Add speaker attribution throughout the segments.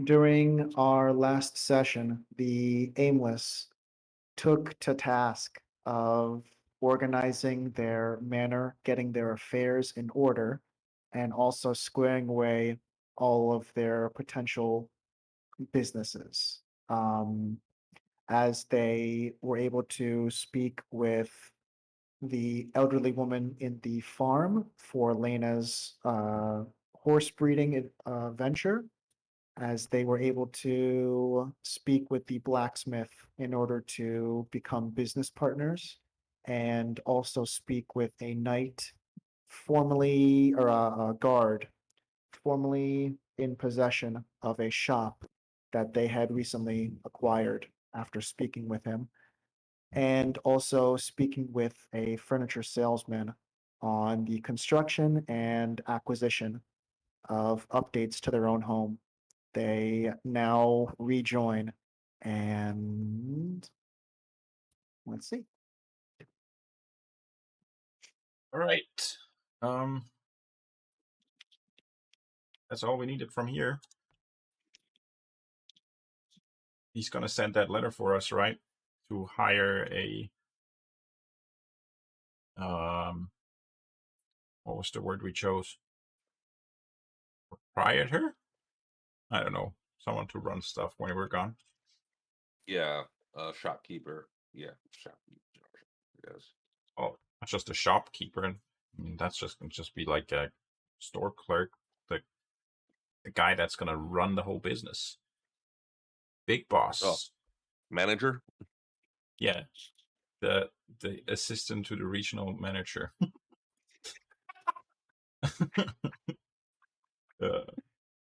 Speaker 1: During our last session, the Aimless took to task of organizing their manor, getting their affairs in order, and also squaring away all of their potential businesses. As they were able to speak with the elderly woman in the farm for Lena's horse breeding venture, as they were able to speak with the blacksmith in order to become business partners, and also speak with a knight formerly, or a guard formerly in possession of a shop that they had recently acquired after speaking with him, and also speaking with a furniture salesman on the construction and acquisition of updates to their own home. They now rejoin, and let's see.
Speaker 2: All right. That's all we needed from here. He's gonna send that letter for us, right? To hire a what was the word we chose? Proprietor? I don't know. Someone to run stuff when we're gone.
Speaker 3: Yeah, shopkeeper. Yeah, shopkeeper. Yes.
Speaker 2: Oh, not just a shopkeeper. I mean, that's just gonna just be like a store clerk, the guy that's gonna run the whole business. Big boss.
Speaker 3: Oh, manager.
Speaker 2: Yeah, the assistant to the regional manager.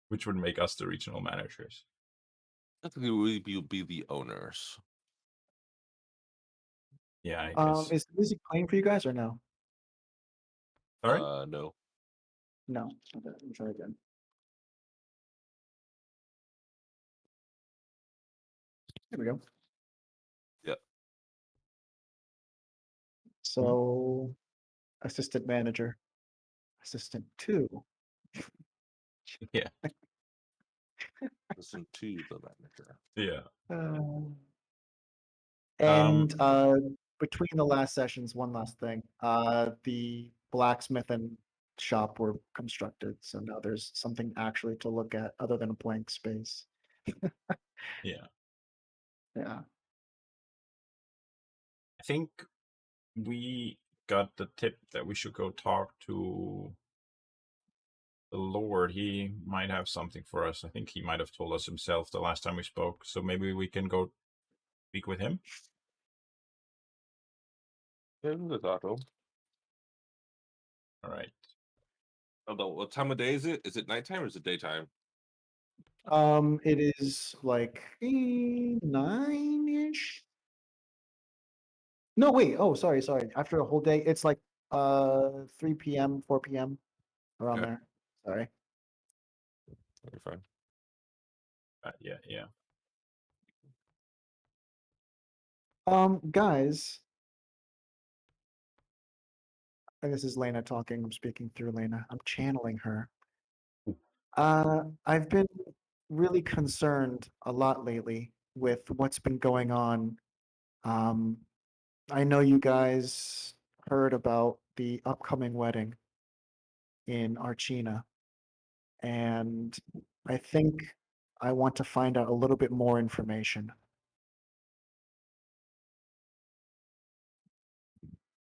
Speaker 2: Which would make us the regional managers.
Speaker 3: I think it would be the owners.
Speaker 2: Yeah, I guess.
Speaker 1: Is the music playing for you guys or no?
Speaker 2: All right.
Speaker 3: No.
Speaker 1: No. Okay, let me try again. There we go.
Speaker 3: Yeah.
Speaker 1: So, assistant manager, assistant two.
Speaker 2: Yeah.
Speaker 3: Listen to the manager.
Speaker 2: Yeah.
Speaker 1: And between the last sessions, one last thing. The blacksmith and shop were constructed, so now there's something actually to look at other than a blank space.
Speaker 2: Yeah.
Speaker 1: Yeah.
Speaker 2: I think we got the tip that we should go talk to the Lord. He might have something for us. I think he might have told us himself the last time we spoke. So maybe we can go speak with him.
Speaker 3: Yeah, good thought, though.
Speaker 2: All right.
Speaker 3: Although, what time of day is it? Is it nighttime or is it daytime?
Speaker 1: It is like 9-ish. No, wait. Oh, sorry. After a whole day, it's like 3 p.m., 4 p.m. around
Speaker 3: Okay.
Speaker 1: there. Sorry.
Speaker 3: You're fine.
Speaker 2: Yeah.
Speaker 1: Guys, and this is Lena talking. I'm speaking through Lena. I'm channeling her. I've been really concerned a lot lately with what's been going on. I know you guys heard about the upcoming wedding in Archina, and I think I want to find out a little bit more information.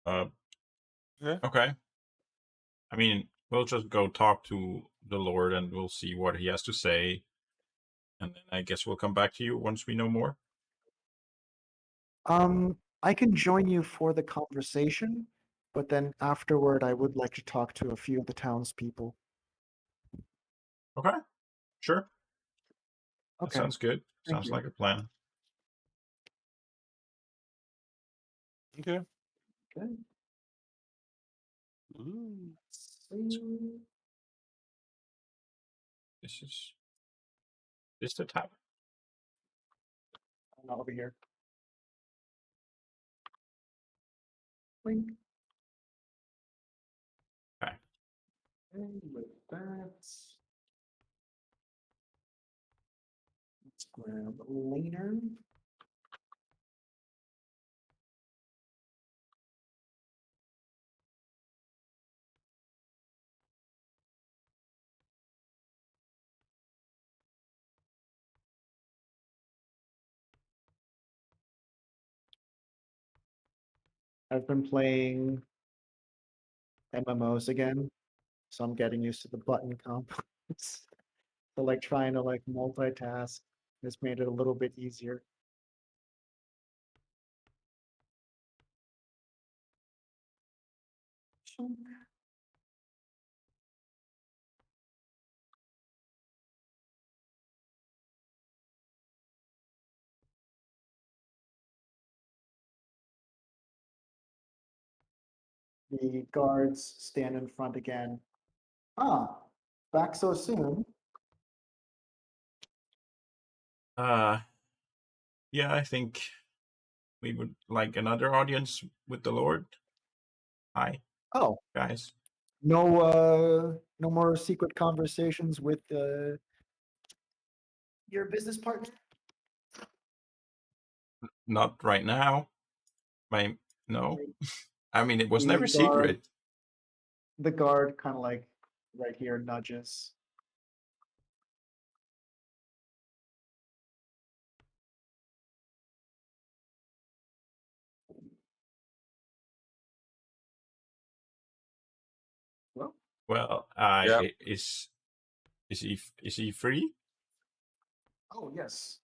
Speaker 3: Yeah.
Speaker 2: Okay. I mean, we'll just go talk to the Lord and we'll see what he has to say. And then I guess we'll come back to you once we know more.
Speaker 1: I can join you for the conversation, but then afterward, I would like to talk to a few of the townspeople.
Speaker 2: Okay. Sure. That
Speaker 1: Okay,
Speaker 2: sounds good.
Speaker 1: thank
Speaker 2: Sounds
Speaker 1: you.
Speaker 2: like a plan.
Speaker 3: Okay.
Speaker 1: Okay.
Speaker 3: Ooh.
Speaker 1: See.
Speaker 2: This is the tavern.
Speaker 1: Not over here. Blink.
Speaker 2: Okay.
Speaker 1: And with that, Let's grab Laner. I've been playing MMOs again, so I'm getting used to the button combos. So like trying to like multitask has made it a little bit easier. The guards stand in front again. Ah, back so soon.
Speaker 2: Yeah, I think we would like another audience with the Lord. Hi,
Speaker 1: Oh,
Speaker 2: guys.
Speaker 1: no more secret conversations with your business partner.
Speaker 2: Not right now. No. I mean, it was
Speaker 1: The
Speaker 2: never
Speaker 1: guard-
Speaker 2: secret.
Speaker 1: The guard kind of like right here nudges. Well,
Speaker 2: Well,
Speaker 3: Yeah.
Speaker 2: is he free?
Speaker 1: oh yes.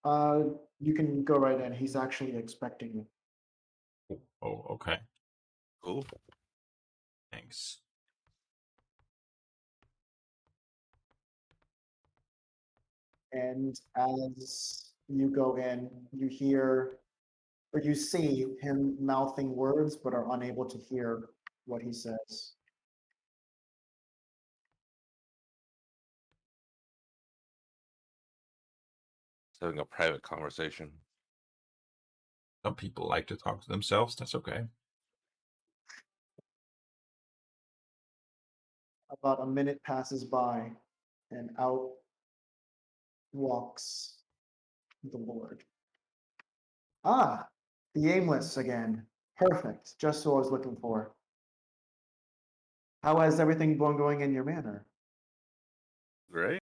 Speaker 1: You can go right in. He's actually expecting you.
Speaker 2: Oh, okay.
Speaker 3: Cool.
Speaker 2: Thanks.
Speaker 1: And as you go in, you hear or you see him mouthing words but are unable to hear what he says.
Speaker 3: Having a private conversation.
Speaker 2: Some people like to talk to themselves. That's okay.
Speaker 1: About a minute passes by, and out walks the Lord. Ah, the aimless again. Perfect. Just what I was looking for. How has everything been going in your manor?
Speaker 3: Great.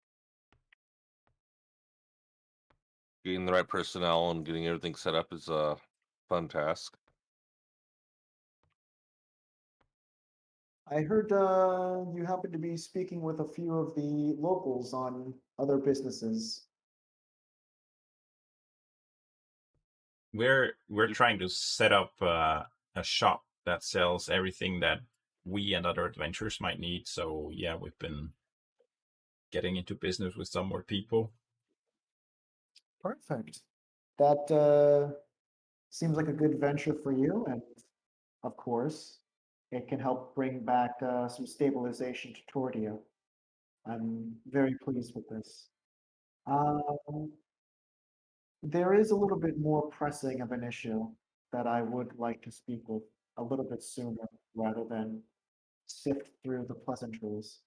Speaker 3: Getting the right personnel and getting everything set up is a fun task.
Speaker 1: I heard you happen to be speaking with a few of the locals on other businesses.
Speaker 2: We're trying to set up a shop that sells everything that we and other adventurers might need. So yeah, we've been getting into business with some more people.
Speaker 1: Perfect. That seems like a good venture for you, and of course, it can help bring back some stabilization to Tordia. I'm very pleased with this. Um, there is a little bit more pressing of an issue that I would like to speak with a little bit sooner rather than sift through the pleasantries,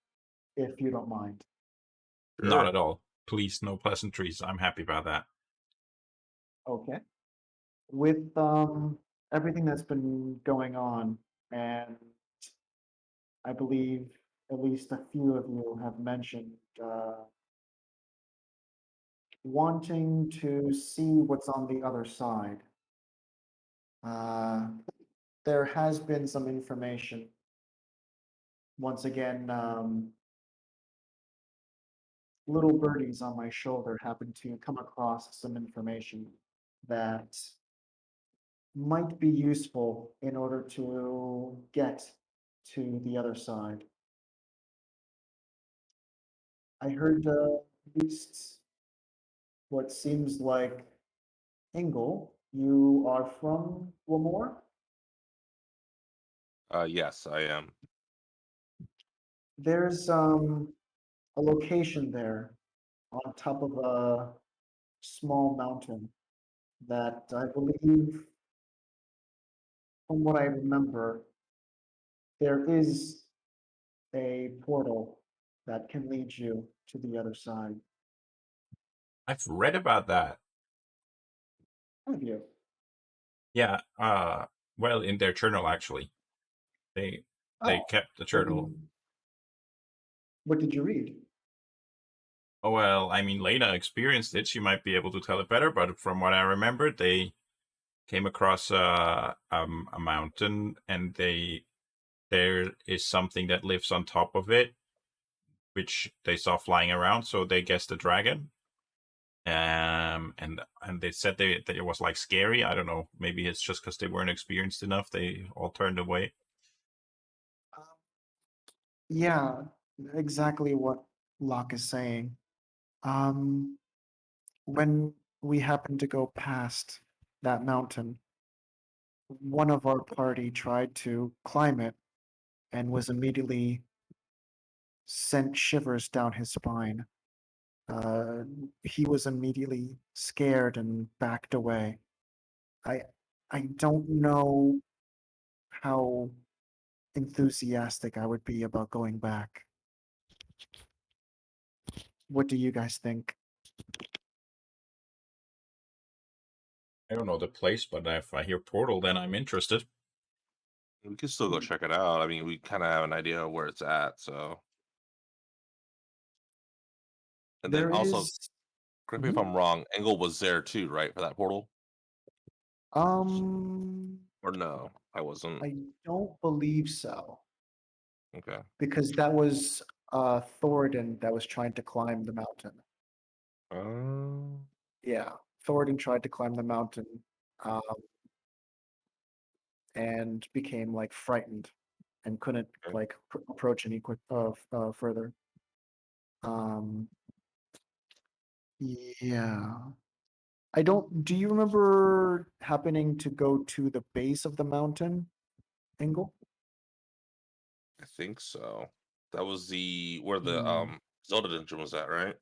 Speaker 1: if you don't mind.
Speaker 2: Not at all. Please, no pleasantries. I'm happy about that.
Speaker 1: Okay. With everything that's been going on, and I believe at least a few of you have mentioned wanting to see what's on the other side. Uh, there has been some information. Once again, little birdies on my shoulder happen to come across some information that might be useful in order to get to the other side. I heard at least what seems like Engel, you are from Lamore?
Speaker 3: Yes, I am.
Speaker 1: There's a location there on top of a small mountain that I believe, from what I remember, there is a portal that can lead you to the other side.
Speaker 2: I've read about that.
Speaker 1: Have you?
Speaker 2: Yeah. Well, in their journal actually, they
Speaker 1: Oh,
Speaker 2: kept the
Speaker 1: what
Speaker 2: journal.
Speaker 1: what did you read?
Speaker 2: Oh well, I mean, Lena experienced it. She might be able to tell it better. But from what I remember, they came across a mountain, and there is something that lives on top of it, which they saw flying around. So they guessed a dragon. And they said that it was like scary. I don't know. Maybe it's just because they weren't experienced enough. They all turned away.
Speaker 1: Um, yeah, exactly what Locke is saying. Um, when we happened to go past that mountain, one of our party tried to climb it and was immediately sent shivers down his spine. Uh, he was immediately scared and backed away. I I don't know how enthusiastic I would be about going back. What do you guys think?
Speaker 2: I don't know the place, but if I hear portal, then I'm interested.
Speaker 3: We can still go check it out. I mean, we kind of have an idea of where it's at, so. And then
Speaker 1: There
Speaker 3: also,
Speaker 1: is
Speaker 3: correct me if
Speaker 1: Mhm.
Speaker 3: I'm wrong, Engel was there too, right, for that portal?
Speaker 1: um
Speaker 3: Or no, I wasn't.
Speaker 1: I don't believe so
Speaker 3: Okay.
Speaker 1: because that was Thoradin that was trying to climb the mountain.
Speaker 3: Um,
Speaker 1: Yeah, Thoradin tried to climb the mountain um, and became like frightened and couldn't
Speaker 3: okay.
Speaker 1: like approach any quick further. Um, yeah. I don't, do you remember happening to go to the base of the mountain, Engel?
Speaker 3: I think so. That was where the
Speaker 1: Hmm.
Speaker 3: Zelda dungeon was at, right?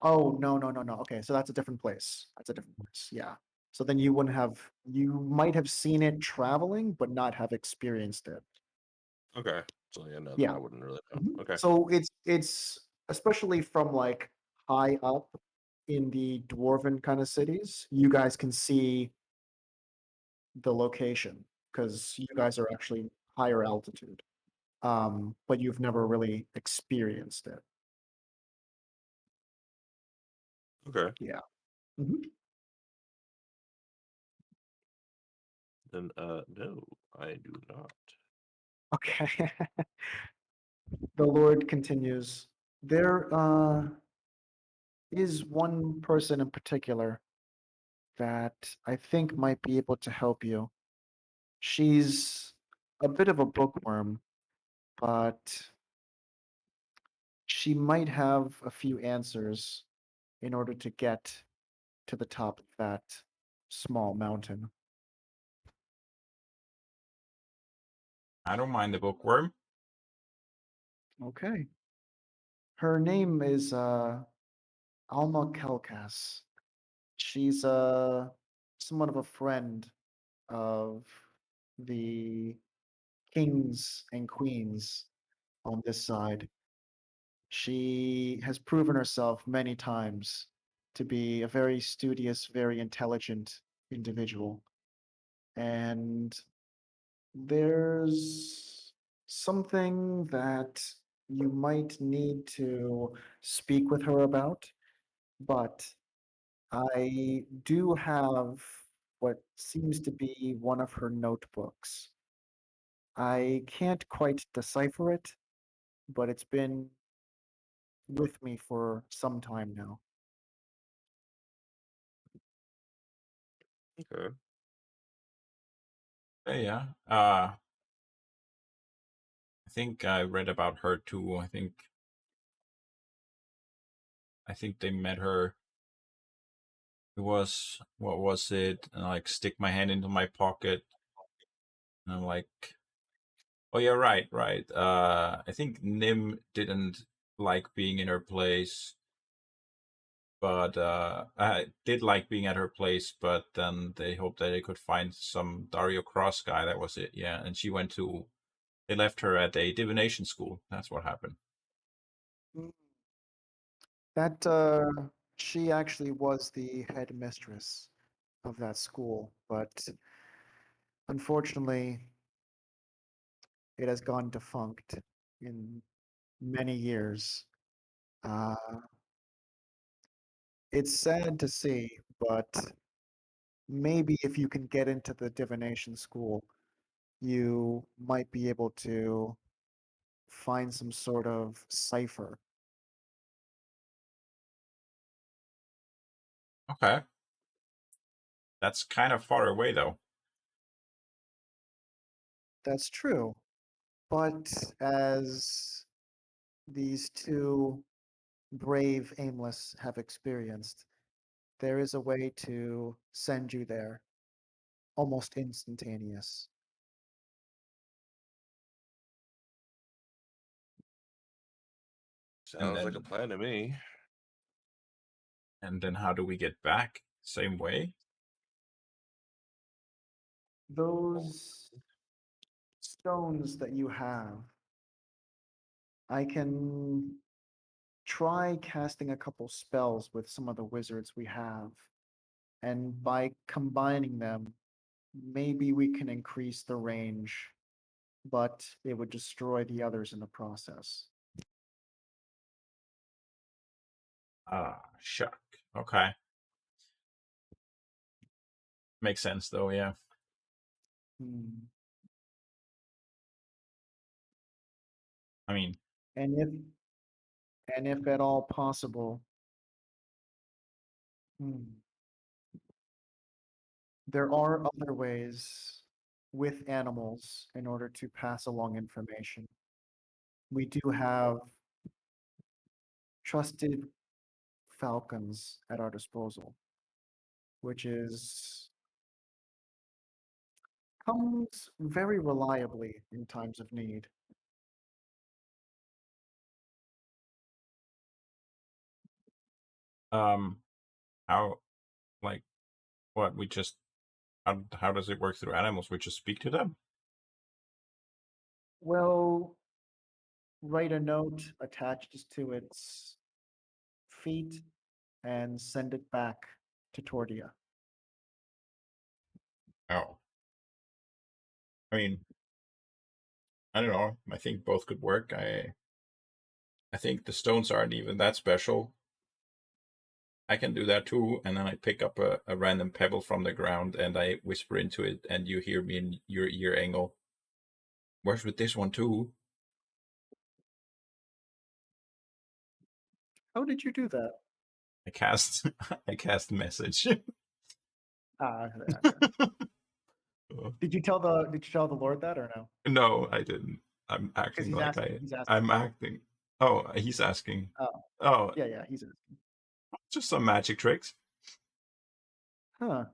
Speaker 1: Oh, no, no, no, no. Okay, so that's a different place. That's a different place. Yeah. So then you wouldn't have, you might have seen it traveling, but not have experienced it.
Speaker 3: Okay. So yeah, no, then
Speaker 1: Yeah.
Speaker 3: I wouldn't really know.
Speaker 1: Mhm.
Speaker 3: Okay.
Speaker 1: So it's especially from like high up in the dwarven kind of cities, you guys can see the location because you guys are actually higher altitude. But you've never really experienced it.
Speaker 3: Okay.
Speaker 1: Yeah. Mhm.
Speaker 3: Then no, I do not.
Speaker 1: Okay. The Lord continues. There is one person in particular that I think might be able to help you. She's a bit of a bookworm, but she might have a few answers in order to get to the top of that small mountain.
Speaker 2: I don't mind the bookworm.
Speaker 1: Okay. Her name is Alma Kelkas. She's somewhat of a friend of the kings and queens on this side. She has proven herself many times to be a very studious, very intelligent individual. And there's something that you might need to speak with her about, but I do have what seems to be one of her notebooks. I can't quite decipher it, but it's been with me for some time now.
Speaker 3: Okay.
Speaker 2: Yeah. I think I read about her too. I think they met her. It was, what was it? And I like stick my hand into my pocket, and I'm like, oh yeah, right, right. I think Nim didn't like being in her place, but I did like being at her place. But then they hoped that they could find some Dario Cross guy. That was it. Yeah, and she went to. They left her at a divination school. That's what happened.
Speaker 1: Mm. That She actually was the headmistress of that school, but unfortunately, it has gone defunct in many years. Uh, it's sad to see, but maybe if you can get into the divination school, you might be able to find some sort of cipher.
Speaker 2: Okay. That's kind of far away, though.
Speaker 1: That's true. But as these two brave aimless have experienced, there is a way to send you there, almost instantaneous.
Speaker 2: And
Speaker 3: Sounds like a
Speaker 2: then,
Speaker 3: plan to me.
Speaker 2: and then how do we get back? Same way?
Speaker 1: Those stones that you have, I can try casting a couple spells with some of the wizards we have. And by combining them, maybe we can increase the range, but it would destroy the others in the process.
Speaker 2: Ah, shuck. Okay. Makes sense, though, yeah.
Speaker 1: Hmm.
Speaker 2: I mean,
Speaker 1: And if at all possible, hmm, there are other ways with animals in order to pass along information. We do have trusted falcons at our disposal, which is comes very reliably in times of need.
Speaker 2: um, how, like, what, we just, how does it work through animals? We just speak to them?
Speaker 1: Well, write a note attached to its feet and send it back to Tordia.
Speaker 2: Oh. I mean, I don't know. I think both could work. I think the stones aren't even that special. I can do that too, and then I pick up a random pebble from the ground and I whisper into it, and you hear me in your ear, Engel. Works with this one too.
Speaker 1: How did you do that?
Speaker 2: I cast I cast message.
Speaker 1: Ah, did you tell the Lord that or no?
Speaker 2: No, I didn't. I'm
Speaker 1: Because
Speaker 2: acting like
Speaker 1: he's asking.
Speaker 2: I'm acting. Oh, he's asking.
Speaker 1: Oh,
Speaker 2: Oh,
Speaker 1: yeah, he's asking.
Speaker 2: just some magic tricks.
Speaker 1: Huh.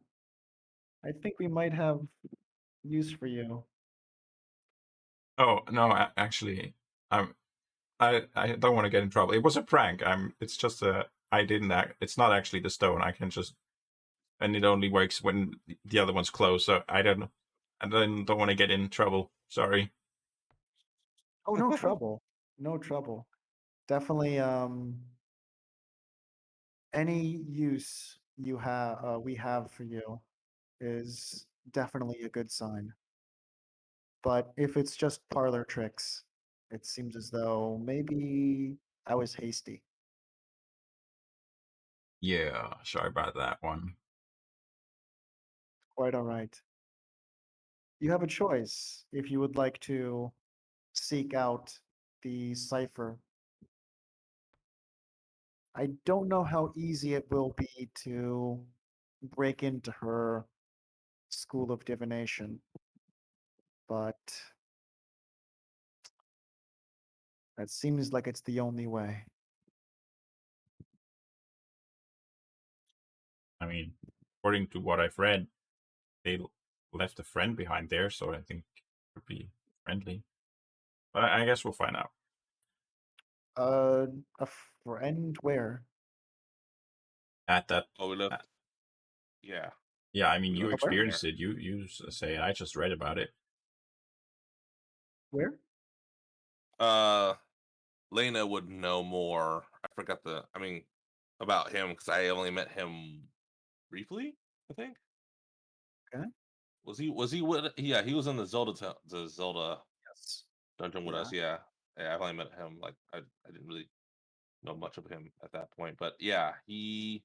Speaker 1: I think we might have use for you.
Speaker 2: Oh no, actually, I'm. I don't want to get in trouble. It was a prank. It's just a. I didn't act. It's not actually the stone. I can just, and it only works when the other one's closed. So I don't. Don't want to get in trouble. Sorry.
Speaker 1: Oh, no trouble. No trouble. Definitely, any use we have for you is definitely a good sign. But if it's just parlor tricks, it seems as though maybe I was hasty.
Speaker 2: Yeah, sorry about that one.
Speaker 1: Quite all right. You have a choice if you would like to seek out the cipher. I don't know how easy it will be to break into her school of divination, but that seems like it's the only way.
Speaker 2: I mean, according to what I've read, they left a friend behind there, so I think it would be friendly. But I guess we'll find out.
Speaker 1: Uh, a friend where?
Speaker 2: At that,
Speaker 3: Oh, we
Speaker 2: uh,
Speaker 3: left. Yeah,
Speaker 2: yeah, I mean,
Speaker 3: we
Speaker 2: you
Speaker 3: left
Speaker 1: Where?
Speaker 3: him there.
Speaker 2: experienced it. You say I just read about it.
Speaker 1: Where?
Speaker 3: Uh, Lena would know more. I forgot the. I mean, about him because I only met him briefly. I think.
Speaker 1: Okay.
Speaker 3: Was he with? Yeah, he was in the Zelda
Speaker 1: Yes.
Speaker 3: dungeon with
Speaker 1: Yeah.
Speaker 3: us. Yeah, yeah. I've only met him. Like I didn't really know much of him at that point. But yeah, he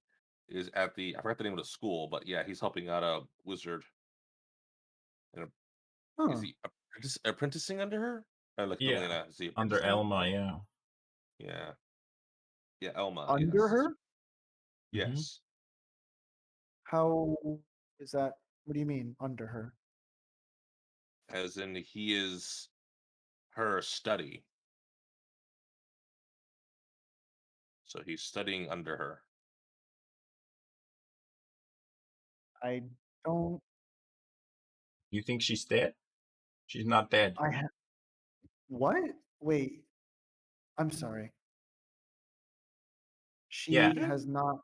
Speaker 3: is at the. I forgot the name of the school, but yeah, he's helping out a wizard. And is
Speaker 1: Huh.
Speaker 3: he apprenticing under her? Like
Speaker 2: Yeah,
Speaker 3: Delena, is he
Speaker 2: under
Speaker 3: apprenticing?
Speaker 2: Elma, yeah.
Speaker 3: Yeah, yeah, Elma.
Speaker 1: Under
Speaker 3: Yes,
Speaker 1: her?
Speaker 2: Hmm.
Speaker 3: yes.
Speaker 1: How is that? What do you mean under her?
Speaker 3: As in, he is her study. So he's studying under her.
Speaker 1: I don't.
Speaker 2: You think she's dead? She's not dead.
Speaker 1: I have. What? Wait. I'm sorry.
Speaker 2: Yeah,
Speaker 1: She has not.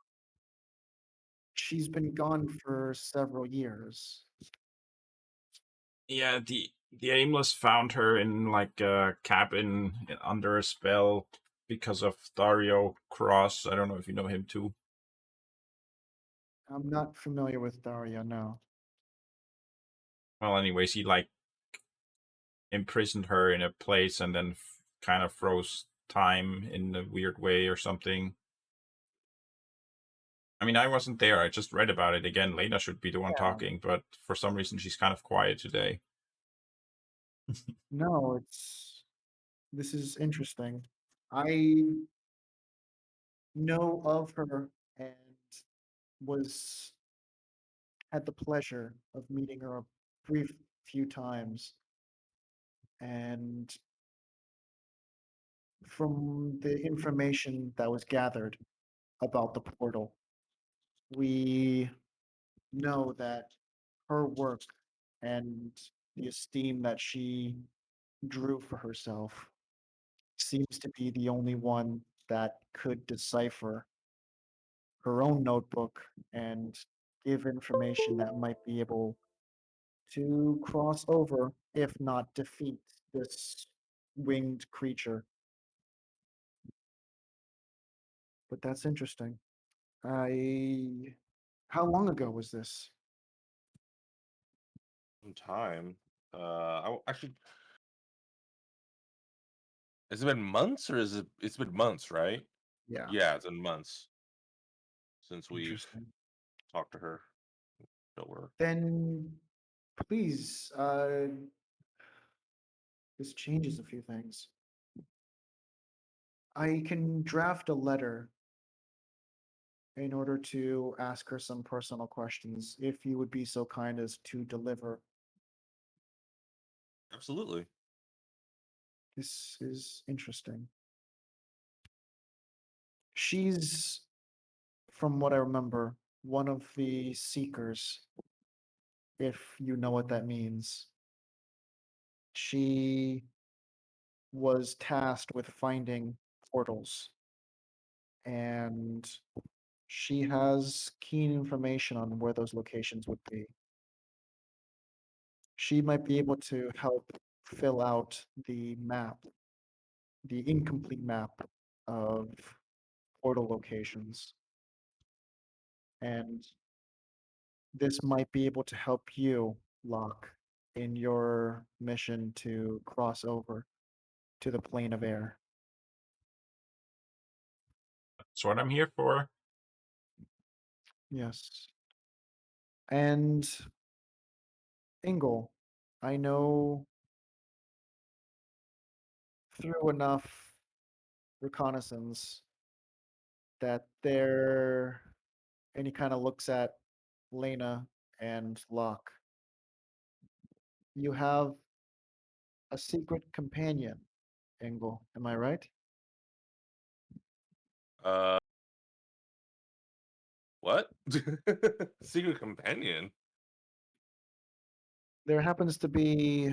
Speaker 1: She's been gone for several years.
Speaker 2: yeah. The Aimless found her in like a cabin under a spell because of Dario Cross. I don't know if you know him too.
Speaker 1: I'm not familiar with Daria, no.
Speaker 2: Well, anyways, he like imprisoned her in a place and then kind of froze time in a weird way or something. I mean, I wasn't there. I just read about it again. Lena should be the one
Speaker 1: Yeah.
Speaker 2: talking, but for some reason she's kind of quiet today.
Speaker 1: No, this is interesting. I know of her and was had the pleasure of meeting her a brief few times. And from the information that was gathered about the portal, we know that her work and the esteem that she drew for herself seems to be the only one that could decipher her own notebook and give information that might be able to cross over, if not defeat, this winged creature. But that's interesting. I. How long ago was this?
Speaker 3: Some time. Actually, has it been months or is it? It's been months, right?
Speaker 1: Yeah,
Speaker 3: Yeah, it's been months since we've
Speaker 1: interesting.
Speaker 3: talked to her. Don't worry.
Speaker 1: Then please, this changes a few things. I can draft a letter in order to ask her some personal questions, if you would be so kind as to deliver.
Speaker 3: Absolutely.
Speaker 1: This is interesting. She's, from what I remember, one of the seekers, if you know what that means. She was tasked with finding portals, and she has keen information on where those locations would be. She might be able to help fill out the map, the incomplete map of portal locations. And this might be able to help you, Locke, in your mission to cross over to the plane of air.
Speaker 2: That's what I'm here for.
Speaker 1: Yes. And Engel, I know through enough reconnaissance that there, and he kind of looks at Lena and Locke. You have a secret companion, Engel. Am I right?
Speaker 3: Uh, what? Secret companion?
Speaker 1: There happens to be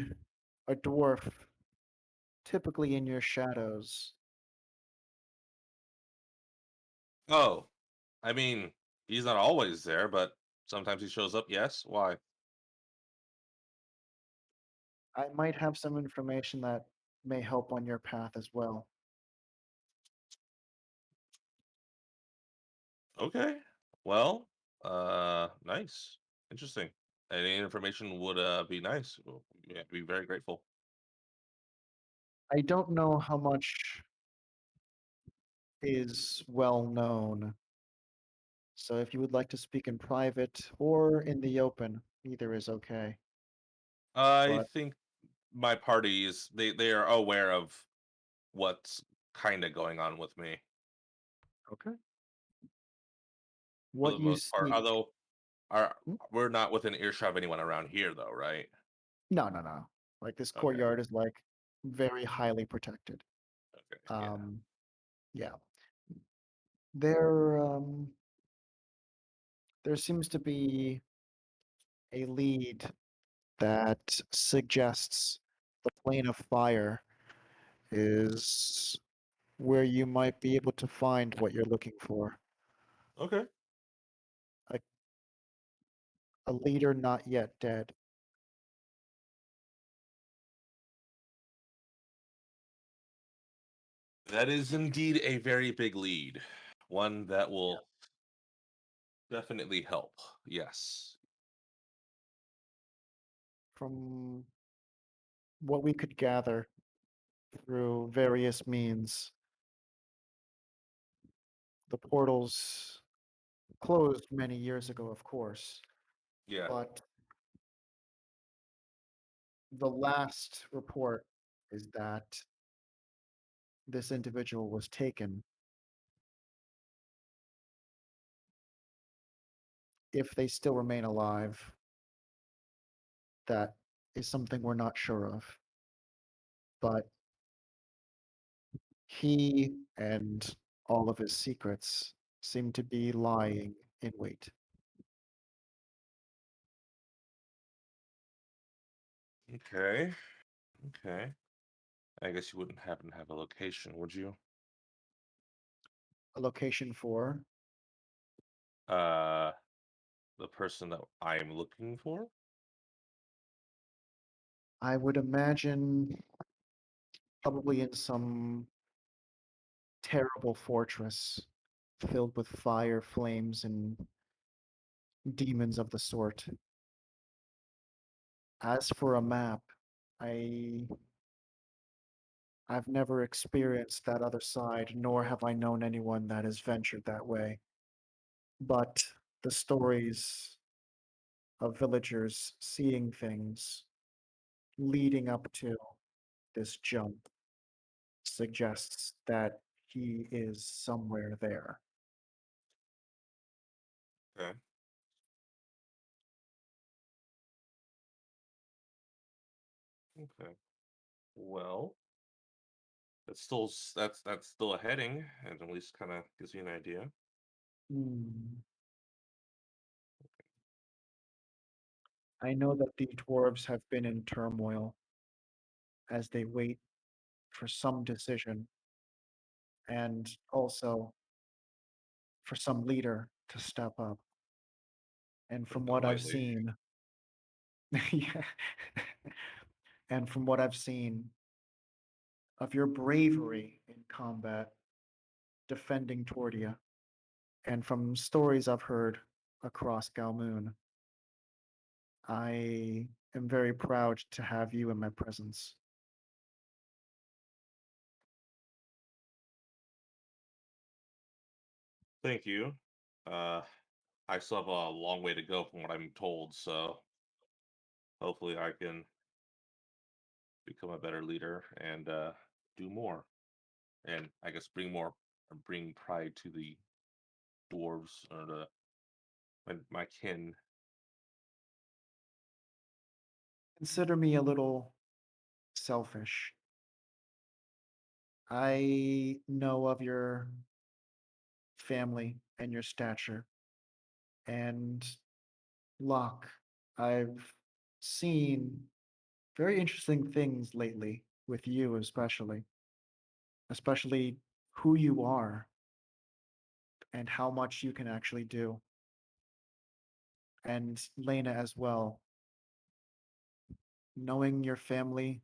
Speaker 1: a dwarf, typically in your shadows.
Speaker 3: Oh, I mean, he's not always there, but sometimes he shows up. Yes. Why?
Speaker 1: I might have some information that may help on your path as well.
Speaker 3: Okay. Well, nice. Interesting. Any information would be nice. Yeah, be very grateful.
Speaker 1: I don't know how much is well known. So if you would like to speak in private or in the open, either is okay.
Speaker 3: I
Speaker 1: But
Speaker 3: think my party is they are aware of what's kind of going on with me
Speaker 1: okay.
Speaker 3: for
Speaker 1: What
Speaker 3: the
Speaker 1: you
Speaker 3: most part.
Speaker 1: see.
Speaker 3: Although our
Speaker 1: Hmm?
Speaker 3: we're not within earshot of anyone around here, though, right?
Speaker 1: No, no, no. Like this
Speaker 3: Okay.
Speaker 1: courtyard is like very highly protected.
Speaker 3: Okay. Yeah.
Speaker 1: Um, yeah. There there seems to be a lead that suggests the plane of fire is where you might be able to find what you're looking for.
Speaker 3: Okay.
Speaker 1: A, a leader not yet dead.
Speaker 3: That is indeed a very big lead. One that
Speaker 1: Yeah.
Speaker 3: will definitely help. Yes.
Speaker 1: From what we could gather through various means, the portals closed many years ago, of course,
Speaker 3: Yeah.
Speaker 1: but the last report is that this individual was taken. If they still remain alive, that is something we're not sure of. But he and all of his secrets seem to be lying in wait.
Speaker 3: Okay. Okay. I guess you wouldn't happen to have a location, would you?
Speaker 1: A location for,
Speaker 3: Uh, the person that I'm looking for?
Speaker 1: I would imagine, probably in some terrible fortress filled with fire, flames, and demons of the sort. As for a map, I I've never experienced that other side, nor have I known anyone that has ventured that way. But the stories of villagers seeing things leading up to this jump suggests that he is somewhere there.
Speaker 3: Okay. Okay. Well, that's still a heading, and at least kind of gives you an idea.
Speaker 1: Hmm. I know that the dwarves have been in turmoil as they wait for some decision and also for some leader to step up. And from
Speaker 3: Putting it
Speaker 1: what I've
Speaker 3: lightly.
Speaker 1: seen, yeah, and from what I've seen of your bravery in combat, defending Tordia, and from stories I've heard across Galmoon, I am very proud to have you in my presence.
Speaker 3: Thank you. Uh, I still have a long way to go from what I'm told, so hopefully I can become a better leader and do more, and I guess bring pride to the dwarves or my kin.
Speaker 1: Consider me a little selfish. I know of your family and your stature, and Locke, I've seen very interesting things lately with you, especially who you are and how much you can actually do. And Lena as well, knowing your family,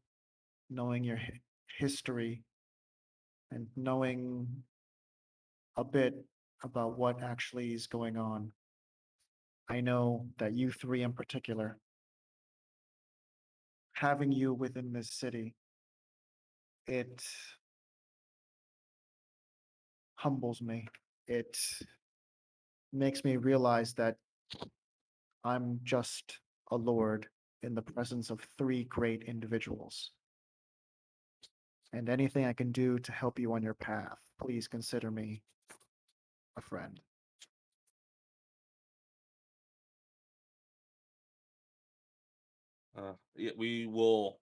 Speaker 1: knowing your history, and knowing a bit about what actually is going on. I know that you three in particular, having you within this city, it humbles me. It makes me realize that I'm just a lord in the presence of three great individuals. And anything I can do to help you on your path, please consider me a friend.
Speaker 3: Yeah, we will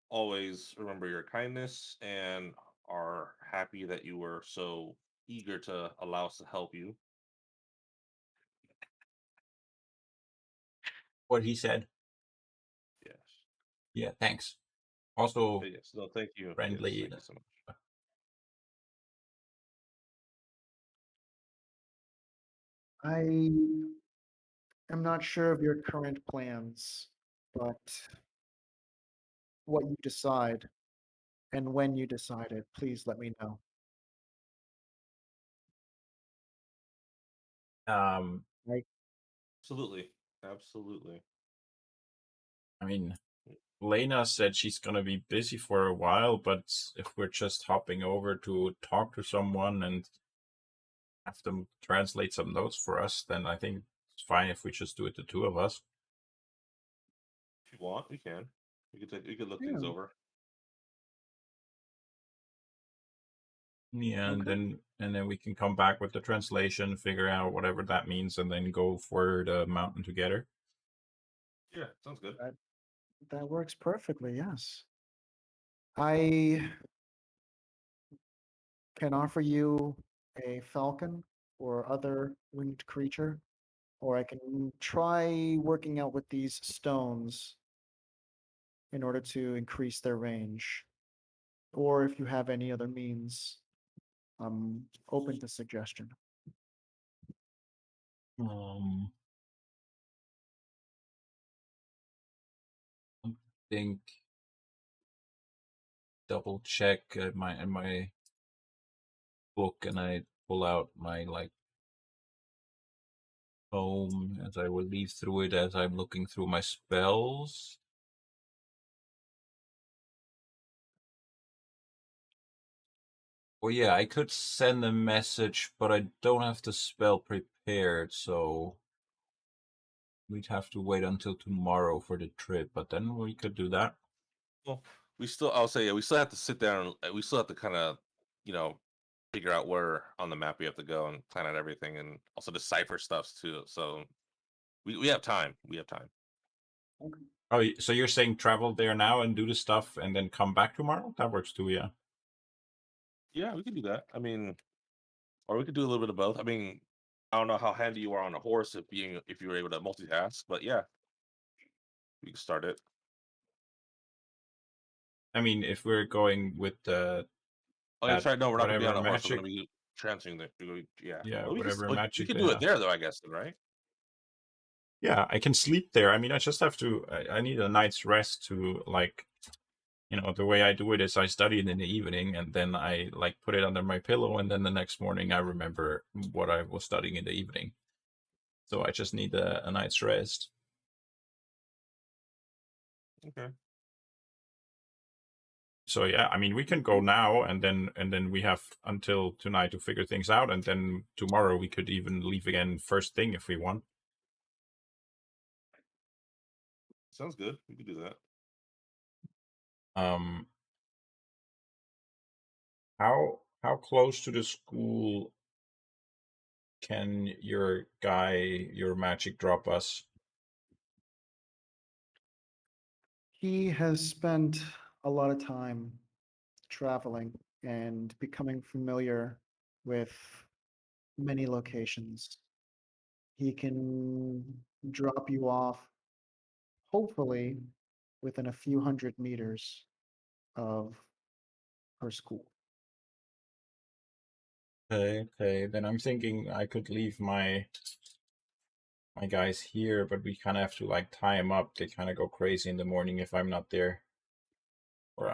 Speaker 3: always remember your kindness and are happy that you were so eager to allow us to help you.
Speaker 2: What he said.
Speaker 3: Yes.
Speaker 2: Yeah, thanks. Also
Speaker 3: Yes. No, thank you. Yes,
Speaker 2: friendly.
Speaker 3: thank you so much.
Speaker 1: I am not sure of your current plans, but what you decide and when you decide it, please let me know. I
Speaker 3: Absolutely. Absolutely.
Speaker 2: I mean, Lena said she's gonna be busy for a while, but if we're just hopping over to talk to someone and have them translate some notes for us, then I think it's fine if we just do it, the two of us.
Speaker 3: If you want, we can. We could look things
Speaker 1: Yeah.
Speaker 3: over.
Speaker 2: Yeah,
Speaker 1: Okay.
Speaker 2: and then we can come back with the translation, figure out whatever that means, and then go for the mountain together.
Speaker 3: Yeah, sounds good.
Speaker 1: That works perfectly, yes. I can offer you a falcon or other winged creature, or I can try working out with these stones in order to increase their range. Or if you have any other means, I'm open to suggestion.
Speaker 2: Um, I think double check my book, and I pull out my like tome as I will leaf through it as I'm looking through my spells. Well, yeah, I could send a message, but I don't have the spell prepared, so we'd have to wait until tomorrow for the trip, but then we could do that.
Speaker 3: Well, I'll say, yeah, we still have to sit down. We still have to kind of, you know, figure out where on the map we have to go and plan out everything, and also decipher stuff too. So we have time. We have time.
Speaker 1: Okay.
Speaker 2: Oh, so you're saying travel there now and do the stuff and then come back tomorrow? That works too, yeah.
Speaker 3: Yeah, we can do that. I mean, or we could do a little bit of both. I mean, I don't know how handy you are on a horse if you were able to multitask, but yeah, we can start it.
Speaker 2: I mean, if we're going with
Speaker 3: Oh,
Speaker 2: that
Speaker 3: that's right. No, we're not gonna be
Speaker 2: whatever
Speaker 3: on a horse. We're
Speaker 2: magic,
Speaker 3: gonna be transferring yeah.
Speaker 2: yeah,
Speaker 3: Well,
Speaker 2: whatever
Speaker 3: we
Speaker 2: magic
Speaker 3: could
Speaker 2: they
Speaker 3: do it
Speaker 2: have.
Speaker 3: there though, I guess, then, right?
Speaker 2: Yeah, I can sleep there. I mean, I just have to. I need a night's rest to like. The way I do it is I study it in the evening and then I like put it under my pillow, and then the next morning I remember what I was studying in the evening. So I just need a night's rest.
Speaker 3: Okay.
Speaker 2: So yeah, I mean we can go now, and then we have until tonight to figure things out, and then tomorrow we could even leave again first thing if we want.
Speaker 3: Sounds good. We could do that.
Speaker 2: Um, how close to the school can your magic drop us?
Speaker 1: He has spent a lot of time traveling and becoming familiar with many locations. He can drop you off, hopefully, within a few hundred meters of her school.
Speaker 2: Okay. Then I'm thinking I could leave my guys here, but we kind of have to like tie them up. They kind of go crazy in the morning if I'm not there. Or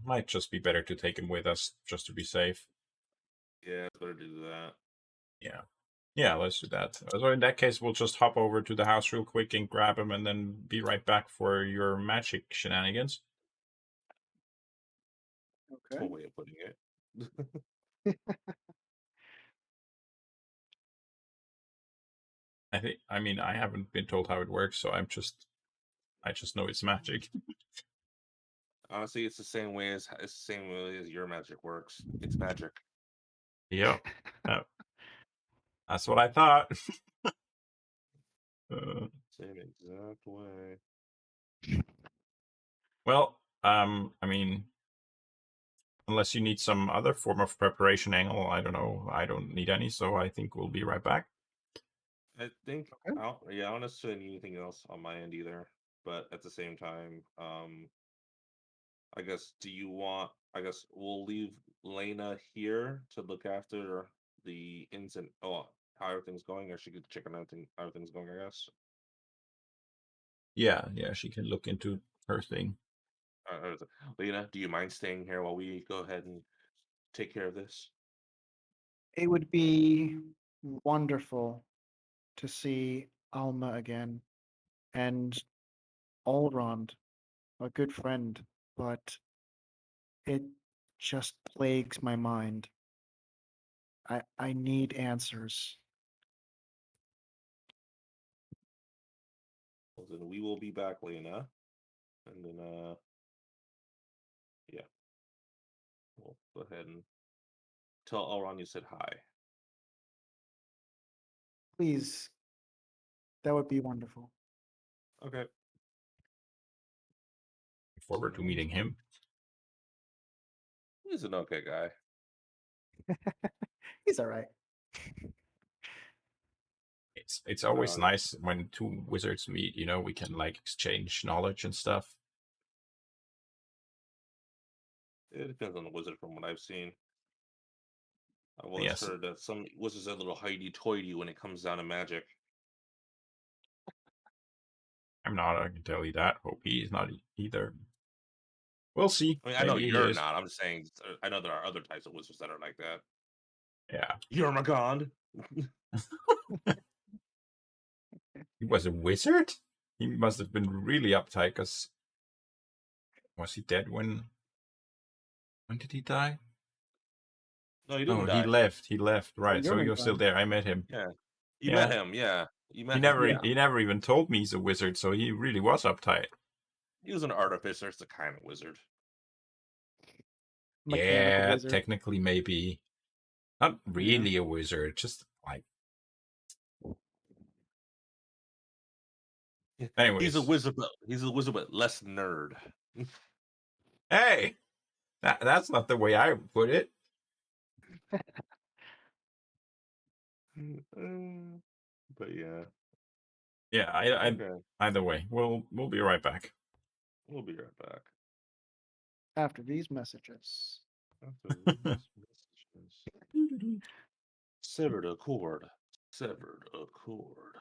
Speaker 2: might just be better to take them with us just to be safe.
Speaker 3: Yeah, it's better to do that.
Speaker 2: Yeah, let's do that. So in that case, we'll just hop over to the house real quick and grab him, and then be right back for your magic shenanigans.
Speaker 3: That's
Speaker 1: Okay.
Speaker 3: one way of putting it.
Speaker 2: I mean, I haven't been told how it works, so I just know it's magic.
Speaker 3: Honestly, it's the same way as your magic works. It's magic.
Speaker 2: Yep. That's what I thought. Uh,
Speaker 3: Same exact way.
Speaker 2: well, I mean, unless you need some other form of preparation angle, I don't know. I don't need any, so I think we'll be right back.
Speaker 3: I think
Speaker 1: Okay.
Speaker 3: I don't necessarily need anything else on my end either. But at the same time, I guess I guess we'll leave Lena here to look after the ins and how everything's going, or she could check on everything's going, I guess.
Speaker 2: Yeah, she can look into her thing.
Speaker 3: Lena, do you mind staying here while we go ahead and take care of this?
Speaker 1: It would be wonderful to see Alma again and Allrond, a good friend, but it just plagues my mind. I need answers.
Speaker 3: Well, then we will be back, Lena. And then yeah. We'll go ahead and tell Elron you said hi.
Speaker 1: Please, that would be wonderful.
Speaker 3: Okay.
Speaker 2: Look forward to meeting him.
Speaker 3: He's an okay guy.
Speaker 1: He's all right.
Speaker 2: It's always
Speaker 3: Uh,
Speaker 2: nice when two wizards meet. You know, we can like exchange knowledge and stuff.
Speaker 3: It depends on the wizard from what I've seen. I've always
Speaker 2: Yes,
Speaker 3: heard that some wizards are a little hoity-toity when it comes down to magic.
Speaker 2: I'm not. I can tell you that. Hope he is not either. We'll see.
Speaker 3: I mean, I know
Speaker 2: Maybe he
Speaker 3: you're
Speaker 2: is.
Speaker 3: not. I'm just saying, I know there are other types of wizards that are like that.
Speaker 2: Yeah,
Speaker 3: You're my god.
Speaker 2: he was a wizard. He must have been really uptight. Cause was he dead when? When did he die?
Speaker 3: No, he
Speaker 2: Oh,
Speaker 3: didn't die.
Speaker 2: He left. Right. So he was still
Speaker 1: Jormungand.
Speaker 2: there. I met him.
Speaker 3: Yeah. You met
Speaker 2: Yeah.
Speaker 3: him, yeah. You
Speaker 2: He
Speaker 3: met him.
Speaker 2: never.
Speaker 1: Yeah.
Speaker 2: He never even told me he's a wizard. So he really was uptight.
Speaker 3: He was an artificer. It's a kind of wizard.
Speaker 1: Mechanical
Speaker 2: Yeah,
Speaker 1: wizard.
Speaker 2: technically maybe. Not really a wizard. Just like.
Speaker 3: He's a
Speaker 2: Anyways.
Speaker 3: wizard, but less nerd.
Speaker 2: Hey, that's not the way I put it.
Speaker 3: But yeah.
Speaker 2: Yeah,
Speaker 3: Okay.
Speaker 2: either way, we'll be right back.
Speaker 3: We'll be right back.
Speaker 1: After these messages.
Speaker 3: After these messages. Severed a cord. Severed a cord.
Speaker 2: I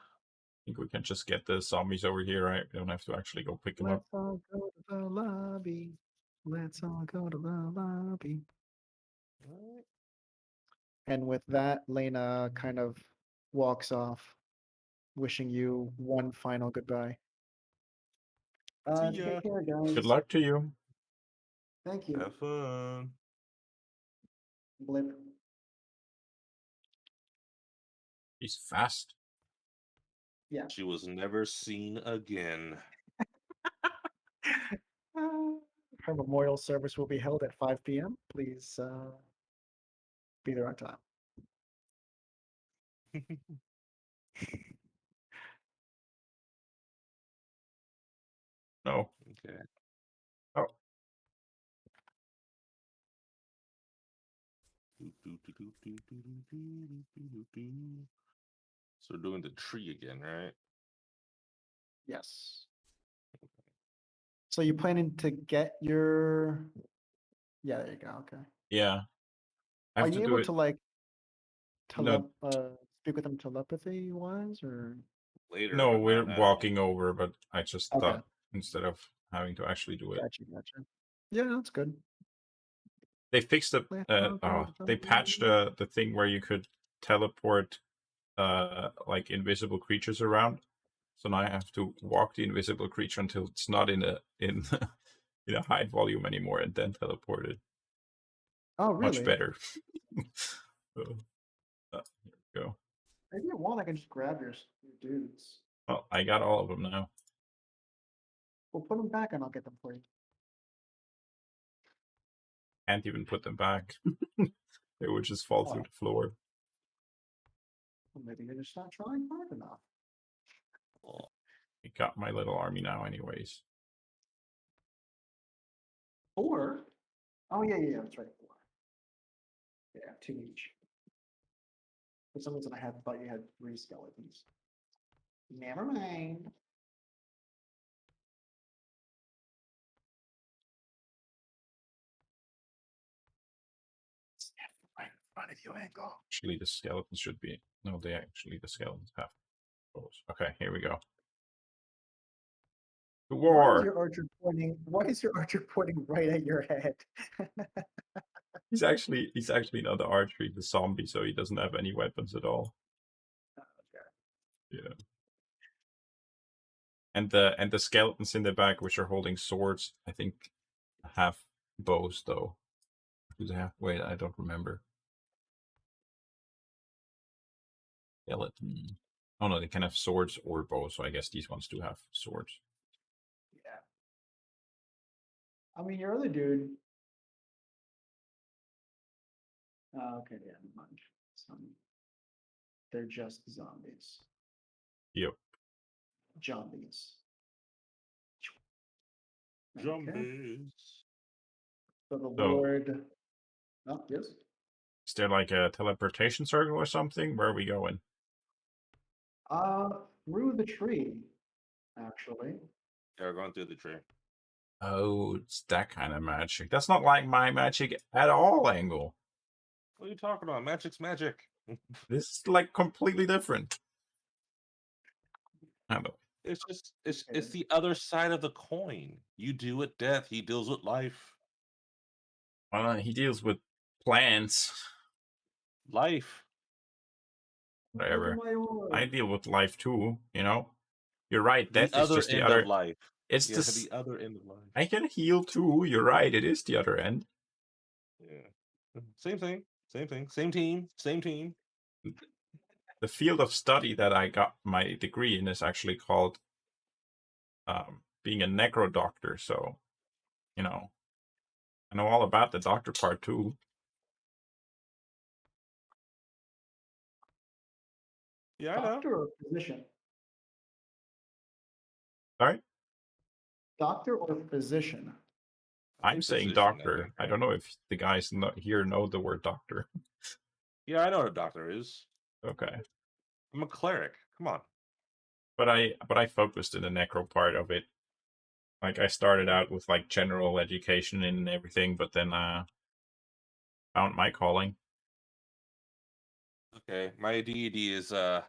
Speaker 2: think we can just get the zombies over here, right? We don't have to actually go pick them up.
Speaker 1: Let's all go to the lobby. Let's all go to the lobby.
Speaker 3: Alright.
Speaker 1: And with that, Lena kind of walks off, wishing you one final goodbye.
Speaker 3: See ya.
Speaker 1: Take care, guys.
Speaker 2: Good luck to you.
Speaker 1: Thank you.
Speaker 3: Have fun.
Speaker 1: Blip.
Speaker 2: He's fast.
Speaker 1: Yeah.
Speaker 3: She was never seen again.
Speaker 1: Her memorial service will be held at 5 p.m. Please be there on time.
Speaker 2: No.
Speaker 3: Okay.
Speaker 2: Oh.
Speaker 3: So we're doing the tree again, right?
Speaker 1: Yes. So you planning to get your? Yeah, there you go. Okay.
Speaker 2: Yeah. I
Speaker 1: Are
Speaker 2: have
Speaker 1: you
Speaker 2: to do
Speaker 1: able
Speaker 2: it.
Speaker 1: to like
Speaker 2: No,
Speaker 1: speak with them telepathy wise, or?
Speaker 3: Later,
Speaker 2: no,
Speaker 3: but
Speaker 2: we're
Speaker 3: not now.
Speaker 2: walking over, but I just
Speaker 1: Okay.
Speaker 2: thought instead of having to actually do it.
Speaker 1: Gotcha. Yeah, that's good.
Speaker 2: They fixed the
Speaker 1: Let's all go to
Speaker 2: they
Speaker 1: the
Speaker 2: patched
Speaker 1: lobby.
Speaker 2: the thing where you could teleport like invisible creatures around. So now I have to walk the invisible creature until it's not in a in a high volume anymore, and then teleport it.
Speaker 1: Oh, really?
Speaker 2: Much better. So, here we go.
Speaker 1: Maybe you want, I can just grab your dudes.
Speaker 2: Well, I got all of them now.
Speaker 1: We'll put them back and I'll get them for you.
Speaker 2: Can't even put them back. They would just fall through the floor.
Speaker 1: Well, maybe you're just not trying hard enough.
Speaker 2: I got my little army now, anyways.
Speaker 1: Or, oh yeah, that's right. 4. Yeah, 2 each. For some reason, I thought you had 3 skeletons. Never mind. Stand right in front of you, Engel.
Speaker 2: Actually, the skeletons should be. No, the skeletons have bows. Okay, here we go. The
Speaker 1: Why is
Speaker 2: war.
Speaker 1: your archer pointing? Why is your archer pointing right at your head?
Speaker 2: He's actually not the archer, he's the zombie, so he doesn't have any weapons at all.
Speaker 1: Okay.
Speaker 2: Yeah. And the skeletons in the back, which are holding swords, I think have bows though. Do they have? Wait, I don't remember. Skeleton. Oh no, they can have swords or bows, so I guess these ones do have swords.
Speaker 1: Yeah. I mean, your other dude. Okay, yeah, never mind. They're just zombies.
Speaker 2: Yep.
Speaker 1: Zombies. Okay.
Speaker 3: Zombies.
Speaker 1: So the
Speaker 2: So-
Speaker 1: Lord. Oh, yes.
Speaker 2: Is there like a teleportation circle or something? Where are we going?
Speaker 1: Through the tree, actually.
Speaker 3: Yeah, we're going through the tree.
Speaker 2: Oh, it's that kind of magic. That's not like my magic at all, Engel.
Speaker 3: What are you talking about? Magic's magic.
Speaker 2: This is like completely different.
Speaker 3: It's the other side of the coin. You deal with death, he deals with life.
Speaker 2: He deals with plants.
Speaker 3: Life.
Speaker 2: Whatever.
Speaker 1: Look at my orb.
Speaker 2: I deal with life too, you know? You're right,
Speaker 3: The
Speaker 2: death is
Speaker 3: other
Speaker 2: just the
Speaker 3: end
Speaker 2: other.
Speaker 3: of life.
Speaker 2: It's
Speaker 3: Yeah,
Speaker 2: this.
Speaker 3: the other end of life.
Speaker 2: I can heal too. You're right, it is the other end.
Speaker 3: Yeah. Same thing. Same thing. Same team. Same team.
Speaker 2: The field of study that I got my degree in is actually called being a necro doctor. So, you know, I know all about the doctor part too.
Speaker 3: Yeah, I know.
Speaker 1: Doctor or physician?
Speaker 2: Sorry?
Speaker 1: Doctor or physician?
Speaker 3: I
Speaker 2: I'm
Speaker 3: think
Speaker 2: saying
Speaker 3: physician,
Speaker 2: doctor.
Speaker 3: think,
Speaker 2: I
Speaker 3: right?
Speaker 2: don't know if the guys here know the word doctor.
Speaker 3: Yeah, I know what a doctor is.
Speaker 2: Okay.
Speaker 3: I'm a cleric. Come on.
Speaker 2: But I focused in the necro part of it. Like I started out with like general education and everything, but then found my calling.
Speaker 3: Okay. My deity is the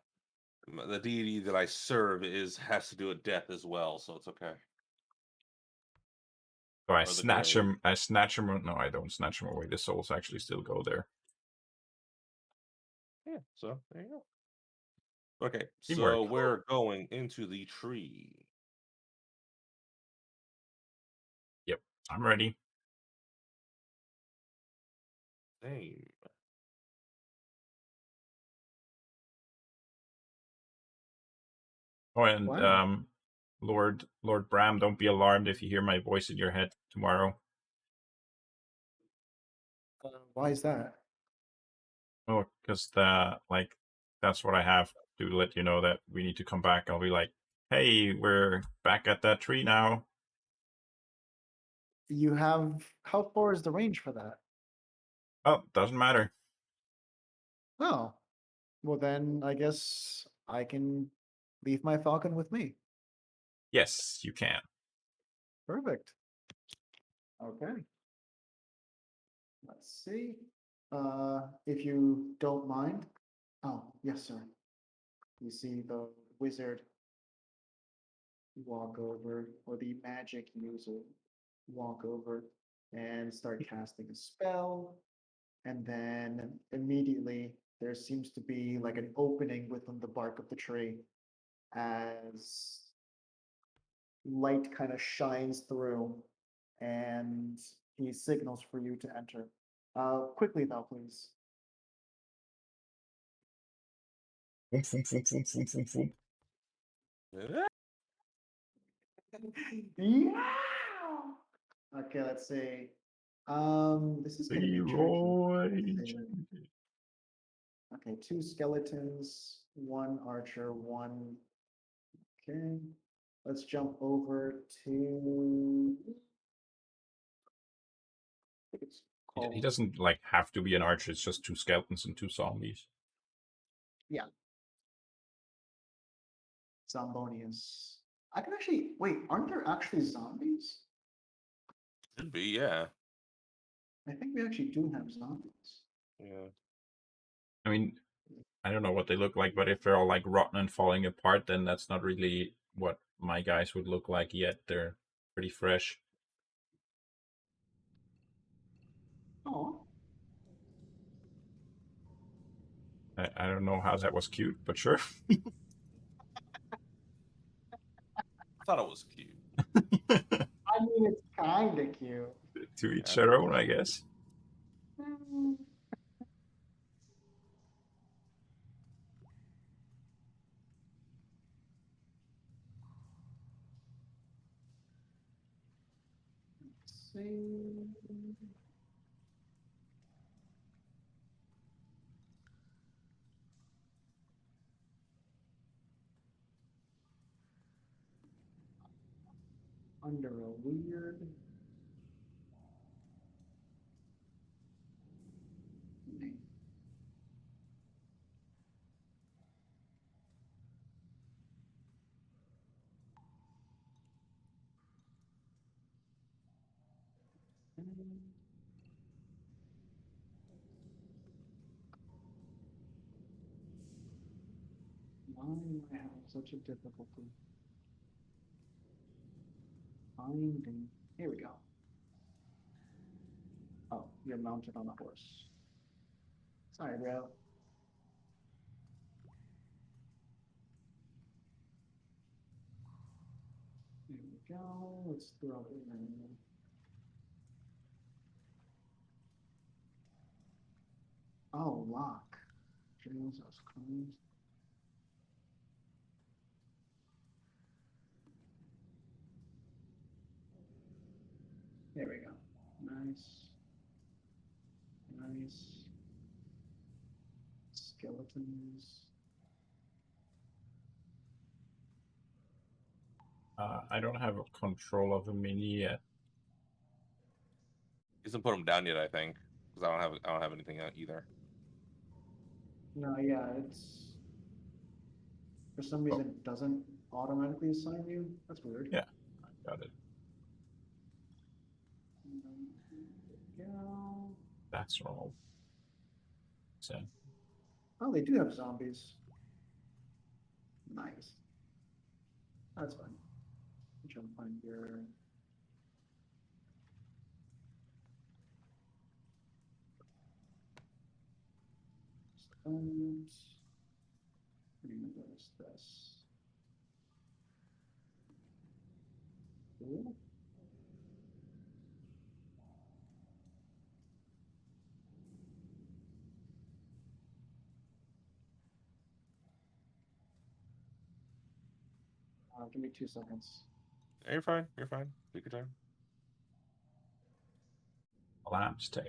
Speaker 3: deity that I serve has to do with death as well, so it's okay.
Speaker 2: So I
Speaker 3: Or the
Speaker 2: snatch
Speaker 3: grave.
Speaker 2: him. I snatch him. No, I don't snatch him away. The souls actually still go there.
Speaker 3: Yeah, so there you go. Okay,
Speaker 2: Teamwork.
Speaker 3: so we're going into the tree.
Speaker 2: Yep, I'm ready.
Speaker 3: Same.
Speaker 2: Oh, and
Speaker 1: Wow.
Speaker 2: Lord Bram, don't be alarmed if you hear my voice in your head tomorrow.
Speaker 1: Why is that?
Speaker 2: Oh, because that's what I have to let you know that we need to come back. I'll be like, hey, we're back at that tree now.
Speaker 1: You have, how far is the range for that?
Speaker 2: Oh, doesn't matter.
Speaker 1: Oh, well then I guess I can leave my falcon with me.
Speaker 2: Yes, you can.
Speaker 1: Perfect. Okay. Let's see. If you don't mind. Oh, yes, sir. You see the wizard walk over, or the magic user walk over and start casting a spell. And then immediately there seems to be like an opening within the bark of the tree as light kind of shines through, and he signals for you to enter. Quickly though, please.
Speaker 2: Boom, boom, boom, boom, boom, boom, boom.
Speaker 1: Yeah. Okay, let's see. This is gonna be tricky.
Speaker 2: Leroy.
Speaker 1: Let's see. Okay, 2 skeletons, 1 archer, 1. Okay, let's jump over to. I think it's
Speaker 2: He
Speaker 1: called.
Speaker 2: doesn't like have to be an archer. It's just 2 skeletons and 2 zombies.
Speaker 1: Zombonius. I can actually wait. Aren't there actually zombies?
Speaker 3: Should be, yeah.
Speaker 1: I think we actually do have zombies.
Speaker 3: Yeah.
Speaker 2: I mean, I don't know what they look like, but if they're all like rotten and falling apart, then that's not really what my guys would look like yet. They're pretty fresh.
Speaker 1: Oh,
Speaker 2: I don't know how that was cute, but sure.
Speaker 3: I thought it was cute.
Speaker 1: I mean it's kind of cute.
Speaker 2: To each
Speaker 3: Yeah.
Speaker 2: their own, I guess.
Speaker 1: Let's see. Under a weird name. Why am I having such a difficulty finding? Here we go. Oh, you're mounted on a horse. Sorry, bro. There we go. Let's throw it in. Oh, lock. Jesus Christ. There we go. Nice. Nice. Skeletons.
Speaker 2: I don't have control of a mini yet.
Speaker 3: He hasn't put them down yet, I think, because I don't have anything out either.
Speaker 1: No, yeah, it's for some reason it doesn't automatically assign you. That's weird.
Speaker 2: Yeah, I got it.
Speaker 1: Yeah.
Speaker 2: That's all. So
Speaker 1: Oh, they do have zombies. Nice. That's fine. Jump on your. And notice this. Cool. Give me 2 seconds.
Speaker 3: Yeah, you're fine. You're fine. Take your time.
Speaker 2: lamb's tail.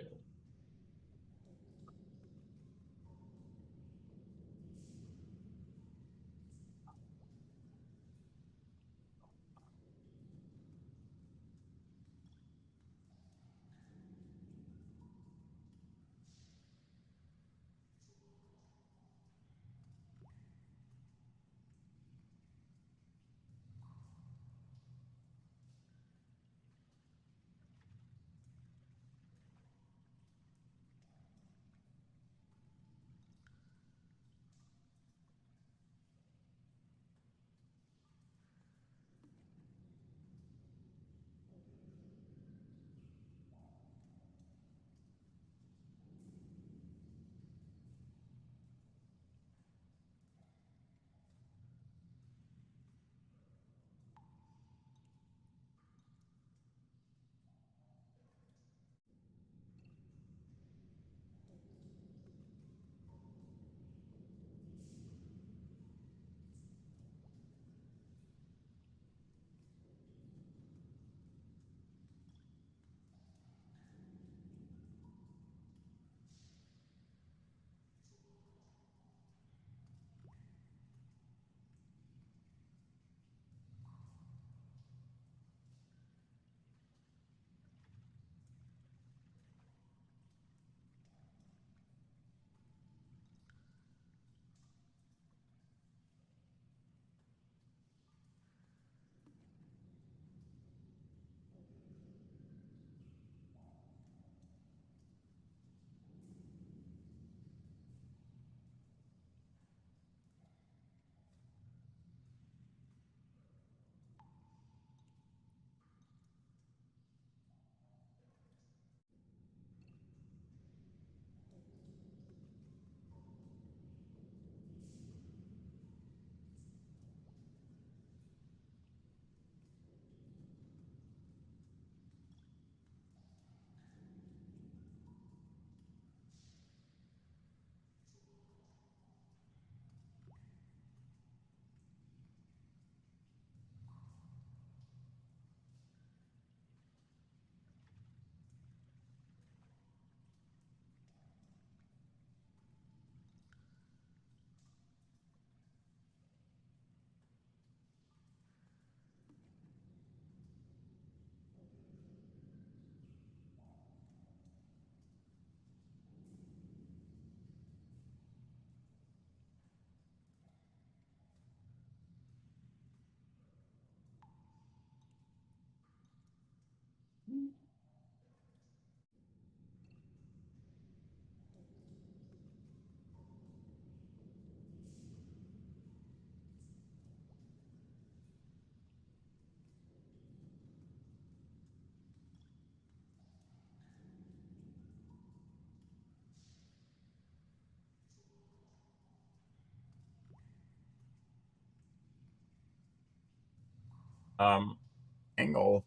Speaker 2: Engel,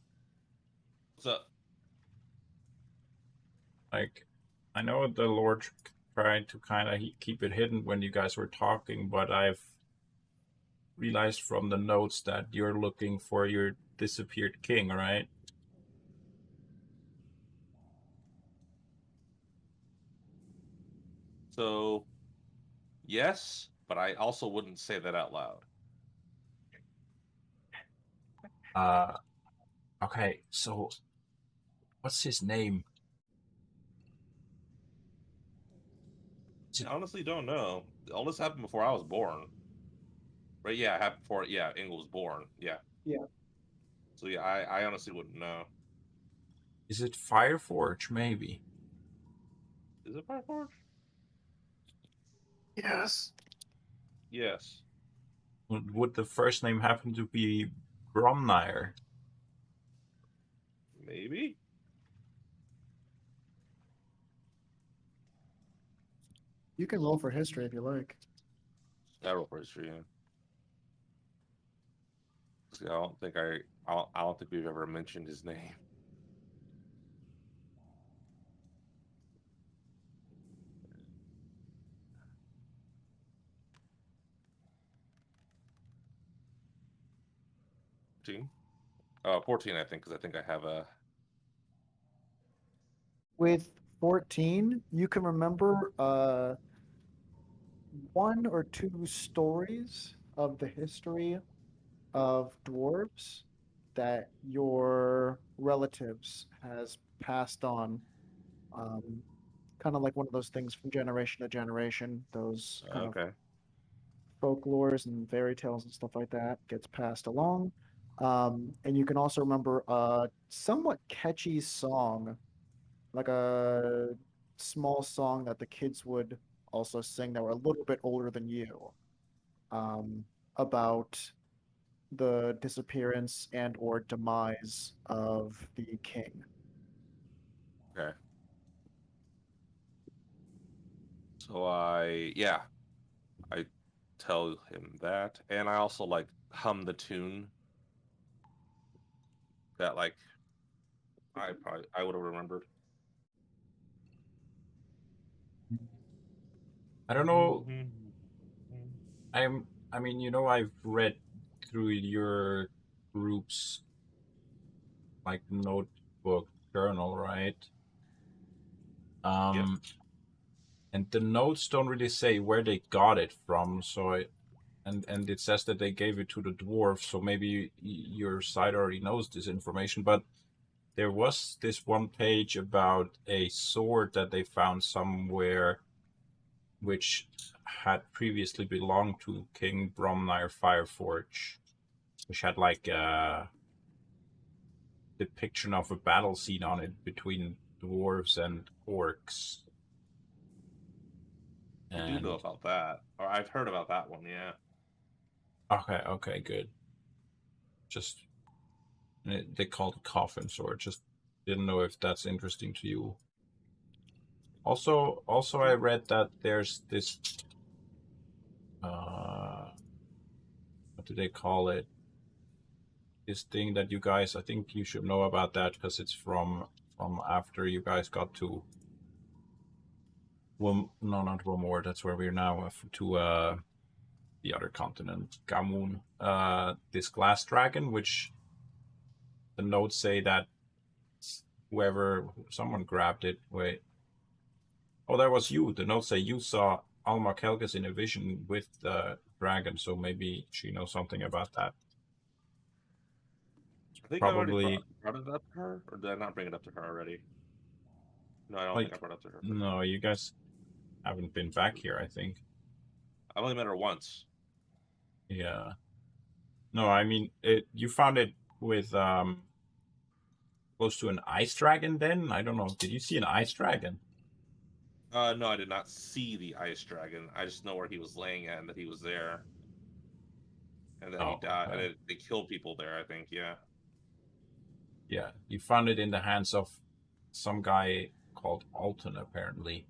Speaker 3: What's up?
Speaker 2: like, I know the Lord tried to kind of keep it hidden when you guys were talking, but I've realized from the notes that you're looking for your disappeared king, right?
Speaker 3: So, yes, but I also wouldn't say that out loud.
Speaker 2: Uh, okay, so what's his name? Is
Speaker 3: I
Speaker 2: it,
Speaker 3: honestly don't know. All this happened before I was born. Right? Yeah, it happened before. Yeah, Engel was born. Yeah.
Speaker 1: Yeah.
Speaker 3: So yeah, I honestly wouldn't know.
Speaker 2: is it Fireforge, maybe?
Speaker 3: Is it Fireforge?
Speaker 1: Yes.
Speaker 3: Yes.
Speaker 2: Would the first name happen to be Bromnire?
Speaker 3: Maybe.
Speaker 1: You can roll for history if you like.
Speaker 3: I roll for history. Yeah. See, I don't think we've ever mentioned his name. Team. 14, I think, because I think I have a.
Speaker 1: With 14, you can remember one or two stories of the history of dwarves that your relatives has passed on. Um, Kind of like one of those things from generation to generation, those kind of
Speaker 3: Okay.
Speaker 1: folklores and fairy tales and stuff like that gets passed along. And you can also remember a somewhat catchy song, like a small song that the kids would also sing that were a little bit older than you, um, about the disappearance and or demise of the king.
Speaker 3: Okay. So I tell him that, and I also like hum the tune that like I would have remembered.
Speaker 2: I don't know.
Speaker 3: Mhm.
Speaker 2: I mean, I've read through your group's like notebook journal, right?
Speaker 3: Yep.
Speaker 2: Um, and the notes don't really say where they got it from, and it says that they gave it to the dwarf, so maybe your side already knows this information, but there was this one page about a sword that they found somewhere which had previously belonged to King Bromnire Fireforge, which had like a depiction of a battle scene on it between dwarves and orcs.
Speaker 3: I do know
Speaker 2: And
Speaker 3: about that, or I've heard about that one. Yeah.
Speaker 2: okay, good. Just they called it coffin sword. Just didn't know if that's interesting to you. Also, I read that there's this what do they call it? This thing that you guys, I think you should know about that because it's from after you guys got to no, not Womor. That's where we're now to the other continent, Gamun. This glass dragon, which the notes say that someone grabbed it. Wait, oh, that was you. The notes say you saw Alma Kelgas in a vision with the dragon, so maybe she knows something about that.
Speaker 3: I think I already
Speaker 2: Probably
Speaker 3: brought it up to her, or did I not bring it up to her already? No, I don't think I
Speaker 2: like
Speaker 3: brought it up to her.
Speaker 2: no, you guys haven't been back here. I think.
Speaker 3: I've only met her once.
Speaker 2: Yeah. No, I mean it. You found it with close to an ice dragon. Then I don't know. Did you see an ice dragon?
Speaker 3: No, I did not see the ice dragon. I just know where he was laying at and that he was there and that he
Speaker 2: Oh,
Speaker 3: died. And
Speaker 2: okay.
Speaker 3: they killed people there. I think. Yeah.
Speaker 2: Yeah, you found it in the hands of some guy called Alton, apparently,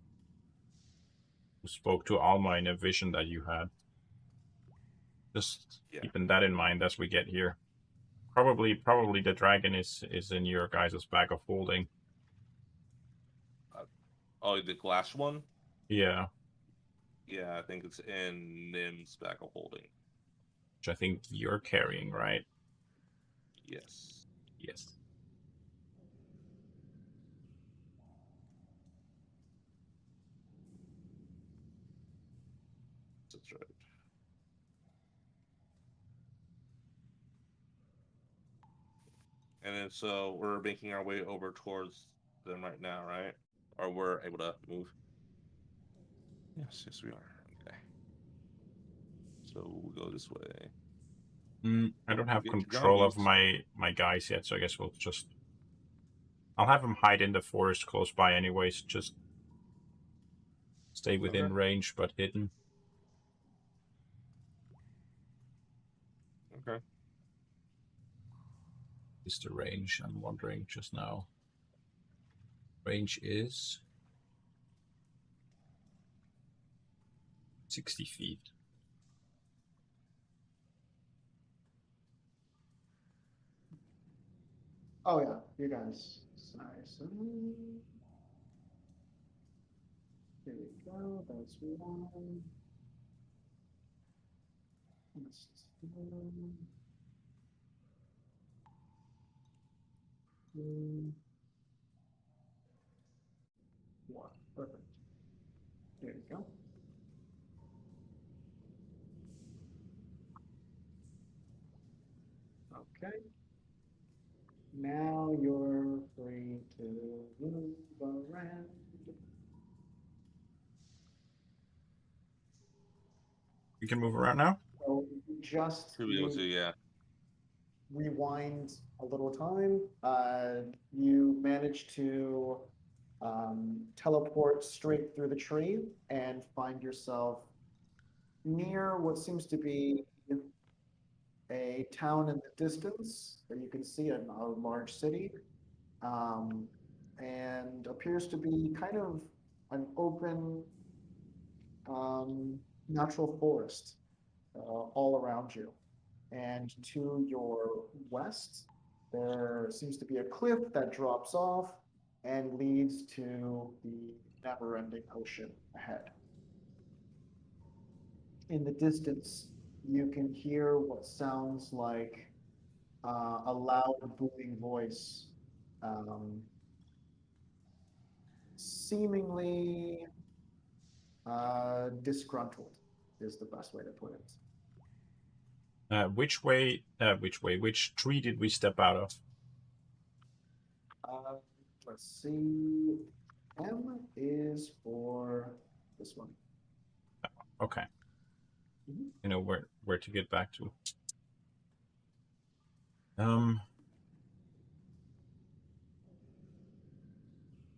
Speaker 2: who spoke to Alma in a vision that you had. Just
Speaker 3: Yeah.
Speaker 2: keeping that in mind as we get here. Probably the dragon is in your guys' bag of holding.
Speaker 3: Oh, the glass one?
Speaker 2: Yeah,
Speaker 3: Yeah, I think it's in Nim's bag of holding.
Speaker 2: which I think you're carrying, right?
Speaker 3: Yes.
Speaker 2: Yes.
Speaker 3: That's right. And then so we're making our way over towards them right now, right? Or we're able to move? Yes, we are. Okay. So we'll go this way.
Speaker 2: I don't
Speaker 3: We'll
Speaker 2: have
Speaker 3: get into
Speaker 2: control of
Speaker 3: zombies.
Speaker 2: my guys yet, so I guess we'll just. I'll have them hide in the forest close by, anyways. Just stay within
Speaker 3: Okay.
Speaker 2: range, but hidden.
Speaker 3: Okay.
Speaker 2: Is the range? I'm wondering just now. Range is 60 feet.
Speaker 1: Oh yeah, you guys. Sorry. So here we go. That's one. That's two. Two, one. Perfect. There you go. Okay. Now you're free to move around.
Speaker 2: You can move around now.
Speaker 1: So just
Speaker 3: Here we go to, yeah.
Speaker 1: rewind a little time. You managed to teleport straight through the tree and find yourself near what seems to be a town in the distance that you can see a large city, um, and appears to be kind of an open natural forest all around you. And to your west, there seems to be a cliff that drops off and leads to the never-ending ocean ahead. In the distance, you can hear what sounds like a loud booming voice, um, seemingly disgruntled is the best way to put it.
Speaker 2: Which way? Which tree did we step out of?
Speaker 1: Uh, let's see. M is for this one.
Speaker 2: Okay.
Speaker 1: Mhm.
Speaker 2: You know where to get back to.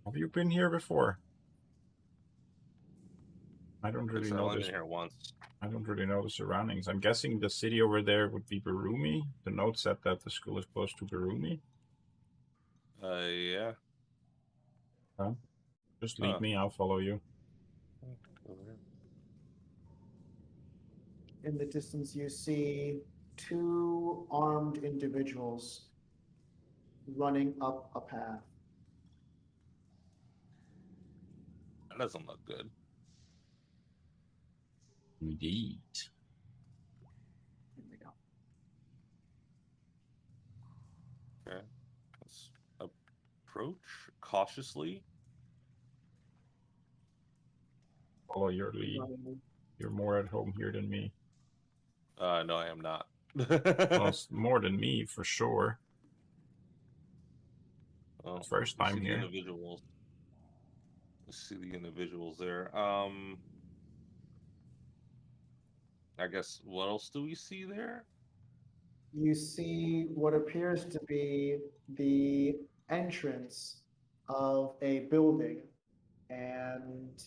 Speaker 2: Have you been here before? I don't really
Speaker 3: I've
Speaker 2: know
Speaker 3: only
Speaker 2: this.
Speaker 3: been here once.
Speaker 2: I don't really know the surroundings. I'm guessing the city over there would be Barumi. The note said that the school is close to Barumi.
Speaker 3: Yeah.
Speaker 2: Huh? Just lead me. I'll follow you.
Speaker 3: Over here.
Speaker 1: In the distance, you see two armed individuals running up a path.
Speaker 3: That doesn't look good.
Speaker 2: Indeed.
Speaker 1: Here we go.
Speaker 3: Okay. Let's approach cautiously.
Speaker 2: Follow your lead.
Speaker 1: Running.
Speaker 2: You're more at home here than me.
Speaker 3: No, I am not.
Speaker 2: Well, it's more than me for sure.
Speaker 3: Oh,
Speaker 2: First
Speaker 3: we see
Speaker 2: time
Speaker 3: the
Speaker 2: here.
Speaker 3: individuals. Let's see the individuals there. I guess what else do we see there?
Speaker 1: You see what appears to be the entrance of a building. And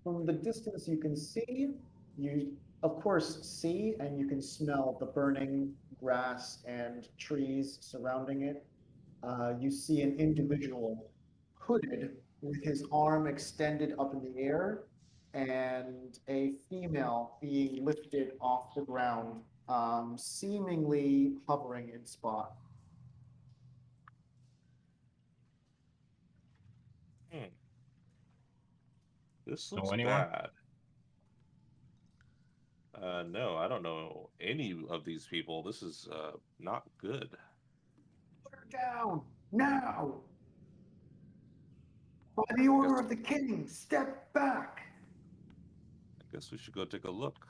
Speaker 1: from the distance you can see, you of course see and you can smell the burning grass and trees surrounding it. You see an individual hooded with his arm extended up in the air and a female being lifted off the ground seemingly hovering in spot.
Speaker 3: Hmm. This
Speaker 2: Know
Speaker 3: looks
Speaker 2: anyone?
Speaker 3: bad. No, I don't know any of these people. This is not good.
Speaker 1: Put her down now! By the
Speaker 3: I guess
Speaker 1: order of the king, step back!
Speaker 3: we should go take a look.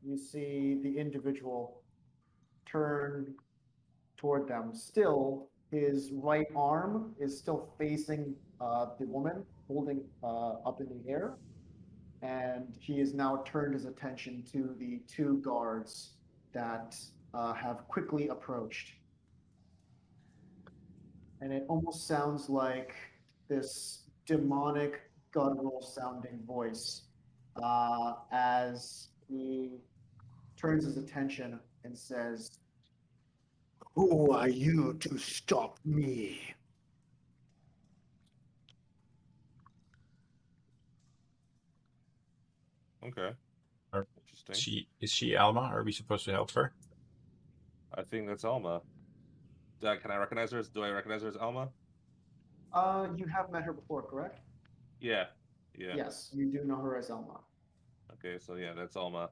Speaker 1: You see the individual turn toward them. Still, his right arm is still facing the woman, holding up in the air, and he has now turned his attention to the two guards that have quickly approached. And it almost sounds like this demonic, guttural sounding voice as he turns his attention and says, "Who are you to stop me?"
Speaker 3: Okay,
Speaker 2: Or
Speaker 3: interesting.
Speaker 2: is she Alma? Are we supposed to help her?
Speaker 3: I think that's Alma. Can I recognize her? Do I recognize her as Alma?
Speaker 1: You have met her before, correct?
Speaker 3: Yeah. Yeah.
Speaker 1: Yes, you do know her as Elma.
Speaker 3: Okay, so yeah, that's Alma.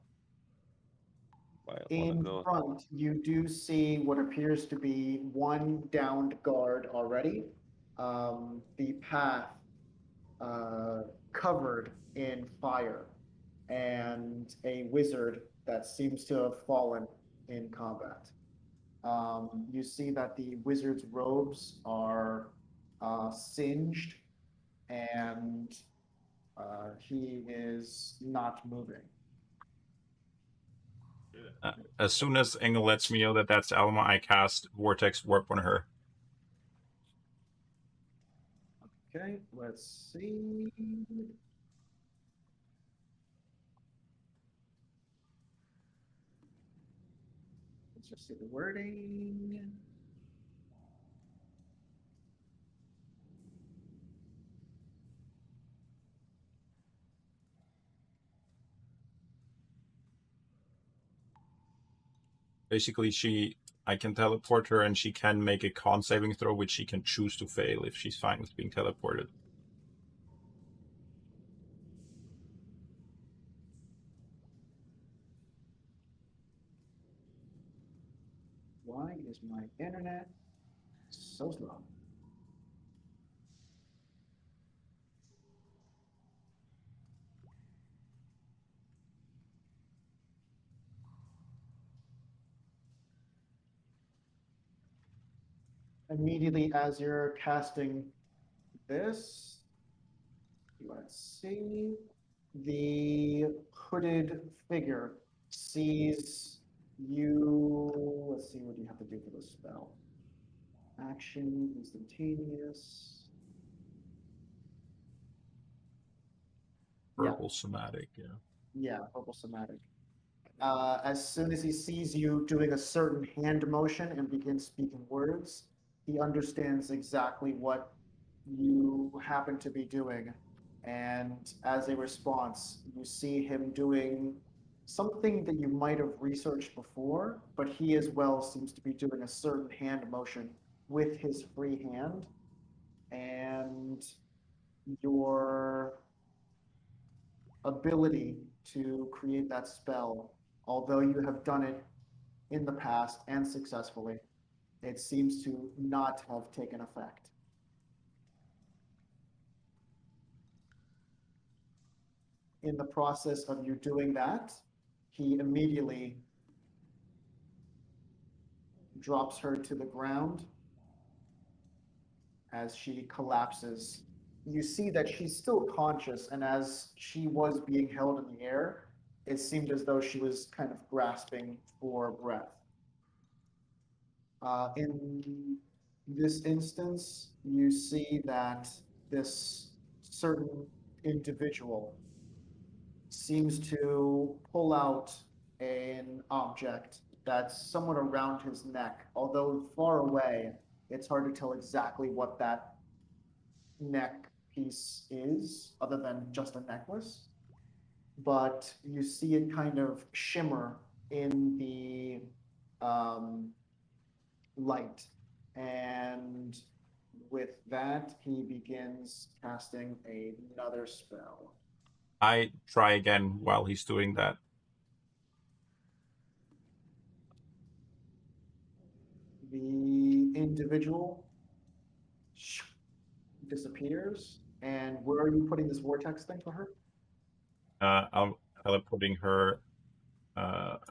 Speaker 3: I want to
Speaker 1: In
Speaker 3: go.
Speaker 1: front, you do see what appears to be one downed guard already. The path covered in fire, and a wizard that seems to have fallen in combat. You see that the wizard's robes are singed, and he is not moving.
Speaker 2: As soon as Engel lets me know that that's Alma, I cast Vortex Warp on her.
Speaker 1: Okay, let's see. Let's just see the wording.
Speaker 2: Basically, I can teleport her, and she can make a con saving throw, which she can choose to fail if she's fine with being teleported.
Speaker 1: Why is my internet so slow? Immediately as you're casting this, let's see, the hooded figure sees you. Let's see what you have to do for this spell. Action, instantaneous. Yeah,
Speaker 2: Verbal somatic, yeah.
Speaker 1: yeah, purple somatic. As soon as he sees you doing a certain hand motion and begins speaking words, he understands exactly what you happen to be doing. And as a response, you see him doing something that you might have researched before, but he as well seems to be doing a certain hand motion with his free hand. And your ability to create that spell, although you have done it in the past and successfully, it seems to not have taken effect. In the process of you doing that, he immediately drops her to the ground as she collapses. You see that she's still conscious, and as she was being held in the air, it seemed as though she was kind of grasping for breath. In this instance, you see that this certain individual seems to pull out an object that's somewhat around his neck. Although far away, it's hard to tell exactly what that neck piece is, other than just a necklace. but you see it kind of shimmer in the light. And with that, he begins casting another spell.
Speaker 2: I try again while he's doing that.
Speaker 1: The individual disappears. And where are you putting this vortex thing for her?
Speaker 2: I'm teleporting her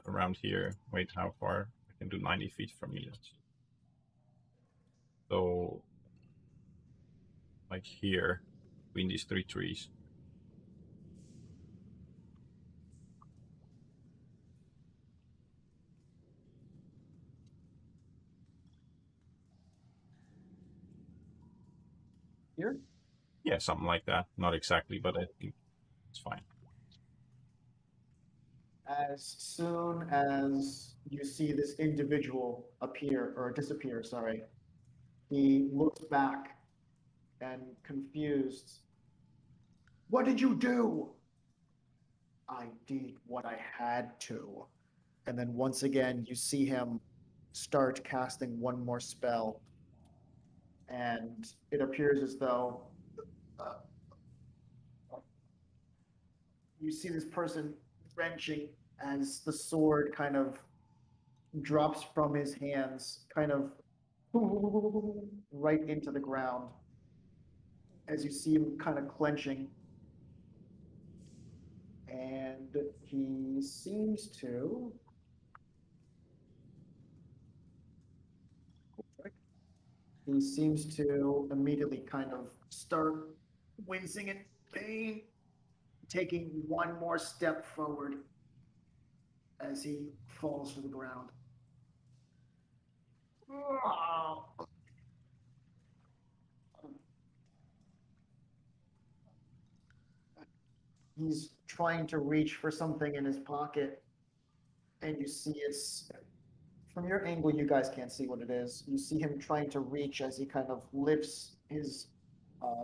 Speaker 2: around here. Wait, how far? I can do 90 feet from me. So, like here, between these 3 trees.
Speaker 1: Here?
Speaker 2: Yeah, something like that. Not exactly, but I think it's fine.
Speaker 1: As soon as you see this individual appear or disappear, sorry, he looks back and confused. What did you do? I did what I had to. And then once again, you see him start casting one more spell. And it appears as though uh, you see this person wrenching as the sword kind of drops from his hands, kind of right into the ground. As you see him kind of clenching, and he seems to. He seems to immediately kind of start wincing in pain, taking one more step forward as he falls to the ground. He's trying to reach for something in his pocket, and you see it's from your angle, you guys can't see what it is. You see him trying to reach as he kind of lifts his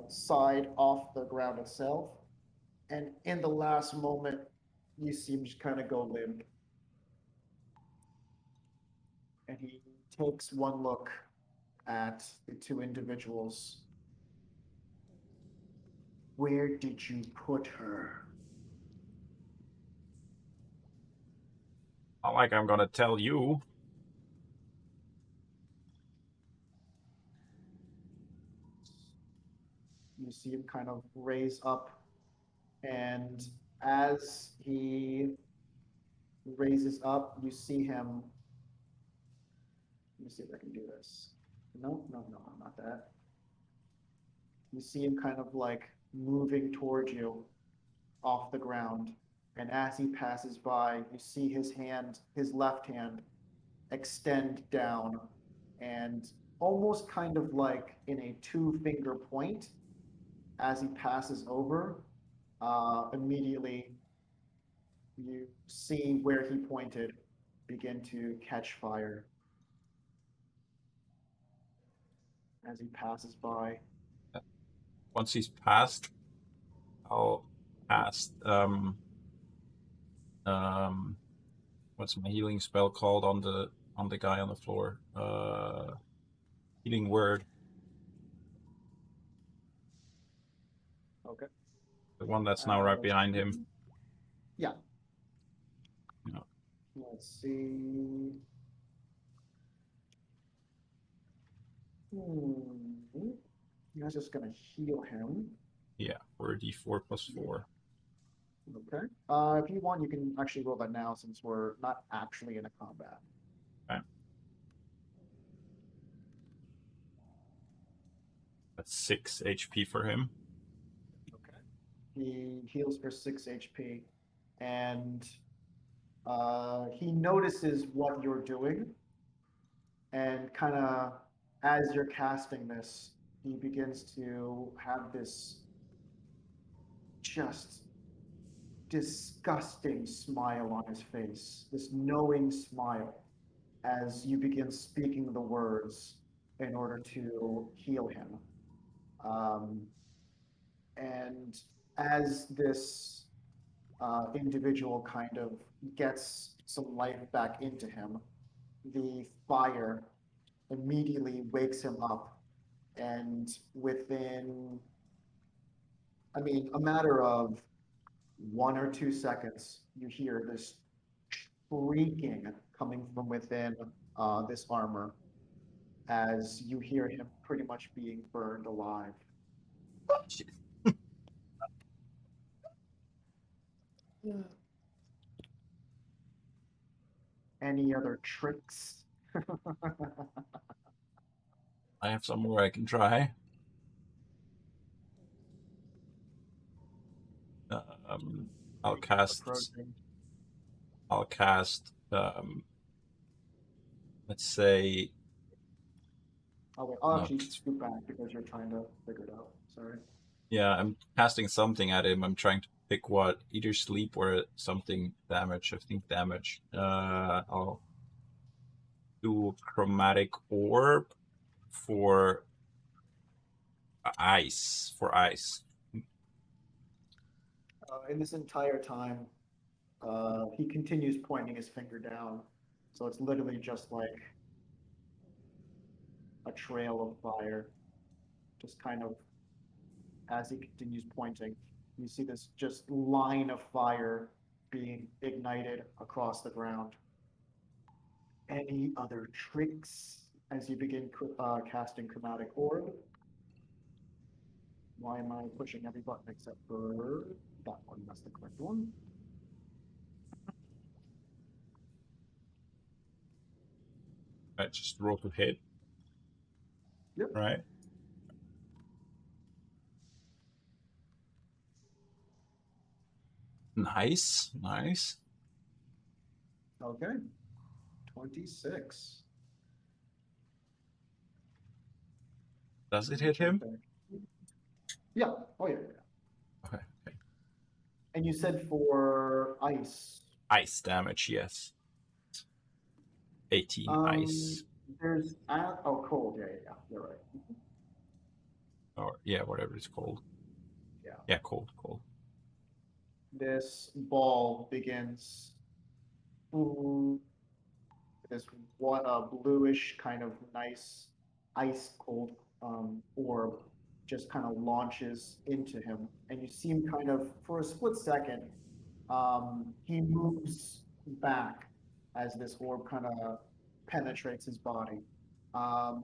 Speaker 1: side off the ground itself. And in the last moment, you see him just kind of go limp. And he takes one look at the two individuals. Where did you put her?
Speaker 2: Not like I'm gonna tell you.
Speaker 1: You see him kind of raise up, and as he raises up, you see him. Let me see if I can do this. No, no, no, not that. You see him kind of like moving towards you off the ground. And as he passes by, you see his hand, his left hand, extend down and almost kind of like in a two-finger point as he passes over. Immediately, you see where he pointed begin to catch fire as he passes by.
Speaker 2: Once he's passed, I'll cast what's my healing spell called on the guy on the floor? Healing word.
Speaker 1: Okay.
Speaker 2: The one that's now right behind him.
Speaker 1: Yeah.
Speaker 2: Yeah.
Speaker 1: Let's see. You're just gonna heal him.
Speaker 2: Yeah, for a d4 plus 4.
Speaker 1: Okay. If you want, you can actually roll that now since we're not actually in a combat.
Speaker 2: Okay. That's 6 HP for him.
Speaker 1: Okay. He heals for 6 HP, and he notices what you're doing, and kind of as you're casting this, he begins to have this just disgusting smile on his face, this knowing smile, as you begin speaking the words in order to heal him. And as this individual kind of gets some life back into him, the fire immediately wakes him up. And within, I mean, a matter of 1 or 2 seconds, you hear this shrieking coming from within this armor as you hear him pretty much being burned alive.
Speaker 2: Shit.
Speaker 1: Any other tricks?
Speaker 2: I have somewhere I can try. I'll cast.
Speaker 1: Approaching.
Speaker 2: I'll cast. Let's say.
Speaker 1: Oh wait, I'll
Speaker 2: No,
Speaker 1: actually scoot back because you're trying to figure it out. Sorry.
Speaker 2: yeah, I'm casting something at him. I'm trying to pick what, either sleep or something damage. I think damage. I'll do chromatic orb for ice. For ice.
Speaker 1: In this entire time, he continues pointing his finger down, so it's literally just like a trail of fire, just kind of as he continues pointing. You see this just line of fire being ignited across the ground. Any other tricks as you begin casting chromatic orb? Why am I pushing every button except for that one? That's the correct one.
Speaker 2: Right, just roll to hit.
Speaker 1: Yep.
Speaker 2: Right. Nice, nice.
Speaker 1: Okay. 26.
Speaker 2: Does it hit him?
Speaker 1: Okay. Yeah. Oh yeah.
Speaker 2: Okay. Okay.
Speaker 1: And you said for ice.
Speaker 2: Ice damage, yes. 18 ice.
Speaker 1: There's cold. Yeah, yeah, yeah. You're right.
Speaker 2: Or yeah, whatever it's called.
Speaker 1: Yeah.
Speaker 2: Yeah, cold.
Speaker 1: This ball begins. This what bluish kind of nice ice cold orb just kind of launches into him, and you see him kind of for a split second. He moves back as this orb kind of penetrates his body, um,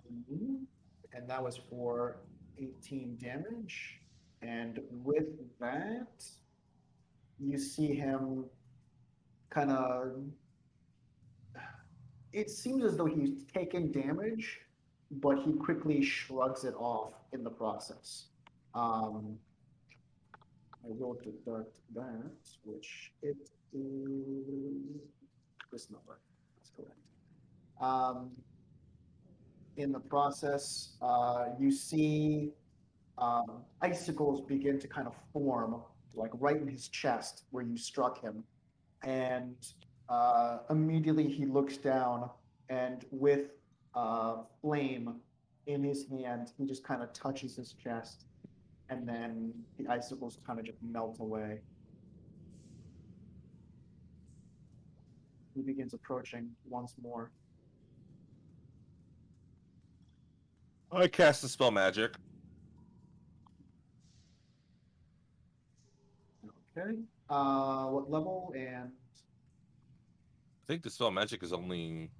Speaker 1: and that was for 18 damage. And with that, you see him kind of it seems as though he's taken damage, but he quickly shrugs it off in the process. I will deduct that, which it is this number. That's correct. In the process, you see icicles begin to kind of form, like right in his chest where you struck him. And immediately he looks down, and with flame in his hand, he just kind of touches his chest, and then the icicles kind of just melt away. He begins approaching once more.
Speaker 3: I cast the spell magic.
Speaker 1: Okay. What level? And
Speaker 3: I think the spell magic is only.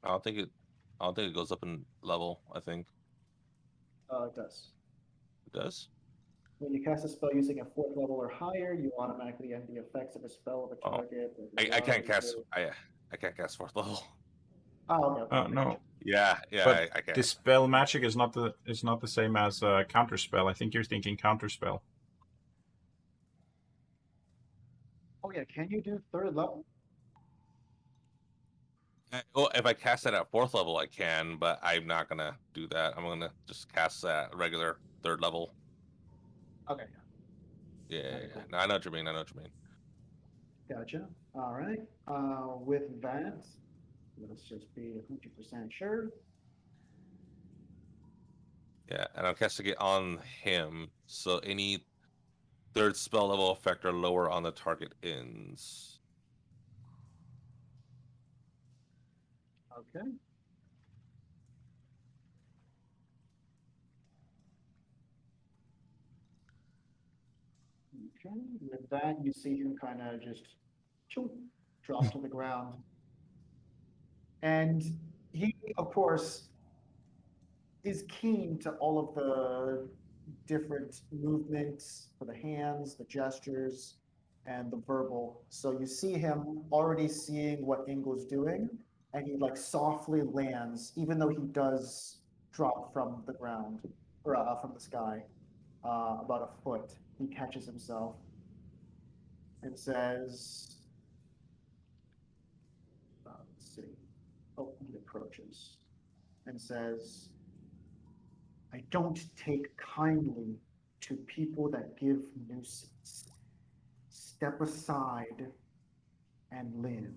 Speaker 3: I don't think it goes up in level. I think
Speaker 1: it does.
Speaker 3: it does.
Speaker 1: When you cast a spell using a 4th level or higher, you automatically end the effects of a spell of a
Speaker 3: Oh,
Speaker 1: target.
Speaker 3: I can't cast. I can't cast 4th level.
Speaker 1: Oh, okay.
Speaker 2: Oh no.
Speaker 3: Yeah,
Speaker 2: But
Speaker 3: I can't.
Speaker 2: dispel magic is not the same as counterspell. I think you're thinking counterspell.
Speaker 1: Oh yeah, can you do 3rd level?
Speaker 3: Well, if I cast it at 4th level, I can, but I'm not gonna do that. I'm gonna just cast that regular 3rd level.
Speaker 1: Okay.
Speaker 3: Yeah,
Speaker 1: Okay, cool.
Speaker 3: No, I know what you mean.
Speaker 1: Gotcha. All right. With that, let's just be 100% sure.
Speaker 3: Yeah, and I'm casting it on him. So any Third spell level effect or lower on the target ends.
Speaker 1: Okay. Okay. With that, you see him kind of just drop to the ground. And he, of course, is keen to all of the different movements for the hands, the gestures, and the verbal. So you see him already seeing what Engel's doing, and he like softly lands, even though he does drop from the ground or from the sky, about a foot. He catches himself and says, let's see. Oh, he approaches and says, I don't take kindly to people that give nuisance. Step aside and live.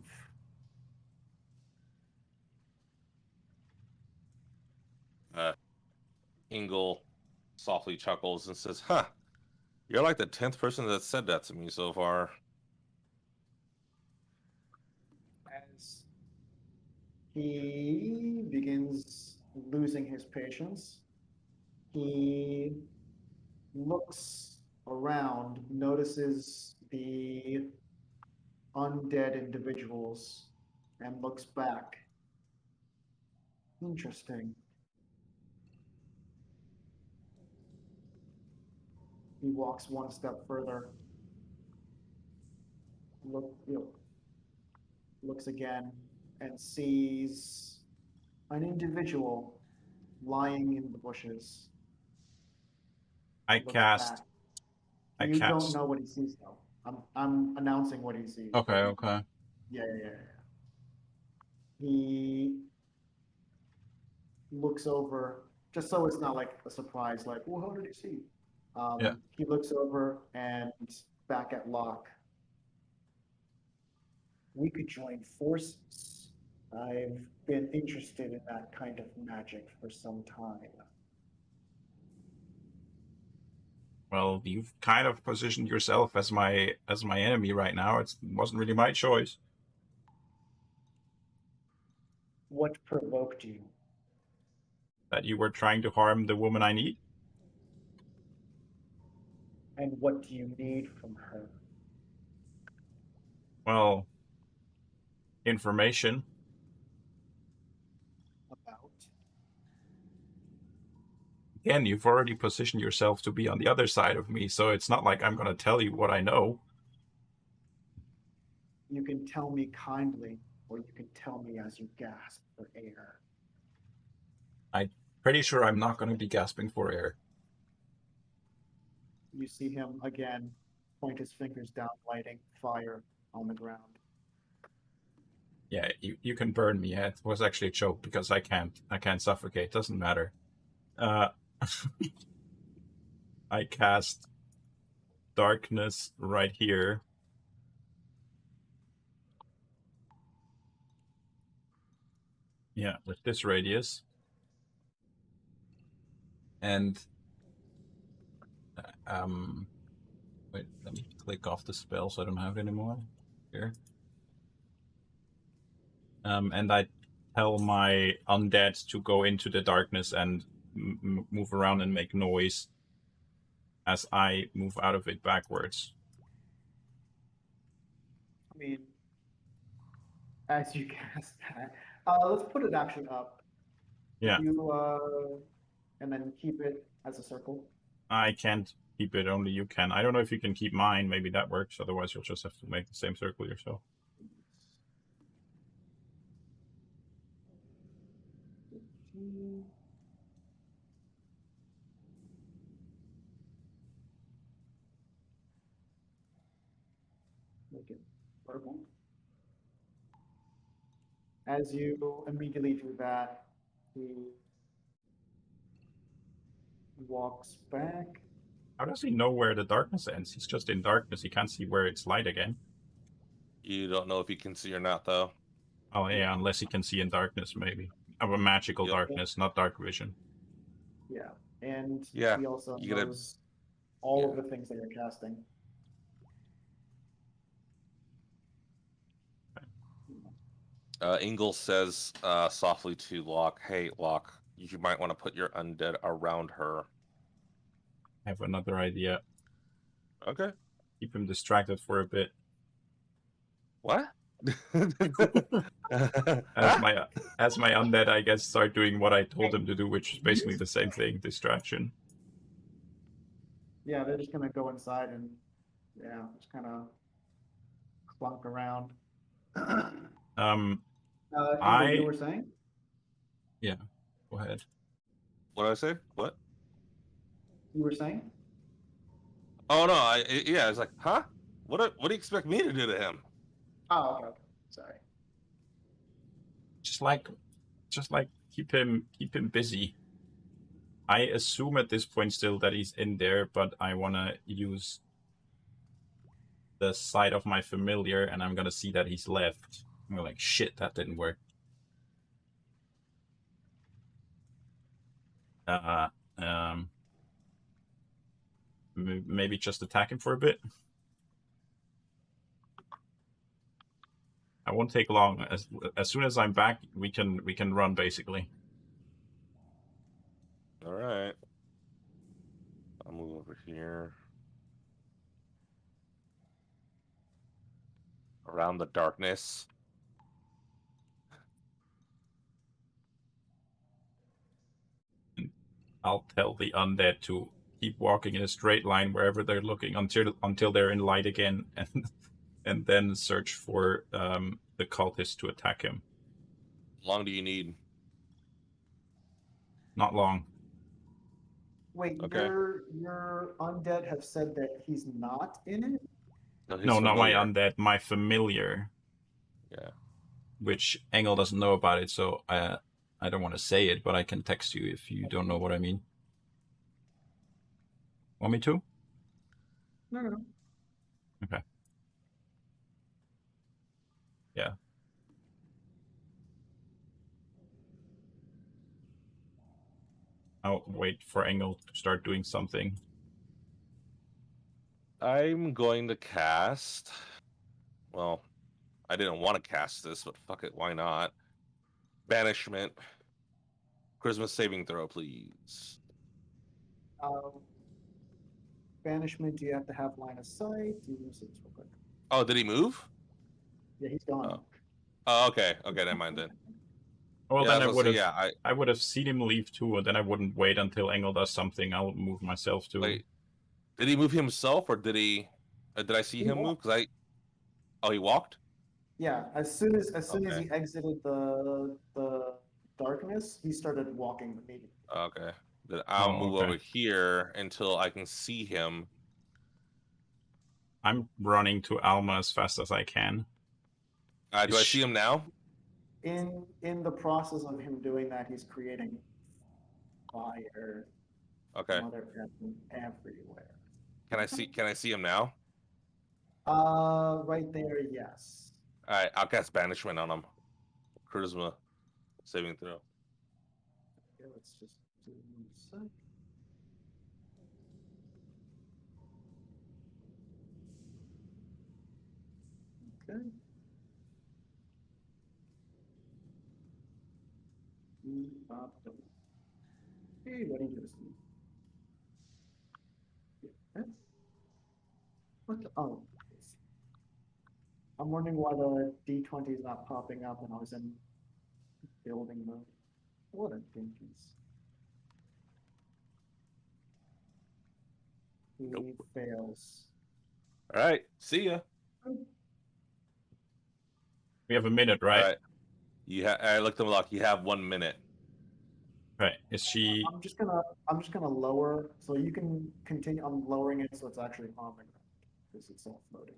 Speaker 3: Engel softly chuckles and says, "Huh, you're like the 10th person that said that to me so far."
Speaker 1: As he begins losing his patience, he looks around, notices the undead individuals, and looks back. Interesting. He walks one step further. Looks again and sees an individual lying in the bushes.
Speaker 2: I
Speaker 1: Looks
Speaker 2: cast.
Speaker 1: back.
Speaker 2: I
Speaker 1: You don't
Speaker 2: cast.
Speaker 1: know what he sees though. I'm announcing what he sees.
Speaker 2: Okay, okay.
Speaker 1: Yeah. He looks over, just so it's not like a surprise, like, well, how did he see?
Speaker 2: Yeah.
Speaker 1: He looks over and back at Locke. We could join forces. I've been interested in that kind of magic for some time.
Speaker 2: Well, you've kind of positioned yourself as my enemy right now. It wasn't really my choice.
Speaker 1: What provoked you?
Speaker 2: That you were trying to harm the woman I need.
Speaker 1: And what do you need from her?
Speaker 2: Well, information.
Speaker 1: About?
Speaker 2: Again, you've already positioned yourself to be on the other side of me, so it's not like I'm going to tell you what I know.
Speaker 1: You can tell me kindly, or you can tell me as you gasp for air.
Speaker 2: I'm pretty sure I'm not going to be gasping for air.
Speaker 1: You see him again point his fingers down, lighting fire on the ground.
Speaker 2: Yeah, you can burn me. Yeah, it was actually a joke because I can't suffocate. Doesn't matter. I cast darkness right here. Yeah, with this radius. And wait, let me click off the spell so I don't have it anymore. Here. And I tell my undead to go into the darkness and move around and make noise as I move out of it backwards.
Speaker 1: I mean, as you cast that, let's put it actually up.
Speaker 2: Yeah.
Speaker 1: And then keep it as a circle.
Speaker 2: I can't keep it, only you can. I don't know if you can keep mine, maybe that works, otherwise you'll just have to make the same circle yourself.
Speaker 1: Make it purple. As you immediately do that, he walks back.
Speaker 2: How does he know where the darkness ends? He's just in darkness, he can't see where it's light again.
Speaker 3: You don't know if he can see or not, though.
Speaker 2: Oh yeah, unless he can see in darkness, maybe. Of a magical
Speaker 3: Yep.
Speaker 2: darkness, not dark vision.
Speaker 1: Yeah, and
Speaker 3: Yeah,
Speaker 1: he also
Speaker 3: you gotta-
Speaker 1: knows all
Speaker 3: Yeah.
Speaker 1: of the things that you're casting.
Speaker 3: Engel says softly to Locke, "Hey, Locke, you might want to put your undead around her."
Speaker 2: I have another idea.
Speaker 3: Okay.
Speaker 2: Keep him distracted for a bit.
Speaker 3: What?
Speaker 2: As my undead, I guess, start doing what I told them to do, which is basically the same thing, distraction.
Speaker 1: Yeah, they're just gonna go inside and just kind of clunk around.
Speaker 2: Um,
Speaker 1: Engel, you were saying?
Speaker 2: yeah, go ahead.
Speaker 3: What did I say? What?
Speaker 1: You were saying?
Speaker 3: Oh no, yeah, it's like, huh? What do you expect me to do to him?
Speaker 1: Oh, okay. Sorry.
Speaker 2: Just like keep him busy. I assume at this point still that he's in there, but I want to use the side of my familiar, and I'm gonna see that he's left. I'm like, shit, that didn't work. Maybe just attack him for a bit. I won't take long. As soon as I'm back, we can run basically.
Speaker 3: All right. I'll move over here. Around the darkness.
Speaker 2: I'll tell the undead to keep walking in a straight line wherever they're looking until they're in light again, and then search for the cultist to attack him.
Speaker 3: How long do you need?
Speaker 2: Not long.
Speaker 1: Wait,
Speaker 3: Okay.
Speaker 1: your undead have said that he's not in it?
Speaker 2: No, not my
Speaker 3: familiar.
Speaker 2: undead, my familiar.
Speaker 3: Yeah.
Speaker 2: Which Engel doesn't know about it, so I don't want to say it, but I can text you if you don't know what I mean. Want me to?
Speaker 1: No.
Speaker 2: Okay. Yeah. I'll wait for Engel to start doing something.
Speaker 3: I'm going to cast. Well, I didn't want to cast this, but fuck it, why not? Banishment. Christmas saving throw, please.
Speaker 1: Banishment, do you have to have line of sight? Do you see this real quick?
Speaker 3: Oh, did he move?
Speaker 1: Yeah, he's gone.
Speaker 3: Oh, okay. Okay, never mind then.
Speaker 2: Well,
Speaker 3: Yeah,
Speaker 2: then
Speaker 3: I
Speaker 2: I
Speaker 3: was
Speaker 2: would
Speaker 3: gonna
Speaker 2: have.
Speaker 3: say, yeah,
Speaker 2: I would have seen him leave too, and then I wouldn't wait until Engel does something. I'll move myself too.
Speaker 3: Wait, did he move himself or did he? Did I see
Speaker 1: He
Speaker 3: him move?
Speaker 1: walked.
Speaker 3: Because he walked.
Speaker 1: Yeah, as soon as
Speaker 3: Okay.
Speaker 1: he exited the darkness, he started walking immediately.
Speaker 3: Okay. Then I'll move
Speaker 2: okay.
Speaker 3: over here until I can see him.
Speaker 2: I'm running to Alma as fast as I can.
Speaker 3: Do I see him now?
Speaker 1: In the process of him doing that, he's creating fire.
Speaker 3: Okay.
Speaker 1: Mother effing everywhere.
Speaker 3: Can I see him now?
Speaker 1: Right there, yes.
Speaker 3: All right, I'll cast banishment on him. Charisma saving throw.
Speaker 1: Okay, let's just do 1 sec. Okay. Hey, what do you just need? Yeah. What the, oh. I'm wondering why the D20 is not popping up when I was in building mode. What a dinkies. He fails.
Speaker 3: All right, see ya.
Speaker 2: We have a minute, right?
Speaker 3: All right. I looked him up. You have 1 minute.
Speaker 2: Right. Is she?
Speaker 1: I'm just gonna lower so you can continue. I'm lowering it so it's actually on the ground because it's all floating.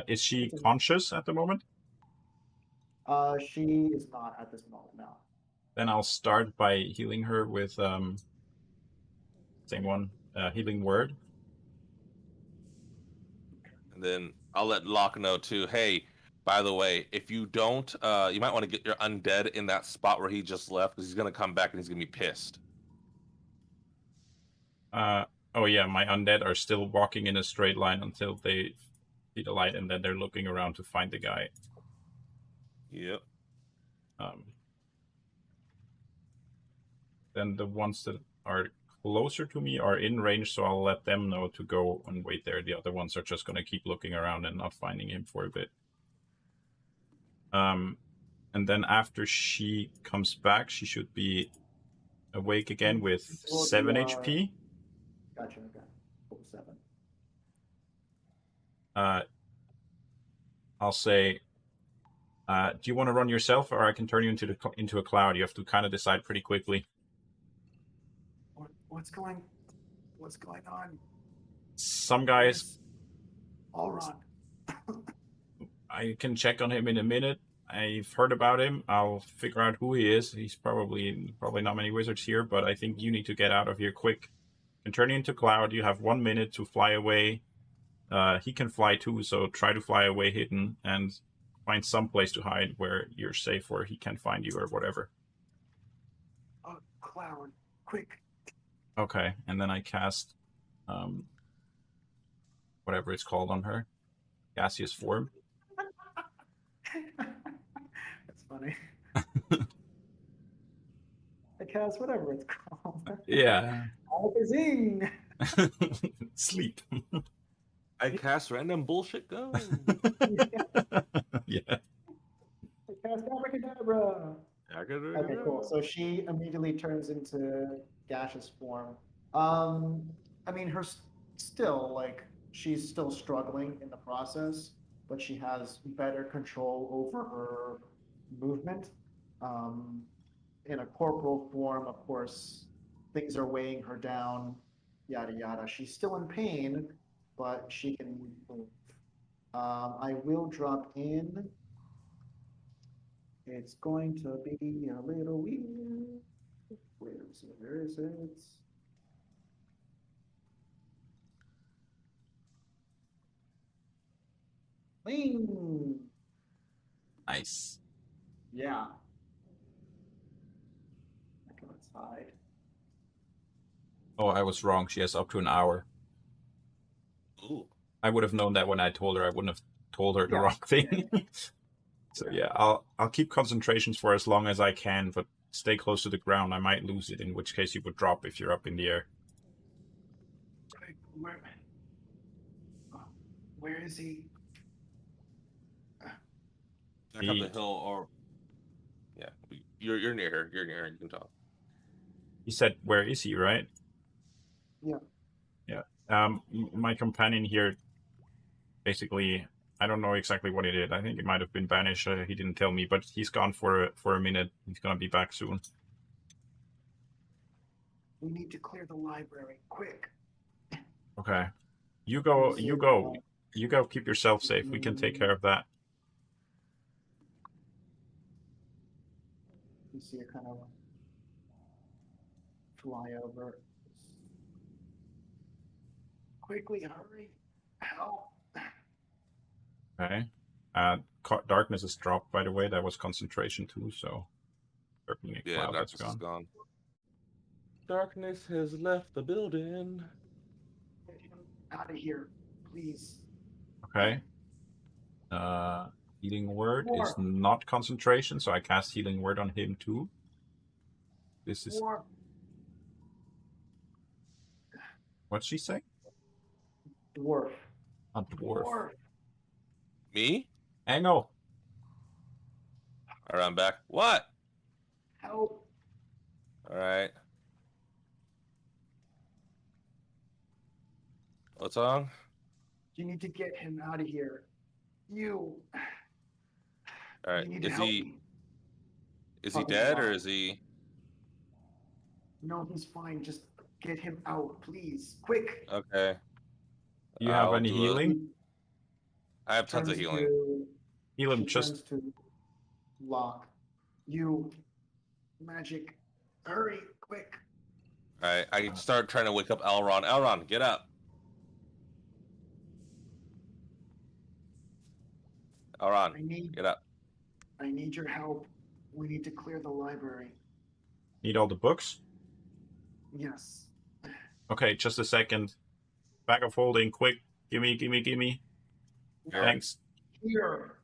Speaker 2: Is she conscious at the moment?
Speaker 1: She is not at this moment now.
Speaker 2: Then I'll start by healing her with same one, healing word.
Speaker 3: And then I'll let Locke know too. Hey, by the way, if you don't, you might want to get your undead in that spot where he just left because he's gonna come back and he's gonna be pissed.
Speaker 2: Oh yeah, my undead are still walking in a straight line until they see the light, and then they're looking around to find the guy.
Speaker 3: Yep.
Speaker 2: Then the ones that are closer to me are in range, so I'll let them know to go and wait there. The other ones are just going to keep looking around and not finding him for a bit. And then after she comes back, she should be awake again with
Speaker 1: Well,
Speaker 2: 7
Speaker 1: the,
Speaker 2: HP.
Speaker 1: Gotcha. Okay. Cool, 7.
Speaker 2: I'll say, do you want to run yourself, or I can turn you into a cloud? You have to kind of decide pretty quickly.
Speaker 1: What's going on?
Speaker 2: Some guys,
Speaker 1: Elrond.
Speaker 2: I can check on him in a minute. I've heard about him. I'll figure out who he is. He's probably not many wizards here, but I think you need to get out of here quick. And turn you into cloud. You have 1 minute to fly away. He can fly too, so try to fly away hidden and find some place to hide where you're safe, where he can't find you or whatever.
Speaker 1: Cloud, quick.
Speaker 2: Okay, and then I cast whatever it's called on her. Gaseous form.
Speaker 1: That's funny. I cast whatever it's called.
Speaker 2: Yeah.
Speaker 1: Alakazam.
Speaker 2: Sleep.
Speaker 3: I cast random bullshit go.
Speaker 2: Yeah.
Speaker 1: I cast Abracadabra. Okay, cool. So she immediately turns into gaseous form. I mean, still like she's still struggling in the process, but she has better control over her movement. In a corporal form, of course, things are weighing her down, yada yada. She's still in pain, but she can move. I will drop in. It's going to be a little weird. Where is it? Where is it? Lean.
Speaker 2: Nice.
Speaker 1: Yeah. Okay, let's hide.
Speaker 2: Oh, I was wrong. She has up to an hour.
Speaker 3: Ooh.
Speaker 2: I would have known that when I told her. I wouldn't have told her the wrong thing. So yeah, I'll keep concentrations for as long as I can, but stay close to the ground. I might lose it, in which case you would drop if you're up in the air.
Speaker 1: Where is he?
Speaker 3: Back up the hill, or yeah, you're near her. You're near her. You can talk.
Speaker 2: He said, "Where is he?" Right?
Speaker 1: Yeah.
Speaker 2: Yeah. My companion here, basically, I don't know exactly what he did. I think it might have been banished. He didn't tell me, but he's gone for a minute. He's gonna be back soon.
Speaker 1: We need to clear the library quick.
Speaker 2: Okay. You go. Keep yourself safe. We can take care of that.
Speaker 1: You see a kind of fly over. Quickly, hurry. Help.
Speaker 2: Okay. Darkness is dropped, by the way. That was concentration too, so certainly a cloud that's
Speaker 3: darkness is
Speaker 2: gone.
Speaker 3: gone. Darkness has left the building.
Speaker 1: Get him out of here, please.
Speaker 2: Okay. Healing word is not concentration, so I cast healing word on him too. This is what's she say?
Speaker 1: Dwarf.
Speaker 2: A dwarf.
Speaker 3: Me?
Speaker 2: Engel.
Speaker 3: All right, I'm back. What?
Speaker 1: Help.
Speaker 3: All right. What's wrong?
Speaker 1: You need to get him out of here. You.
Speaker 3: All right.
Speaker 1: You need to help me.
Speaker 3: Is he dead or is he?
Speaker 1: No, he's fine. Just get him out, please. Quick.
Speaker 3: Okay.
Speaker 2: Do you have any healing?
Speaker 3: I have tons of healing.
Speaker 2: Heal him.
Speaker 1: Turns to Loch. You. Magic. Hurry, quick.
Speaker 3: All right. I start trying to wake up Elrond. Elrond, get up. Elrond, get up.
Speaker 1: I need your help. We need to clear the library.
Speaker 2: Need all the books?
Speaker 1: Yes.
Speaker 2: Okay, just a second. Bag of holding, quick. Gimme.
Speaker 3: Here.
Speaker 2: Thanks.
Speaker 1: Here.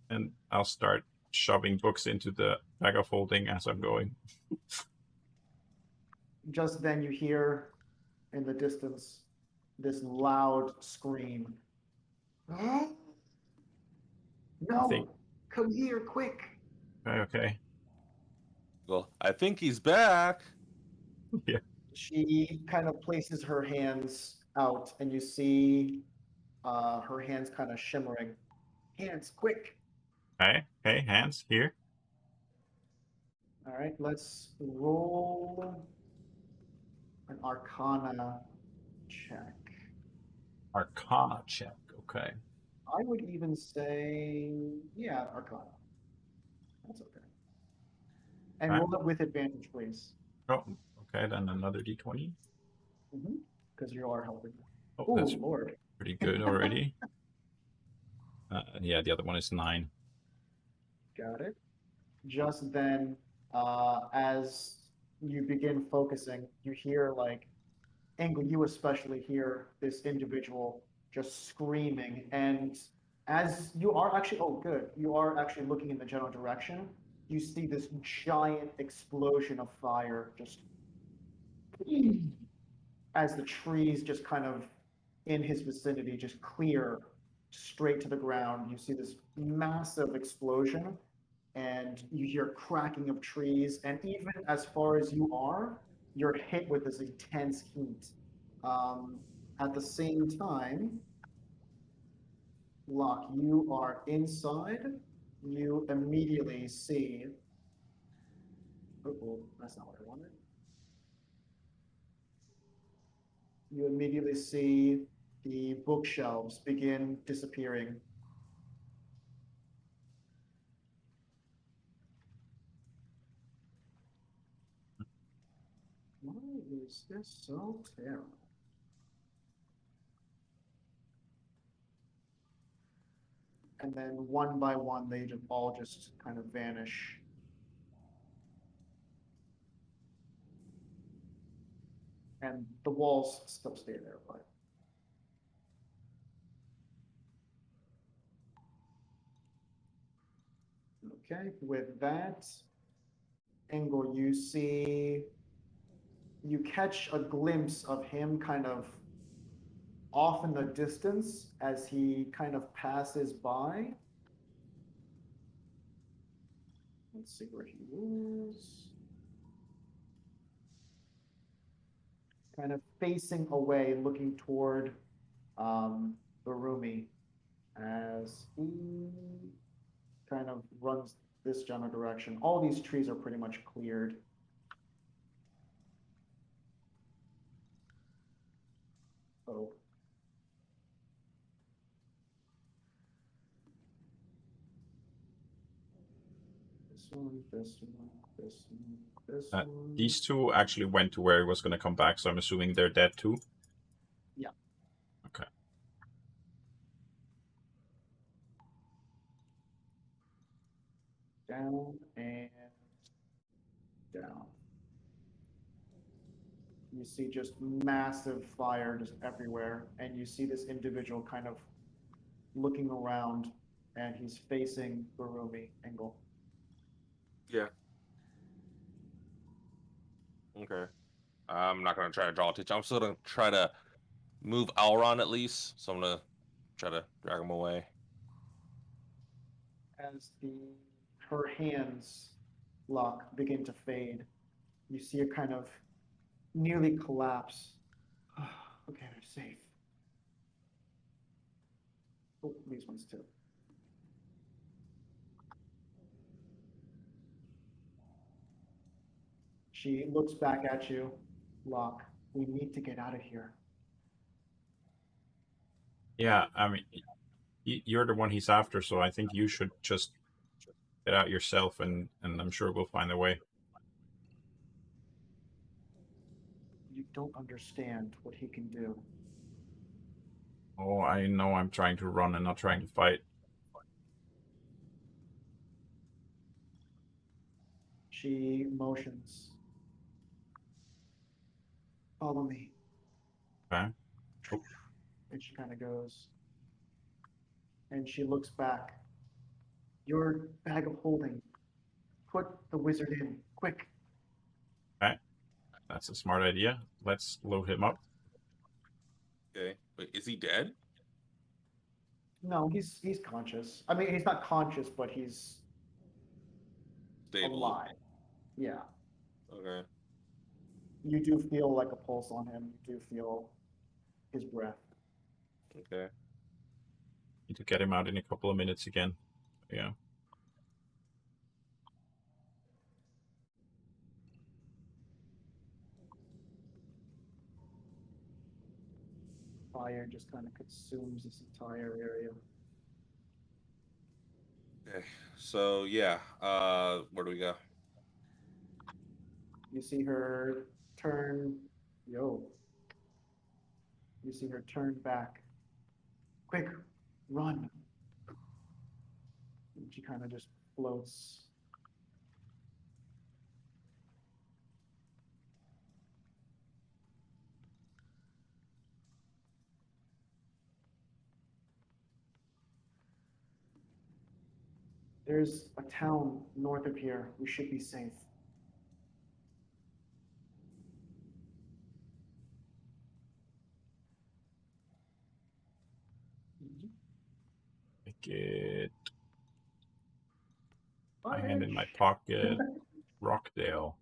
Speaker 2: And I'll start shoving books into the bag of holding as I'm going.
Speaker 1: Just then you hear in the distance this loud scream. No,
Speaker 2: think-
Speaker 1: come here, quick.
Speaker 2: Okay.
Speaker 3: Well, I think he's back.
Speaker 2: Yeah.
Speaker 1: She kind of places her hands out, and you see her hands kind of shimmering. Hands, quick.
Speaker 2: Okay, hands here.
Speaker 1: All right, let's roll an Arcana check.
Speaker 2: Arcana check. Okay.
Speaker 1: I would even say, yeah, Arcana. That's okay. And
Speaker 2: Okay.
Speaker 1: roll it with advantage, please.
Speaker 2: Oh, okay, then another d20.
Speaker 1: Because you are helping.
Speaker 2: Oh,
Speaker 1: Oh,
Speaker 2: that's
Speaker 1: Lord.
Speaker 2: pretty good already. Yeah, the other one is 9.
Speaker 1: Got it. Just then, as you begin focusing, you hear like, Engel, you especially hear this individual just screaming. And as you are actually, oh, good, you are actually looking in the general direction, you see this giant explosion of fire just as the trees just kind of in his vicinity just clear straight to the ground. You see this massive explosion and you hear cracking of trees. And even as far as you are, you're hit with this intense heat. At the same time, Locke, you are inside. You immediately see. Oh, that's not what I wanted. You immediately see the bookshelves begin disappearing. Why is this so terrible? And then one by one, they just all just kind of vanish. And the walls still stay there, but okay, with that, Engel, you catch a glimpse of him kind of off in the distance as he kind of passes by. Let's see where he is. Kind of facing away, looking toward Barumi as he kind of runs this general direction. All these trees are pretty much cleared. Oh. This one, this one, this one, this one.
Speaker 2: These two actually went to where he was going to come back, so I'm assuming they're dead too.
Speaker 1: Yeah.
Speaker 2: Okay.
Speaker 1: Down and down. You see just massive fire just everywhere, and you see this individual kind of looking around, and he's facing Barumi, Engel.
Speaker 3: Yeah. Okay. I'm not gonna try to draw attention. I'm still gonna try to move Elron at least. So I'm gonna try to drag him away.
Speaker 1: As her hands lock begin to fade, you see her kind of nearly collapse. Okay, they're safe. Oh, these ones too. She looks back at you. Locke, we need to get out of here.
Speaker 2: Yeah, I mean, you're the one he's after, so I think you should just get out yourself, and I'm sure we'll find a way.
Speaker 1: You don't understand what he can do.
Speaker 2: Oh, I know I'm trying to run and not trying to fight.
Speaker 1: She motions. Follow me.
Speaker 2: Okay. Oh,
Speaker 1: And she kind of goes, and she looks back. Your bag of holding. Put the wizard in, quick.
Speaker 2: okay. That's a smart idea. Let's load him up.
Speaker 3: Okay. Wait, is he dead?
Speaker 1: No, he's conscious. I mean, he's not conscious, but he's
Speaker 3: Stable.
Speaker 1: alive. Yeah.
Speaker 3: Okay.
Speaker 1: You do feel like a pulse on him. You do feel his breath.
Speaker 3: Okay.
Speaker 2: Need to get him out in a couple of minutes again. Yeah.
Speaker 1: Fire just kind of consumes this entire area.
Speaker 3: Okay. So yeah. Where do we go?
Speaker 1: You see her turn. Yo. You see her turn back. Quick, run. And she kind of just floats. There's a town north of here. We should be safe.
Speaker 2: Take it. My hand in my
Speaker 1: Fudge.
Speaker 2: pocket. Rockdale.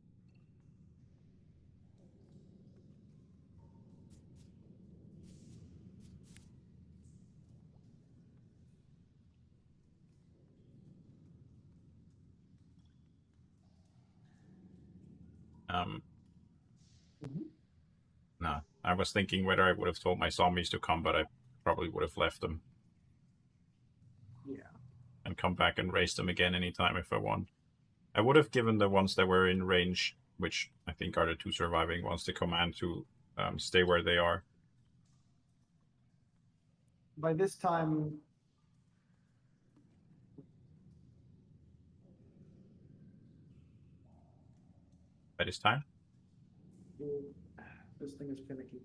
Speaker 1: Mhm.
Speaker 2: No. I was thinking whether I would have told my zombies to come, but I probably would have left them
Speaker 1: Yeah.
Speaker 2: and come back and raise them again anytime if I want. I would have given the ones that were in range, which I think are the two surviving ones, the command to stay where they are.
Speaker 1: By this time,
Speaker 2: By this time?
Speaker 1: this thing is finicky.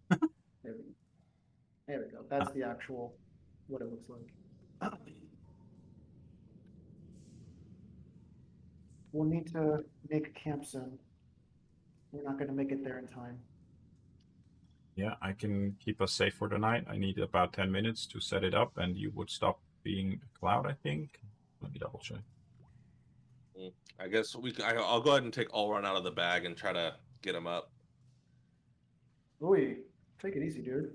Speaker 1: There we go. There we go. That's the actual what it looks like. We'll need to make a camp soon. We're not going to make it there in time.
Speaker 2: Yeah, I can keep us safe for the night. I need about 10 minutes to set it up, and you would stop being a cloud, I think. Let me double check.
Speaker 3: I guess I'll go ahead and take all run out of the bag and try to get him up.
Speaker 1: Oi, take it easy, dude.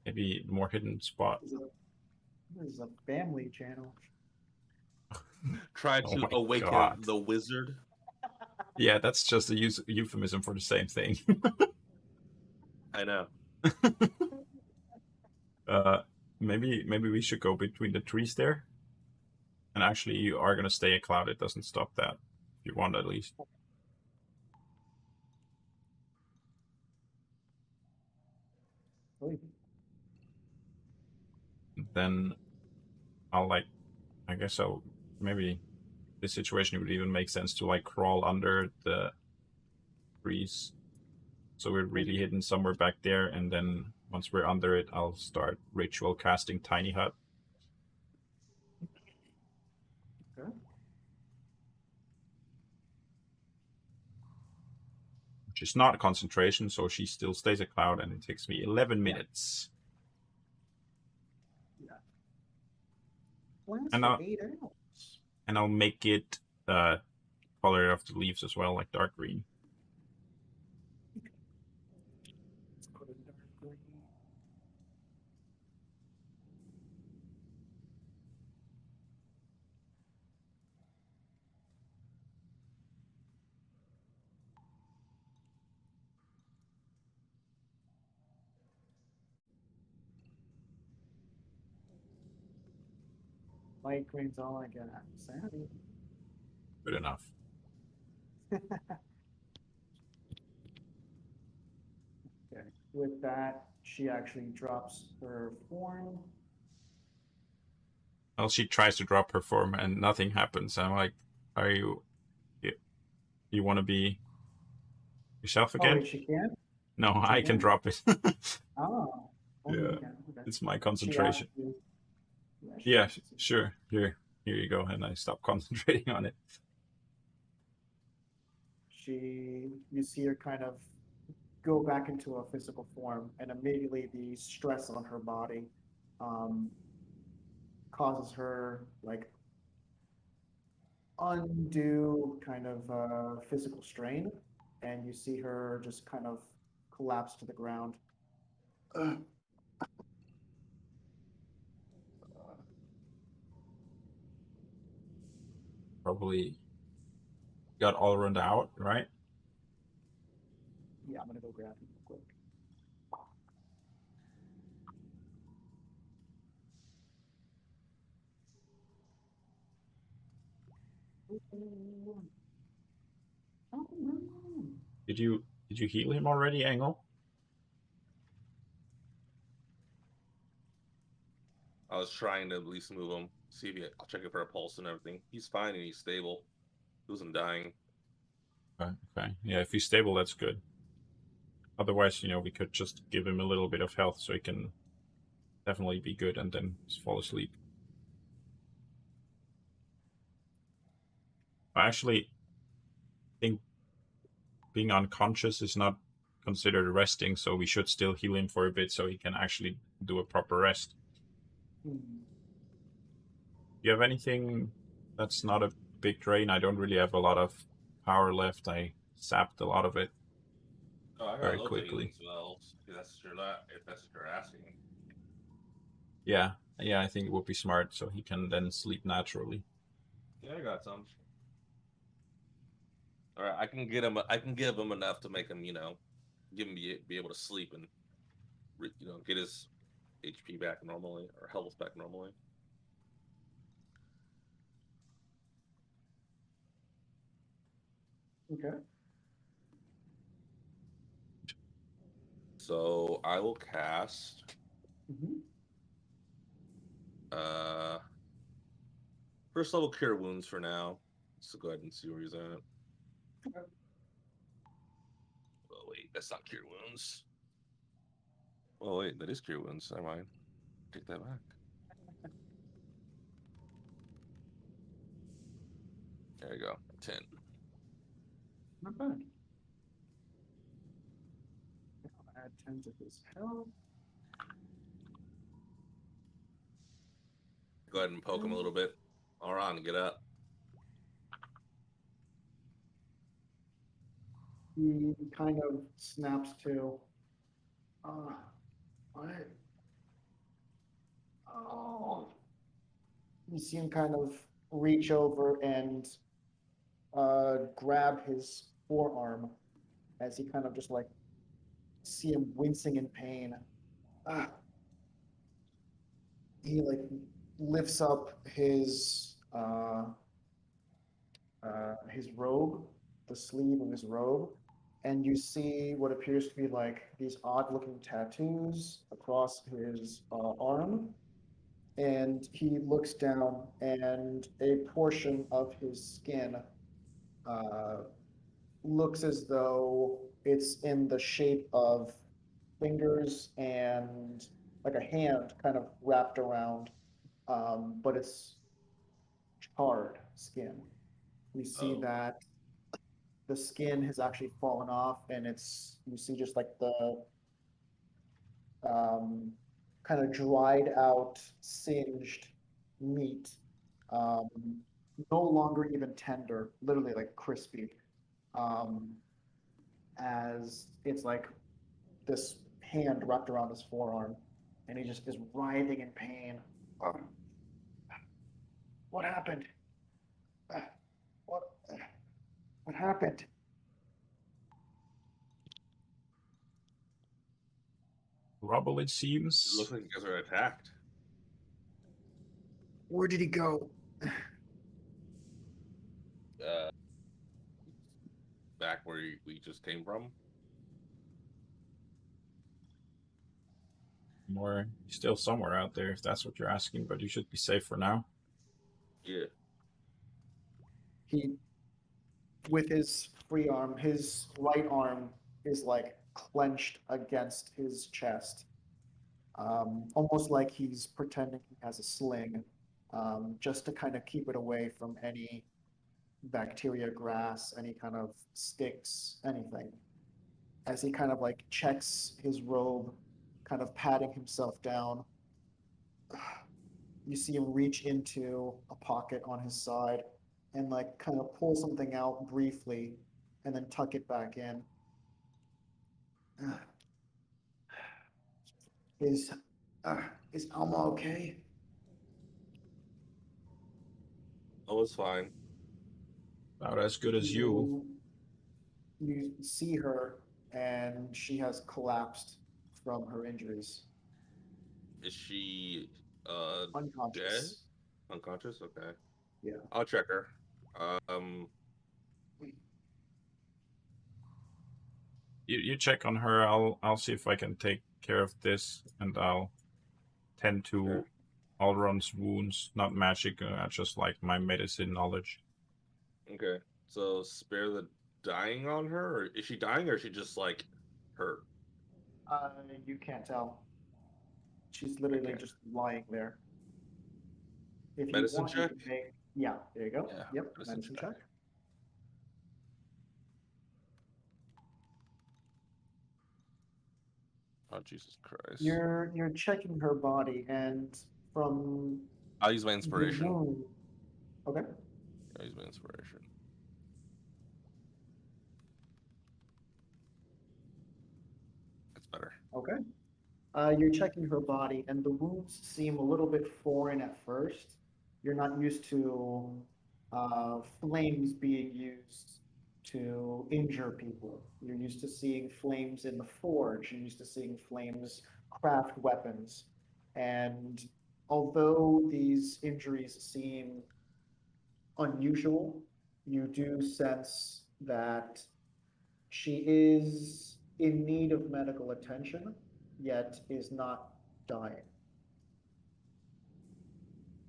Speaker 2: Maybe more hidden spot.
Speaker 1: This is a family channel.
Speaker 3: Try
Speaker 2: Oh
Speaker 3: to
Speaker 2: my
Speaker 3: awaken
Speaker 2: God.
Speaker 3: the wizard.
Speaker 2: Yeah, that's just a euphemism for the same thing.
Speaker 3: I know.
Speaker 2: Maybe we should go between the trees there. And actually, you are gonna stay a cloud. It doesn't stop that. If you want, at least.
Speaker 1: Oi.
Speaker 2: Then I'll I guess so. Maybe this situation would even make sense to crawl under the trees, so we're really hidden somewhere back there. And then once we're under it, I'll start ritual casting Tiny Hut.
Speaker 1: Okay.
Speaker 2: Which is not concentration, so she still stays a cloud, and it takes me 11 minutes.
Speaker 1: Lasts
Speaker 2: And
Speaker 1: for 8 hours.
Speaker 2: And I'll make it color of the leaves as well, like dark green.
Speaker 1: Let's put it in dark green. Light green's all I got. Savvy.
Speaker 2: Good enough.
Speaker 1: Okay. With that, she actually drops her form.
Speaker 2: Well, she tries to drop her form and nothing happens. I'm like, are you want to be Yourself
Speaker 1: Oh,
Speaker 2: again?
Speaker 1: wait, she can?
Speaker 2: No,
Speaker 1: She
Speaker 2: I can
Speaker 1: can?
Speaker 2: drop it.
Speaker 1: Oh, only you
Speaker 2: Yeah,
Speaker 1: can. Okay.
Speaker 2: it's my
Speaker 1: She asked
Speaker 2: concentration.
Speaker 1: you. Yeah, she
Speaker 2: Yeah,
Speaker 1: asked you.
Speaker 2: sure. Here you go. And I stop concentrating on it.
Speaker 1: You see her kind of go back into a physical form, and immediately the stress on her body um, causes her like undue kind of physical strain, and you see her just kind of collapse to the ground. Ugh.
Speaker 2: Probably got all run out, right?
Speaker 1: Yeah, I'm gonna go grab him real quick. Oh, no.
Speaker 2: Did you heal him already, Engel?
Speaker 3: I was trying to at least move him, see if I'll check it for a pulse and everything. He's fine and he's stable. He wasn't dying.
Speaker 2: Okay. Yeah, if he's stable, that's good. Otherwise, we could just give him a little bit of health so he can definitely be good and then just fall asleep. I actually think being unconscious is not considered resting, so we should still heal him for a bit so he can actually do a proper rest.
Speaker 1: Hmm.
Speaker 2: Do you have anything that's not a big drain? I don't really have a lot of power left. I sapped a lot of it
Speaker 3: Oh, I got
Speaker 2: very
Speaker 3: loads of healing
Speaker 2: quickly.
Speaker 3: spells. If that's what you're asking.
Speaker 2: Yeah, I think it would be smart so he can then sleep naturally.
Speaker 3: Yeah, I got some. All right, I can get him. I can give him enough to make him, give him be able to sleep and, get his HP back normally or health back normally.
Speaker 1: Okay.
Speaker 3: So I will cast
Speaker 1: Hmm.
Speaker 3: uh first level cure wounds for now. So go ahead and see where he's at.
Speaker 1: Okay.
Speaker 3: Oh wait, that's not cure wounds. Oh wait, that is cure wounds. Never mind. Take that back. There you go. 10.
Speaker 1: Not bad. I'll add 10 to his health.
Speaker 3: Go ahead and poke him a little bit. All right, get up.
Speaker 1: He kind of snaps to. What? Oh. You see him kind of reach over and grab his forearm as he kind of just like see him wincing in pain. Ah. He like lifts up his robe, the sleeve of his robe, and you see what appears to be like these odd looking tattoos across his arm. And he looks down, and a portion of his skin uh, looks as though it's in the shape of fingers and like a hand kind of wrapped around, but it's charred skin. You see
Speaker 3: Oh.
Speaker 1: that the skin has actually fallen off, and you see just like the um, kind of dried out, singed meat, um, no longer even tender, literally like crispy, um, as it's like this hand wrapped around his forearm, and he just is writhing in pain. What happened? What? What happened?
Speaker 2: Rubble, it
Speaker 3: It
Speaker 2: seems.
Speaker 3: looks like you guys are attacked.
Speaker 1: Where did he go?
Speaker 3: Uh, back where we just came from.
Speaker 2: More still somewhere out there, if that's what you're asking, but you should be safe for now.
Speaker 3: Yeah.
Speaker 1: He, with his free arm, his right arm is like clenched against his chest, almost like he's pretending he has a sling, just to kind of keep it away from any bacteria, grass, any kind of sticks, anything. As he kind of like checks his robe, kind of patting himself down, you see him reach into a pocket on his side and like kind of pull something out briefly and then tuck it back in. Is is Alma okay?
Speaker 3: Oh, it's fine.
Speaker 2: About as good as you.
Speaker 1: You see her and she has collapsed from her injuries,
Speaker 3: Is she dead?
Speaker 1: unconscious.
Speaker 3: Unconscious? Okay.
Speaker 1: Yeah.
Speaker 3: I'll check her. Um,
Speaker 2: You check on her. I'll see if I can take care of this, and I'll tend to
Speaker 3: okay.
Speaker 2: Alron's wounds. Not magic, just like my medicine knowledge.
Speaker 3: Okay. So spare the dying on her, or is she dying, or is she just like hurt?
Speaker 1: Uh, you can't tell. She's
Speaker 3: I
Speaker 1: literally
Speaker 3: can't.
Speaker 1: just lying there. If you
Speaker 3: Medicine
Speaker 1: want, you
Speaker 3: check?
Speaker 1: can make, yeah, there you go.
Speaker 3: Yeah,
Speaker 1: Yep,
Speaker 3: medicine
Speaker 1: medicine
Speaker 3: check.
Speaker 1: check.
Speaker 3: Oh, Jesus Christ.
Speaker 1: You're checking her body, and from
Speaker 3: I'll use my
Speaker 1: the
Speaker 3: inspiration.
Speaker 1: wound, okay,
Speaker 3: I'll use my inspiration. That's better.
Speaker 1: okay. You're checking her body, and the wounds seem a little bit foreign at first. You're not used to flames being used to injure people. You're used to seeing flames in the forge. You're used to seeing flames craft weapons. And although these injuries seem unusual, you do sense that she is in need of medical attention, yet is not dying.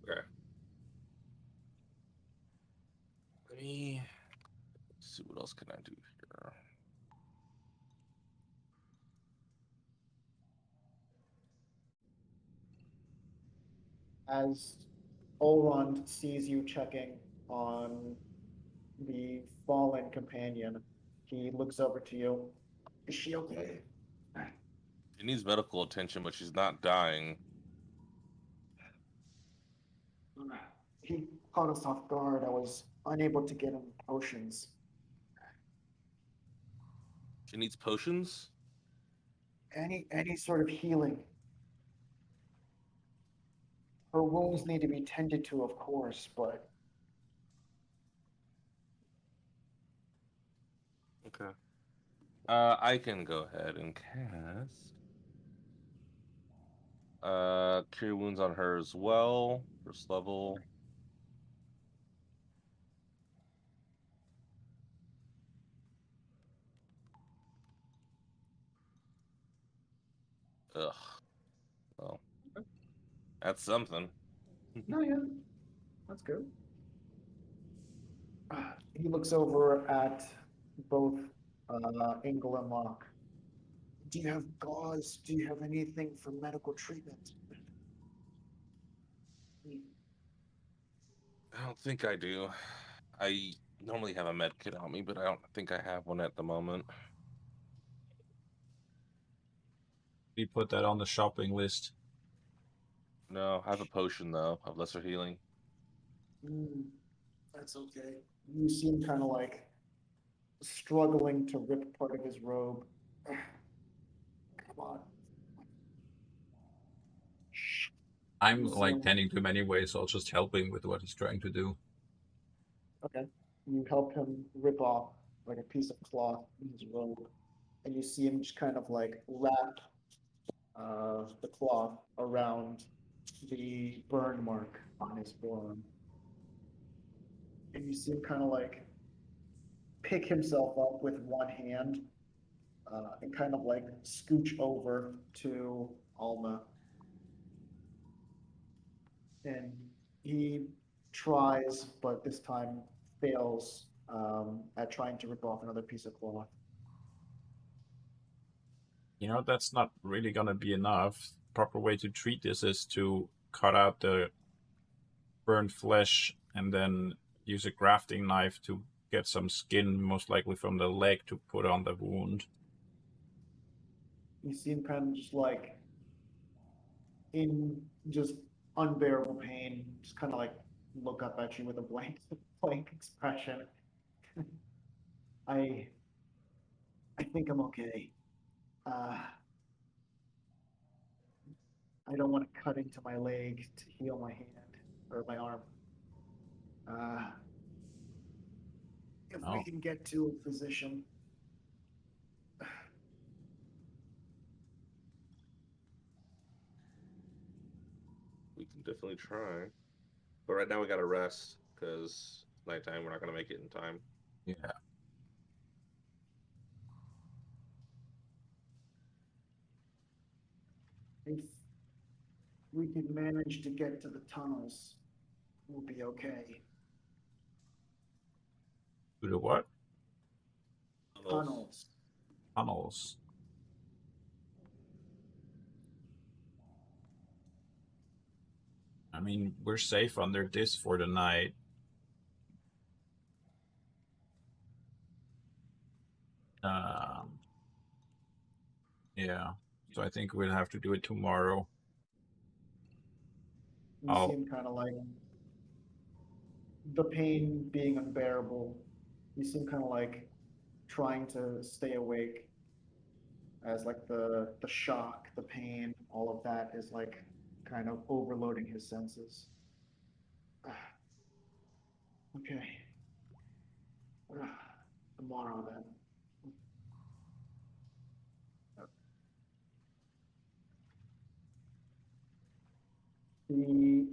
Speaker 3: Okay. Let me see what else can I do here.
Speaker 1: As Olrond sees you checking on the fallen companion, he looks over to you. Is she okay?
Speaker 3: She needs medical attention, but she's not dying.
Speaker 1: He caught us off guard. I was unable to get him potions.
Speaker 3: She needs potions?
Speaker 1: Any sort of healing. Her wounds need to be tended to, of course, but
Speaker 3: Okay. I can go ahead and cast cure wounds on her as well. First level. Ugh. Well, that's something.
Speaker 1: no, yeah, that's good. He looks over at both Engel and Loch. Do you have gauze? Do you have anything for medical treatment?
Speaker 3: I don't think I do. I normally have a med kit on me, but I don't think I have one at the moment.
Speaker 2: We put that on the shopping list.
Speaker 3: No, I have a potion though of lesser healing.
Speaker 1: Mm, that's okay. You seem kind of like struggling to rip part of his robe. Come on.
Speaker 2: I'm
Speaker 1: You see
Speaker 2: like
Speaker 1: him.
Speaker 2: tending to him anyway, so I'll just help him with what he's trying to do.
Speaker 1: Okay. You help him rip off like a piece of cloth in his robe, and you see him just kind of like wrap the cloth around the burn mark on his forearm. And you see him kind of like pick himself up with one hand and kind of like scooch over to Alma. And he tries, but this time fails at trying to rip off another piece of cloth.
Speaker 2: That's not really gonna be enough. Proper way to treat this is to cut out the burned flesh and then use a grafting knife to get some skin, most likely from the leg, to put on the wound.
Speaker 1: You seem kind of just like in just unbearable pain, just kind of like look up at you with a blank expression. I I think I'm okay. I don't want to cut into my leg to heal my hand or my arm. Uh, if we
Speaker 2: Oh,
Speaker 1: can get to a physician.
Speaker 3: We can definitely try. But right now we gotta rest because it's nighttime. We're not gonna make it in time.
Speaker 2: yeah.
Speaker 1: If we can manage to get to the tunnels, we'll be okay.
Speaker 2: Do the what?
Speaker 1: Tunnels.
Speaker 2: Tunnels. I mean, we're safe under this for the night. Um, yeah. So I think we'll have to do it tomorrow.
Speaker 1: You seem kind of like the pain being unbearable. You seem kind of like trying to stay awake as like the shock, the pain, all of that is like kind of overloading his senses. Okay. Tomorrow then. He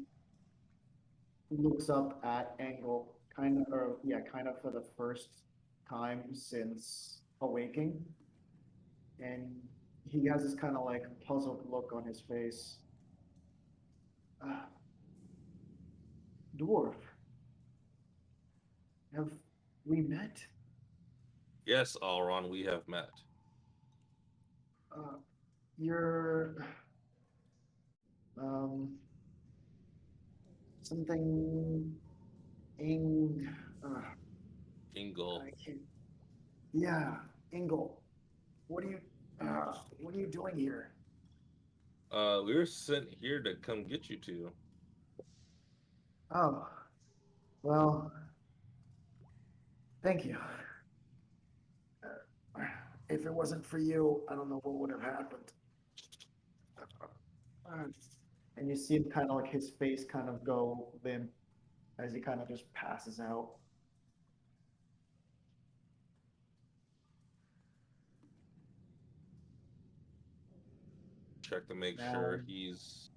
Speaker 1: looks up at Engel, kind of, or yeah, kind of for the first time since awaking, and he has this kind of like puzzled look on his face. Uh, Dwarf, have we met?
Speaker 3: Yes, Alron, we have met.
Speaker 1: Uh, you're um something Ing.
Speaker 3: Engel.
Speaker 1: I can't. Yeah, Engel. What are you? What are you doing here?
Speaker 3: We were sent here to come get you two.
Speaker 1: Oh, well, thank you. If it wasn't for you, I don't know what would have happened. And you see him kind of like his face kind of go limp as he kind of just passes out.
Speaker 3: Check to make
Speaker 1: Now,
Speaker 3: sure he's.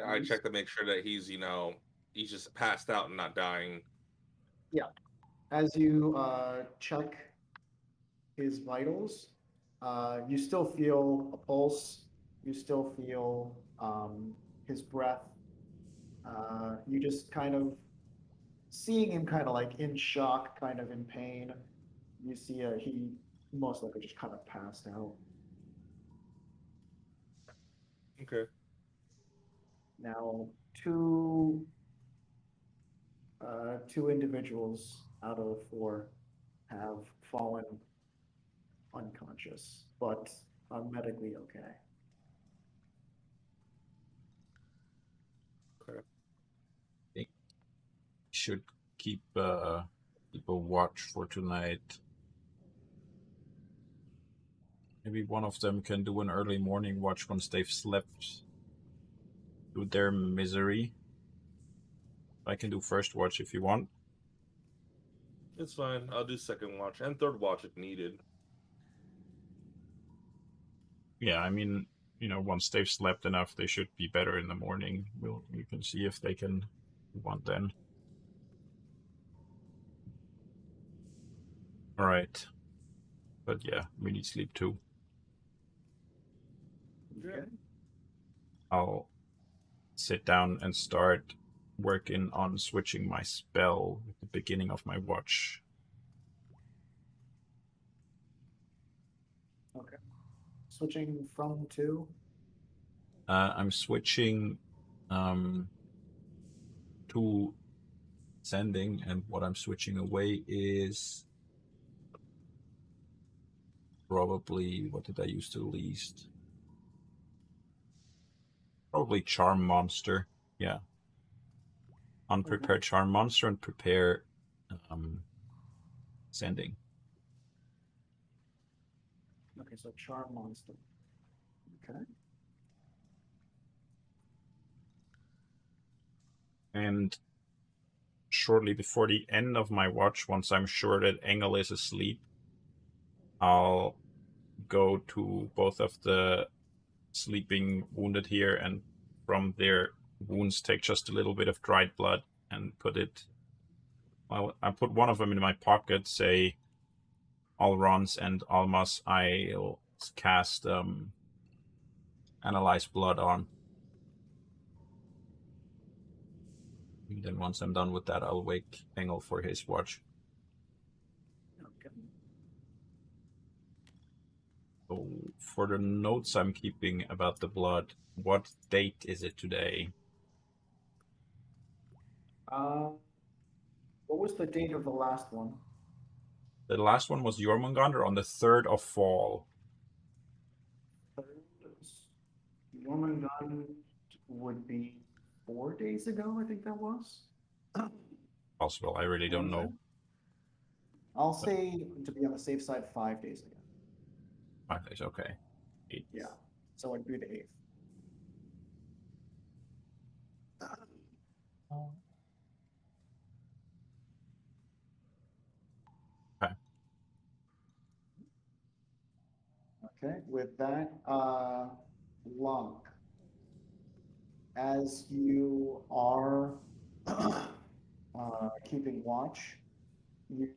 Speaker 3: I
Speaker 1: you,
Speaker 3: check to make sure that he's just passed out and not dying.
Speaker 1: yeah, as you check his vitals, you still feel a pulse. You still feel his breath. You just kind of seeing him kind of like in shock, kind of in pain. You see he most likely just kind of passed out.
Speaker 3: Okay.
Speaker 1: Now, two individuals out of four have fallen unconscious, but are medically okay.
Speaker 3: Okay.
Speaker 2: Think should keep a watch for tonight. Maybe one of them can do an early morning watch once they've slept through their misery. I can do first watch if you want.
Speaker 3: It's fine. I'll do second watch and third watch if needed.
Speaker 2: Yeah, I mean, once they've slept enough, they should be better in the morning. We can see if they can want then. All right. But yeah, we need sleep too.
Speaker 1: Okay.
Speaker 2: I'll sit down and start working on switching my spell at the beginning of my watch.
Speaker 1: Okay. Switching from to.
Speaker 2: I'm switching to sending, and what I'm switching away is probably, what did I use the least? Probably Charm Monster. Yeah. Unprepared Charm Monster and prepare sending.
Speaker 1: Okay, so Charm Monster. Okay.
Speaker 2: And shortly before the end of my watch, once I'm sure that Engel is asleep, I'll go to both of the sleeping wounded here, and from their wounds take just a little bit of dried blood and put it. Well, I put one of them in my pocket, say Alrons and Almas, I'll cast Analyze Blood on. And then once I'm done with that, I'll wake Engel for his watch.
Speaker 1: Okay.
Speaker 2: So for the notes I'm keeping about the blood, what date is it today?
Speaker 1: What was the date of the last one?
Speaker 2: The last one was Jormungandr on the 3rd of fall.
Speaker 1: Jormungand would be 4 days ago, I think that was.
Speaker 2: Possible, I really don't know.
Speaker 1: I'll say, to be on the safe side, 5 days ago.
Speaker 2: 5 days, okay. 8.
Speaker 1: Yeah, so it'd be the 8th.
Speaker 2: Okay.
Speaker 1: Okay, with that, Lunk, as you are keeping watch, you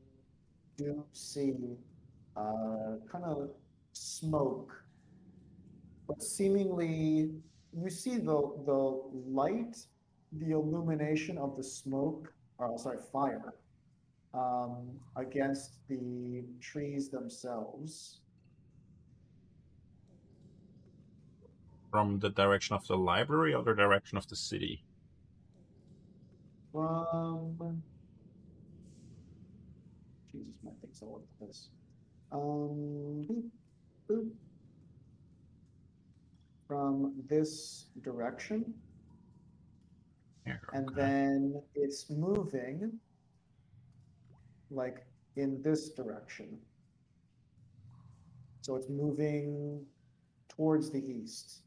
Speaker 1: do see kind of smoke, but seemingly you see the light, the illumination of the smoke, or sorry, fire, against the trees themselves.
Speaker 2: From the direction of the library or the direction of the city?
Speaker 1: From Jesus, my thing's all over this. Boop, boop. From this direction,
Speaker 2: Here,
Speaker 1: and
Speaker 2: okay.
Speaker 1: then it's moving like in this direction. So it's moving towards the east.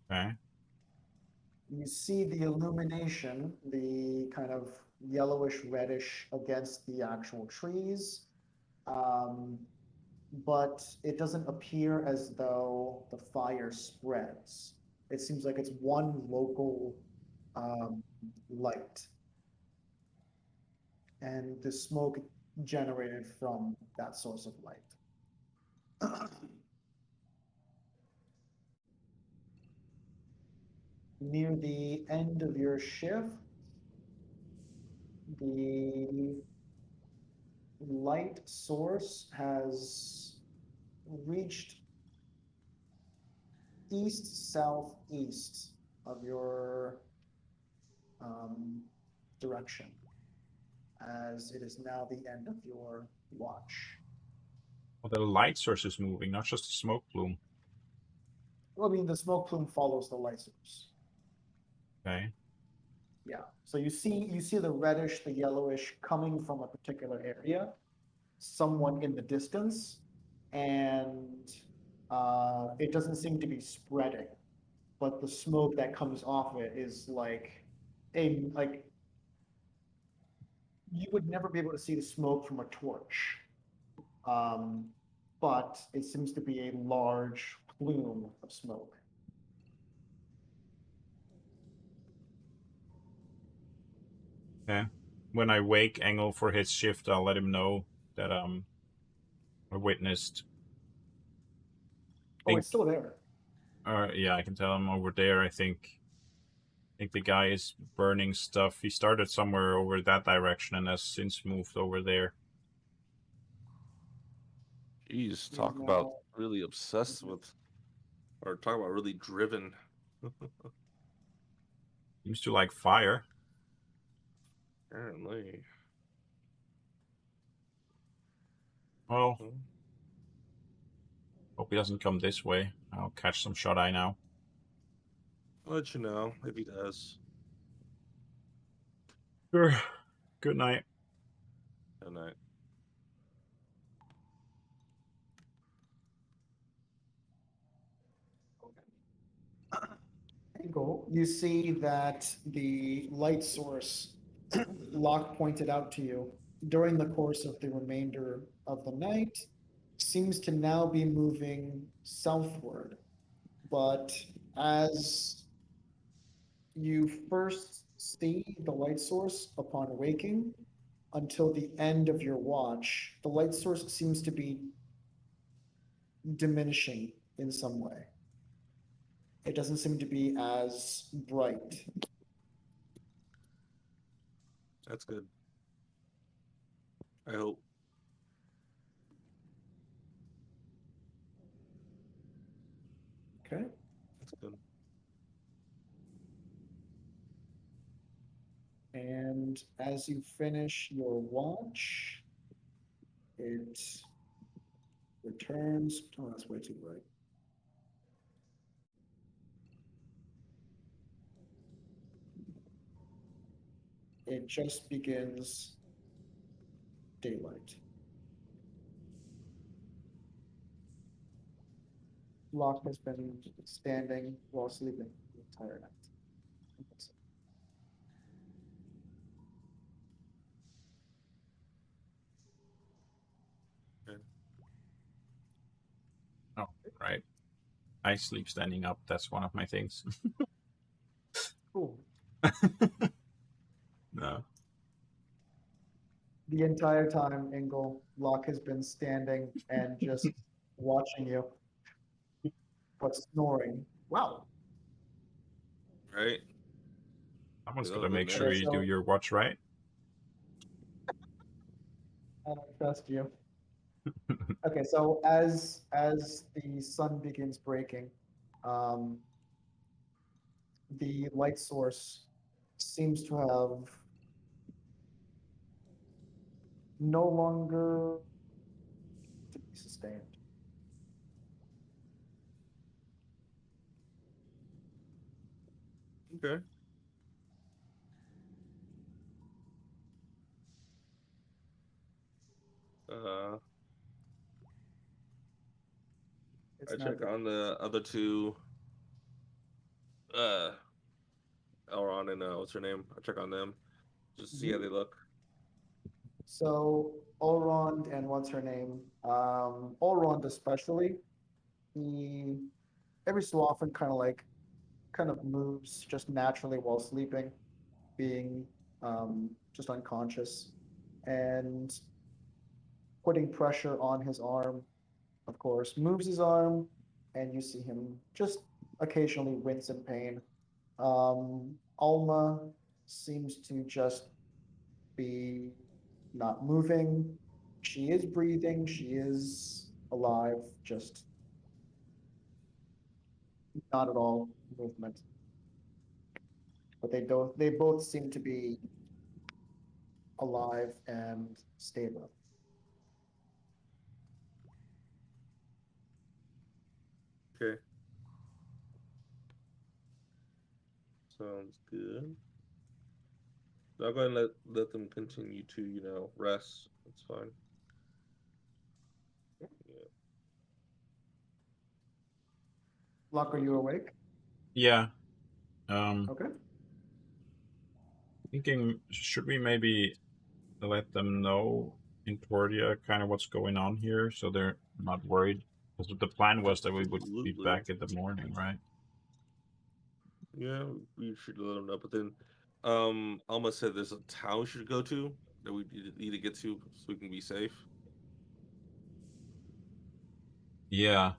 Speaker 2: Okay.
Speaker 1: You see the illumination, the kind of yellowish reddish against the actual trees. But it doesn't appear as though the fire spreads. It seems like it's one local light. And the smoke generated from that source of light. Near the end of your shift, the light source has reached east southeast of your direction, as it is now the end of your watch.
Speaker 2: Well, the light source is moving, not just a smoke plume.
Speaker 1: Well, I mean, the smoke plume follows the light source.
Speaker 2: Okay.
Speaker 1: Yeah. So you see the reddish, the yellowish coming from a particular area, somewhat in the distance, and it doesn't seem to be spreading, but the smoke that comes off it is like you would never be able to see the smoke from a torch. But it seems to be a large plume of smoke.
Speaker 2: Okay. When I wake Engel for his shift, I'll let him know that I witnessed.
Speaker 1: Oh, it's still there.
Speaker 2: Yeah, I can tell him over there. I think the guy is burning stuff. He started somewhere over that direction and has since moved over there.
Speaker 3: Jeez,
Speaker 1: He
Speaker 3: talk
Speaker 1: is
Speaker 3: about
Speaker 1: now
Speaker 3: really obsessed with, or talk about really driven.
Speaker 2: Seems to like fire.
Speaker 3: Apparently.
Speaker 2: Well,
Speaker 3: Hmm.
Speaker 2: hope he doesn't come this way. I'll catch some shut eye now.
Speaker 3: I'll let you know if he does.
Speaker 2: Sure. Good night.
Speaker 3: Good night.
Speaker 1: Engel, you see that the light source Locke pointed out to you during the course of the remainder of the night seems to now be moving southward. But as you first see the light source upon waking, until the end of your watch, the light source seems to be diminishing in some way. It doesn't seem to be as bright.
Speaker 3: That's good. I hope.
Speaker 1: Okay.
Speaker 3: That's good.
Speaker 1: And as you finish your watch, it returns. Oh, that's way too bright. It just begins daylight. Locke has been standing while sleeping the entire night.
Speaker 3: Okay.
Speaker 2: Oh, right. I sleep standing up. That's one of my things.
Speaker 1: Cool.
Speaker 2: No.
Speaker 1: The entire time, Engel, Locke has been standing and just watching you, but snoring. Wow.
Speaker 3: Right?
Speaker 2: Someone's
Speaker 3: That
Speaker 2: got to
Speaker 3: was good
Speaker 2: make sure
Speaker 3: nap.
Speaker 2: you do your watch right.
Speaker 1: I don't trust you. Okay, so as the sun begins breaking, um, the light source seems to have no longer to be sustained.
Speaker 3: Okay. Uh,
Speaker 1: It's
Speaker 3: I
Speaker 1: now
Speaker 3: check on the other two. Uh, Elron and what's her name? I check on them just to see how they look.
Speaker 1: So Elrond and what's her name? Elrond especially, he every so often kind of moves just naturally while sleeping, being just unconscious and putting pressure on his arm, of course, moves his arm, and you see him just occasionally wince in pain. Alma seems to just be not moving. She is breathing, she is alive, just not at all movement. But they both seem to be alive and stable.
Speaker 3: Okay. Sounds good. So I'll go ahead and let them continue to, rest. That's fine. Yeah.
Speaker 1: Locke, are you awake?
Speaker 2: Yeah.
Speaker 1: Okay.
Speaker 2: Thinking, should we maybe let them know in Tordia kind of what's going on here so they're not worried? Because the plan was that we would be
Speaker 3: Absolutely.
Speaker 2: back in the morning, right?
Speaker 3: Yeah, we should let them know. But then, Alma said there's a town we should go to that we need to get to so we can be safe.
Speaker 2: Yeah.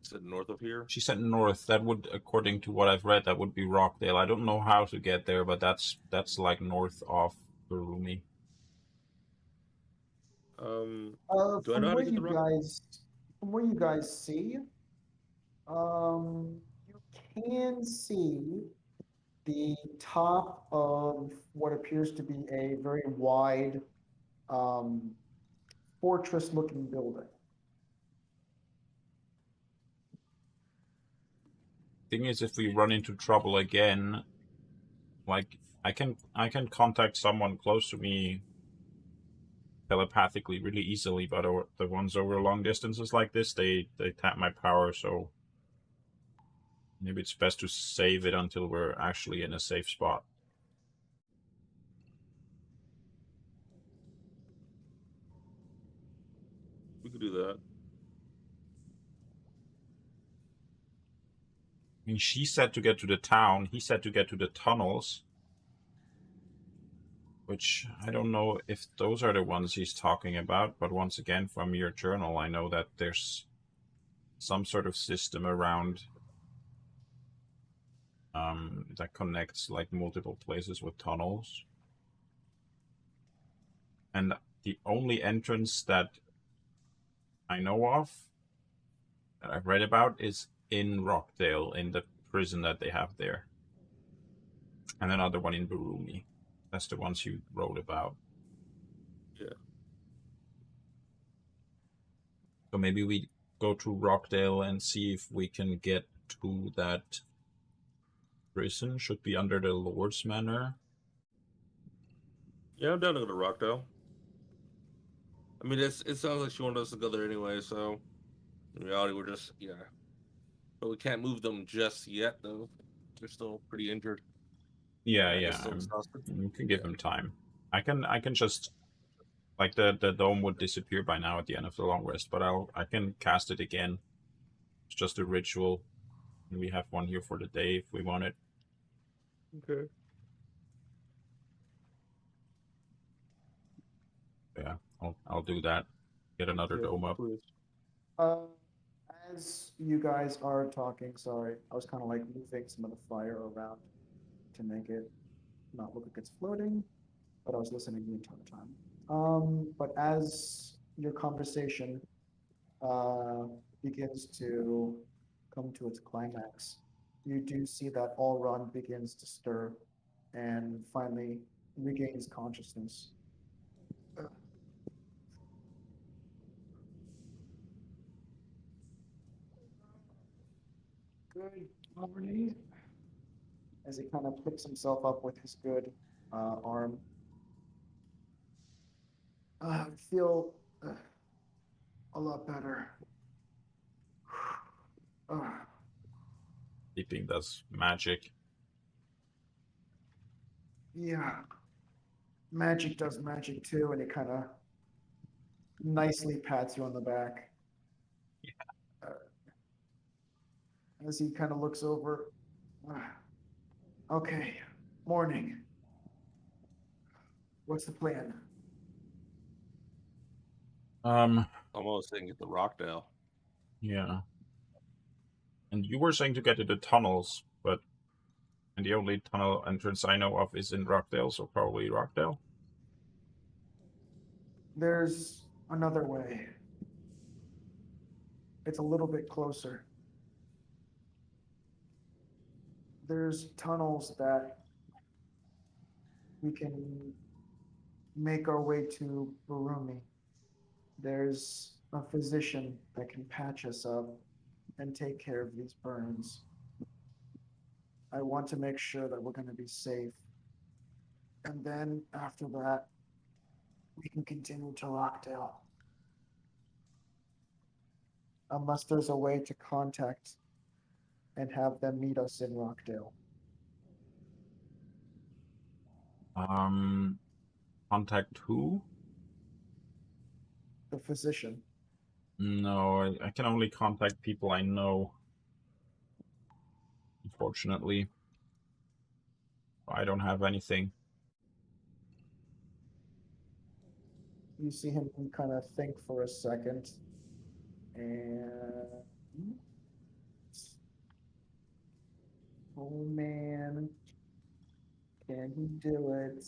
Speaker 3: Said north of here.
Speaker 2: She said north. That would, according to what I've read, that would be Rockdale. I don't know how to get there, but that's like north of Barumi.
Speaker 3: Do I know how to get the rock?
Speaker 1: From where you guys see, you can see the top of what appears to be a very wide, um, fortress-looking building.
Speaker 2: Thing is, if we run into trouble again, like I can contact someone close to me telepathically really easily, but the ones over long distances like this, they tap my power, so maybe it's best to save it until we're actually in a safe spot.
Speaker 3: We could do that.
Speaker 2: I mean, she said to get to the town, he said to get to the tunnels, which I don't know if those are the ones he's talking about, but once again, from your journal, I know that there's some sort of system around that connects like multiple places with tunnels. And the only entrance that I know of that I've read about is in Rockdale, in the prison that they have there. And another one in Burumi. That's the ones you wrote about.
Speaker 3: Yeah.
Speaker 2: So maybe we go to Rockdale and see if we can get to that prison. Should be under the Lord's Manor.
Speaker 3: Yeah, I'm down to go to Rockdale. I mean, it sounds like she wanted us to go there anyway, so in reality, we're just, But we can't move them just yet, though. They're still pretty injured.
Speaker 2: Yeah,
Speaker 3: I
Speaker 2: yeah.
Speaker 3: guess still exhausted.
Speaker 2: We can give
Speaker 3: Yeah.
Speaker 2: them time. I can just like the dome would disappear by now at the end of the long rest, but I can cast it again. It's just a ritual. We have one here for the day if we want it.
Speaker 3: Okay.
Speaker 2: Yeah, I'll do that. Get another
Speaker 3: Yeah,
Speaker 2: dome up.
Speaker 3: please.
Speaker 1: Uh, as you guys are talking, sorry, I was kind of like moving some of the fire around to make it not look like it's floating, but I was listening the entire time. But as your conversation uh, begins to come to its climax, you do see that Allrun begins to stir and finally regains consciousness. Good morning. As he kind of picks himself up with his good arm. I feel a lot better.
Speaker 2: Sleeping does magic.
Speaker 1: Yeah, magic does magic too, and he kind of nicely pats you on the back. As he kind of looks over. Okay, morning. What's the plan?
Speaker 3: Almost saying get the Rockdale.
Speaker 2: Yeah. And you were saying to get to the tunnels, but and the only tunnel entrance I know of is in Rockdale, so probably Rockdale.
Speaker 1: There's another way. It's a little bit closer. There's tunnels that we can make our way to Burumi. There's a physician that can patch us up and take care of these burns. I want to make sure that we're going to be safe. And then after that, we can continue to Rockdale. Unless there's a way to contact and have them meet us in Rockdale.
Speaker 2: Contact who?
Speaker 1: The physician.
Speaker 2: No, I can only contact people I know. Unfortunately, I don't have anything.
Speaker 1: You see him kind of think for a second. And oh man, can he do it?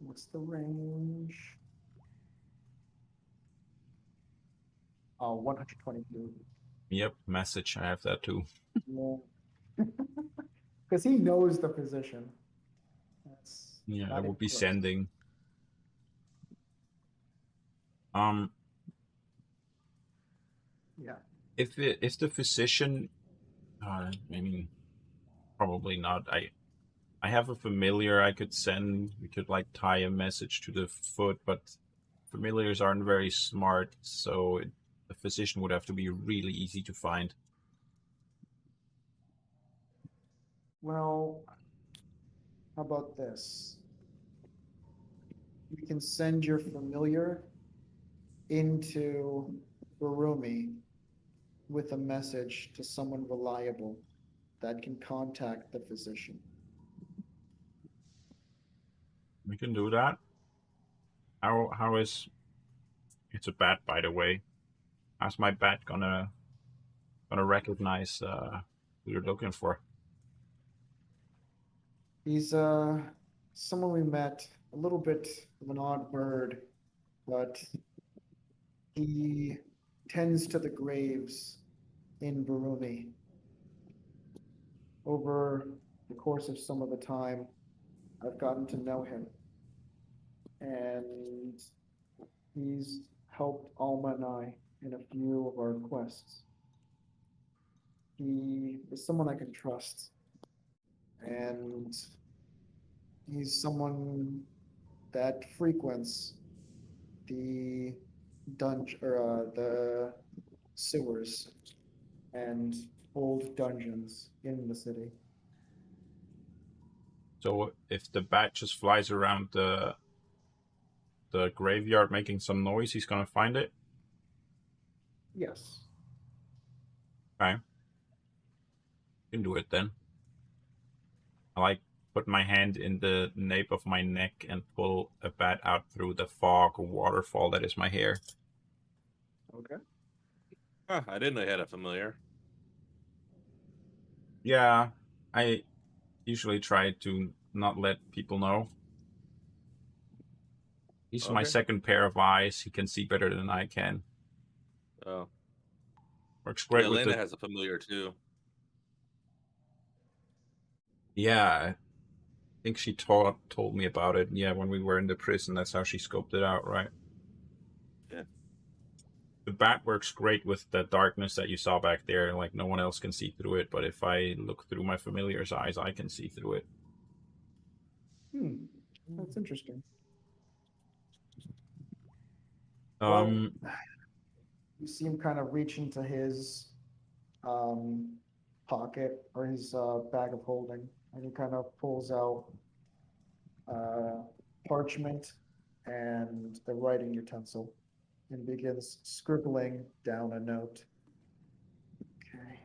Speaker 1: What's the range? Oh, 122.
Speaker 2: Yep, message. I have that too.
Speaker 1: Yeah. Because he knows the position. That's
Speaker 2: Yeah, I
Speaker 1: not
Speaker 2: will
Speaker 1: even
Speaker 2: be
Speaker 1: close.
Speaker 2: sending.
Speaker 1: Yeah.
Speaker 2: If the physician, I mean, probably not. I have a familiar I could send. We could like tie a message to the foot, but familiars aren't very smart, so the physician would have to be really easy to find.
Speaker 1: Well, how about this? You can send your familiar into Barumi with a message to someone reliable that can contact the physician.
Speaker 2: We can do that. How is it's a bat, by the way? How's my bat gonna recognize who you're looking for?
Speaker 1: He's someone we met, a little bit of an odd bird, but he tends to the graves in Barumi. Over the course of some of the time, I've gotten to know him, and he's helped Alma and I in a few of our quests. He is someone I can trust, and he's someone that frequents the dungeon or the sewers and old dungeons in the city.
Speaker 2: So if the bat just flies around the graveyard making some noise, he's gonna find it.
Speaker 1: Yes.
Speaker 2: Okay, can do it then. I like put my hand in the nape of my neck and pull a bat out through the fog or waterfall that is my hair.
Speaker 1: Okay.
Speaker 3: Huh, I didn't know he had a familiar.
Speaker 2: Yeah, I usually try to not let people know. He's my
Speaker 3: Okay.
Speaker 2: second pair of eyes. He can see better than I can.
Speaker 3: Oh,
Speaker 2: Works
Speaker 3: yeah.
Speaker 2: great with
Speaker 3: Elena
Speaker 2: the.
Speaker 3: has a familiar too.
Speaker 2: Yeah, I think she told me about it. Yeah, when we were in the prison, that's how she scoped it out, right?
Speaker 3: Yeah.
Speaker 2: The bat works great with the darkness that you saw back there. Like no one else can see through it, but if I look through my familiar's eyes, I can see through it.
Speaker 1: That's interesting.
Speaker 2: Um,
Speaker 1: Well, you see him kind of reach into his um, pocket or his bag of holding, and he kind of pulls out parchment and the writing utensil and begins scribbling down a note. Okay.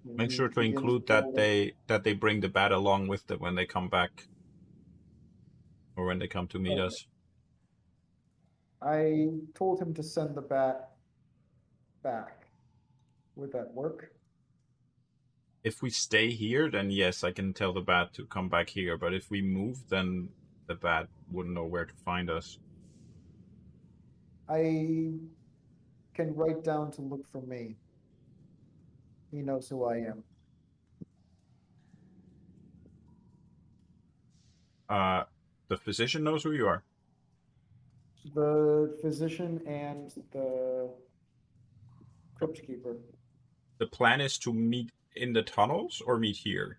Speaker 1: And
Speaker 2: make
Speaker 1: he
Speaker 2: sure to
Speaker 1: begins
Speaker 2: include
Speaker 1: rolling.
Speaker 2: that they bring the bat along with them when they come back, or when they come to meet
Speaker 1: Okay.
Speaker 2: us.
Speaker 1: I told him to send the bat back. Would that work?
Speaker 2: If we stay here, then yes, I can tell the bat to come back here. But if we move, then the bat wouldn't know where to find us.
Speaker 1: I can write down to look for me. He knows who I am.
Speaker 2: Uh, the physician knows who you are.
Speaker 1: The physician and the crypt keeper.
Speaker 2: The plan is to meet in the tunnels or meet here.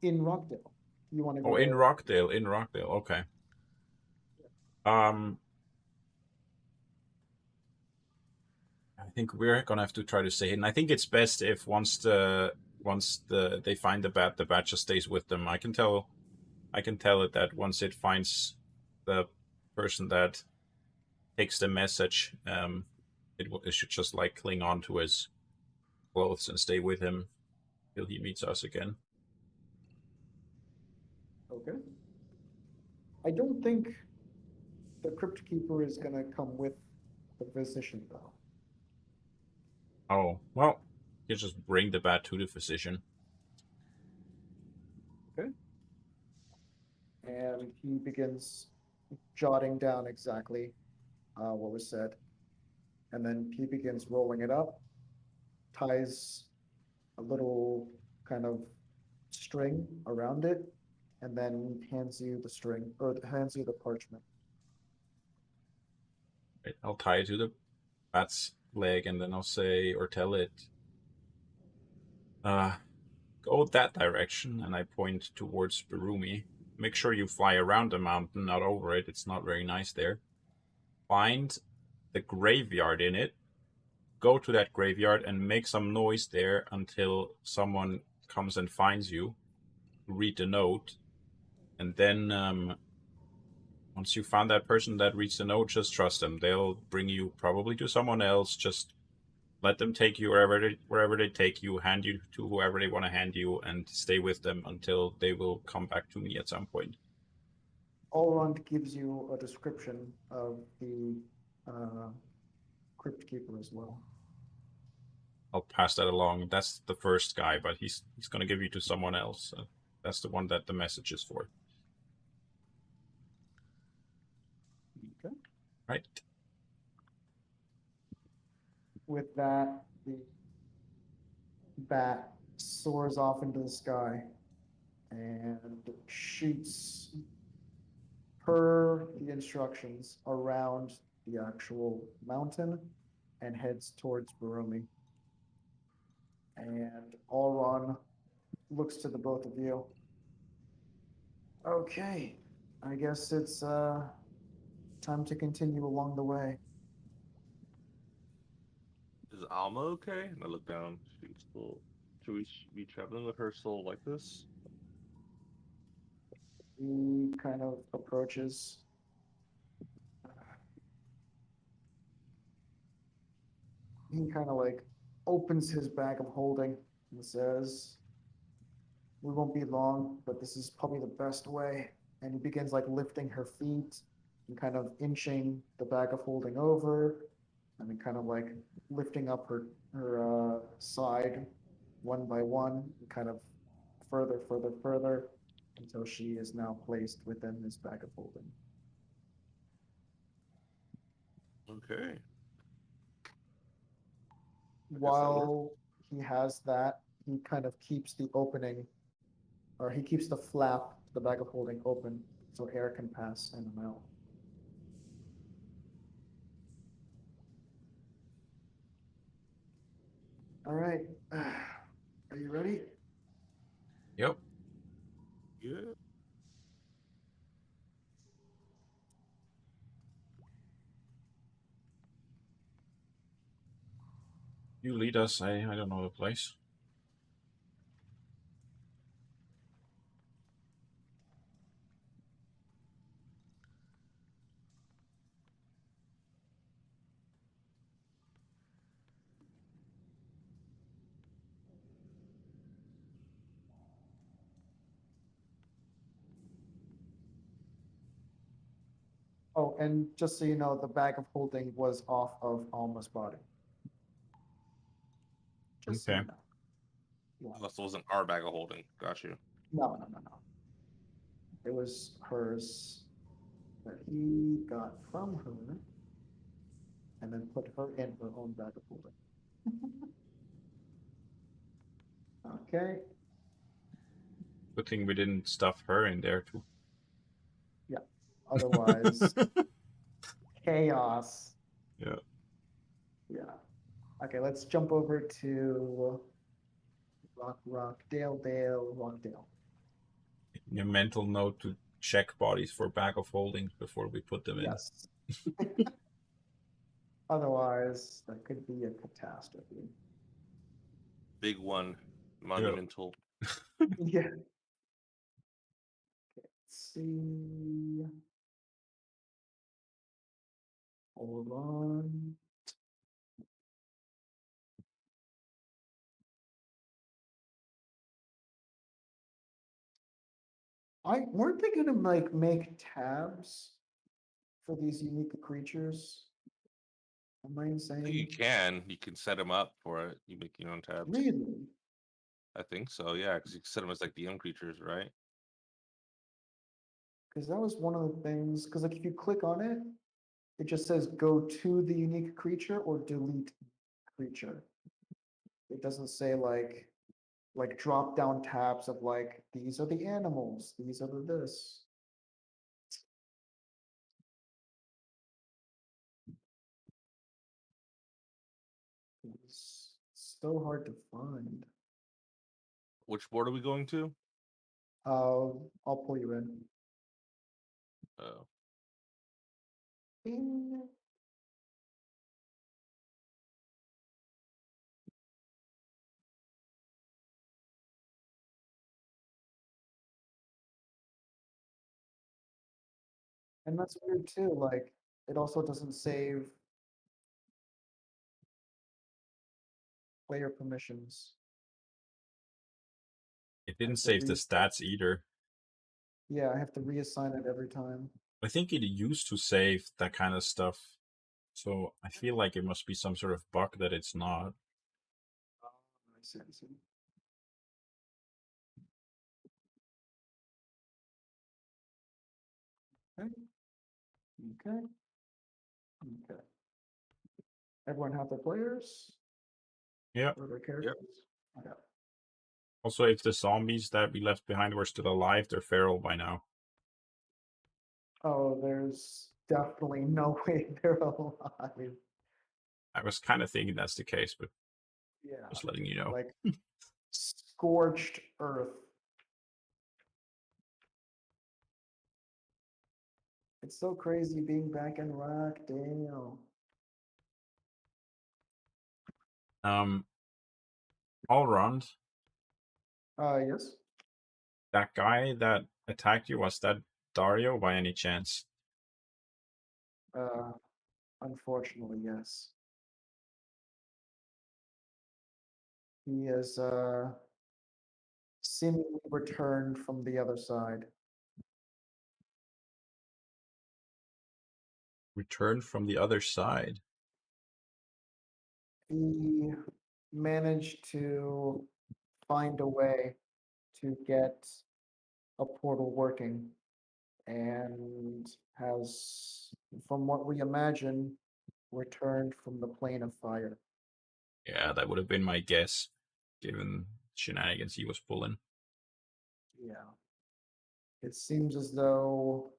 Speaker 1: In Rockdale. You want to
Speaker 2: Oh,
Speaker 1: go
Speaker 2: in
Speaker 1: there?
Speaker 2: Rockdale. In Rockdale. Okay. I think we're gonna have to try to stay hidden. I think it's best if once they find the bat just stays with them. I can tell it that once it finds the person that takes the message, it should just like cling on to his clothes and stay with him till he meets us again.
Speaker 1: Okay. I don't think the crypt keeper is gonna come with the physician though.
Speaker 2: Oh well, you just bring the bat to the physician.
Speaker 1: Okay. and he begins jotting down exactly what was said. And then he begins rolling it up, ties a little kind of string around it, and then hands you the string, or hands you the parchment.
Speaker 2: Right, I'll tie it to the bat's leg, and then I'll say or tell it, go that direction, and I point towards Barumi. Make sure you fly around the mountain, not over it. It's not very nice there. Find the graveyard in it. Go to that graveyard and make some noise there until someone comes and finds you. Read the note, and then once you found that person that reads the note, just trust them. They'll bring you probably to someone else. Just let them take you wherever they take you, hand you to whoever they want to hand you, and stay with them until they will come back to me at some point.
Speaker 1: Allrond gives you a description of the crypt keeper as well.
Speaker 2: I'll pass that along. That's the first guy, but he's going to give you to someone else. That's the one that the message is for.
Speaker 1: Okay.
Speaker 2: Right.
Speaker 1: With that, the bat soars off into the sky and shoots per the instructions around the actual mountain and heads towards Barumi. And Allron looks to the both of you. Okay, I guess it's time to continue along the way.
Speaker 3: Is Alma okay? And I look down. Should we be traveling with her still like this?
Speaker 1: He kind of approaches. He kind of like opens his bag of holding and says, "We won't be long, but this is probably the best way." And he begins like lifting her feet and kind of inching the bag of holding over, and then kind of like lifting up her side one by one, and kind of further until she is now placed within this bag of holding.
Speaker 3: Okay.
Speaker 1: While he has that, he kind of keeps the opening, or he keeps the flap, the bag of holding open, so air can pass in and out. All right, are you ready?
Speaker 2: Yep.
Speaker 3: Yeah.
Speaker 2: You lead us. I don't know the place.
Speaker 1: Oh, and just so you know, the bag of holding was off of Alma's body. Just so
Speaker 2: Okay.
Speaker 1: you know. Yeah.
Speaker 3: Unless it wasn't our bag of holding. Got you.
Speaker 1: No. It was hers that he got from her and then put her in her own bag of holding. Okay,
Speaker 2: Good thing we didn't stuff her in there too.
Speaker 1: otherwise, chaos.
Speaker 2: Yeah.
Speaker 1: Yeah. Okay, let's jump over to Rockdale.
Speaker 2: A mental note to check bodies for bag of holdings before we put them in.
Speaker 1: Yes. Otherwise, that could be a catastrophe.
Speaker 3: Big one. Monumental.
Speaker 1: Yeah. Okay, let's see. Hold on. Weren't they gonna like make tabs for these unique creatures? Am I
Speaker 3: I think
Speaker 1: insane?
Speaker 3: you can set them up for it. You make your own tabs.
Speaker 1: Really?
Speaker 3: I think so, yeah, because you can set them as like DM creatures, right?
Speaker 1: Because that was one of the things, because like if you click on it, it just says go to the unique creature or delete creature. It doesn't say like drop down tabs of like, these are the animals, these are the this. It's so hard to find.
Speaker 3: Which board are we going to?
Speaker 1: I'll pull you in.
Speaker 3: Oh,
Speaker 1: Bing. And that's weird too, like, it also doesn't save player permissions.
Speaker 2: It didn't
Speaker 1: to
Speaker 2: save the
Speaker 1: reset.
Speaker 2: stats either.
Speaker 1: Yeah, I have to reassign it every time.
Speaker 2: I think it used to save that kind of stuff. So I feel like it must be some sort of bug that it's not.
Speaker 1: I see, I see. Okay. Okay. Okay. Everyone have their players
Speaker 2: Yeah.
Speaker 1: or their characters? Okay.
Speaker 2: Also, if the zombies that we left behind were still alive, they're feral by now.
Speaker 1: Oh, there's definitely no way they're alive.
Speaker 2: I was kind of thinking that's the case, but
Speaker 1: Yeah,
Speaker 2: just letting you know.
Speaker 1: like scorched earth. It's so crazy being back in rock, damn.
Speaker 2: All around,
Speaker 1: Yes.
Speaker 2: that guy that attacked you, was that Dario by any chance?
Speaker 1: Uh, Unfortunately, yes. He has seemingly returned from the other side.
Speaker 2: Returned from the other side.
Speaker 1: He managed to find a way to get a portal working and has, from what we imagine, returned from the plane of fire.
Speaker 2: Yeah, that would have been my guess, given shenanigans he was pulling.
Speaker 1: Yeah. It seems as though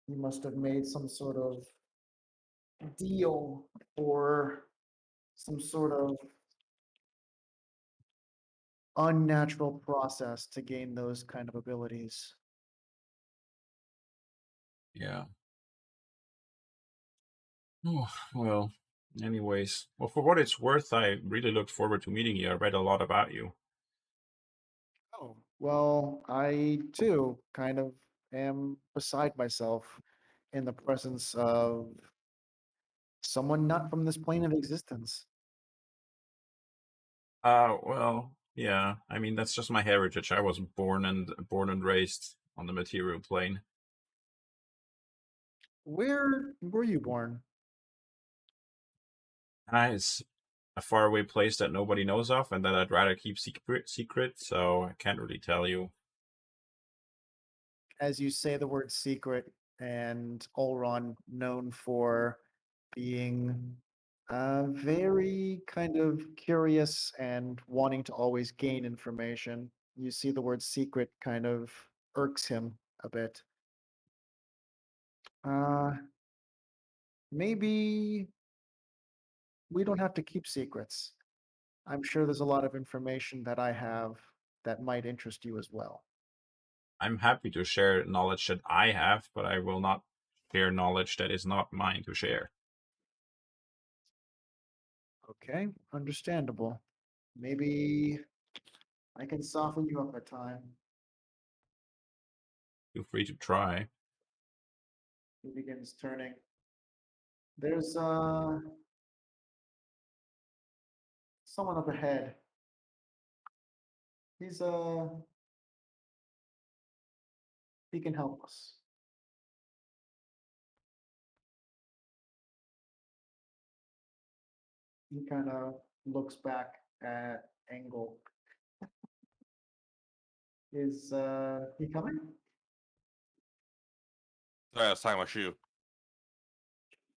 Speaker 1: he must have made some sort of deal or some sort of unnatural process to gain those kind of abilities.
Speaker 2: Yeah. Oh, well, anyways. Well, for what it's worth, I really looked forward to meeting you. I read a lot about you.
Speaker 1: Oh, well, I too kind of am beside myself in the presence of someone not from this plane of existence.
Speaker 2: Well, yeah. I mean, that's just my heritage. I was born and raised on the material plane.
Speaker 1: Where were you born?
Speaker 2: It's a faraway place that nobody knows of, and that I'd rather keep secret. So I can't really tell you.
Speaker 1: As you say the word secret, and Olron, known for being very kind of curious and wanting to always gain information, you see the word secret kind of irks him a bit. Uh, Maybe we don't have to keep secrets. I'm sure there's a lot of information that I have that might interest you as well.
Speaker 2: I'm happy to share knowledge that I have, but I will not share knowledge that is not mine to share.
Speaker 1: Okay, understandable. Maybe I can soften you up at time.
Speaker 2: Feel free to try.
Speaker 1: He begins turning. There's someone up ahead. He's he can help us. He kind of looks back at Engel. Is he coming?
Speaker 3: Sorry, I was tying my shoe.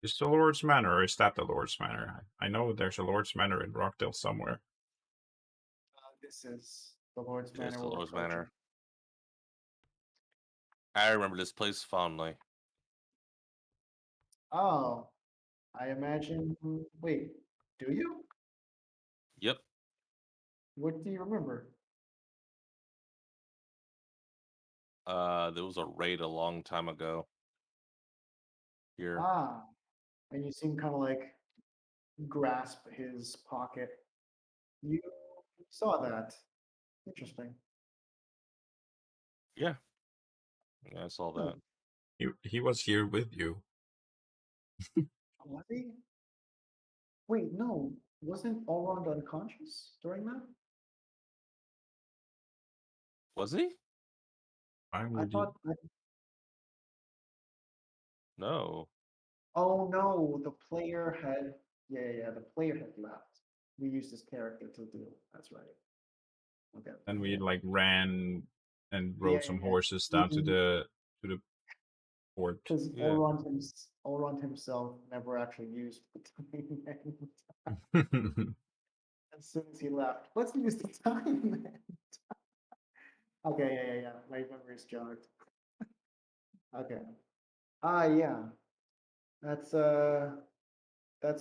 Speaker 2: Is the Lord's Manor, or is that the Lord's Manor? I know there's a Lord's Manor in Rockdale somewhere.
Speaker 1: This is the Lord's
Speaker 3: It is
Speaker 1: Manor.
Speaker 3: the
Speaker 1: we're
Speaker 3: Lord's
Speaker 1: approaching.
Speaker 3: Manor. I remember this place fondly.
Speaker 1: Oh, I imagine. Wait, do you?
Speaker 3: Yep.
Speaker 1: What do you remember?
Speaker 3: There was a raid a long time ago. Here.
Speaker 1: Ah, and you seem kind of like grasp his pocket. You saw that. Interesting.
Speaker 3: Yeah. Yeah, I saw
Speaker 1: Hmm.
Speaker 3: that.
Speaker 2: He was here with you.
Speaker 1: Was he? Wait, no. Wasn't Elrond unconscious during that?
Speaker 3: Was he?
Speaker 2: Why
Speaker 1: I
Speaker 2: would you?
Speaker 1: thought.
Speaker 3: No.
Speaker 1: Oh no, the player had. Yeah. The player had left. We used his character to do. That's right. Okay.
Speaker 2: And we like ran and
Speaker 1: Yeah,
Speaker 2: rode some horses down to the port.
Speaker 1: because
Speaker 3: Yeah.
Speaker 1: Elrond himself never actually used the time. As soon as he left, let's use the time then. Okay, yeah. My memory's jogged. Okay. Yeah. That's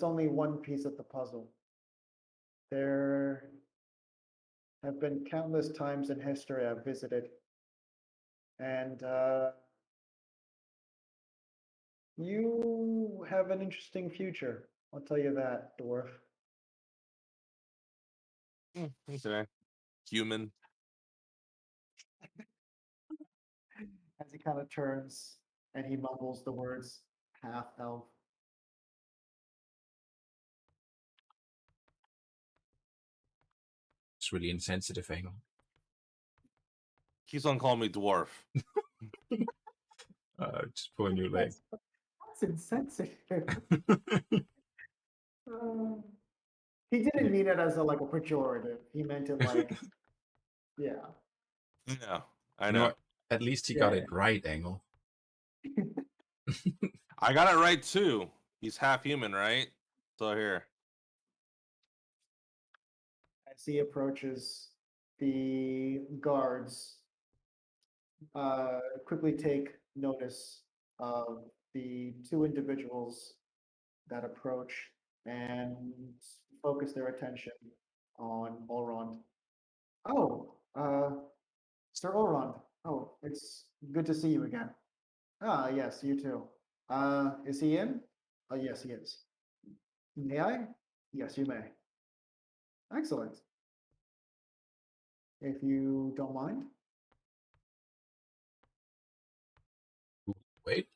Speaker 1: only one piece of the puzzle. There have been countless times in history I've visited, and you have an interesting future. I'll tell you that, dwarf.
Speaker 3: Okay. Human.
Speaker 1: As he kind of turns and he mumbles the words half elf.
Speaker 2: It's really insensitive, Engel.
Speaker 3: Keeps on calling me dwarf.
Speaker 2: Just pulling your leg.
Speaker 1: That's insensitive. Uh, he didn't mean it as a like a pejorative. He meant it like, yeah,
Speaker 3: Yeah. I
Speaker 2: You know
Speaker 3: know.
Speaker 2: what? At least he
Speaker 1: Yeah,
Speaker 2: got
Speaker 1: yeah.
Speaker 2: it right, Engel.
Speaker 3: I got it right too. He's half human, right? So here.
Speaker 1: As he approaches, the guards quickly take notice of the two individuals that approach and focus their attention on Elrond. Oh, Sir Elrond. Oh, it's good to see you again. Ah, yes, you too. Is he in? Yes, he is. May I? Yes, you may. Excellent. If you don't mind.
Speaker 2: Wait,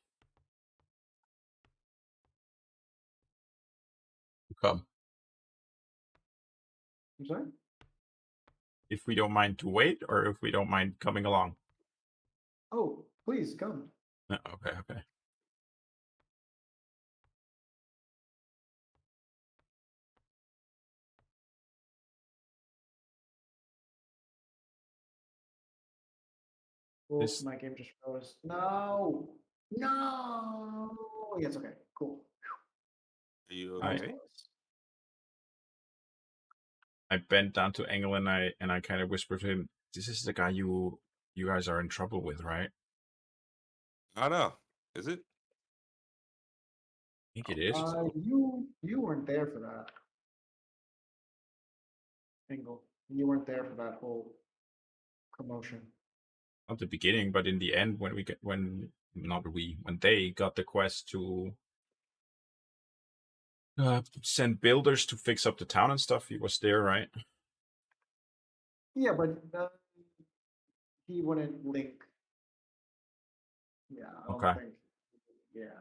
Speaker 2: come.
Speaker 1: I'm sorry?
Speaker 2: If we don't mind to wait, or if we don't mind coming along.
Speaker 1: Oh, please come.
Speaker 2: Okay.
Speaker 1: Oh,
Speaker 2: This
Speaker 1: my game just froze. No. No. Yes, okay, cool.
Speaker 3: Are you
Speaker 1: That was
Speaker 3: okay?
Speaker 1: close.
Speaker 2: I bent down to Engel and I kind of whispered to him, "This is the guy you guys are in trouble with, right?"
Speaker 3: I don't know. Is it?
Speaker 2: I think it is.
Speaker 1: You weren't there for that, Engel. You weren't there for that whole commotion.
Speaker 2: Not the beginning, but in the end, when when they got the quest to send builders to fix up the town and stuff, he was there, right?
Speaker 1: Yeah, but he wouldn't link. Yeah, I don't
Speaker 2: Okay.
Speaker 1: think. Yeah.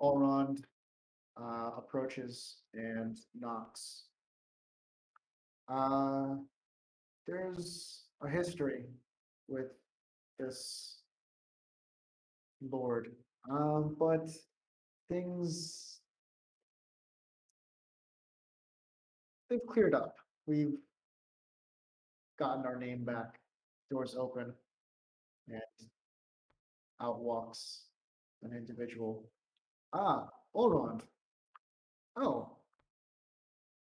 Speaker 1: Elrond approaches and knocks. Uh, there's a history with this lord, but things they've cleared up. We've gotten our name back. Doors open, and out walks an individual. Ah, Olrond. Oh,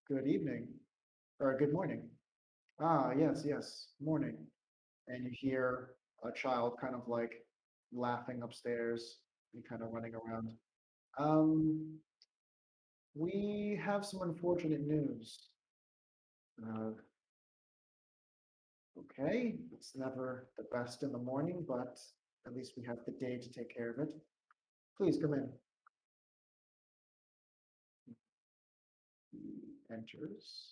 Speaker 1: good evening, or good morning. Ah, yes, yes, morning. And you hear a child kind of like laughing upstairs and kind of running around. Um, we have some unfortunate news. Uh, okay, it's never the best in the morning, but at least we have the day to take care of it. Please come in. He enters.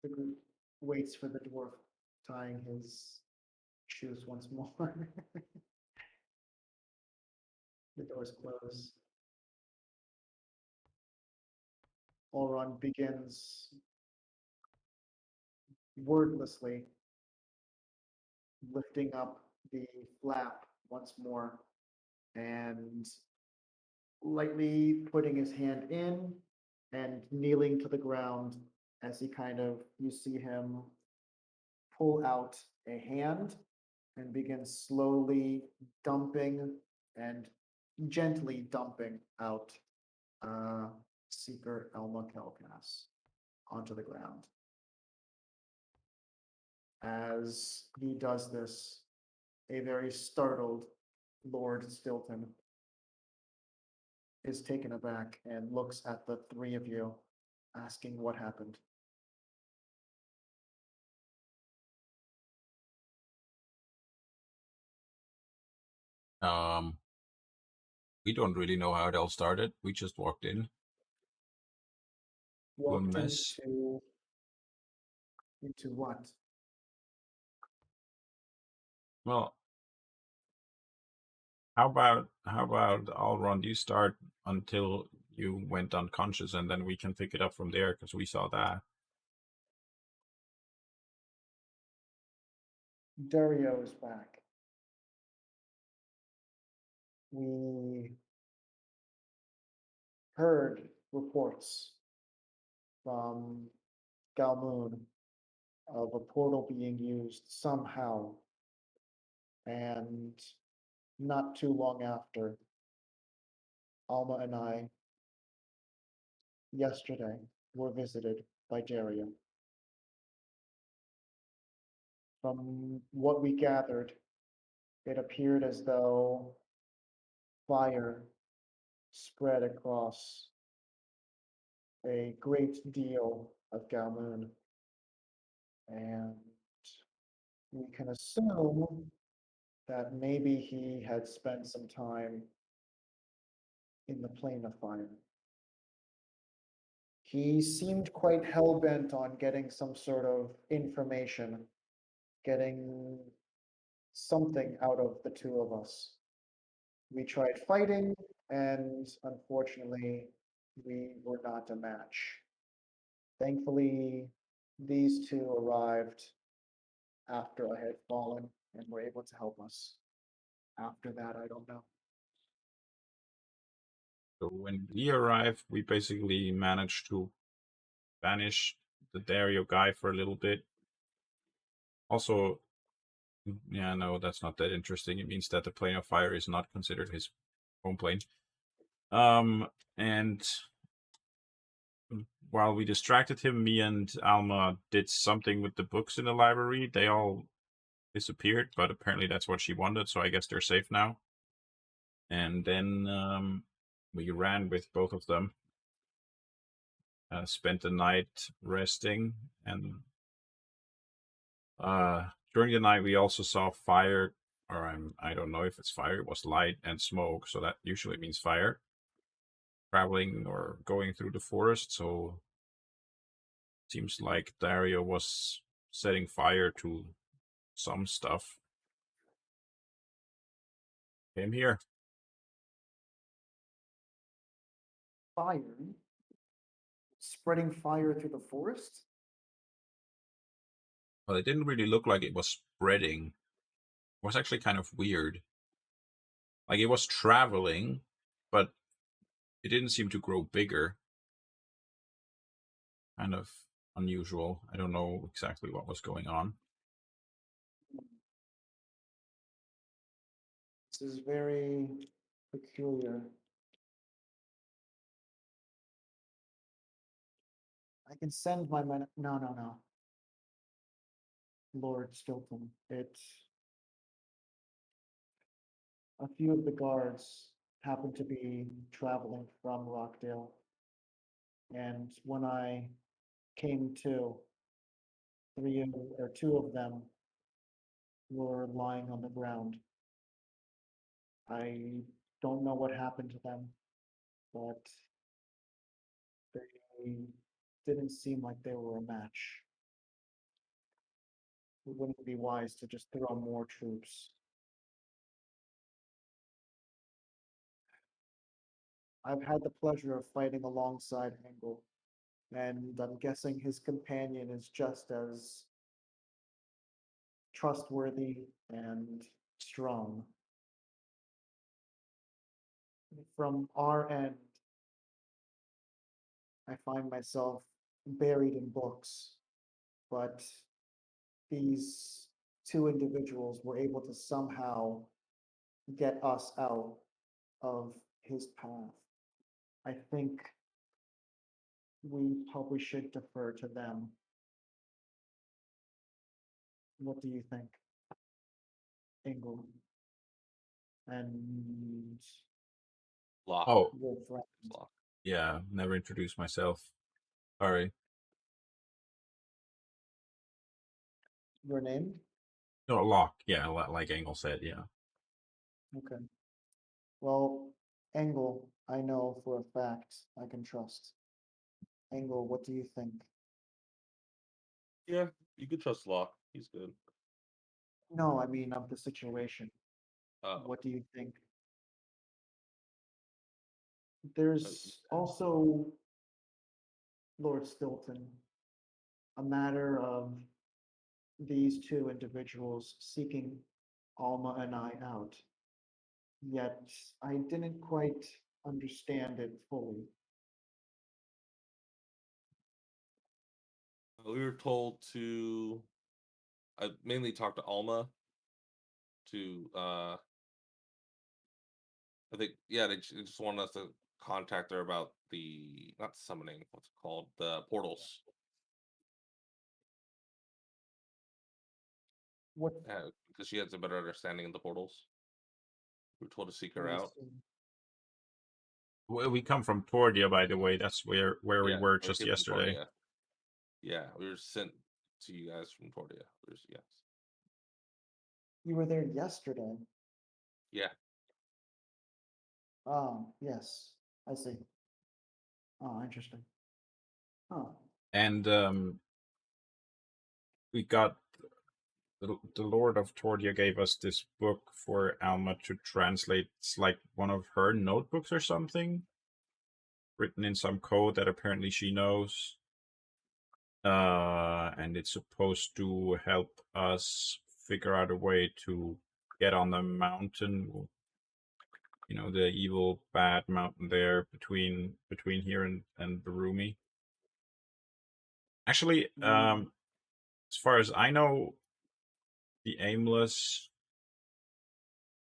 Speaker 1: The group waits for the dwarf tying his shoes once more. The doors close. Olron begins wordlessly lifting up the flap once more and lightly putting his hand in and kneeling to the ground as he kind of, you see him pull out a hand and begin slowly dumping and gently dumping out Seeker Elma Kelkas onto the ground. As he does this, a very startled Lord Stilton is taken aback and looks at the three of you, asking what happened.
Speaker 2: We don't really know how it all started. We just walked in.
Speaker 1: Walked
Speaker 2: mess.
Speaker 1: into what?
Speaker 2: Well, how about Alron, you start until you went unconscious, and then we can pick it up from there because we saw that.
Speaker 1: Dario is back. We heard reports from Galmoon of a portal being used somehow, and not too long after, Alma and I, yesterday, were visited by Dario. From what we gathered, it appeared as though fire spread across a great deal of Galmoon, and we can assume that maybe he had spent some time in the plane of fire. He seemed quite hell-bent on getting some sort of information, getting something out of the two of us. We tried fighting, and unfortunately, we were not a match. Thankfully, these two arrived after I had fallen and were able to help us. After that, I don't know.
Speaker 2: So when we arrived, we basically managed to banish the Dario guy for a little bit. Also, yeah, no, that's not that interesting. It means that the plane of fire is not considered his home plane. And while we distracted him, me and Alma did something with the books in the library. They all disappeared, but apparently that's what she wanted, so I guess they're safe now. And then we ran with both of them, spent the night resting, and during the night we also saw fire, or I don't know if it's fire, it was light and smoke, so that usually means fire, traveling or going through the forest, so seems like Dario was setting fire to some stuff. Came here.
Speaker 1: Fire? Spreading fire through the forest?
Speaker 2: Well, it didn't really look like it was spreading. It was actually kind of weird. Like it was traveling, but it didn't seem to grow bigger. Kind of unusual. I don't know exactly what was going on.
Speaker 1: This is very peculiar. I can send my men. No. Lord Stilton. A few of the guards happened to be traveling from Rockdale. And when I came to, two of them were lying on the ground. I don't know what happened to them, but they didn't seem like they were a match. It wouldn't be wise to just throw more troops. I've had the pleasure of fighting alongside Engel, and I'm guessing his companion is just as trustworthy and strong. From our end, I find myself buried in books, but these two individuals were able to somehow get us out of his path. I think we probably should defer to them. What do you think, Engel? And
Speaker 3: Lock.
Speaker 2: Oh,
Speaker 1: your friend,
Speaker 3: Lock.
Speaker 2: yeah, never introduced myself. Sorry.
Speaker 1: your name?
Speaker 2: No, Loch. Yeah, like Engel said. Yeah.
Speaker 1: Okay. Well, Engel, I know for a fact I can trust. Engel, what do you think?
Speaker 3: Yeah, you could trust Lock. He's good.
Speaker 1: No, I mean of the situation.
Speaker 3: Oh,
Speaker 1: What do you think? There's also Lord Stilton, a matter of these two individuals seeking Alma and I out. Yet I didn't quite understand it fully.
Speaker 3: we were told to. I mainly talked to Alma. To I think they just wanted us to contact her about the not summoning. What's it called? The portals.
Speaker 1: What
Speaker 3: Because she has a better understanding of the portals. We were told to seek her
Speaker 1: I
Speaker 3: out.
Speaker 1: see.
Speaker 2: Well, we come from Tordia, by the way. That's where we were
Speaker 3: We
Speaker 2: just
Speaker 3: came from
Speaker 2: yesterday.
Speaker 3: Tordia. Yeah, we were sent to you guys from Tordia. Yes.
Speaker 1: You were there yesterday.
Speaker 3: Yeah.
Speaker 1: Ah, yes, I see. Oh, interesting. Huh.
Speaker 2: And we got the Lord of Tordia gave us this book for Alma to translate. It's like one of her notebooks or something, written in some code that apparently she knows. And it's supposed to help us figure out a way to get on the mountain. You know, the evil, bad mountain there between here and Barumi. Actually, as far as I know, the Aimless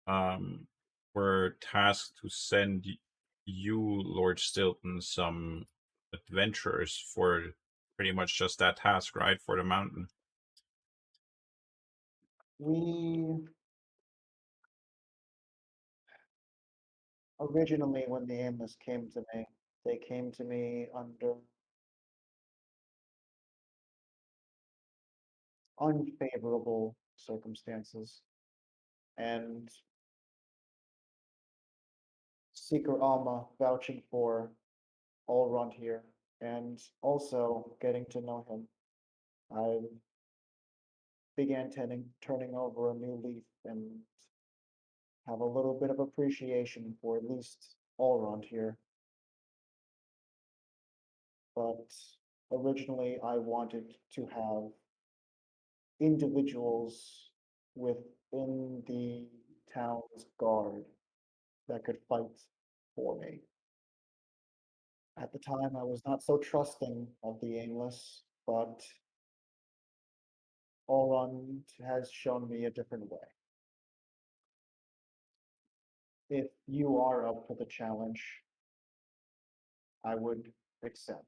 Speaker 2: were tasked to send you, Lord Stilton, some adventurers for pretty much just that task, right? For the mountain.
Speaker 1: We originally, when the Aimless came to me, they came to me under unfavorable circumstances. And Seeker Alma vouching for Allrond here, and also getting to know him. I began turning over a new leaf and have a little bit of appreciation for at least Allrond here. But originally I wanted to have individuals within the town's guard that could fight for me. At the time, I was not so trusting of the aimless, but Olrond has shown me a different way. If you are up for the challenge, I would accept.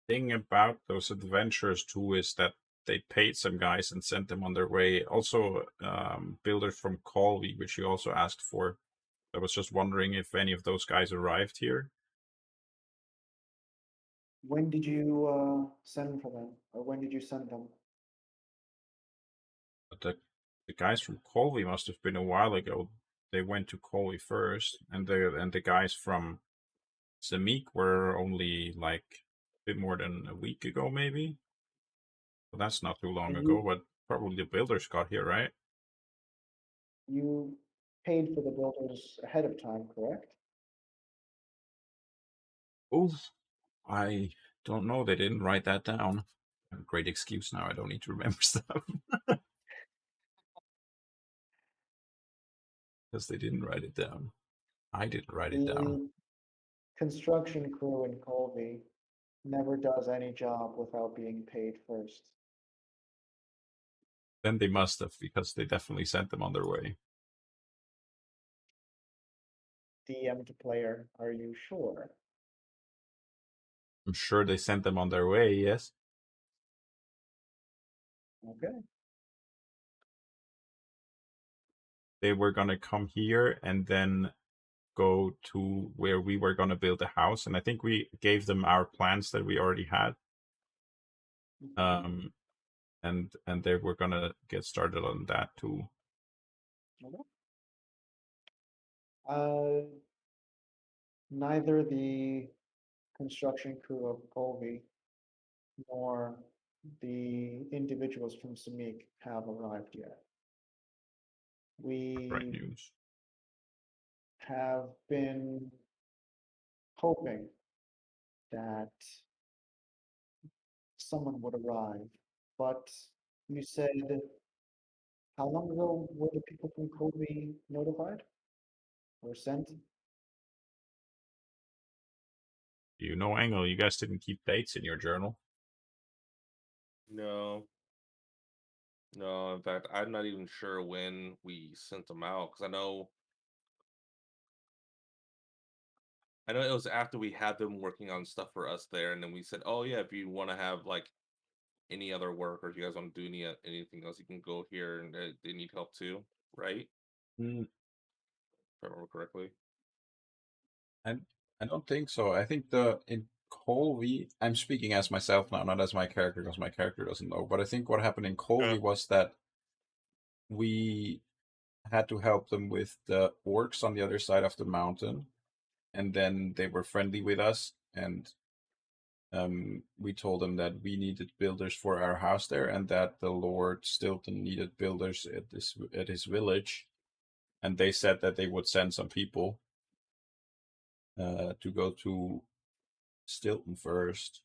Speaker 2: Thing about those adventures too is that they paid some guys and sent them on their way. Also, builders from Colby, which you also asked for. I was just wondering if any of those guys arrived here.
Speaker 1: When did you send for them, or when did you send them?
Speaker 2: But the guys from Colby must have been a while ago. They went to Colby first, and the guys from Samik were only like a bit more than a week ago, maybe. Well, that's not too long
Speaker 1: And
Speaker 2: ago, but probably the builders got here, right?
Speaker 1: you paid for the builders ahead of time, correct?
Speaker 2: Oh, I don't know. They didn't write that down. Great excuse now. I don't need to remember stuff. Because they didn't write it down. I didn't write it down.
Speaker 1: The construction crew in Colby never does any job without being paid first.
Speaker 2: Then they must have, because they definitely sent them on their way.
Speaker 1: DM to player, are you sure?
Speaker 2: I'm sure they sent them on their way, yes.
Speaker 1: Okay.
Speaker 2: They were going to come here and then go to where we were going to build a house. And I think we gave them our plans that we already had.
Speaker 1: Mhm.
Speaker 2: And they were going to get started on that too.
Speaker 1: Okay. Neither the construction crew of Colby nor the individuals from Samik have arrived yet.
Speaker 2: Right
Speaker 1: We
Speaker 2: news.
Speaker 1: have been hoping that someone would arrive, but you said, how long ago were the people from Colby notified or sent?
Speaker 2: You know, Engel, you guys didn't keep dates in your journal.
Speaker 3: No. No, in fact, I'm not even sure when we sent them out because I know it was after we had them working on stuff for us there, and then we said, "Oh yeah, if you want to have like any other work, or if you guys want to do anything else, you can go here, and they need help too, right?
Speaker 2: Mm,
Speaker 3: If I remember correctly."
Speaker 2: and I don't think so. I think in Colby, I'm speaking as myself now, not as my character, because my character doesn't know. But I think what happened in Colby was that we had to help them with the orcs on the other side of the mountain, and then they were friendly with us, and we told them that we needed builders for our house there, and that the Lord Stilton needed builders at his village, and they said that they would send some people to go to Stilton first.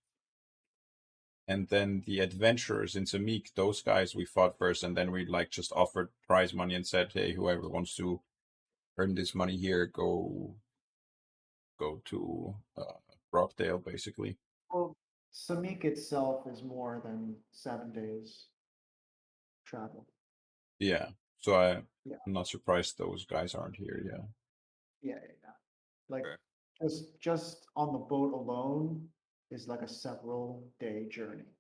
Speaker 2: And then the adventurers in Samik, those guys we fought first, and then we like just offered prize money and said, hey, whoever wants to earn this money here, go to Rockdale, basically.
Speaker 1: Well, Samik itself is more than 7 days travel.
Speaker 2: Yeah. So I'm
Speaker 1: Yeah,
Speaker 2: not surprised those guys aren't here. Yeah.
Speaker 1: yeah. Like
Speaker 3: Okay.
Speaker 1: just on the boat alone is like a several day journey.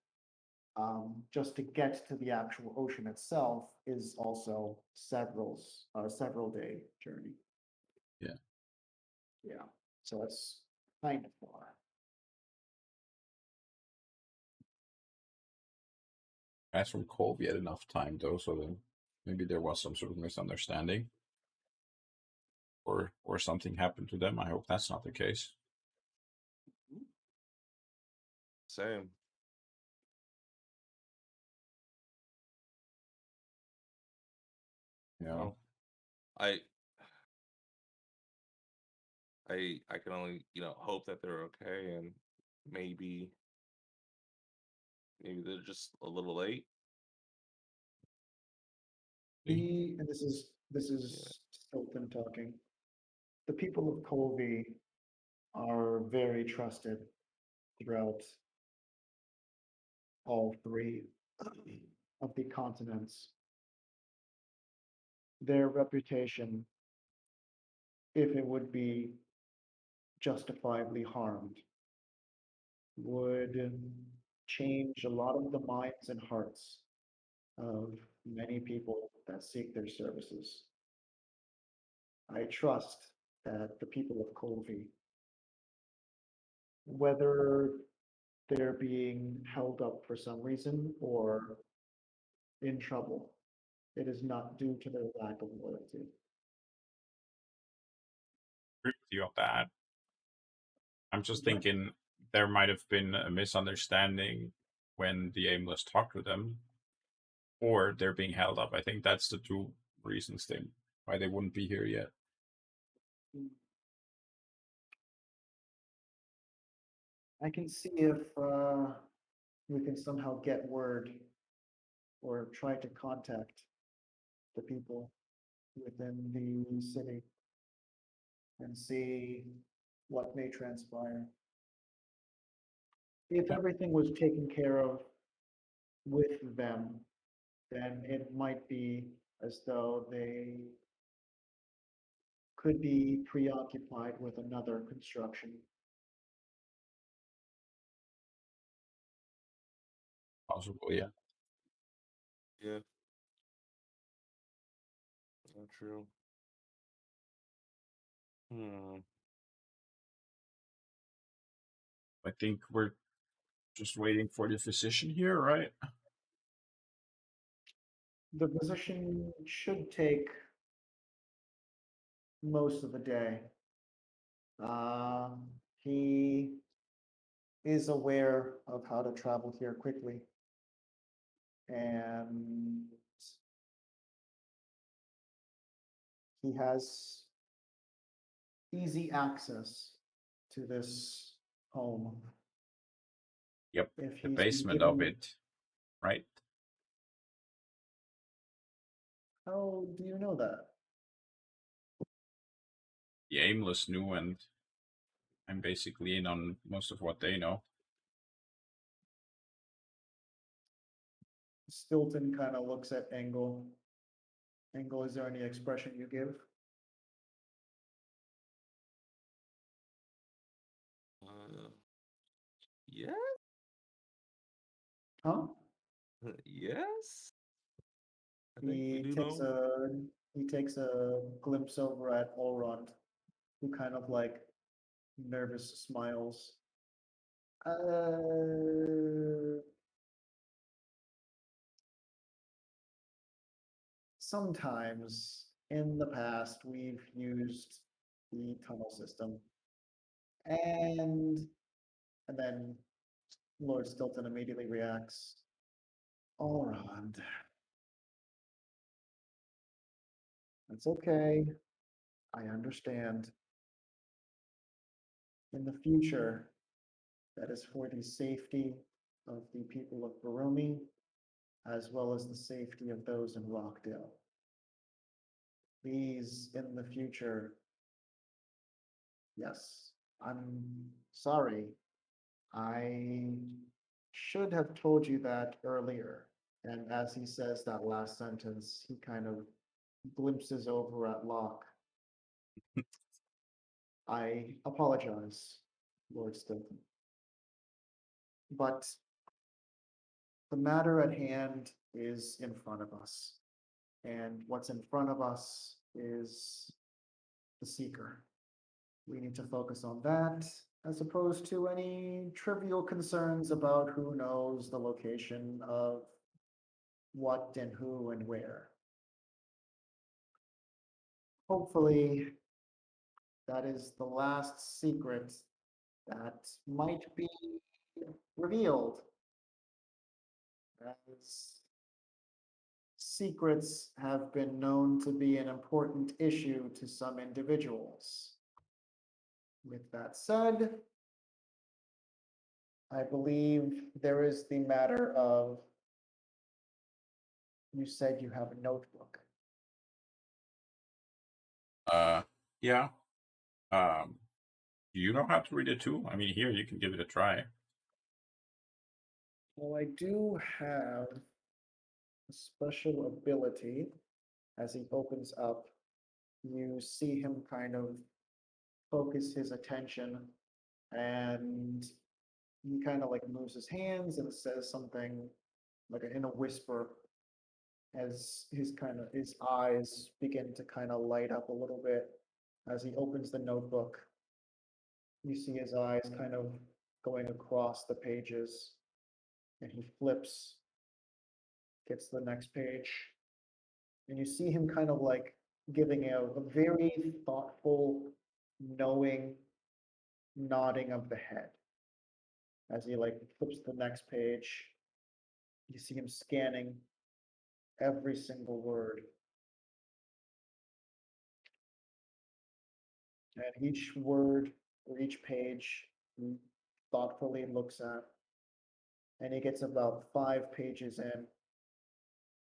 Speaker 1: Just to get to the actual ocean itself is also several day journey.
Speaker 2: Yeah.
Speaker 1: Yeah, so it's kind of far.
Speaker 2: Guys from Colby had enough time though, so then maybe there was some sort of misunderstanding, or something happened to them. I hope that's not the case.
Speaker 3: Same.
Speaker 2: Yeah.
Speaker 3: Well, I I can only hope that they're okay, and maybe they're just a little late.
Speaker 1: And this is
Speaker 3: Yeah.
Speaker 1: Stilton talking. The people of Colby are very trusted throughout all three of the continents. Their reputation, if it would be justifiably harmed, would change a lot of the minds and hearts of many people that seek their services. I trust that the people of Colby, whether they're being held up for some reason or in trouble, it is not due to their lack of loyalty.
Speaker 2: Agree with you on that. I'm just
Speaker 1: Yeah.
Speaker 2: thinking there might have been a misunderstanding when the Aimless talked to them, or they're being held up. I think that's the two reasons why they wouldn't be here yet.
Speaker 1: I can see if we can somehow get word or try to contact the people within the city and see what may transpire. If everything was taken care of with them, then it might be as though they could be preoccupied with another construction.
Speaker 2: Possible, yeah.
Speaker 3: Yeah. Not true. Hmm.
Speaker 2: I think we're just waiting for the physician here, right?
Speaker 1: The position should take most of the day. He is aware of how to travel here quickly. And he has easy access to this home.
Speaker 2: Yep,
Speaker 1: If
Speaker 2: the
Speaker 1: he's been
Speaker 2: basement of
Speaker 1: given,
Speaker 2: it, right?
Speaker 1: how do you know that?
Speaker 2: The Aimless knew, and I'm basically in on most of what they know.
Speaker 1: Stilton kind of looks at Engel. Engel, is there any expression you give?
Speaker 3: Yeah.
Speaker 1: Huh?
Speaker 3: Yes. I think we
Speaker 1: He
Speaker 3: do
Speaker 1: takes
Speaker 3: know.
Speaker 1: a glimpse over at Olrond, who kind of like nervous smiles. Sometimes in the past, we've used the tunnel system. And then Lord Stilton immediately reacts. Olrond. That's okay. I understand. In the future, that is for the safety of the people of Barumi, as well as the safety of those in Rockdale. Please, in the future, yes, I'm sorry. I should have told you that earlier. And as he says that last sentence, he kind of glimpses over at Locke. I apologize, Lord Stilton. But the matter at hand is in front of us. And what's in front of us is the seeker. We need to focus on that as opposed to any trivial concerns about who knows the location of what and who and where. Hopefully, that is the last secret that might be revealed, as secrets have been known to be an important issue to some individuals. With that said, I believe there is the matter of, you said you have a notebook.
Speaker 2: Yeah. Do you know how to read it too? I mean, here you can give it a try.
Speaker 1: Well, I do have a special ability. As he opens up, you see him kind of focus his attention, and he kind of like moves his hands and says something like in a whisper as his eyes begin to kind of light up a little bit as he opens the notebook. You see his eyes kind of going across the pages, and he flips, gets to the next page, and you see him kind of like giving a very thoughtful, knowing nodding of the head as he like flips to the next page. You see him scanning every single word, and each word or each page he thoughtfully looks at, and he gets about 5 pages in,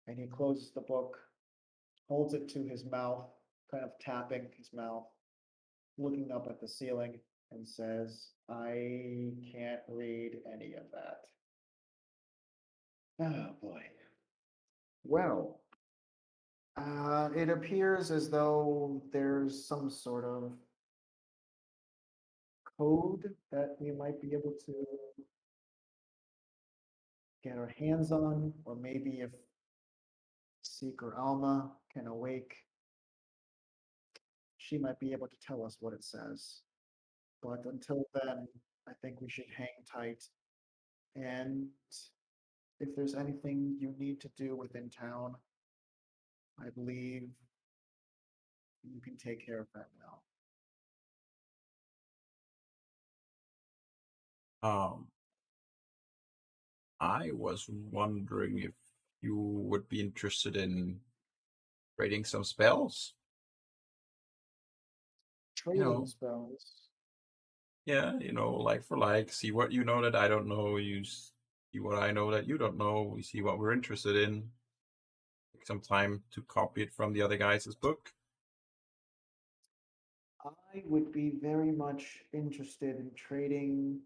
Speaker 1: and he closes the book, holds it to his mouth, kind of tapping his mouth, looking up at the ceiling, and says, I can't read any of that. Oh boy. Well, it appears as though there's some sort of code that we might be able to get our hands on, or maybe if Seeker Alma can awake, she might be able to tell us what it says. But until then, I think we should hang tight. And if there's anything you need to do within town, I believe you can take care of that now.
Speaker 2: Um, I was wondering if you would be interested in trading some spells.
Speaker 1: Trading spells.
Speaker 2: Yeah, like for like, see what you know that I don't know, you see what I know that you don't know, we see what we're interested in. Take some time to copy it from the other guy's book.
Speaker 1: I would be very much interested in trading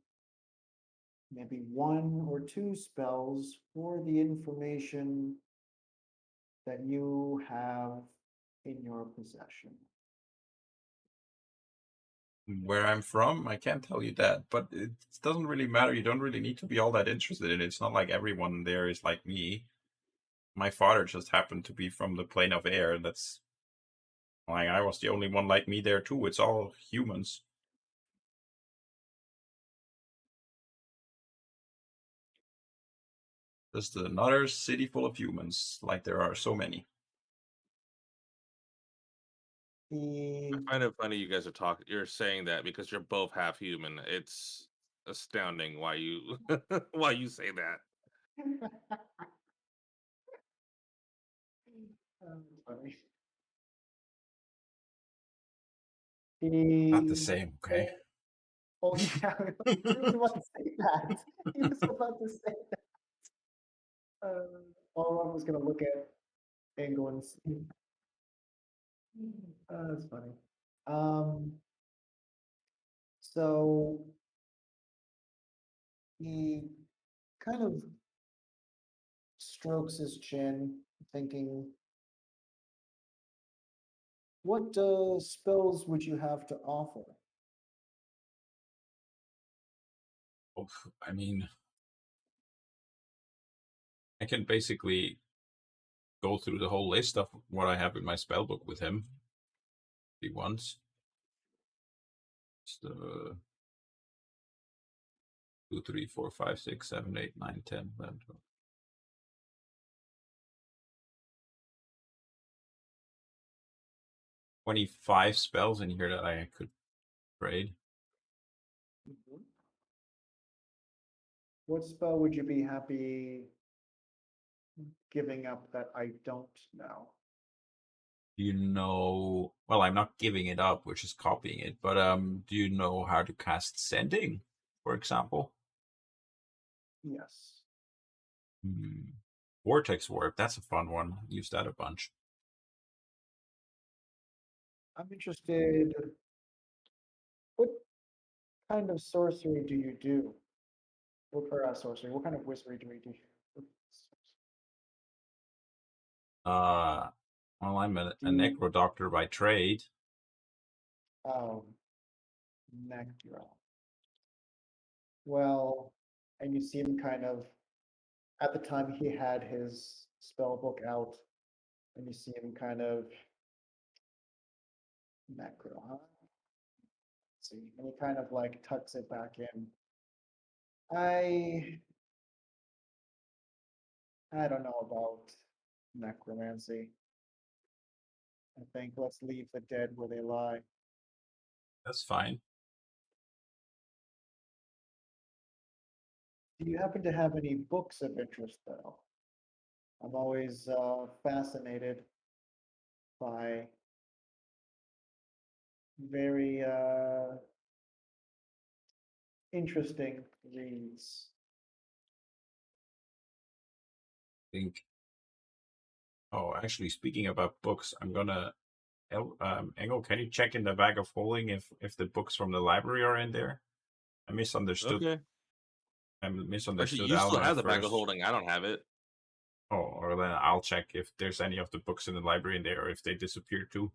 Speaker 1: maybe 1 or 2 spells for the information that you have in your possession.
Speaker 2: Where I'm from, I can't tell you that, but it doesn't really matter. You don't really need to be all that interested in it. It's not like everyone there is like me. My father just happened to be from the plane of air. That's like I was the only one like me there too. It's all humans. Just another city full of humans, like there are so many.
Speaker 3: I
Speaker 1: The
Speaker 3: find it funny you guys are talking. You're saying that because you're both half human. It's astounding why you why you say that.
Speaker 1: Funny.
Speaker 2: Not the
Speaker 1: The
Speaker 2: same, okay?
Speaker 1: oh yeah, he was about to say that. He was about to say that. All I was gonna look at Engel and see. That's funny. Um, so he kind of strokes his chin, thinking, what spells would you have to offer?
Speaker 2: Oh, I mean, I can basically go through the whole list of what I have in my spell book with him. If he wants. It's the 2, 3, 4, 5, 6, 7, 8, 9, 10, 11, 12. 25 spells in here that I could trade.
Speaker 1: Mhm. What spell would you be happy giving up that I don't know?
Speaker 2: Do you know? Well, I'm not giving it up, which is copying it. But do you know how to cast sending, for example?
Speaker 1: Yes.
Speaker 2: Vortex warp. That's a fun one. Use that a bunch.
Speaker 1: I'm interested. What kind of sorcery do you do? Sorcery. What kind of wizardry do we do here?
Speaker 2: Well, I'm a
Speaker 1: Do you,
Speaker 2: necro doctor by trade.
Speaker 1: oh, necro. Well, and you see him kind of, at the time he had his spell book out, and you see him kind of, necro, huh? Let's see, and he kind of like tucks it back in. I I don't know about necromancy. I think let's leave the dead where they lie.
Speaker 2: That's fine.
Speaker 1: Do you happen to have any books of interest, though? I'm always fascinated by very interesting reads.
Speaker 2: Think. Oh, actually, speaking about books, I'm gonna. Engel, can you check in the bag of holding if the books from the library are in there? I misunderstood.
Speaker 3: Okay.
Speaker 2: I
Speaker 3: Actually,
Speaker 2: misunderstood
Speaker 3: you still
Speaker 2: Alma at
Speaker 3: have the bag of
Speaker 2: first.
Speaker 3: holding. I don't have it.
Speaker 2: Oh, or then I'll check if there's any of the books in the library in there, or if they disappeared too.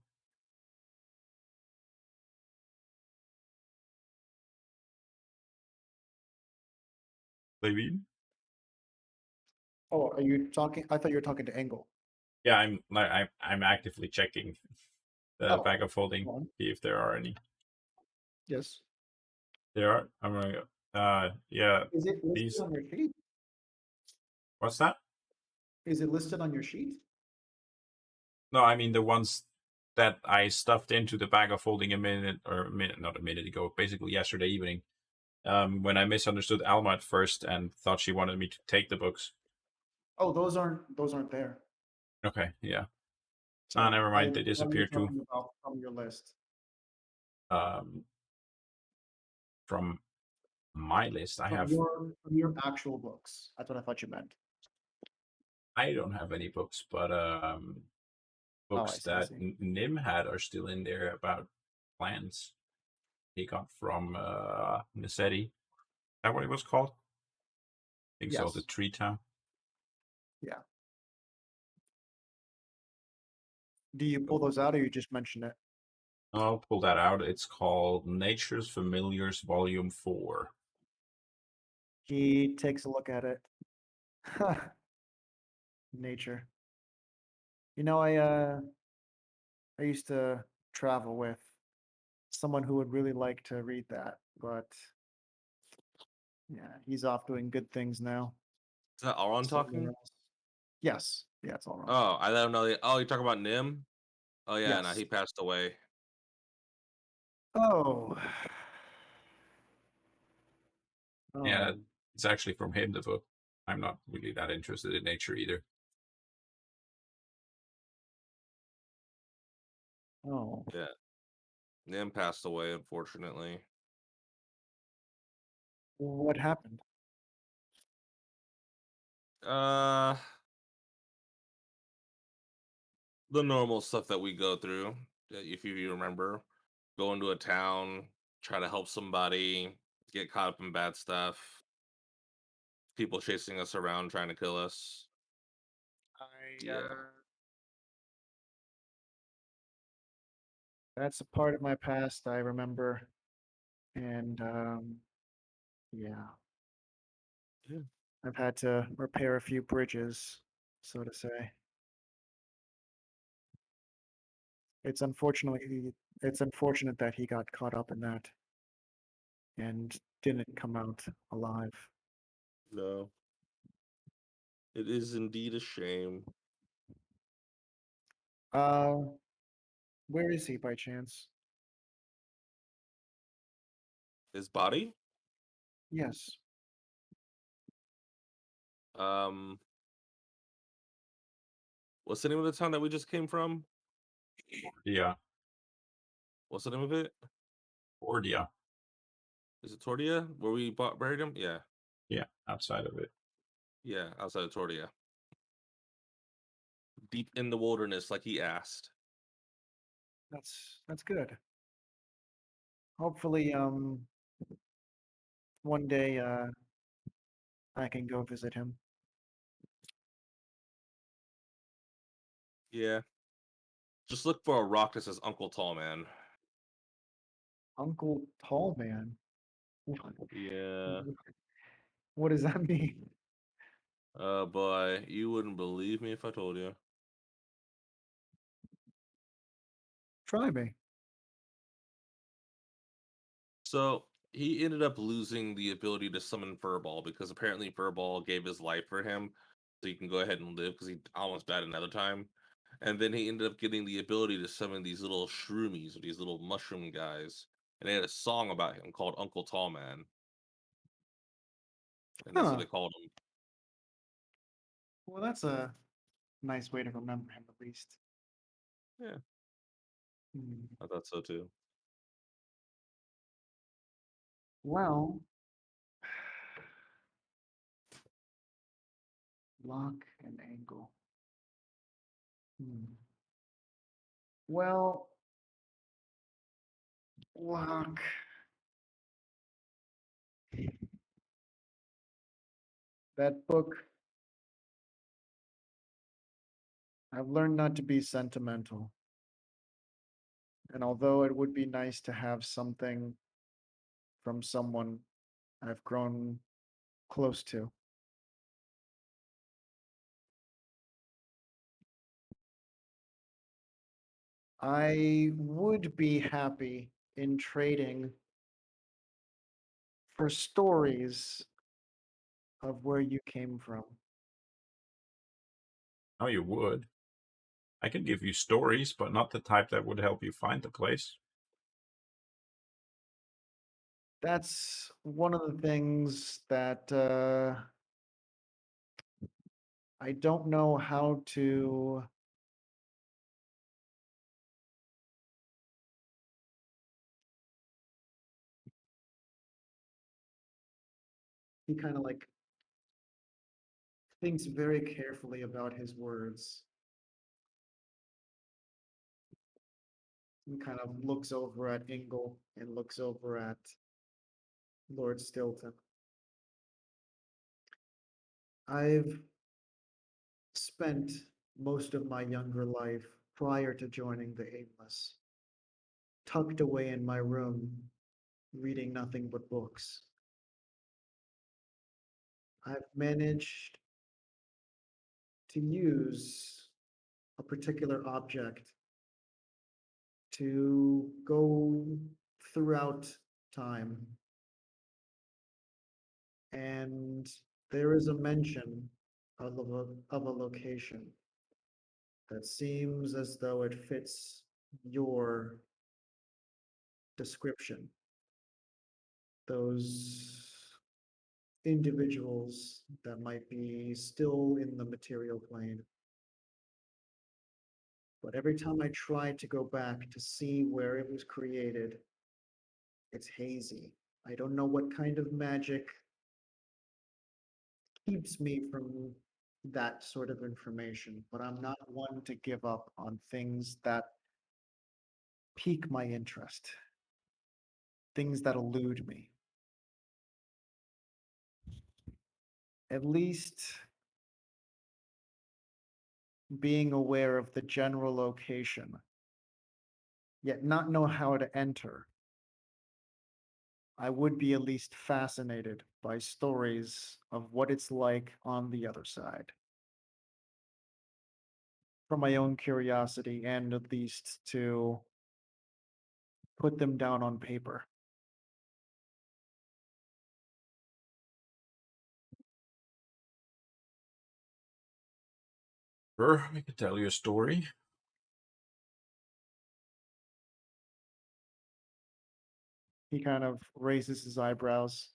Speaker 2: Maybe.
Speaker 1: Oh, are you talking? I thought you were talking to Engel.
Speaker 2: Yeah, I'm actively checking the
Speaker 1: Oh,
Speaker 2: bag of holding,
Speaker 1: go on.
Speaker 2: see if there are any.
Speaker 1: Yes.
Speaker 2: There are. I'm gonna. Yeah.
Speaker 1: Is it listed
Speaker 2: These.
Speaker 1: on your sheet?
Speaker 2: What's that?
Speaker 1: Is it listed on your sheet?
Speaker 2: No, I mean the ones that I stuffed into the bag of holding not a minute ago, basically yesterday evening. When I misunderstood Alma at first and thought she wanted me to take the books.
Speaker 1: Oh, those aren't there.
Speaker 2: Okay, yeah. Ah,
Speaker 1: Sorry.
Speaker 2: never
Speaker 1: I
Speaker 2: mind. They
Speaker 1: what you're
Speaker 2: disappeared too.
Speaker 1: talking about from your list.
Speaker 2: Um, from my list, I have.
Speaker 1: From your actual books. That's what I thought you meant.
Speaker 2: I don't have any books, but
Speaker 1: Oh, I
Speaker 2: books
Speaker 1: see, I
Speaker 2: that
Speaker 1: see.
Speaker 2: Nim had are still in there about plants he got from Nicetti. Is that what it was called? I think so. The
Speaker 1: Yes.
Speaker 2: Tree Town.
Speaker 1: Yeah. Do you pull
Speaker 2: So
Speaker 1: those out or you just mention it?
Speaker 2: I'll pull that out. It's called Nature's Familiars, Volume 4.
Speaker 1: He takes a look at it. Nature. You know, I used to travel with someone who would really like to read that, but yeah, he's off doing good things now.
Speaker 3: Is that Auron
Speaker 1: Somewhere
Speaker 3: talking?
Speaker 1: else. Yes. Yeah, it's all wrong.
Speaker 3: Oh, I don't know. Oh, you talking about Nim? Oh yeah, no,
Speaker 1: Yes.
Speaker 3: he passed away.
Speaker 1: Oh.
Speaker 2: Yeah,
Speaker 1: Oh.
Speaker 2: it's actually from him, the book. I'm not really that interested in nature either.
Speaker 1: Oh.
Speaker 3: Yeah, Nim passed away, unfortunately.
Speaker 1: What happened?
Speaker 3: Uh, the normal stuff that we go through. If you remember, go into a town, try to help somebody, get caught up in bad stuff, people chasing us around, trying to kill us.
Speaker 1: I
Speaker 3: Yeah,
Speaker 1: That's a part of my past I remember. And yeah,
Speaker 3: yeah.
Speaker 1: I've had to repair a few bridges, so to say. It's unfortunate that he got caught up in that and didn't come out alive.
Speaker 3: No, it is indeed a shame.
Speaker 1: Uh, where is he by chance?
Speaker 3: His body.
Speaker 1: Yes.
Speaker 3: Um, what's the name of the town that we just came from?
Speaker 2: Yeah,
Speaker 3: What's the name of it?
Speaker 2: Ordia.
Speaker 3: Is it Tordia? Where we buried him? Yeah,
Speaker 2: Yeah, outside of it.
Speaker 3: yeah, outside of Tordia, deep in the wilderness, like he asked.
Speaker 1: That's good. Hopefully, one day, I can go visit him.
Speaker 3: Yeah. Just look for a rock that says Uncle Tall Man.
Speaker 1: Uncle Tall Man.
Speaker 3: Yeah.
Speaker 1: What does that mean?
Speaker 3: Boy, you wouldn't believe me if I told you.
Speaker 1: Try me.
Speaker 3: So he ended up losing the ability to summon Furball because apparently Furball gave his life for him, so he can go ahead and live because he almost died another time. And then he ended up getting the ability to summon these little shroomies or these little mushroom guys. And they had a song about him called Uncle Tall Man. And that's what
Speaker 1: Huh.
Speaker 3: they called him.
Speaker 1: Well, that's a nice way to remember him, at least.
Speaker 3: Yeah,
Speaker 1: Hmm.
Speaker 3: I thought so too.
Speaker 1: Well, Loch and Engel. Hmm. Well, Loch. That book, I've learned not to be sentimental. And although it would be nice to have something from someone I've grown close to, I would be happy in trading for stories of where you came from.
Speaker 2: Oh, you would. I could give you stories, but not the type that would help you find the place.
Speaker 1: That's one of the things that I don't know how to he kind of like thinks very carefully about his words. He kind of looks over at Engel and looks over at Lord Stilton. I've spent most of my younger life prior to joining the Aimless, tucked away in my room, reading nothing but books. I've managed to use a particular object to go throughout time. And there is a mention of a location that seems as though it fits your description. Those individuals that might be still in the material plane. But every time I try to go back to see where it was created, it's hazy. I don't know what kind of magic keeps me from that sort of information, but I'm not one to give up on things that pique my interest, things that elude me. At least being aware of the general location, yet not know how to enter. I would be at least fascinated by stories of what it's like on the other side. For my own curiosity, and at least to put them down on paper.
Speaker 2: Sure, I could tell you a story.
Speaker 1: He kind of raises his eyebrows.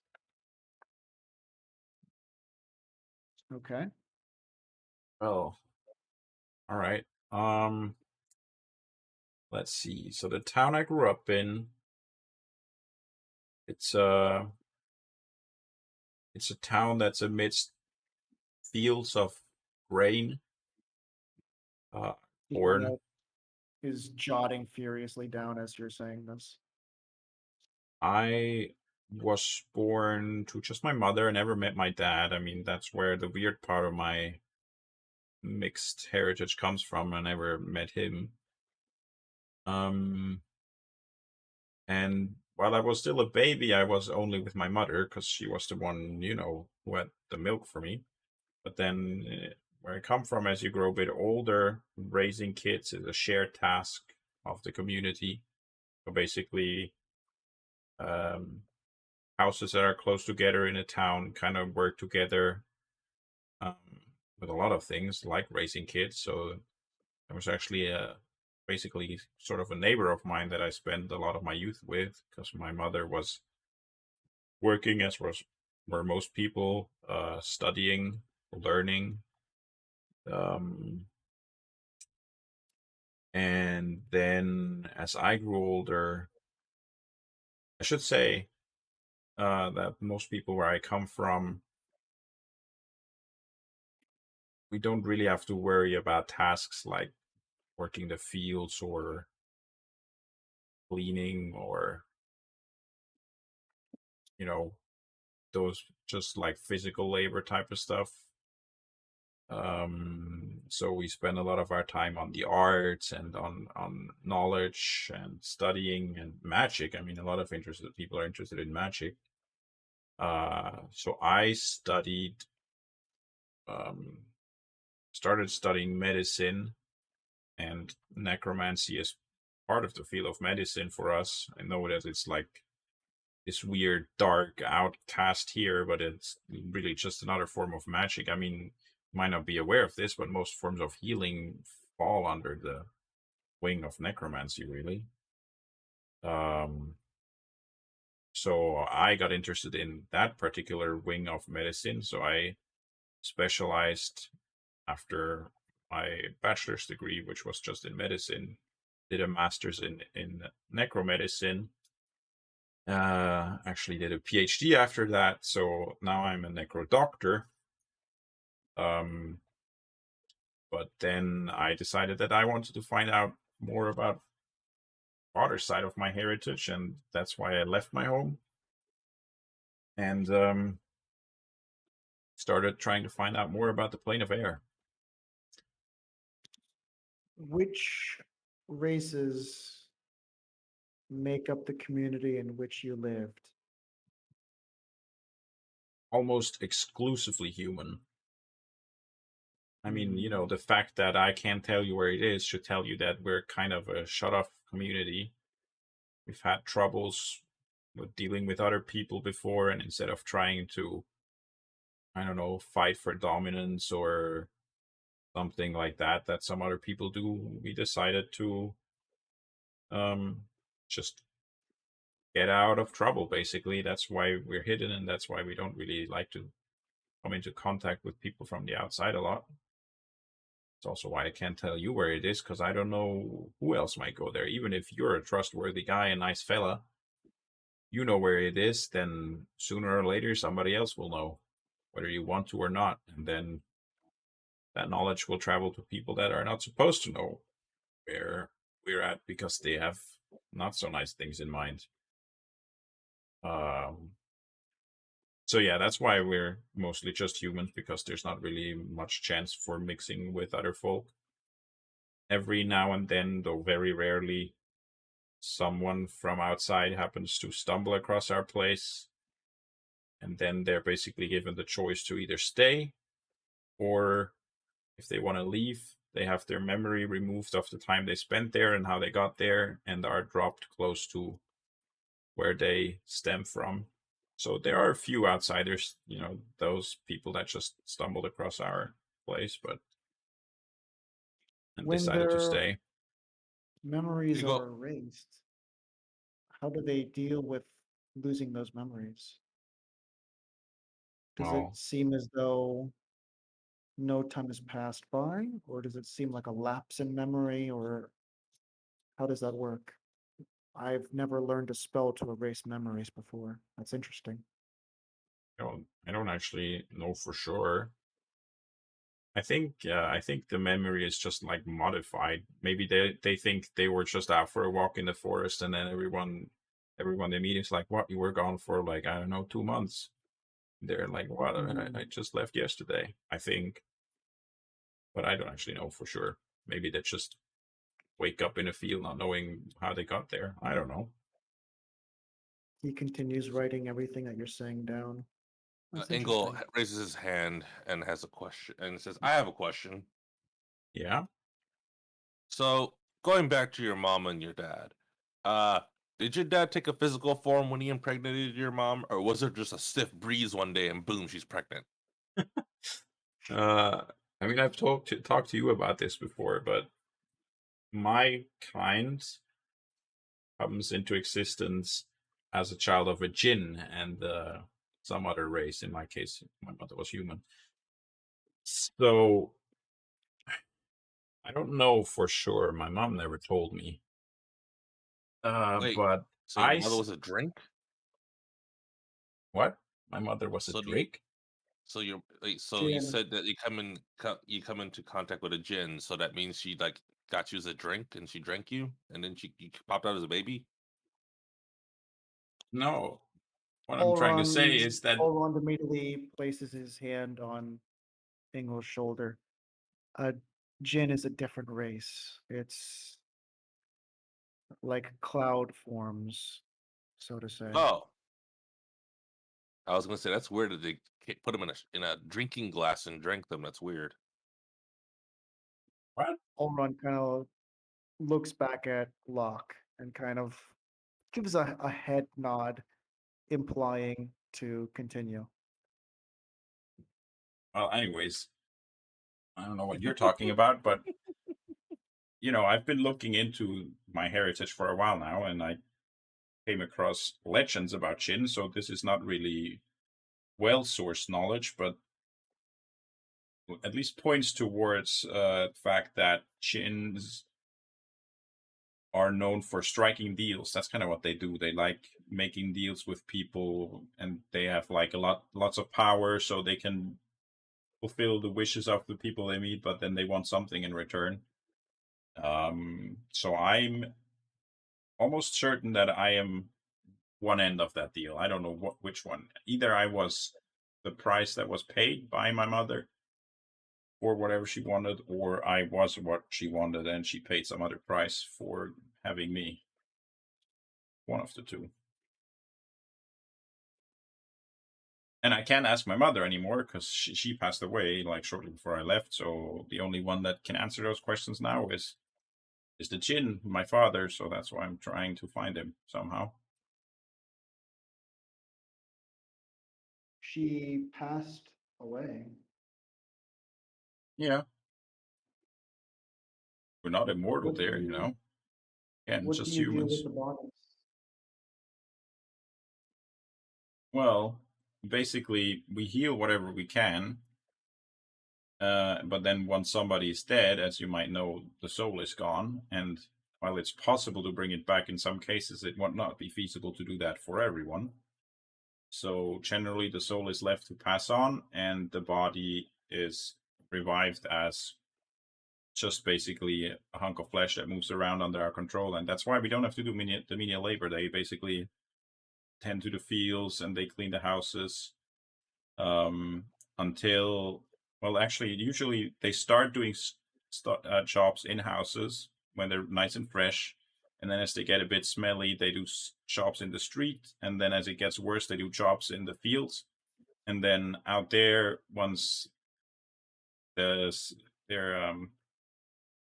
Speaker 1: Okay.
Speaker 2: Well, all right. Let's see. So the town I grew up in, it's a town that's amidst fields of grain,
Speaker 1: He kind
Speaker 2: corn.
Speaker 1: of is jotting furiously down as you're saying this.
Speaker 2: I was born to just my mother. I never met my dad. I mean, that's where the weird part of my mixed heritage comes from. I never met him. And while I was still a baby, I was only with my mother because she was the one, who had the milk for me. But then, where I come from, as you grow a bit older, raising kids is a shared task of the community. So basically, um, houses that are close together in a town kind of work together um, with a lot of things like raising kids. So there was actually basically sort of a neighbor of mine that I spent a lot of my youth with because my mother was working as was were most people, studying, learning. Um, and then as I grew older, I should say that most people where I come from, we don't really have to worry about tasks like working the fields or cleaning or, you know, those just like physical labor type of stuff. So we spend a lot of our time on the arts and on knowledge and studying and magic. I mean, a lot of interested people are interested in magic. So I um, started studying medicine, and necromancy is part of the field of medicine for us. I know that it's like this weird dark outcast here, but it's really just another form of magic. I mean, you might not be aware of this, but most forms of healing fall under the wing of necromancy, really. So I got interested in that particular wing of medicine. So I specialized after my bachelor's degree, which was just in medicine, did a master's in necromedicine. Actually did a PhD after that, so now I'm a necro doctor. But then I decided that I wanted to find out more about other side of my heritage, and that's why I left my home and started trying to find out more about the plane of air.
Speaker 1: Which races make up the community in which you lived?
Speaker 2: Almost exclusively human. I mean,
Speaker 1: Mm,
Speaker 2: the fact that I can't tell you where it is should tell you that we're kind of a shut off community. We've had troubles with dealing with other people before, and instead of trying to, I don't know, fight for dominance or something like that some other people do, we decided to um, just get out of trouble, basically. That's why we're hidden, and that's why we don't really like to come into contact with people from the outside a lot. It's also why I can't tell you where it is, because I don't know who else might go there. Even if you're a trustworthy guy, a nice fella, you know where it is, then sooner or later somebody else will know, whether you want to or not. And then that knowledge will travel to people that are not supposed to know where we're at because they have not so nice things in mind. Um, so yeah, that's why we're mostly just humans, because there's not really much chance for mixing with other folk. Every now and then, though very rarely, someone from outside happens to stumble across our place, and then they're basically given the choice to either stay, or if they want to leave, they have their memory removed of the time they spent there and how they got there, and are dropped close to where they stem from. So there are a few outsiders, those people that just stumbled across our place, and
Speaker 1: when
Speaker 2: decided to
Speaker 1: their
Speaker 2: stay.
Speaker 1: memories
Speaker 3: You
Speaker 1: are
Speaker 3: go.
Speaker 1: erased, how do they deal with losing those memories? Does it
Speaker 2: Well,
Speaker 1: seem as though no time has passed by, or does it seem like a lapse in memory, or how does that work? I've never learned a spell to erase memories before. That's interesting.
Speaker 2: I don't actually know for sure. I think the memory is just like modified. Maybe they think they were just out for a walk in the forest, and then everyone they meet is like, "What? You were gone for like, I don't know, 2 months." They're like, "What? I just left yesterday." I think, but I don't actually know for sure. Maybe they just wake up in a field not knowing how they got there. I don't know.
Speaker 1: He continues writing everything that you're saying down. That's
Speaker 3: Engel
Speaker 1: interesting.
Speaker 3: raises his hand and has a question, and says, "I have a question.
Speaker 2: Yeah.
Speaker 3: So, going back to your mom and your dad, uh, did your dad take a physical form when he impregnated your mom, or was it just a stiff breeze one day and boom, she's pregnant?"
Speaker 2: Uh, I mean, I've talked to you about this before, but my kind comes into existence as a child of a jinn and some other race. In my case, my mother was human. So I don't know for sure. My mom never told me.
Speaker 3: Wait,
Speaker 2: But
Speaker 3: so your mother was a drink?
Speaker 2: What? My mother was a
Speaker 3: So do you?
Speaker 2: Drake?
Speaker 3: So you
Speaker 1: Jin,
Speaker 3: said that you come into contact with a djinn, so that means she like got you as a drink and she drank you, and then you popped out as a baby.
Speaker 2: No. What I'm trying to say is that
Speaker 1: Elrond immediately places his hand on Engel's shoulder. Jin is a different race. It's like cloud forms, so to say.
Speaker 3: Oh, I was gonna say that's weird that they put them in a drinking glass and drank them. That's weird.
Speaker 2: what?
Speaker 1: Elrond kind of looks back at Locke and kind of gives a head nod, implying to continue.
Speaker 2: Well, anyways, I don't know what you're talking about, but I've been looking into my heritage for a while now, and I came across legends about Jin, so this is not really well-sourced knowledge, but at least points towards the fact that Jins are known for striking deals. That's kind of what they do. They like making deals with people, and they have like lots of power, so they can fulfill the wishes of the people they meet, but then they want something in return. So I'm almost certain that I am one end of that deal. I don't know which one. Either I was the price that was paid by my mother for whatever she wanted, or I was what she wanted and she paid some other price for having me. One of the two. And I can't ask my mother anymore because she passed away like shortly before I left. So the only one that can answer those questions now is the Jinn, my father. So that's why I'm trying to find him somehow.
Speaker 1: She passed away.
Speaker 2: Yeah, we're not immortal
Speaker 1: What do
Speaker 2: there,
Speaker 1: you
Speaker 2: and
Speaker 1: what do
Speaker 2: just
Speaker 1: you do with
Speaker 2: humans.
Speaker 1: the bodies?
Speaker 2: Well, basically, we heal whatever we can. But then once somebody is dead, as you might know, the soul is gone. And while it's possible to bring it back in some cases, it would not be feasible to do that for everyone. So generally, the soul is left to pass on, and the body is revived as just basically a hunk of flesh that moves around under our control. And that's why we don't have to do the menial labor. They basically tend to the fields and they clean the houses until, well, actually, usually they start doing jobs in houses when they're nice and fresh. And then as they get a bit smelly, they do jobs in the street. And then as it gets worse, they do jobs in the fields. And then out there, once their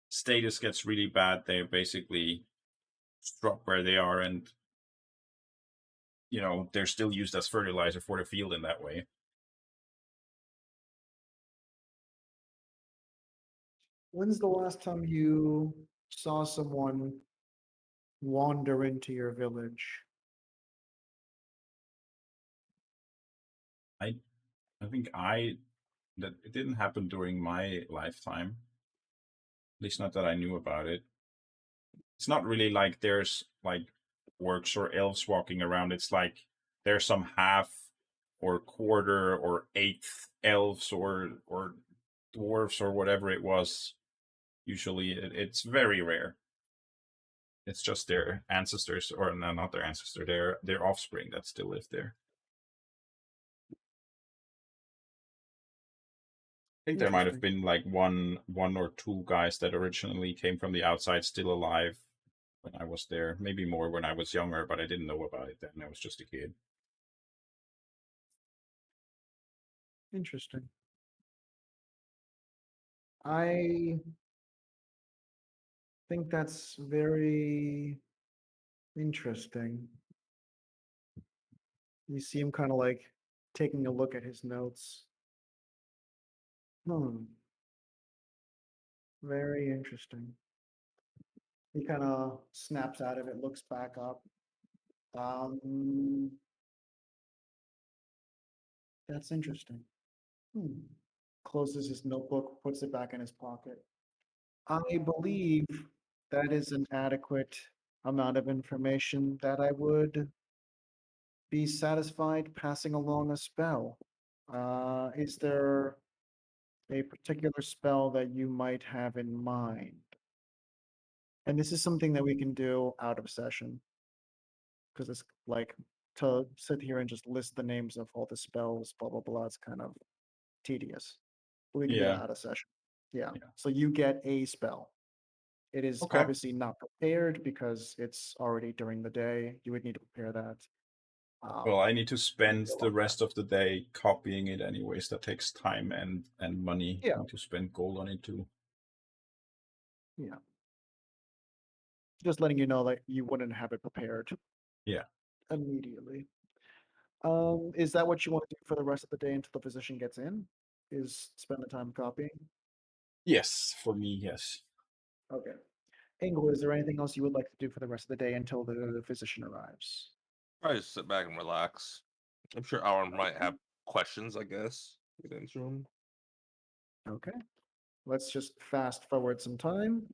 Speaker 2: status gets really bad, they basically drop where they are, and they're still used as fertilizer for the field in that way.
Speaker 1: When's the last time you saw someone wander into your village?
Speaker 2: I think that it didn't happen during my lifetime. At least not that I knew about it. It's not really like there's like orcs or elves walking around. It's like there's some half or quarter or eighth elves or dwarves or whatever it was. Usually, it's very rare. It's just their ancestors, or no, not their ancestor, their offspring that still live there. I think there might have
Speaker 1: Interesting.
Speaker 2: been like one or two guys that originally came from the outside still alive when I was there. Maybe more when I was younger, but I didn't know about it then. I was just a kid.
Speaker 1: Interesting. I think that's very interesting. You see him kind of like taking a look at his notes. Very interesting. He kind of snaps out of it, looks back up. Um, that's interesting. Closes his notebook, puts it back in his pocket. I believe that is an adequate amount of information that I would be satisfied passing along a spell. Is there a particular spell that you might have in mind? And this is something that we can do out of session. Because it's like to sit here and just list the names of all the spells, blah, blah, blah, it's kind of tedious. We can do that
Speaker 2: Yeah.
Speaker 1: out of session. Yeah.
Speaker 2: Yeah.
Speaker 1: So you get a spell. It is
Speaker 2: Okay.
Speaker 1: obviously not prepared because it's already during the day. You would need to prepare that.
Speaker 2: Well, I need to spend
Speaker 1: go
Speaker 2: the
Speaker 1: on that.
Speaker 2: rest of the day copying it anyways. That takes time and money.
Speaker 1: Yeah.
Speaker 2: I need to spend gold on it too.
Speaker 1: Yeah. Just letting you know that you wouldn't have it prepared
Speaker 2: Yeah.
Speaker 1: immediately. Is that what you want to do for the rest of the day until the physician gets in? Is spend the time copying?
Speaker 2: Yes, for me, yes.
Speaker 1: Okay. Engel, is there anything else you would like to do for the rest of the day until the physician arrives?
Speaker 3: Probably just sit back and relax. I'm sure Aaron might have questions, I guess. We can answer them.
Speaker 1: Okay. Let's just fast forward some time.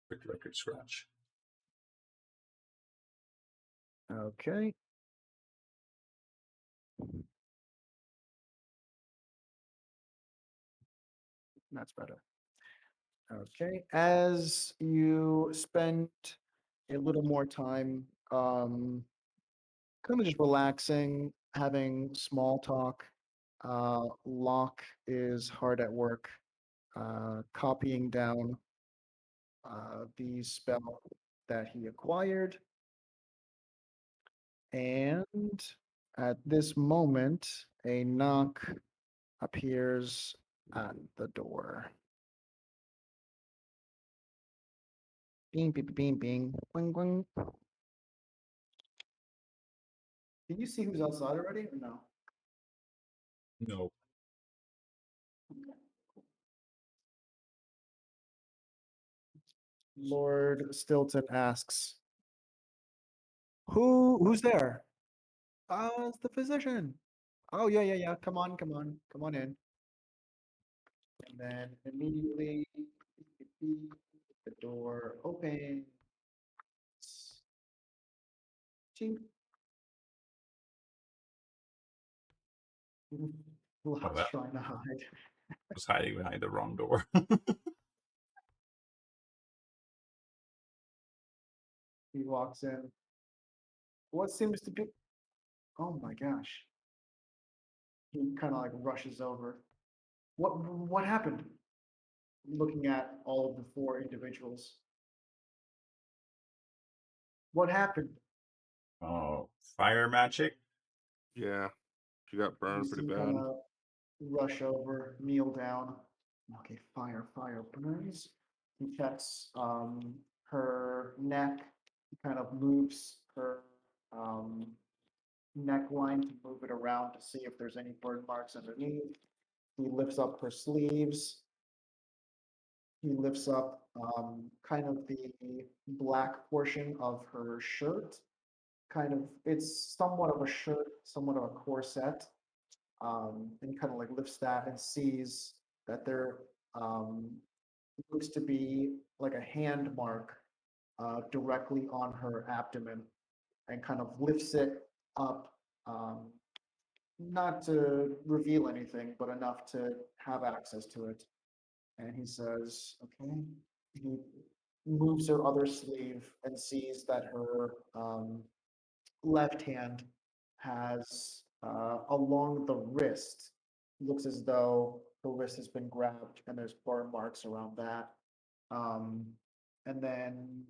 Speaker 2: Quick record scratch.
Speaker 1: Okay. That's better. Okay. As you spend a little more time, kind of just relaxing, having small talk. Locke is hard at work, copying down the spell that he acquired. And at this moment, a knock appears at the door. Bing, bing, bing, bing, bing, bing. Did you see who's outside already or no?
Speaker 2: No.
Speaker 1: Lord Stilton asks, who's there? It's the physician. Oh, yeah, yeah, yeah. Come on, come on, come on in. And then immediately the door opens. Chink. Locke's
Speaker 2: that
Speaker 1: trying to hide.
Speaker 2: was hiding behind the wrong door.
Speaker 1: He walks in. What seems to be, oh my gosh. He kind of like rushes over. What happened? Looking at all of the four individuals. What happened?
Speaker 2: Oh, fire magic?
Speaker 3: Yeah, she got
Speaker 1: You
Speaker 3: burned
Speaker 1: see
Speaker 3: pretty
Speaker 1: him
Speaker 3: bad.
Speaker 1: kind of rush over, kneel down. Okay, fire burns. He checks her neck. He kind of moves her neckline to move it around to see if there's any burn marks underneath. He lifts up her sleeves. He lifts up kind of the black portion of her shirt. Kind of, it's somewhat of a shirt, somewhat of a corset. And kind of like lifts that and sees that there looks to be like a hand mark directly on her abdomen and kind of lifts it up, not to reveal anything, but enough to have access to it. And he says, okay. He moves her other sleeve and sees that her left hand has along the wrist, looks as though the wrist has been grabbed and there's burn marks around that. And then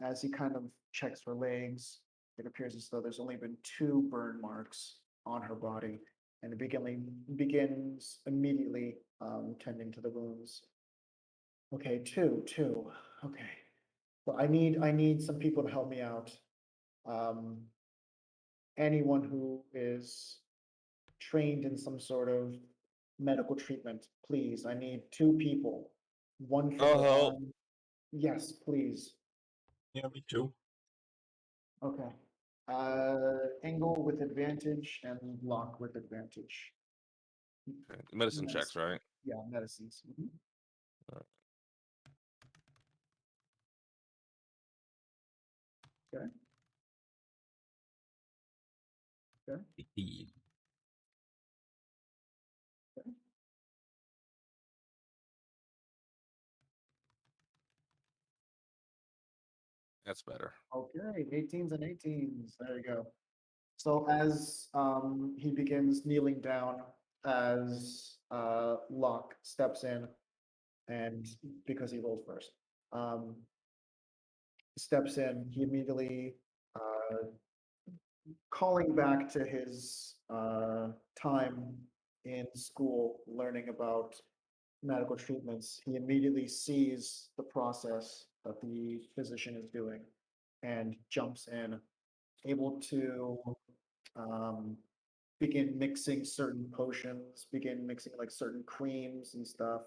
Speaker 1: as he kind of checks her legs, it appears as though there's only been 2 burn marks on her body, and it begins immediately tending to the wounds. Okay, two. Okay. Well, I need some people to help me out. Um, anyone who is trained in some sort of medical treatment, please. I need 2 people. One for
Speaker 3: I'll
Speaker 1: her
Speaker 3: help.
Speaker 1: arm. Yes, please.
Speaker 2: Yeah, me too.
Speaker 1: Okay. Engel with advantage and Lock with advantage.
Speaker 3: Okay. Medicine
Speaker 1: Yes.
Speaker 3: checks, right?
Speaker 1: Yeah, medicines. Mhm. Okay. Okay.
Speaker 2: 18.
Speaker 3: That's better.
Speaker 1: Okay, 18s and 18s. There you go. So as he begins kneeling down, as Locke steps in, and because he rolled first, steps in, he immediately calling back to his time in school, learning about medical treatments, he immediately sees the process that the physician is doing and jumps in, able to um, begin mixing certain potions, begin mixing like certain creams and stuff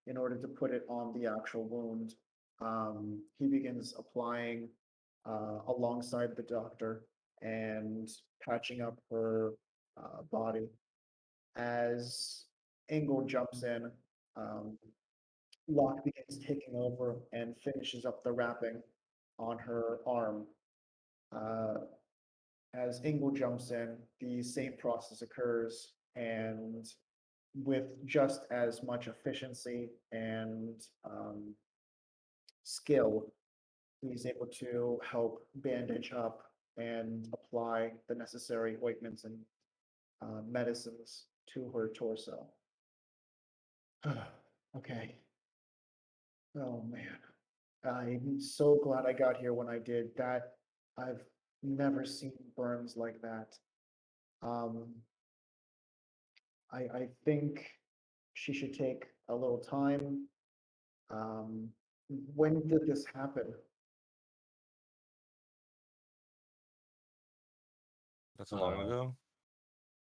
Speaker 1: in order to put it on the actual wound. He begins applying alongside the doctor and patching up her body. As Engel jumps in, um, Locke begins taking over and finishes up the wrapping on her arm. Uh, as Engel jumps in, the same process occurs, and with just as much efficiency and skill, he's able to help bandage up and apply the necessary ointments and medicines to her torso. Okay. Oh man. I'm so glad I got here when I did. That I've never seen burns like that. Um, I think she should take a little time. Um, when did this happen?
Speaker 3: That's long
Speaker 2: Uh,
Speaker 3: ago.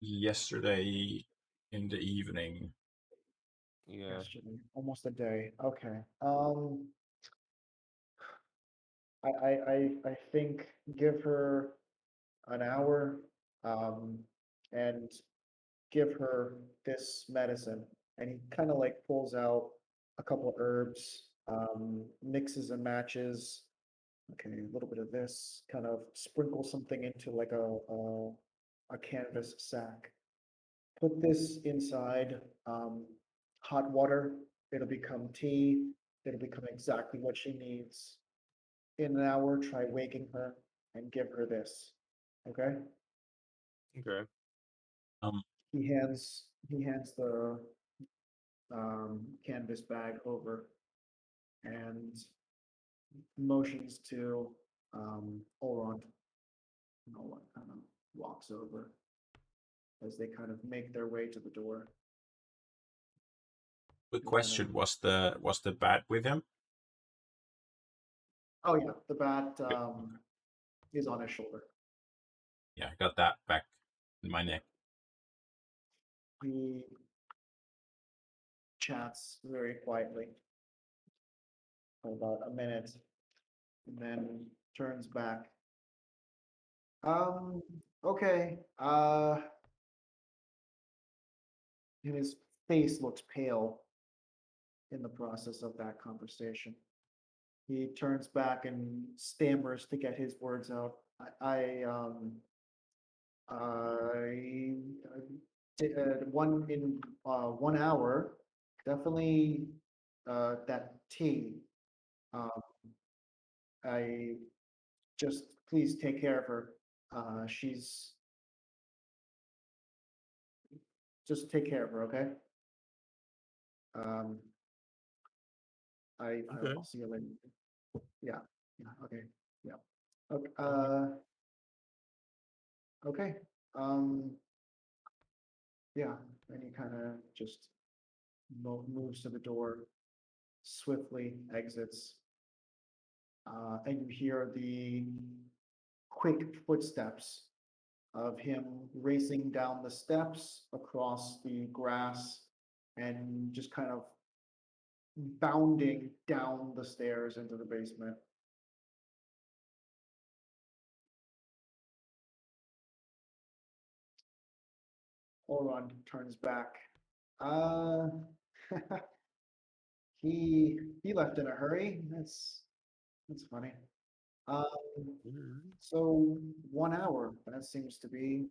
Speaker 2: Yesterday in the evening.
Speaker 3: Yeah.
Speaker 1: Yesterday, almost a day. Okay. I think give her an hour, and give her this medicine. And he kind of like pulls out a couple herbs, mixes and matches. Okay, a little bit of this, kind of sprinkle something into like a canvas sack. Put this inside hot water. It'll become tea. It'll become exactly what she needs. In an hour, try waking her and give her this. Okay?
Speaker 3: Okay.
Speaker 2: Um,
Speaker 1: He hands the canvas bag over and motions to Olrond. And Olrond kind of walks over as they kind of make their way to the door.
Speaker 2: Quick
Speaker 1: He kind
Speaker 2: question:
Speaker 1: of,
Speaker 2: was the bat with him?
Speaker 1: oh yeah, the bat
Speaker 2: Okay.
Speaker 1: is on his shoulder.
Speaker 2: Yeah, I got that back in my neck.
Speaker 1: He chats very quietly for about a minute and then turns back. Okay. And his face looks pale in the process of that conversation. He turns back and stammers to get his words out. I one in 1 hour, definitely that tea. Um, I just please take care of her. She's just take care of her, okay? Um,
Speaker 3: Okay.
Speaker 1: I'll see you later. Yeah, yeah, okay, yeah. Okay, okay. Um, yeah, and he kind of just moves to the door, swiftly exits. And you hear the quick footsteps of him racing down the steps across the grass and just kind of bounding down the stairs into the basement. Oron turns back. Uh, he left in a hurry. That's funny. Um, so 1 hour. That seems to be.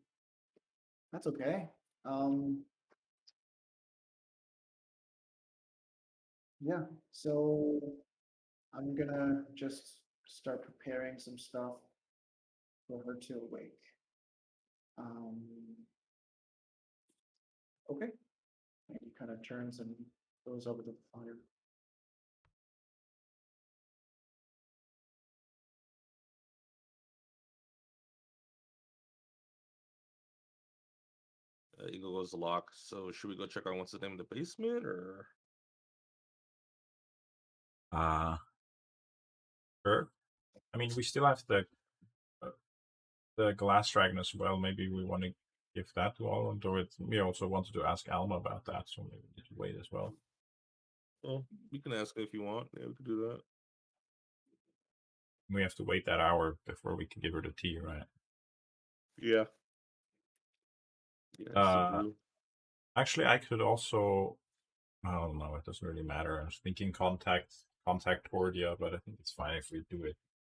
Speaker 1: That's okay. Um, yeah. So I'm gonna just start preparing some stuff for her to awake. Um, okay. And he kind of turns and goes over to the fire.
Speaker 3: Eagle goes to Loch. So should we go check on what's the name of the basement, or?
Speaker 2: Sure. I mean, we still have the glass dragon as well. Maybe we want to give that to Almond, or we also wanted to ask Alma about that, so maybe we need to wait as well.
Speaker 3: Well, you can ask if you want. Yeah, we could do that.
Speaker 2: We have to wait that hour before we can give her the tea, right?
Speaker 3: Yeah. Yeah.
Speaker 2: Actually, I could also. I don't know. It doesn't really matter. I was thinking contact Tordia, but I think it's fine if we do it.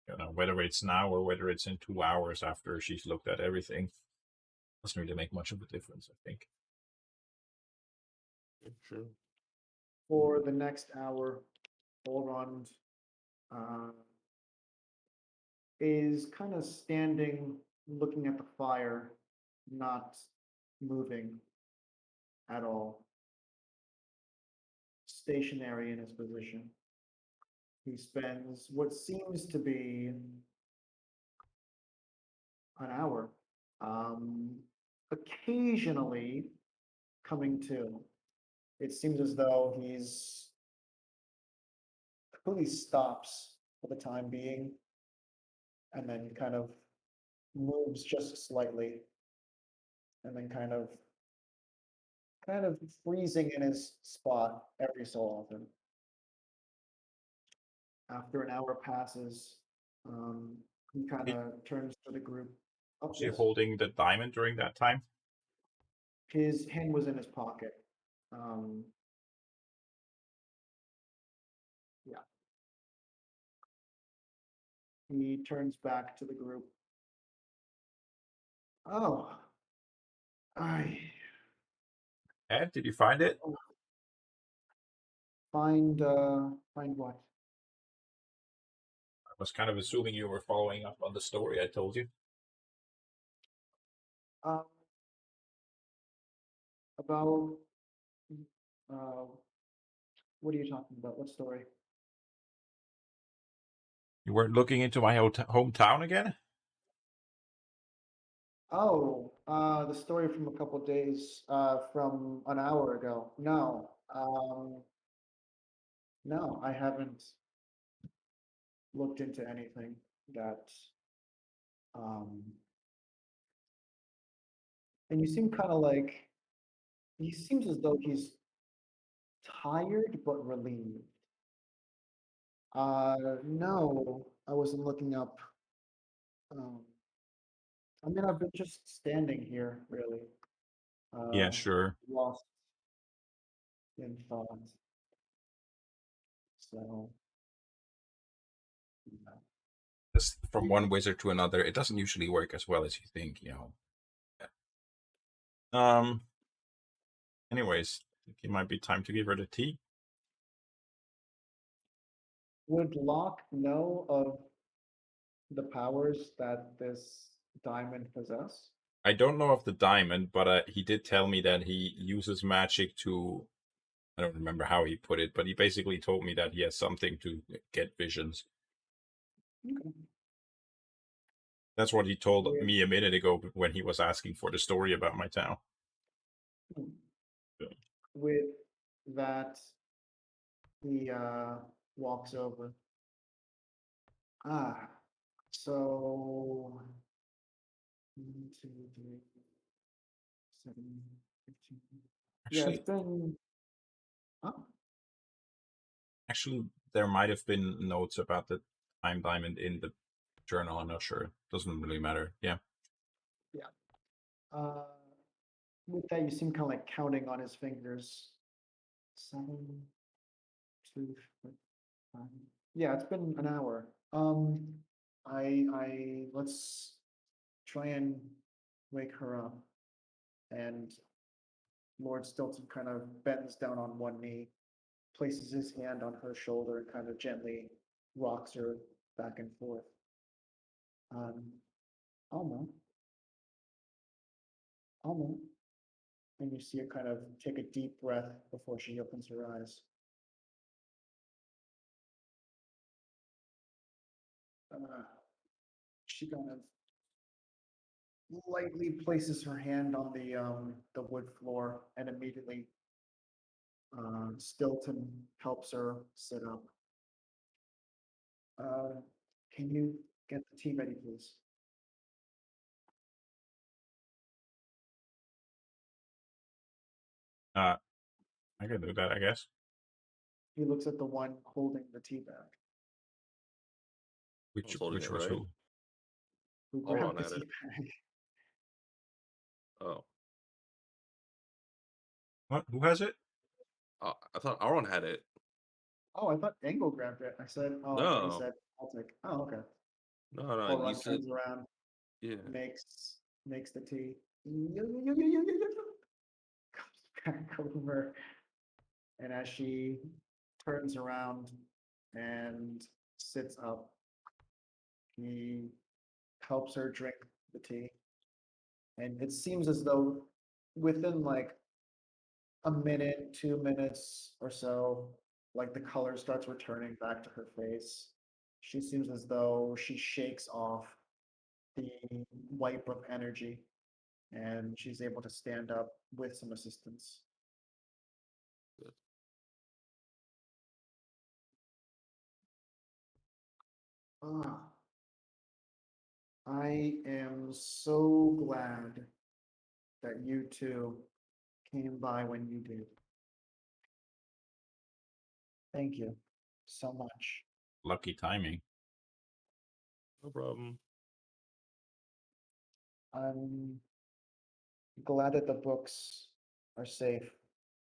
Speaker 2: You know, whether it's now or whether it's in 2 hours after she's looked at everything, doesn't really make much of a difference. I think.
Speaker 3: Sure.
Speaker 1: For the next hour, Olrond uh, is kind of standing, looking at the fire, not moving at all. Stationary in his position. He spends what seems to be an hour, occasionally coming to. It seems as though he's completely stops for the time being and then kind of moves just slightly and then kind of freezing in his spot every so often. After an hour passes, he kind of turns to the group. Oh,
Speaker 2: Was he
Speaker 1: yes.
Speaker 2: holding the diamond during that time?
Speaker 1: His hand was in his pocket. Yeah. He turns back to the group. Oh, I
Speaker 2: And did you find it?
Speaker 1: find what?
Speaker 2: I was kind of assuming you were following up on the story I told you.
Speaker 1: Um, about uh, what are you talking about? What story?
Speaker 2: You weren't looking into my hometown again?
Speaker 1: Oh, the story from a couple days, from an hour ago. No, no, I haven't looked into anything that, um, and you seem kind of like, he seems as though he's tired but relieved. No, I wasn't looking up. Um, I mean, I've been just standing here, really,
Speaker 2: Yeah,
Speaker 1: uh,
Speaker 2: sure.
Speaker 1: lost in thought. So, yeah.
Speaker 2: from one wizard to another, it doesn't usually work as well as you think, you know. Anyways, I think it might be time to give her the tea.
Speaker 1: Would Locke know of the powers that this diamond possess?
Speaker 2: I don't know of the diamond, but he did tell me that he uses magic to. I don't remember how he put it, but he basically told me that he has something to get visions.
Speaker 1: Okay.
Speaker 2: That's what he told
Speaker 1: With,
Speaker 2: me a minute ago when he was asking for the story about my town.
Speaker 1: with that, he walks over. Ah, so 1, 2, 3, 7, 15. Yeah,
Speaker 2: Actually,
Speaker 1: it's been. Oh,
Speaker 2: actually, there might have been notes about the time diamond in the journal. I'm not sure. Doesn't really matter. Yeah.
Speaker 1: yeah. Uh, with that, you seem kind of like counting on his fingers. 7, 2, 5. Yeah, it's been an hour. Let's try and wake her up. And Lord Stilton kind of bends down on one knee, places his hand on her shoulder, and kind of gently rocks her back and forth. Alma, Alma. And you see her kind of take a deep breath before she opens her eyes. She kind of lightly places her hand on the wood floor, and immediately Stilton helps her sit up. Can you get the tea ready, please?
Speaker 2: I can do that, I guess.
Speaker 1: He looks at the one holding the tea bag.
Speaker 2: Which
Speaker 3: holding
Speaker 2: which
Speaker 3: it,
Speaker 2: was
Speaker 3: right?
Speaker 2: who?
Speaker 1: Who
Speaker 3: Hold
Speaker 1: grabbed
Speaker 3: on
Speaker 1: the
Speaker 3: at
Speaker 1: tea
Speaker 3: it.
Speaker 1: bag?
Speaker 3: Oh,
Speaker 2: What? Who has it?
Speaker 3: I thought Aaron had it.
Speaker 1: Oh, I thought Engel grabbed it. I said, oh, and then he
Speaker 3: No,
Speaker 1: said, I'll take. Oh, okay.
Speaker 3: no. You
Speaker 1: Run
Speaker 3: said
Speaker 1: turns around,
Speaker 3: yeah.
Speaker 1: makes the tea. Comes back over, and as she turns around and sits up, he helps her drink the tea. And it seems as though within like a minute, 2 minutes or so, like the color starts returning back to her face. She seems as though she shakes off the wipe of energy and she's able to stand up with some assistance.
Speaker 3: Good.
Speaker 1: Ah, I am so glad that you two came by when you did. Thank you so much.
Speaker 2: Lucky timing.
Speaker 3: No problem.
Speaker 1: I'm glad that the books are safe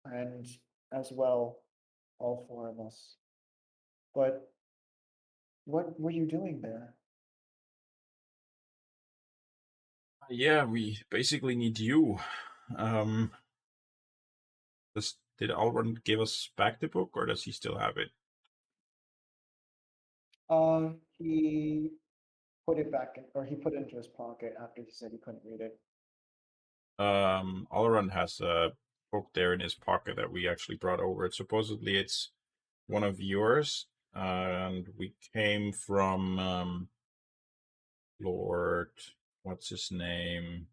Speaker 1: and as well, all four of us. But what were you doing there?
Speaker 2: Yeah, we basically need you. Um, did Alron give us back the book, or does he still have it?
Speaker 1: He put it back in, or he put it into his pocket after he said he couldn't read it.
Speaker 2: Alron has a book there in his pocket that we actually brought over. Supposedly, it's one of yours, and we came from Lord. What's his name?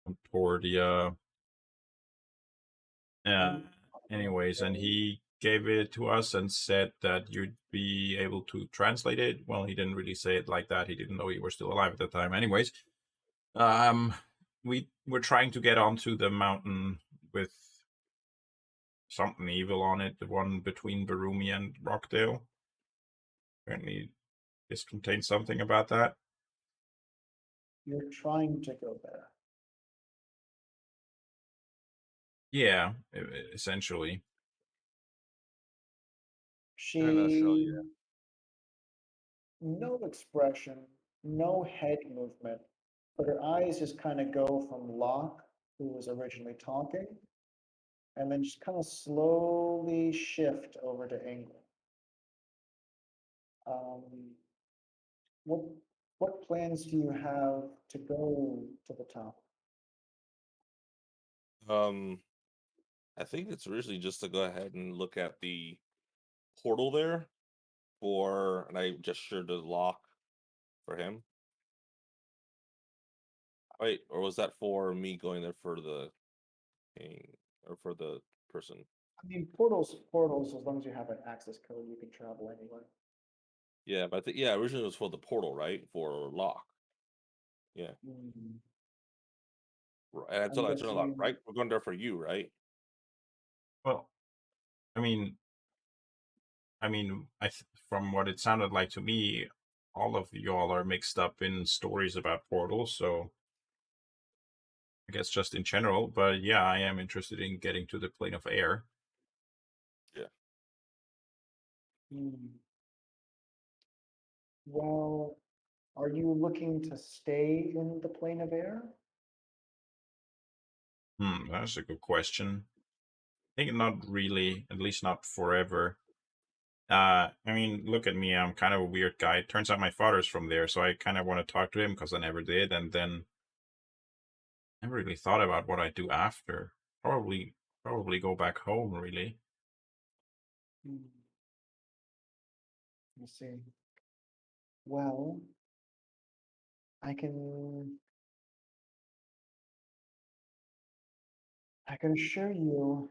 Speaker 2: Concordia.
Speaker 1: Um,
Speaker 2: Anyways, and he gave it to us and said that you'd be able to translate it. Well, he didn't really say it like that. He didn't know you were still alive at the time. Anyways, we were trying to get onto the mountain with something evil on it, the one between Barumi and Rockdale. Apparently, this contains something about that.
Speaker 1: You're trying to go there.
Speaker 2: Yeah, essentially.
Speaker 3: In a nutshell,
Speaker 1: She
Speaker 3: yeah.
Speaker 1: no expression, no head movement, but her eyes just kind of go from Locke, who was originally talking, and then just kind of slowly shift over to Engel. Um, what what plans do you have to go to the top?
Speaker 3: Um, I think it's originally just to go ahead and look at the portal there and I gestured to lock for him. Wait, or was that for me going there for the king or for the person?
Speaker 1: I mean, portals, as long as you have an access code, you can travel anywhere.
Speaker 3: Yeah, but yeah, originally it was for the portal, right? For lock. Yeah.
Speaker 1: Mm,
Speaker 3: And I
Speaker 1: I'm
Speaker 3: told lock,
Speaker 1: guessing,
Speaker 3: right? We're going there for you, right?
Speaker 2: Well, I mean, from what it sounded like to me, all of y'all are mixed up in stories about portals. So I guess just in general, but yeah, I am interested in getting to the plane of air.
Speaker 3: Yeah.
Speaker 1: hmm. Well, are you looking to stay in the plane of air?
Speaker 2: That's a good question. I think not really, at least not forever. I mean, look at me. I'm kind of a weird guy. Turns out my father's from there, so I kind of want to talk to him because I never did, and then never really thought about what I do after. Probably go back home. Really.
Speaker 1: Hmm, I see. Well, I can I can assure you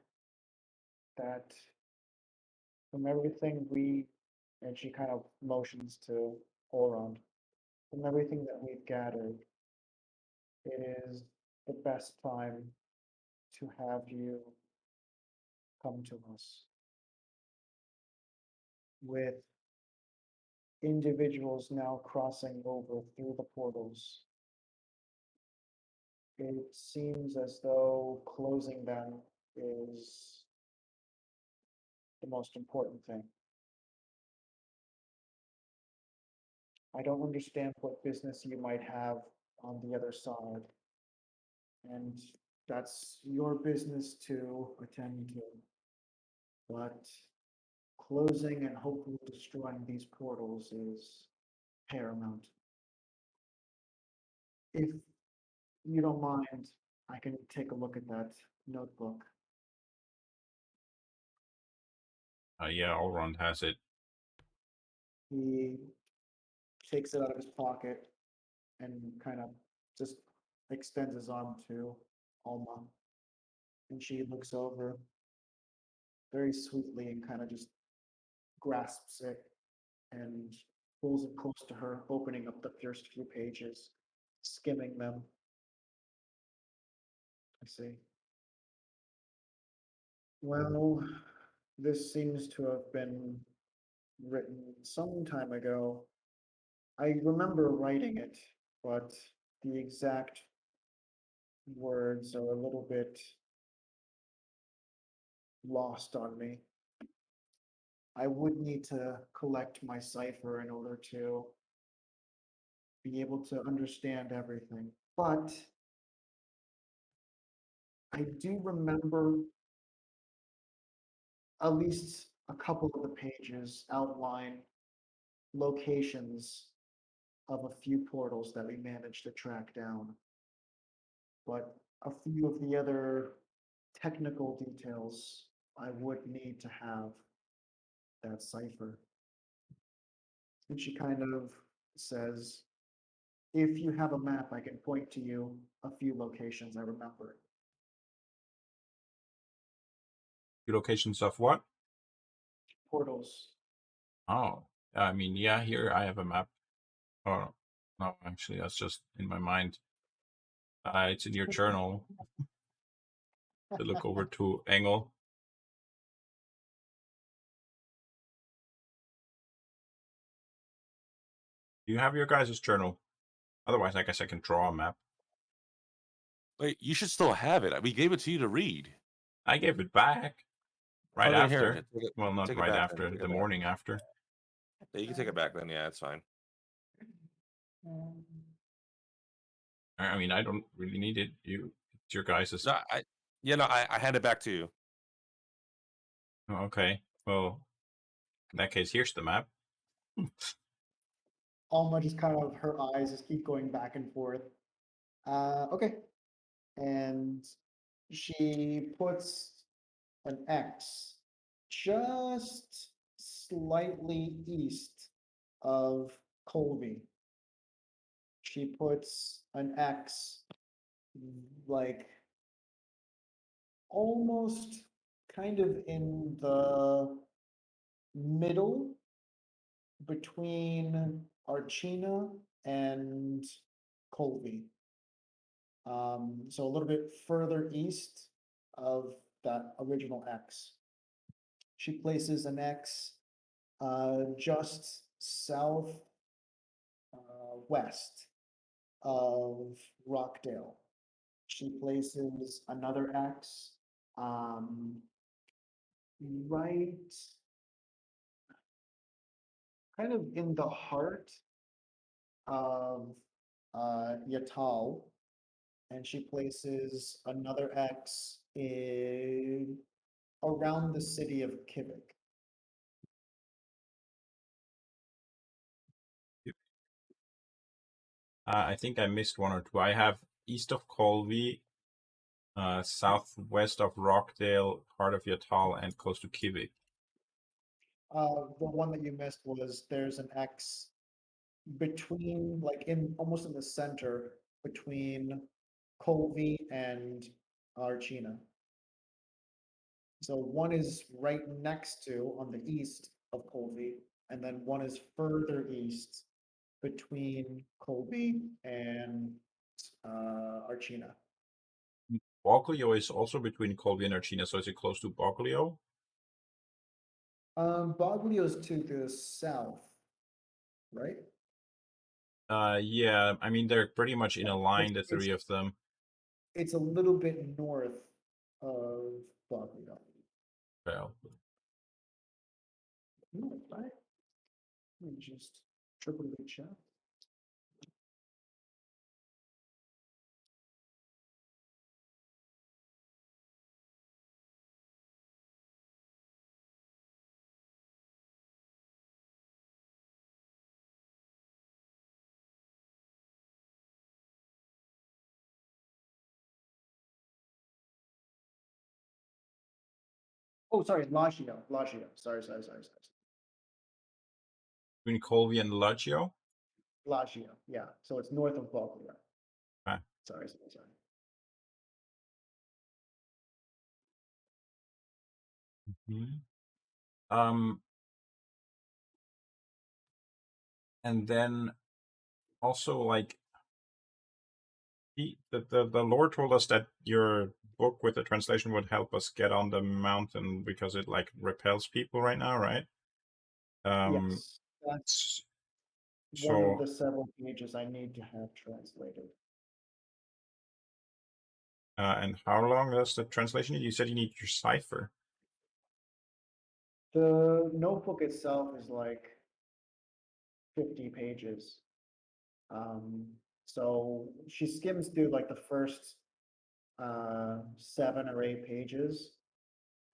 Speaker 1: that from everything and she kind of motions to Oron, from everything that we've gathered, it is the best time to have you come to us. With individuals now crossing over through the portals, it seems as though closing them is the most important thing. I don't understand what business you might have on the other side, and that's your business to attend to. But closing and hopefully destroying these portals is paramount. If you don't mind, I can take a look at that notebook.
Speaker 2: Yeah, Elrond has it.
Speaker 1: He takes it out of his pocket and kind of just extends his arm to Alma. And she looks over very sweetly and kind of just grasps it and pulls it close to her, opening up the first few pages, skimming them. I see. Well, this seems to have been written some time ago. I remember writing it, but the exact words are a little bit lost on me. I would need to collect my cipher in order to be able to understand everything. But I do remember at least a couple of the pages outline locations of a few portals that we managed to track down. But a few of the other technical details, I would need to have that cipher. And she kind of says, if you have a map, I can point to you a few locations I remember.
Speaker 2: The locations of what?
Speaker 1: Portals.
Speaker 2: Oh, I mean, yeah. Here I have a map. Oh, no, actually, that's just in my mind. It's in your journal. To look over to Engel. Do you have your guys' journal? Otherwise, I guess I can draw a map.
Speaker 3: Wait, you should still have it. We gave it to you to read.
Speaker 2: I gave it back right
Speaker 3: Okay, here,
Speaker 2: after. Well, not
Speaker 3: take it
Speaker 2: right
Speaker 3: back then.
Speaker 2: after,
Speaker 3: Take
Speaker 2: the
Speaker 3: it back.
Speaker 2: morning after.
Speaker 3: Yeah, you can take it back then. Yeah, it's fine.
Speaker 2: I mean, I don't really need it. It's your guys'.
Speaker 3: No, I hand it back to you.
Speaker 2: Oh, okay. Well, in that case, here's the map.
Speaker 1: Alma just kind of, her eyes just keep going back and forth. Okay. And she puts an X just slightly east of Colby. She puts an X like almost kind of in the middle between Archina and Colby. So a little bit further east of that original X. She places an X just south west of Rockdale. She places another X right kind of in the heart of Yatal, and she places another X in around the city of Kivik.
Speaker 2: I think I missed one or two. I have east of Colby, southwest of Rockdale, heart of Yatal, and close to Kivik.
Speaker 1: The one that you missed was there's an X between, like in almost in the center between Colby and Archina. So one is right next to on the east of Colby, and then one is further east between Colby and Archina.
Speaker 2: Boglio is also between Colby and Archina, so is it close to Boglio?
Speaker 1: Boglio's to the south, right?
Speaker 2: Yeah, I mean, they're pretty much in a line, the
Speaker 1: It's-
Speaker 2: three of them.
Speaker 1: It's a little bit north of Boglio.
Speaker 2: Well,
Speaker 1: Right? Let me just triple check. Oh, sorry, Lagio. Sorry.
Speaker 2: between Colby and Lagio?
Speaker 1: Lagio, yeah. So it's north of Boglio.
Speaker 2: Ah.
Speaker 1: Sorry.
Speaker 2: Mhm. And then also, like, the Lord told us that your book with the translation would help us get on the mountain because it like repels people right now, right?
Speaker 1: Yes, that's one of
Speaker 2: So
Speaker 1: the several pages I need to have translated.
Speaker 2: and how long does the translation need? You said you need your cipher.
Speaker 1: The notebook itself is like 50 pages. So she skims through like the first 7 or 8 pages,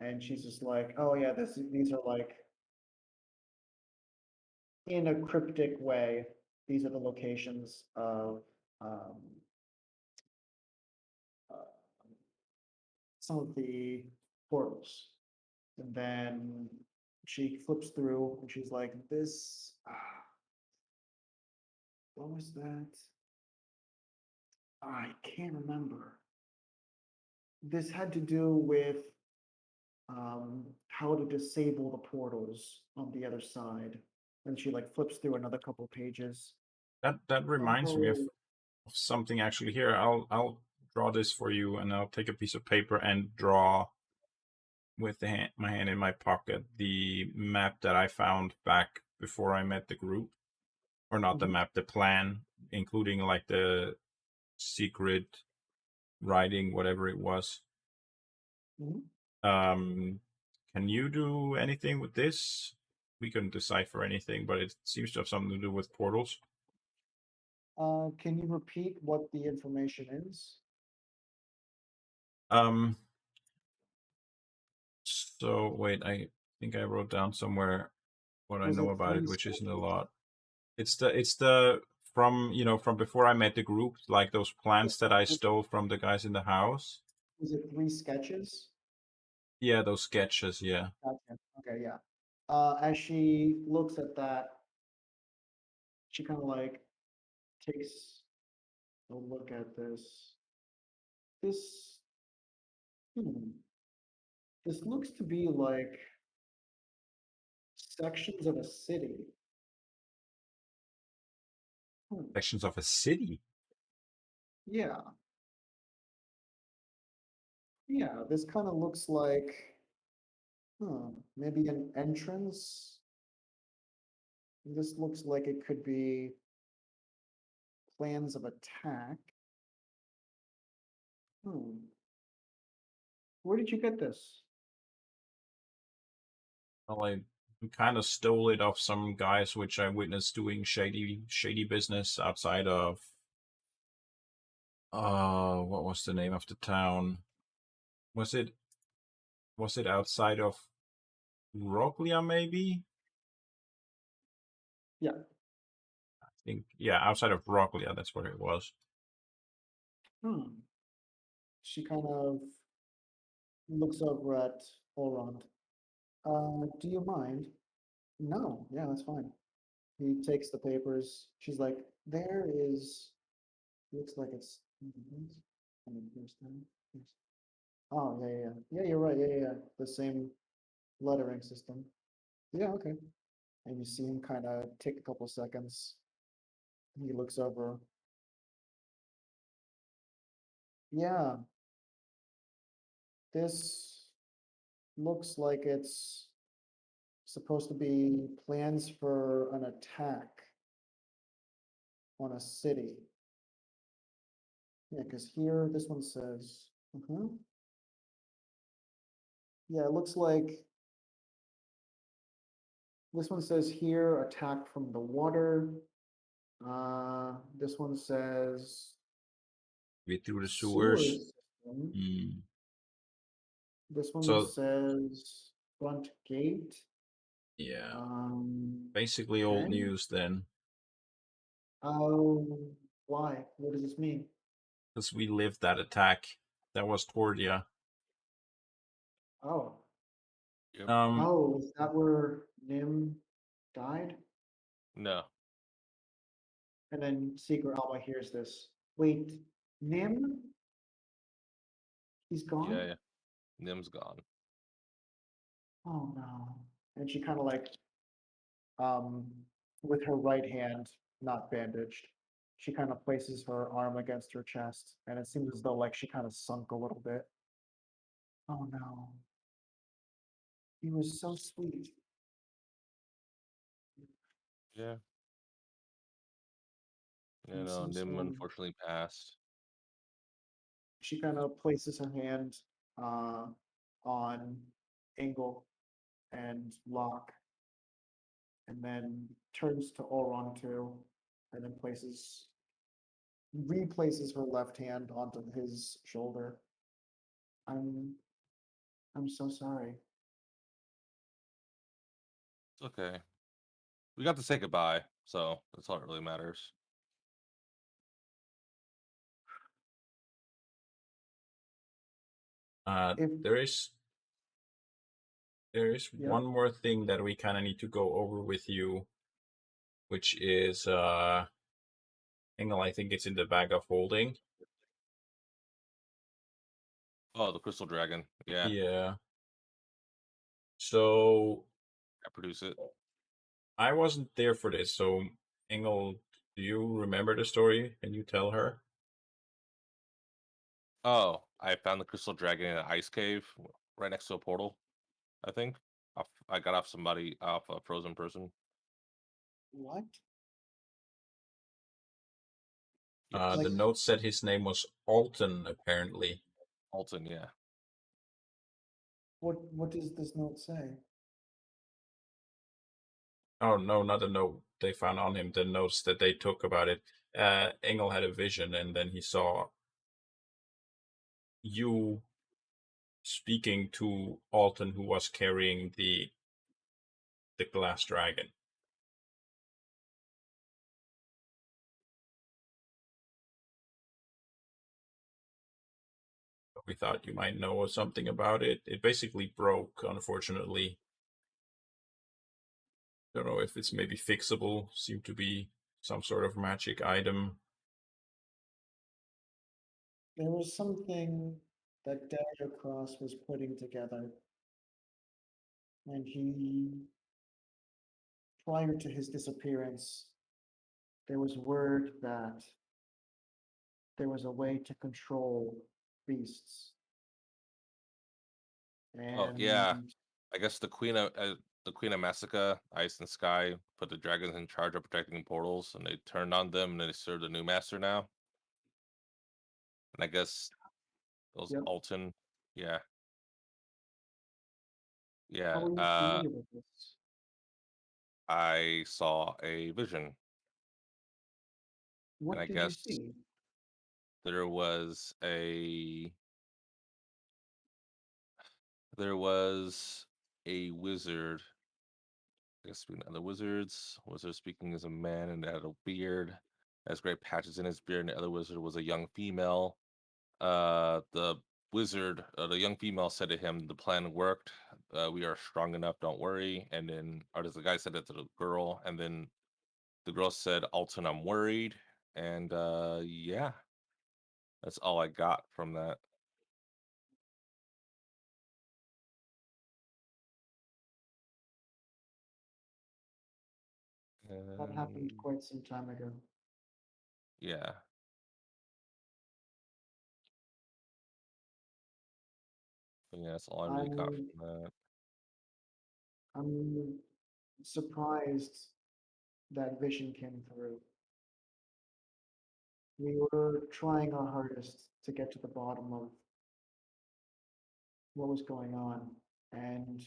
Speaker 1: and she's just like, oh yeah, these are like in a cryptic way, these are the locations of um, uh, some of the portals. And then she flips through and she's like, this, what was that? I can't remember. This had to do with how to disable the portals on the other side. And she like flips through another couple pages.
Speaker 2: That reminds me
Speaker 1: Oh,
Speaker 2: of something actually here. I'll draw this for you, and I'll take a piece of paper and draw with my hand in my pocket the map that I found back before I met the group, or not the
Speaker 1: Mhm.
Speaker 2: map, the plan, including like the secret writing, whatever it was.
Speaker 1: Mhm.
Speaker 2: Can you do anything with this? We couldn't decipher anything, but it seems to have something to do with portals.
Speaker 1: Can you repeat what the information is?
Speaker 2: So wait, I think I wrote down somewhere what I
Speaker 1: Was
Speaker 2: know
Speaker 1: it
Speaker 2: about it,
Speaker 1: 3
Speaker 2: which isn't a
Speaker 1: sketches?
Speaker 2: lot. It's the from from before I met the group, like those plants that I stole from the guys in the house.
Speaker 1: Was it 3 sketches?
Speaker 2: Yeah, those sketches. Yeah,
Speaker 1: Gotcha. Okay, yeah. As she looks at that, she kind of like takes a look at this. This, hmm, this looks to be like sections of a city. Hmm,
Speaker 2: sections of a city.
Speaker 1: yeah, yeah, this kind of looks like, maybe an entrance. This looks like it could be plans of attack. Hmm, where did you get this?
Speaker 2: Well, I kind of stole it off some guys which I witnessed doing shady business outside of what was the name of the town? Was it outside of Roglia maybe?
Speaker 1: Yeah.
Speaker 2: I think yeah, outside of Roglia, that's where it was.
Speaker 1: Hmm. She kind of looks over at Orond. Do you mind? No, yeah, that's fine. He takes the papers. She's like, there is, looks like it's, I mean, here's them. Here's- Oh, yeah, yeah, yeah. Yeah, you're right. Yeah, yeah, yeah. The same lettering system. Yeah, okay. And you see him kind of take a couple seconds. He looks over. Yeah, this looks like it's supposed to be plans for an attack on a city. Yeah, because here, this one says, yeah, it looks like this one says here, attack from the water. This one says
Speaker 2: We through the
Speaker 1: sewer
Speaker 2: sewers.
Speaker 1: system.
Speaker 2: Hmm.
Speaker 1: This one
Speaker 2: So
Speaker 1: says front gate.
Speaker 2: yeah,
Speaker 1: Um,
Speaker 2: basically old
Speaker 1: okay.
Speaker 2: news then,
Speaker 1: Oh, why? What does this mean?
Speaker 2: because we lived that attack. That was Tordia.
Speaker 1: Oh,
Speaker 3: Yep.
Speaker 1: oh, is that where Nim died?
Speaker 3: No.
Speaker 1: And then Secret Alba hears this. Wait, Nim? He's gone?
Speaker 3: Yeah, yeah. Nim's gone.
Speaker 1: Oh no. And she kind of like, um, with her right hand, not bandaged, she kind of places her arm against her chest, and it seems as though like she kind of sunk a little bit. Oh no. He was so sweet.
Speaker 3: Yeah.
Speaker 1: I'm so
Speaker 3: Nim
Speaker 1: sorry.
Speaker 3: unfortunately passed.
Speaker 1: She kind of places her hand on Engel and Loch, and then turns to Oron too, and then replaces her left hand onto his shoulder. I'm I'm so sorry.
Speaker 3: It's okay. We got to say goodbye, so that's all that really matters.
Speaker 1: If
Speaker 2: There is
Speaker 1: yeah,
Speaker 2: one more thing that we kind of need to go over with you, which is Engel. I think it's in the bag of holding.
Speaker 3: Oh, the Crystal Dragon. Yeah,
Speaker 2: Yeah. So
Speaker 3: I produce it.
Speaker 2: I wasn't there for this. So Engel, do you remember the story? Can you tell her?
Speaker 3: Oh, I found the Crystal Dragon in an ice cave right next to a portal, I think. I got off somebody, off a frozen person.
Speaker 1: what?
Speaker 3: Yes.
Speaker 2: The
Speaker 1: Like
Speaker 2: note said his name was Alton, apparently.
Speaker 3: Alton, yeah.
Speaker 1: what does this note say?
Speaker 2: Oh no, not the note they found on him. The notes that they took about it. Engel had a vision, and then he saw you speaking to Alton, who was carrying the glass dragon. We thought you might know something about it. It basically broke, unfortunately. Don't know if it's maybe fixable. Seemed to be some sort of magic item.
Speaker 1: There was something that Dario Cross was putting together. And prior to his disappearance, there was word that there was a way to control beasts.
Speaker 3: Oh yeah,
Speaker 1: And
Speaker 3: I guess the Queen of Massacre, Ice and Sky, put the dragons in charge of protecting portals, and they turned on them, and they serve the new master now. And I guess those
Speaker 1: yep,
Speaker 3: Alton, yeah,
Speaker 1: how
Speaker 3: yeah.
Speaker 1: are you familiar with this?
Speaker 3: I saw a vision, and
Speaker 1: What
Speaker 3: I
Speaker 1: did you
Speaker 3: guess
Speaker 1: see?
Speaker 3: there was a there was a wizard. I guess speaking of other wizards, wizard speaking as a man and had a beard, has great patches in his beard, and the other wizard was a young female. The wizard, the young female said to him, "The plan worked. We are strong enough. Don't worry." And then, or does the guy said it to the girl, and then the girl said, "Alton, I'm worried." And yeah, that's all I got from that.
Speaker 1: That happened
Speaker 3: Um,
Speaker 1: quite some time ago.
Speaker 3: yeah, but yeah, that's all I really got
Speaker 1: I'm
Speaker 3: from that.
Speaker 1: I'm surprised that vision came through. We were trying our hardest to get to the bottom of what was going on, and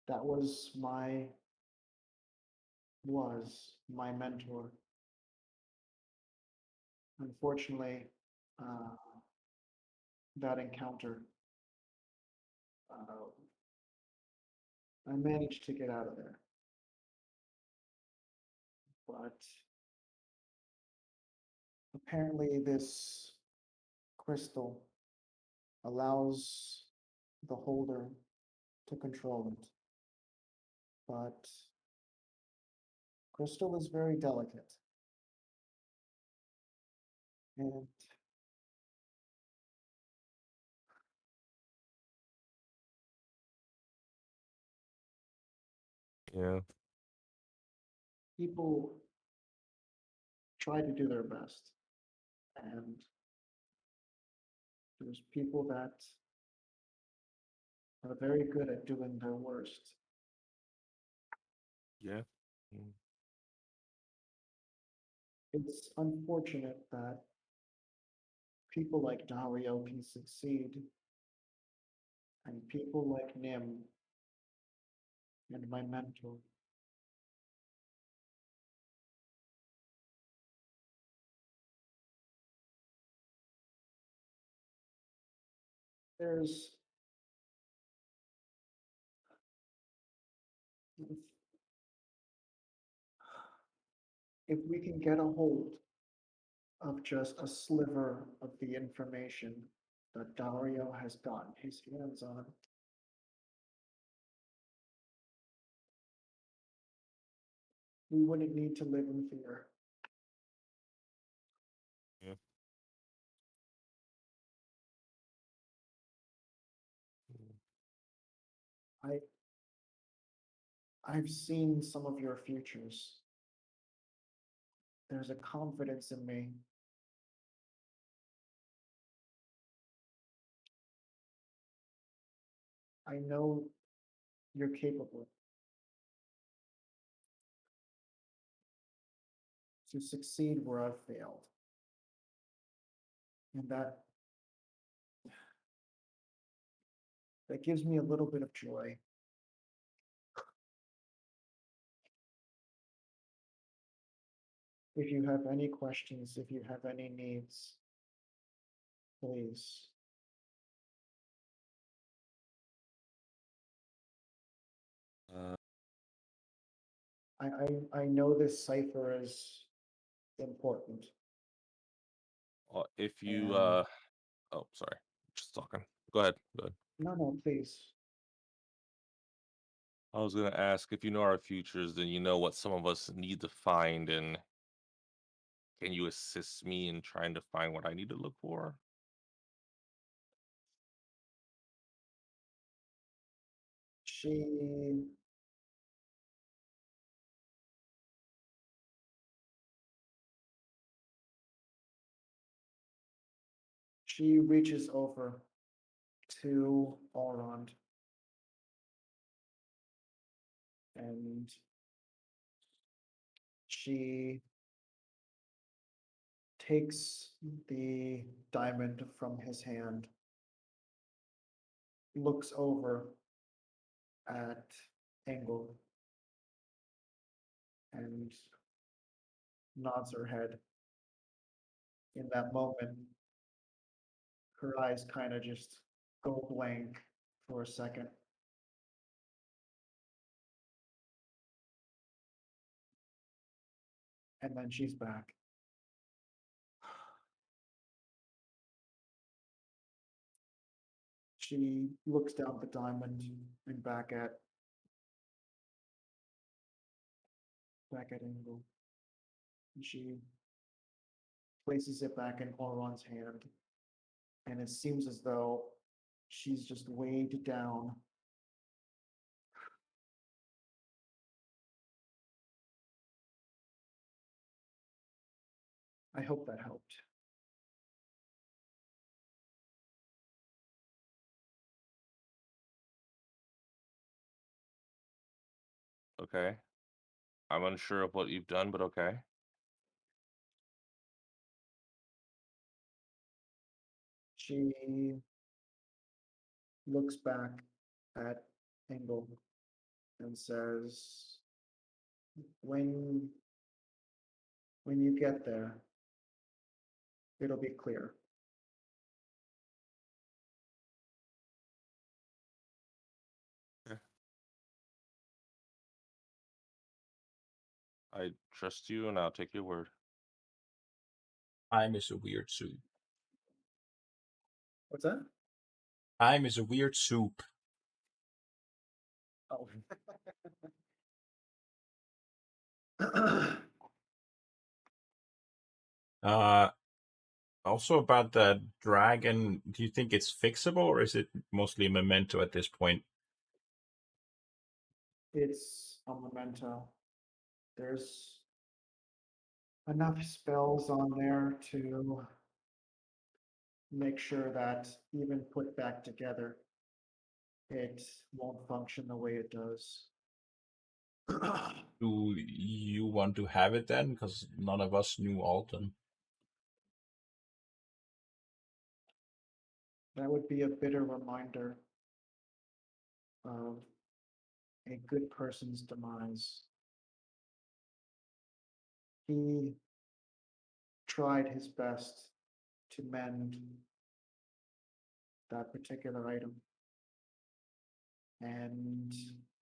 Speaker 1: that was my mentor. Unfortunately, uh, that encounter, uh, I managed to get out of there, but apparently this crystal allows the holder to control it. But crystal is very delicate, and
Speaker 3: Yeah,
Speaker 1: people try to do their best. And there's people that are very good at doing their worst.
Speaker 3: yeah. Mm.
Speaker 1: It's unfortunate that people like Dario can succeed, and people like Nim and my mentor. There's if we can get a hold of just a sliver of the information that Dario has gotten his hands on, we wouldn't need to live in fear.
Speaker 3: Yeah. Mm.
Speaker 1: I I've seen some of your futures. There's a confidence in me. I know you're capable to succeed where I've failed. And that gives me a little bit of joy. if you have any questions, if you have any needs, please. I know this cipher is important.
Speaker 3: If you
Speaker 1: And-
Speaker 3: oh, sorry, just talking. Go ahead. Go ahead.
Speaker 1: No, please.
Speaker 3: I was gonna ask if you know our futures, then you know what some of us need to find, and can you assist me in trying to find what I need to look for?
Speaker 1: She reaches over to Elrond and she takes the diamond from his hand, looks over at Engel, and nods her head. In that moment, her eyes kind of just go blank for a second. And then she's back. She looks down at the diamond and back at Engel. And she places it back in Elrond's hand. And it seems as though she's just weighed down. I hope that helped.
Speaker 3: Okay. I'm unsure of what you've done, but okay.
Speaker 1: She looks back at Engel and says, when you get there, it'll be clear.
Speaker 3: Okay. I trust you, and I'll take your word.
Speaker 2: Time is a weird soup.
Speaker 1: What's that?
Speaker 2: Time is a weird soup.
Speaker 1: Oh.
Speaker 2: Also about the dragon, do you think it's fixable or is it mostly a memento at this point?
Speaker 1: It's a memento. There's enough spells on there to make sure that even put back together, it won't function the way it does.
Speaker 2: Do you want to have it then? Because none of us knew Alton.
Speaker 1: That would be a bitter reminder of a good person's demise. He tried his best to mend that particular item, and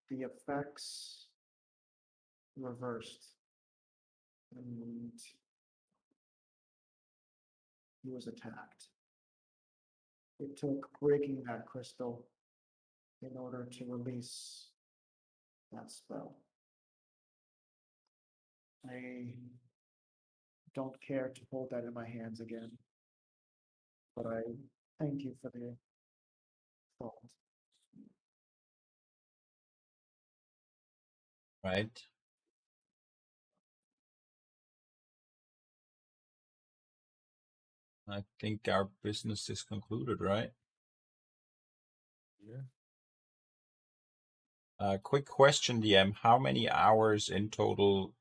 Speaker 1: the effects reversed, and he was attacked. It took breaking that crystal in order to release that spell. I don't care to hold that in my hands again, but I thank you for the thought.
Speaker 2: Right? I think our business is concluded, right?
Speaker 3: Yeah.
Speaker 2: Quick question, DM. How many hours in total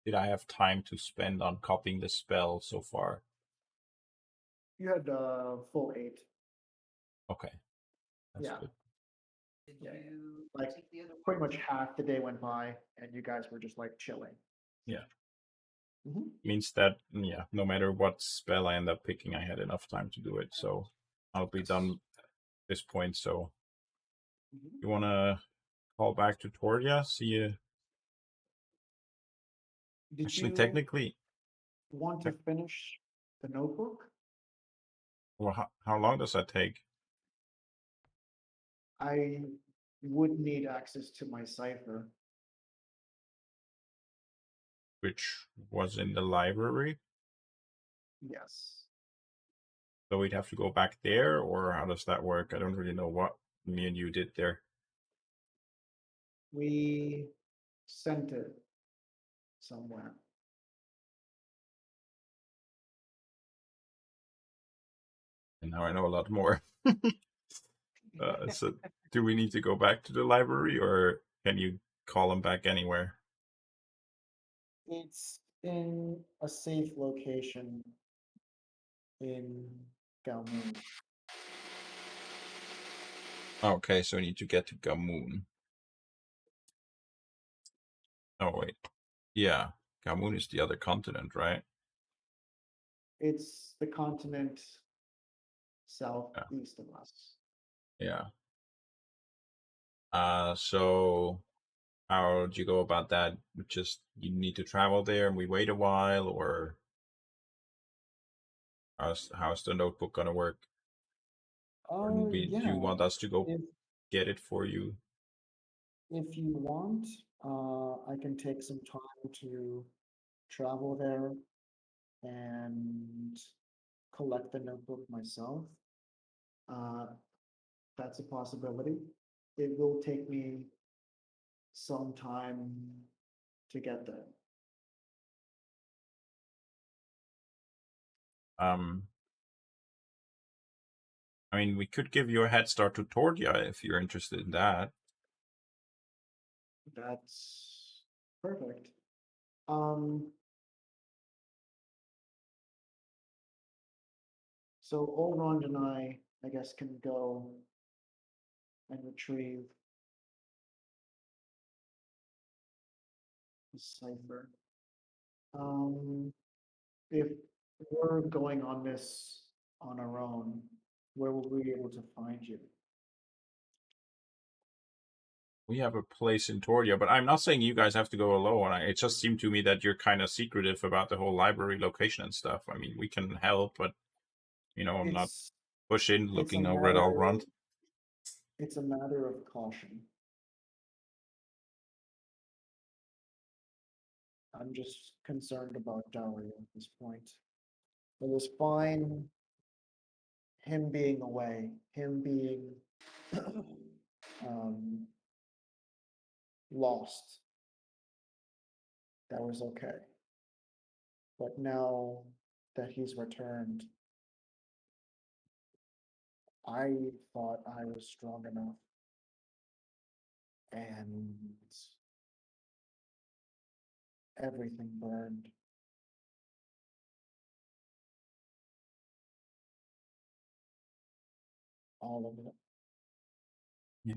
Speaker 2: did I have time to spend on copying the spell so far?
Speaker 1: You had full 8.
Speaker 2: Okay. That's
Speaker 1: Yeah.
Speaker 2: good.
Speaker 4: Did
Speaker 1: Yeah,
Speaker 4: you
Speaker 1: like,
Speaker 4: take the other
Speaker 1: Pretty much
Speaker 4: ones?
Speaker 1: half the day went by, and you guys were just like chilling.
Speaker 2: Yeah.
Speaker 1: Mhm.
Speaker 2: Means that, yeah, no matter what spell I end up picking, I had enough time to do it. So I'll be done at this point. So
Speaker 1: Mhm.
Speaker 2: you want to call back to Tordia? See you.
Speaker 1: Did
Speaker 2: Actually,
Speaker 1: you
Speaker 2: technically,
Speaker 1: want to finish the notebook?
Speaker 2: well, how long does that take?
Speaker 1: I would need access to my cipher.
Speaker 2: Which was in the library.
Speaker 1: Yes.
Speaker 2: So we'd have to go back there, or how does that work? I don't really know what me and you did there.
Speaker 1: We sent it somewhere.
Speaker 2: And now I know a lot more. So do we need to go back to the library, or can you call them back anywhere?
Speaker 1: It's in a safe location in Galmoon.
Speaker 2: Okay, so we need to get to Gamoon. Oh, wait. Yeah, Gamoon is the other continent, right?
Speaker 1: It's the continent southeast of us.
Speaker 2: Yeah. So how do you go about that? Just you need to travel there and we wait a while, or how's the notebook gonna work? Or do you
Speaker 1: Yeah.
Speaker 2: want us to go
Speaker 1: If
Speaker 2: get it for you?
Speaker 1: if you want, I can take some time to travel there and collect the notebook myself. Uh, that's a possibility. It will take me some time to get there.
Speaker 2: Um, I mean, we could give you a head start to Tordia if you're interested in that.
Speaker 1: That's perfect. Um, so Olrond and I guess, can go and retrieve the cipher. If we're going on this on our own, where will we be able to find you?
Speaker 2: We have a place in Tordia, but I'm not saying you guys have to go alone. It just seemed to me that you're kind of secretive about the whole library location and stuff. I mean, we can help, but I'm not
Speaker 1: It's
Speaker 2: pushing,
Speaker 1: it's a
Speaker 2: looking over at
Speaker 1: matter
Speaker 2: Alrond.
Speaker 1: it's a matter of caution. I'm just concerned about Dario at this point. It was fine him being away, him being um, lost. That was okay. But now that he's returned, I thought I was strong enough, and everything burned. All of it.
Speaker 2: Yeah.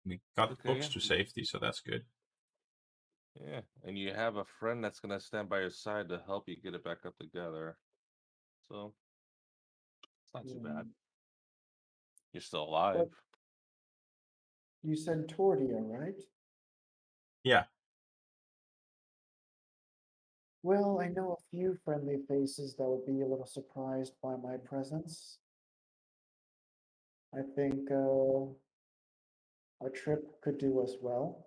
Speaker 2: We got
Speaker 3: Okay,
Speaker 2: books
Speaker 3: yeah.
Speaker 2: to safety, so that's good.
Speaker 3: Yeah, and you have a friend that's gonna stand by your side to help you get it back up together. So it's not too bad.
Speaker 1: Mm.
Speaker 3: You're still alive.
Speaker 1: But you said Tordia, right?
Speaker 2: Yeah.
Speaker 1: Well, I know a few friendly faces that would be a little surprised by my presence. I think a trip could do us well.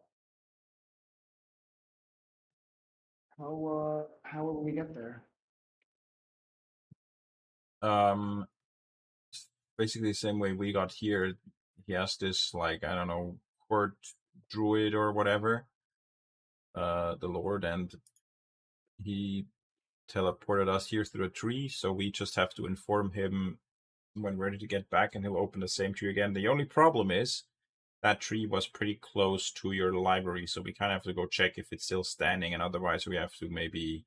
Speaker 1: How will we get there?
Speaker 2: Um, Basically the same way we got here. He has this, like, I don't know, court druid or whatever, the Lord, and he teleported us here through a tree, so we just have to inform him when ready to get back, and he'll open the same tree again. The only problem is that tree was pretty close to your library, so we kind of have to go check if it's still standing, and otherwise we have to maybe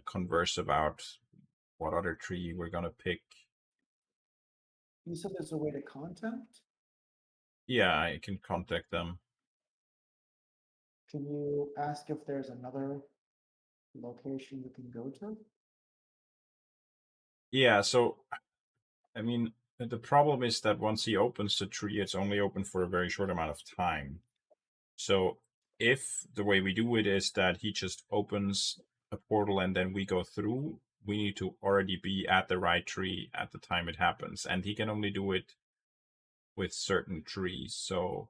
Speaker 2: converse about what other tree we're gonna pick.
Speaker 1: You said there's a way to contact?
Speaker 2: Yeah, I can contact them.
Speaker 1: Can you ask if there's another location you can go to?
Speaker 2: Yeah, so I mean, the problem is that once he opens the tree, it's only open for a very short amount of time. So if the way we do it is that he just opens a portal and then we go through, we need to already be at the right tree at the time it happens. And he can only do it with certain trees. So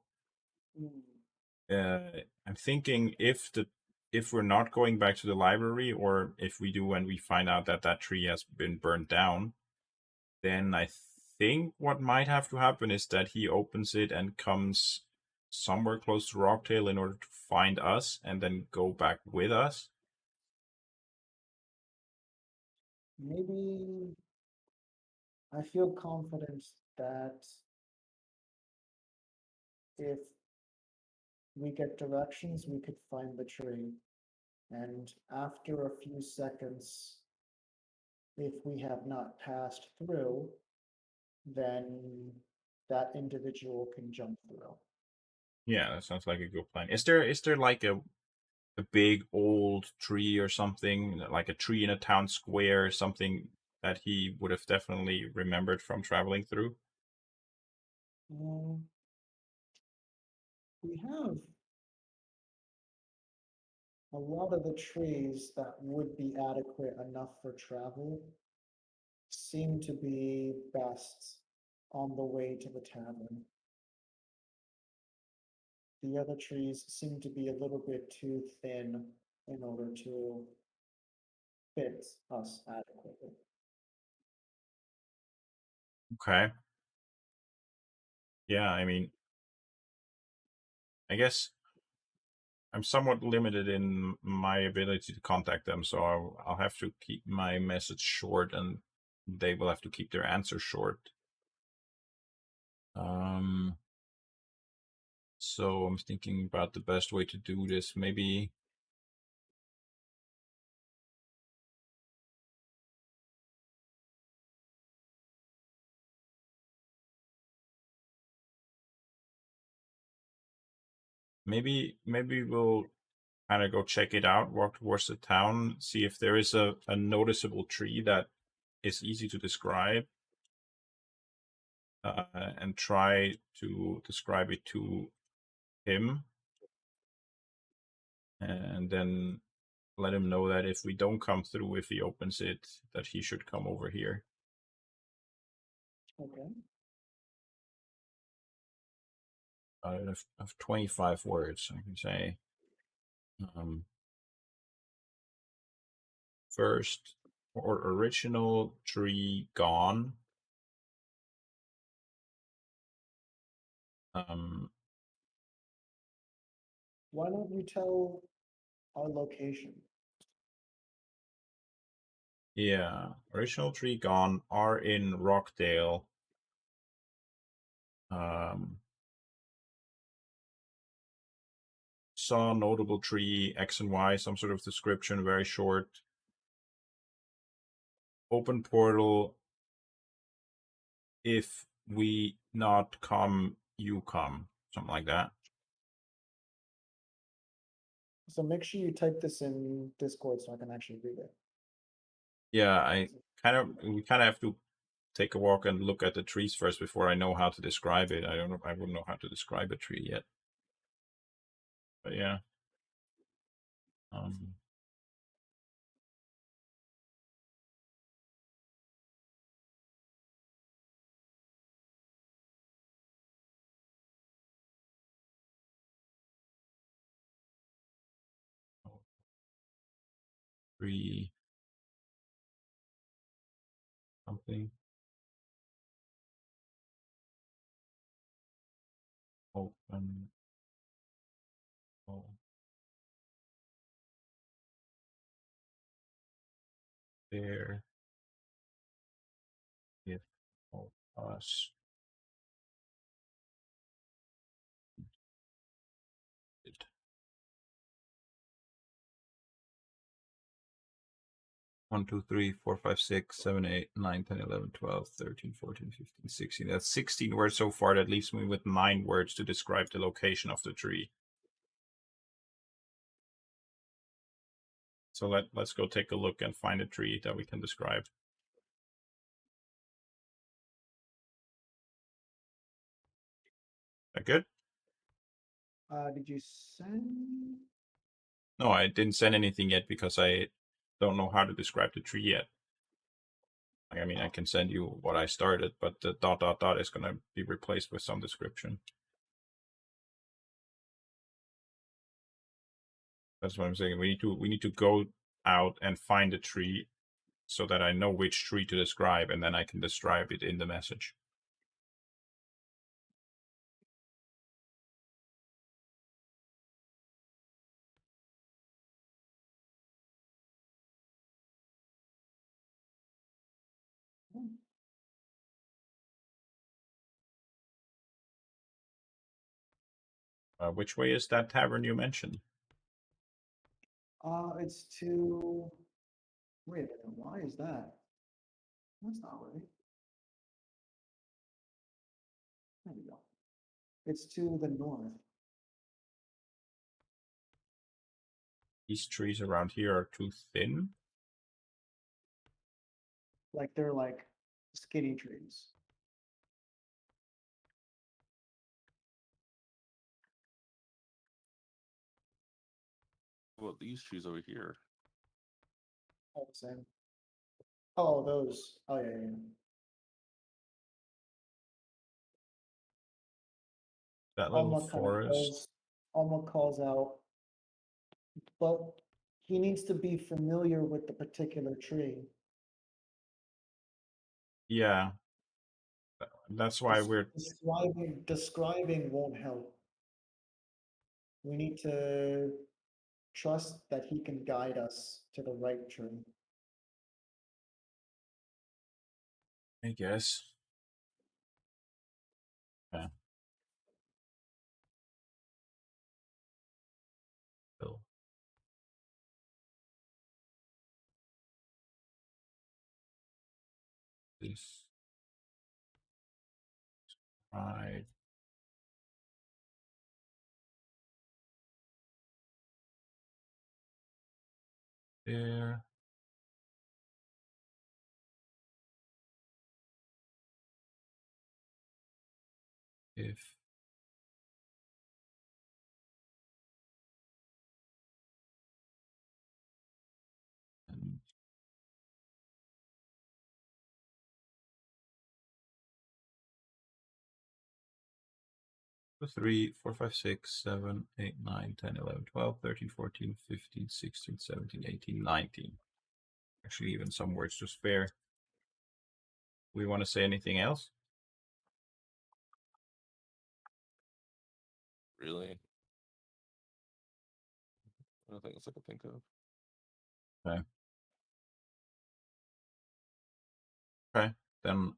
Speaker 2: I'm thinking if we're not going back to the library, or if we do and we find out that that tree has been burned down, then I think what might have to happen is that he opens it and comes somewhere close to Rocktail in order to find us and then go back with us.
Speaker 1: Maybe I feel confident that if we get directions, we could find the tree. And after a few seconds, if we have not passed through, then that individual can jump through.
Speaker 2: Yeah, that sounds like a good plan. Is there like a big old tree or something, like a tree in a town square, something that he would have definitely remembered from traveling through?
Speaker 1: We have a lot of the trees that would be adequate enough for travel seem to be best on the way to the tavern. The other trees seem to be a little bit too thin in order to fit us adequately.
Speaker 2: Okay. Yeah, I mean, I guess I'm somewhat limited in my ability to contact them, so I'll have to keep my message short, and they will have to keep their answer short. So I'm thinking about the best way to do this. Maybe we'll kind of go check it out, walk towards the town, see if there is a noticeable tree that is easy to describe, and try to describe it to him, and then let him know that if we don't come through, if he opens it, that he should come over here.
Speaker 1: Okay.
Speaker 2: Of 25 words, I can say. First, or original tree gone.
Speaker 1: Why don't you tell our location?
Speaker 2: Yeah, original tree gone are in Rockdale. Saw notable tree X and Y, some sort of description, very short. Open portal. If we not come, you come. Something like that.
Speaker 1: So make sure you type this in Discord so I can actually read it.
Speaker 2: Yeah, we kind of have to take a walk and look at the trees first before I know how to describe it. I wouldn't know how to describe a tree yet. But yeah. Tree something. Open. Oh. There. If of us. It. 1, 2, 3, 4, 5, 6, 7, 8, 9, 10, 11, 12, 13, 14, 15, 16. That's 16 words so far. That leaves me with 9 words to describe the location of the tree. So let's go take a look and find a tree that we can describe. That good?
Speaker 1: Did you send?
Speaker 2: No, I didn't send anything yet because I don't know how to describe the tree yet. I mean, I can send you what I started, but the ... is going to be replaced with some description. That's what I'm saying. We need to go out and find a tree so that I know which tree to describe, and then I can describe it in the message. Which way is that tavern you mentioned?
Speaker 1: It's to. Wait a minute. Why is that? That's not right. There we go. It's to the north.
Speaker 2: These trees around here are too thin.
Speaker 1: Like they're like skinny trees.
Speaker 3: Well, these trees over here.
Speaker 1: All the same. Oh, those. Oh, yeah, yeah.
Speaker 2: That little
Speaker 1: Alma kind of
Speaker 2: forest.
Speaker 1: calls out, but he needs to be familiar with the particular tree.
Speaker 2: Yeah. That's why we're...
Speaker 1: Describing won't help. We need to trust that he can guide us to the right tree.
Speaker 2: I guess. Yeah. So. This. Right. There. If. And 3, 4, 5, 6, 7, 8, 9, 10, 11, 12, 13, 14, 15, 16, 17, 18, 19. Actually, even some words to spare. We want to say anything else?
Speaker 3: Really? I don't think else I can think of.
Speaker 2: Okay. Okay. Then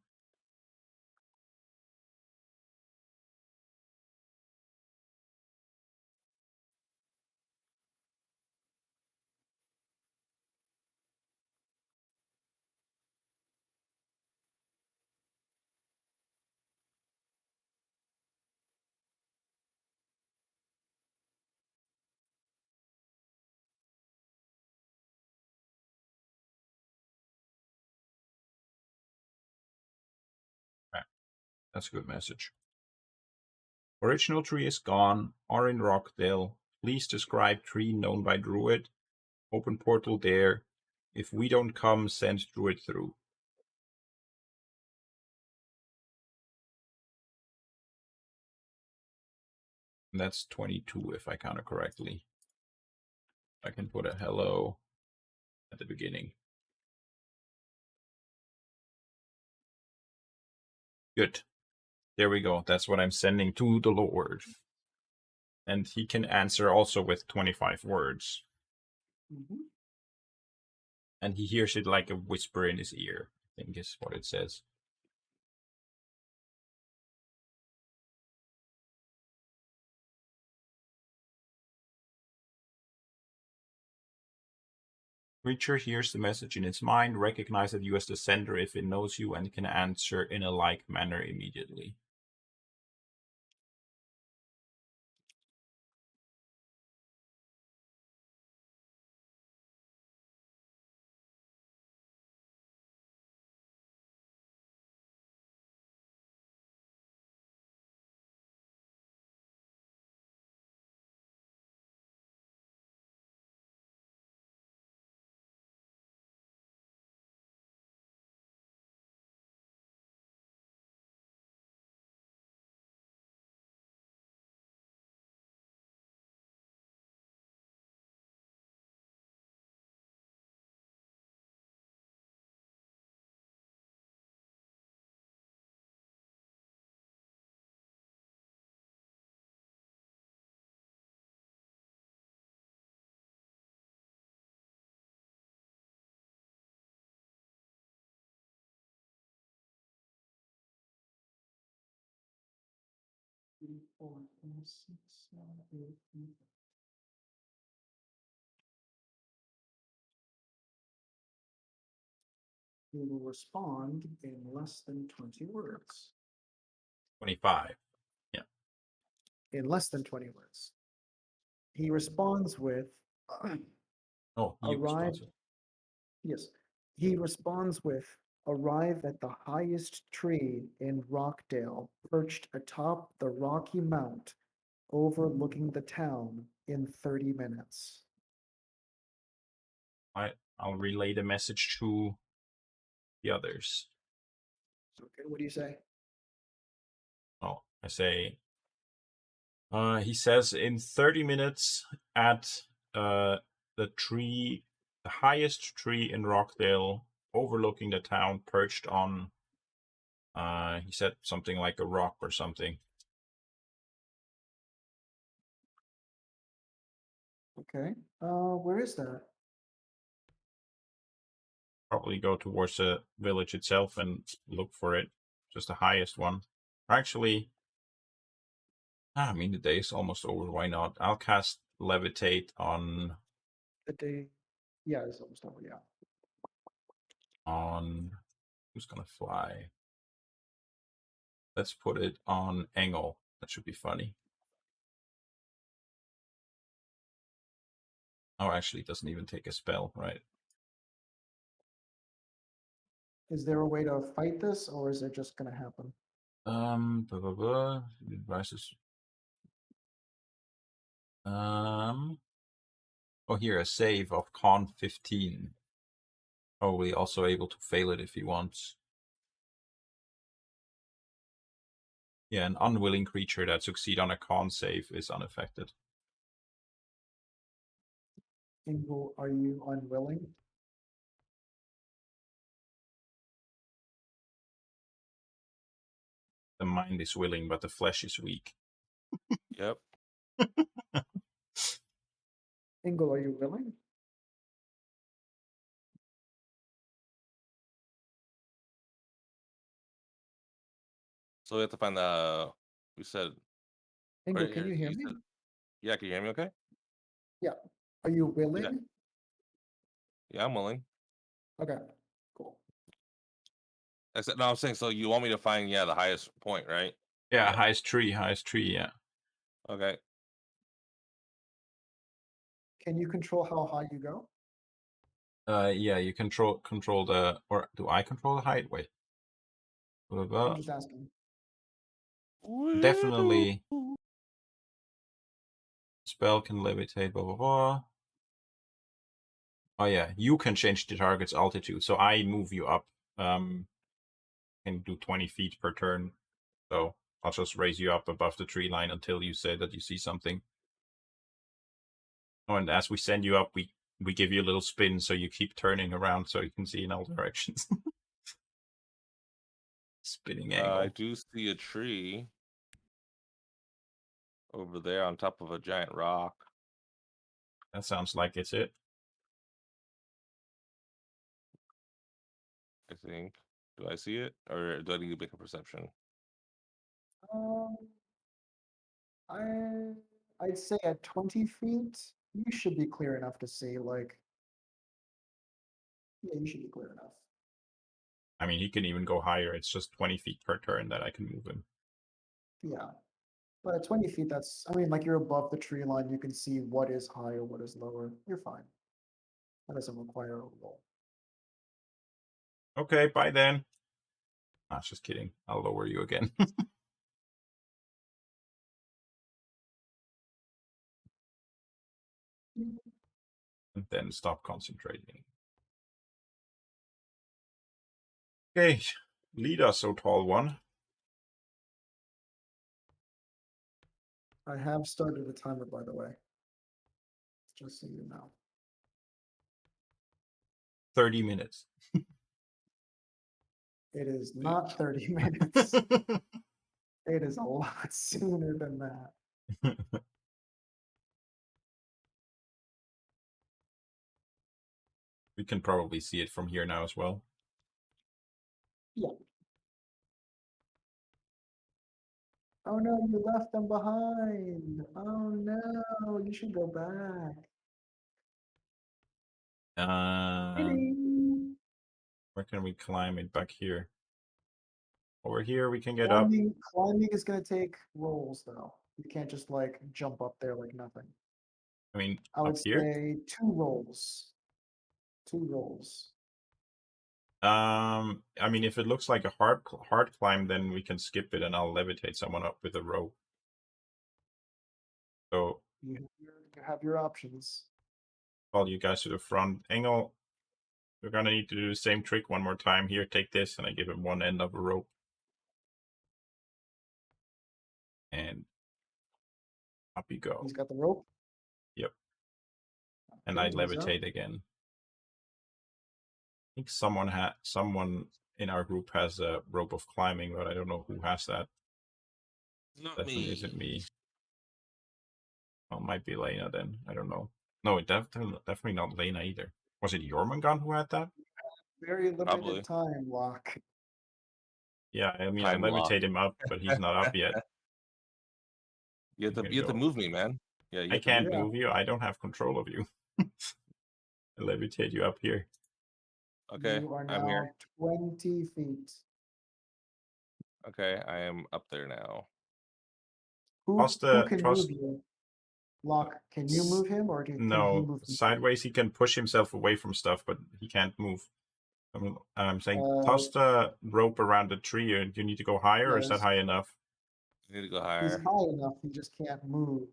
Speaker 2: that's a good message. Original tree is gone. Are in Rockdale. Please describe tree known by Druid. Open portal there. If we don't come, send Druid through. And that's 22 if I count it correctly. I can put a hello at the beginning. Good. There we go. That's what I'm sending to the Lord. And he can answer also with 25 words.
Speaker 1: Mm-hmm.
Speaker 2: And he hears it like a whisper in his ear, I think is what it says. Creature hears the message in its mind, recognizes you as the sender if it knows you, and can answer in a like manner immediately.
Speaker 1: 4, 5, 6, 7, 8, 9. He will respond in less than 20 words.
Speaker 2: 25.
Speaker 1: In less than 20 words. He responds with
Speaker 2: Oh, he
Speaker 1: arrive.
Speaker 2: responds.
Speaker 1: Yes. He responds with arrive at the highest tree in Rockdale, perched atop the Rocky Mount, overlooking the town in 30 minutes.
Speaker 2: I'll relay the message to the others.
Speaker 1: Okay, what do you say?
Speaker 2: Oh, I say, he says in 30 minutes at the highest tree in Rockdale, overlooking the town, perched on, he said something like a rock or something.
Speaker 1: Okay. Where is that?
Speaker 2: Probably go towards the village itself and look for it. Just the highest one. Actually, I mean, the day is almost over. Why not? I'll cast Levitate on
Speaker 1: The day. Yeah, it's almost over. Yeah.
Speaker 2: who's gonna fly. Let's put it on Engel. That should be funny. Oh, actually, it doesn't even take a spell, right?
Speaker 1: Is there a way to fight this, or is it just gonna happen?
Speaker 2: Blah, blah, blah. Advices. Oh, here, a save of con 15. Probably also able to fail it if he wants. Yeah, an unwilling creature that succeed on a con save is unaffected.
Speaker 1: Engel, are you unwilling?
Speaker 2: The mind is willing, but the flesh is weak.
Speaker 3: Yep.
Speaker 1: Engel, are you willing?
Speaker 3: So we have to find the. We said.
Speaker 1: Engel,
Speaker 3: right
Speaker 1: can
Speaker 3: here,
Speaker 1: you hear me?
Speaker 3: said, yeah, can you hear me? Okay.
Speaker 1: Yeah. Are you willing?
Speaker 3: Yeah, I'm willing.
Speaker 1: Okay, cool.
Speaker 3: I said no. I'm saying so. You want me to find the highest point, right?
Speaker 2: Yeah,
Speaker 3: Yeah.
Speaker 2: highest tree, yeah.
Speaker 3: Okay.
Speaker 1: Can you control how high you go?
Speaker 2: Yeah, you control the, or do I control the height? Wait. Blah, blah,
Speaker 1: I'm
Speaker 2: blah.
Speaker 1: just asking.
Speaker 2: Definitely. Spell can levitate, blah, blah, blah. Oh yeah, you can change the target's altitude. So I move you up. Can do 20 feet per turn. So I'll just raise you up above the tree line until you say that you see something. Oh, and as we send you up, we give you a little spin so you keep turning around so you can see in all directions. Spinning angle.
Speaker 3: I do see a tree over there on top of a giant rock.
Speaker 2: That sounds like it's it.
Speaker 3: I think. Do I see it, or do I need to make a perception?
Speaker 1: Um, I'd say at 20 feet, you should be clear enough to see, like, yeah, you should be clear enough.
Speaker 2: I mean, he can even go higher. It's just 20 feet per turn that I can move him.
Speaker 1: Yeah. But at 20 feet, that's, I mean, like you're above the tree line, you can see what is high or what is lower. You're fine. That doesn't require a roll.
Speaker 2: Okay, bye then. Ah, just kidding. I'll lower you again. And then stop concentrating. Okay, lead us, O tall one.
Speaker 1: I have started the timer, by the way. Just so you know.
Speaker 2: 30 minutes.
Speaker 1: It is not 30 minutes. It is a lot sooner than that.
Speaker 2: We can probably see it from here now as well.
Speaker 1: Yeah. Oh no, you left them behind. Oh no, you should go back. Ding.
Speaker 2: Where can we climb it? Back here. Over here we can get up.
Speaker 1: Climbing is gonna take rolls though. You can't just like jump up there like nothing.
Speaker 2: I mean,
Speaker 1: I
Speaker 2: up
Speaker 1: would
Speaker 2: here.
Speaker 1: say 2 rolls. 2 rolls.
Speaker 2: I mean, if it looks like a hard climb, then we can skip it, and I'll levitate someone up with a rope. So
Speaker 1: You have your options.
Speaker 2: call you guys to the front. Engel, we're gonna need to do the same trick one more time. Here, take this, and I give him one end of a rope. And up you go.
Speaker 1: He's got the rope.
Speaker 2: Yep. And
Speaker 1: Okay,
Speaker 2: I
Speaker 1: he's up.
Speaker 2: levitate again. I think someone in our group has a rope of climbing, but I don't know who has that.
Speaker 3: Not
Speaker 2: Definitely
Speaker 3: me.
Speaker 2: isn't me. Well, it might be Lena then. I don't know. No, it definitely not Lena either. Was it Jormungand who had that?
Speaker 1: Very limited
Speaker 3: Probably.
Speaker 1: time, Lock.
Speaker 2: Yeah, I mean,
Speaker 3: Time
Speaker 2: I
Speaker 3: lock.
Speaker 2: levitate him up, but he's not up yet.
Speaker 3: You have
Speaker 2: He's
Speaker 3: to
Speaker 2: gonna go.
Speaker 3: move me, man. Yeah, you
Speaker 2: I
Speaker 3: have to move
Speaker 2: can't
Speaker 3: me.
Speaker 2: move you. I don't have control of you. I levitate you up here.
Speaker 3: Okay,
Speaker 1: You are
Speaker 3: I'm here.
Speaker 1: now 20 feet.
Speaker 3: Okay, I am up there now.
Speaker 1: Who can
Speaker 2: Trust.
Speaker 1: move you? Lock, can you move him or can he
Speaker 2: No,
Speaker 1: move himself?
Speaker 2: sideways he can push himself away from stuff, but he can't move. I'm saying
Speaker 1: Uh,
Speaker 2: toss the rope around the tree, and you need to go higher, or is that
Speaker 1: Yes.
Speaker 2: high enough?
Speaker 3: I need to go
Speaker 1: He's
Speaker 3: higher.
Speaker 1: high enough, he just can't move.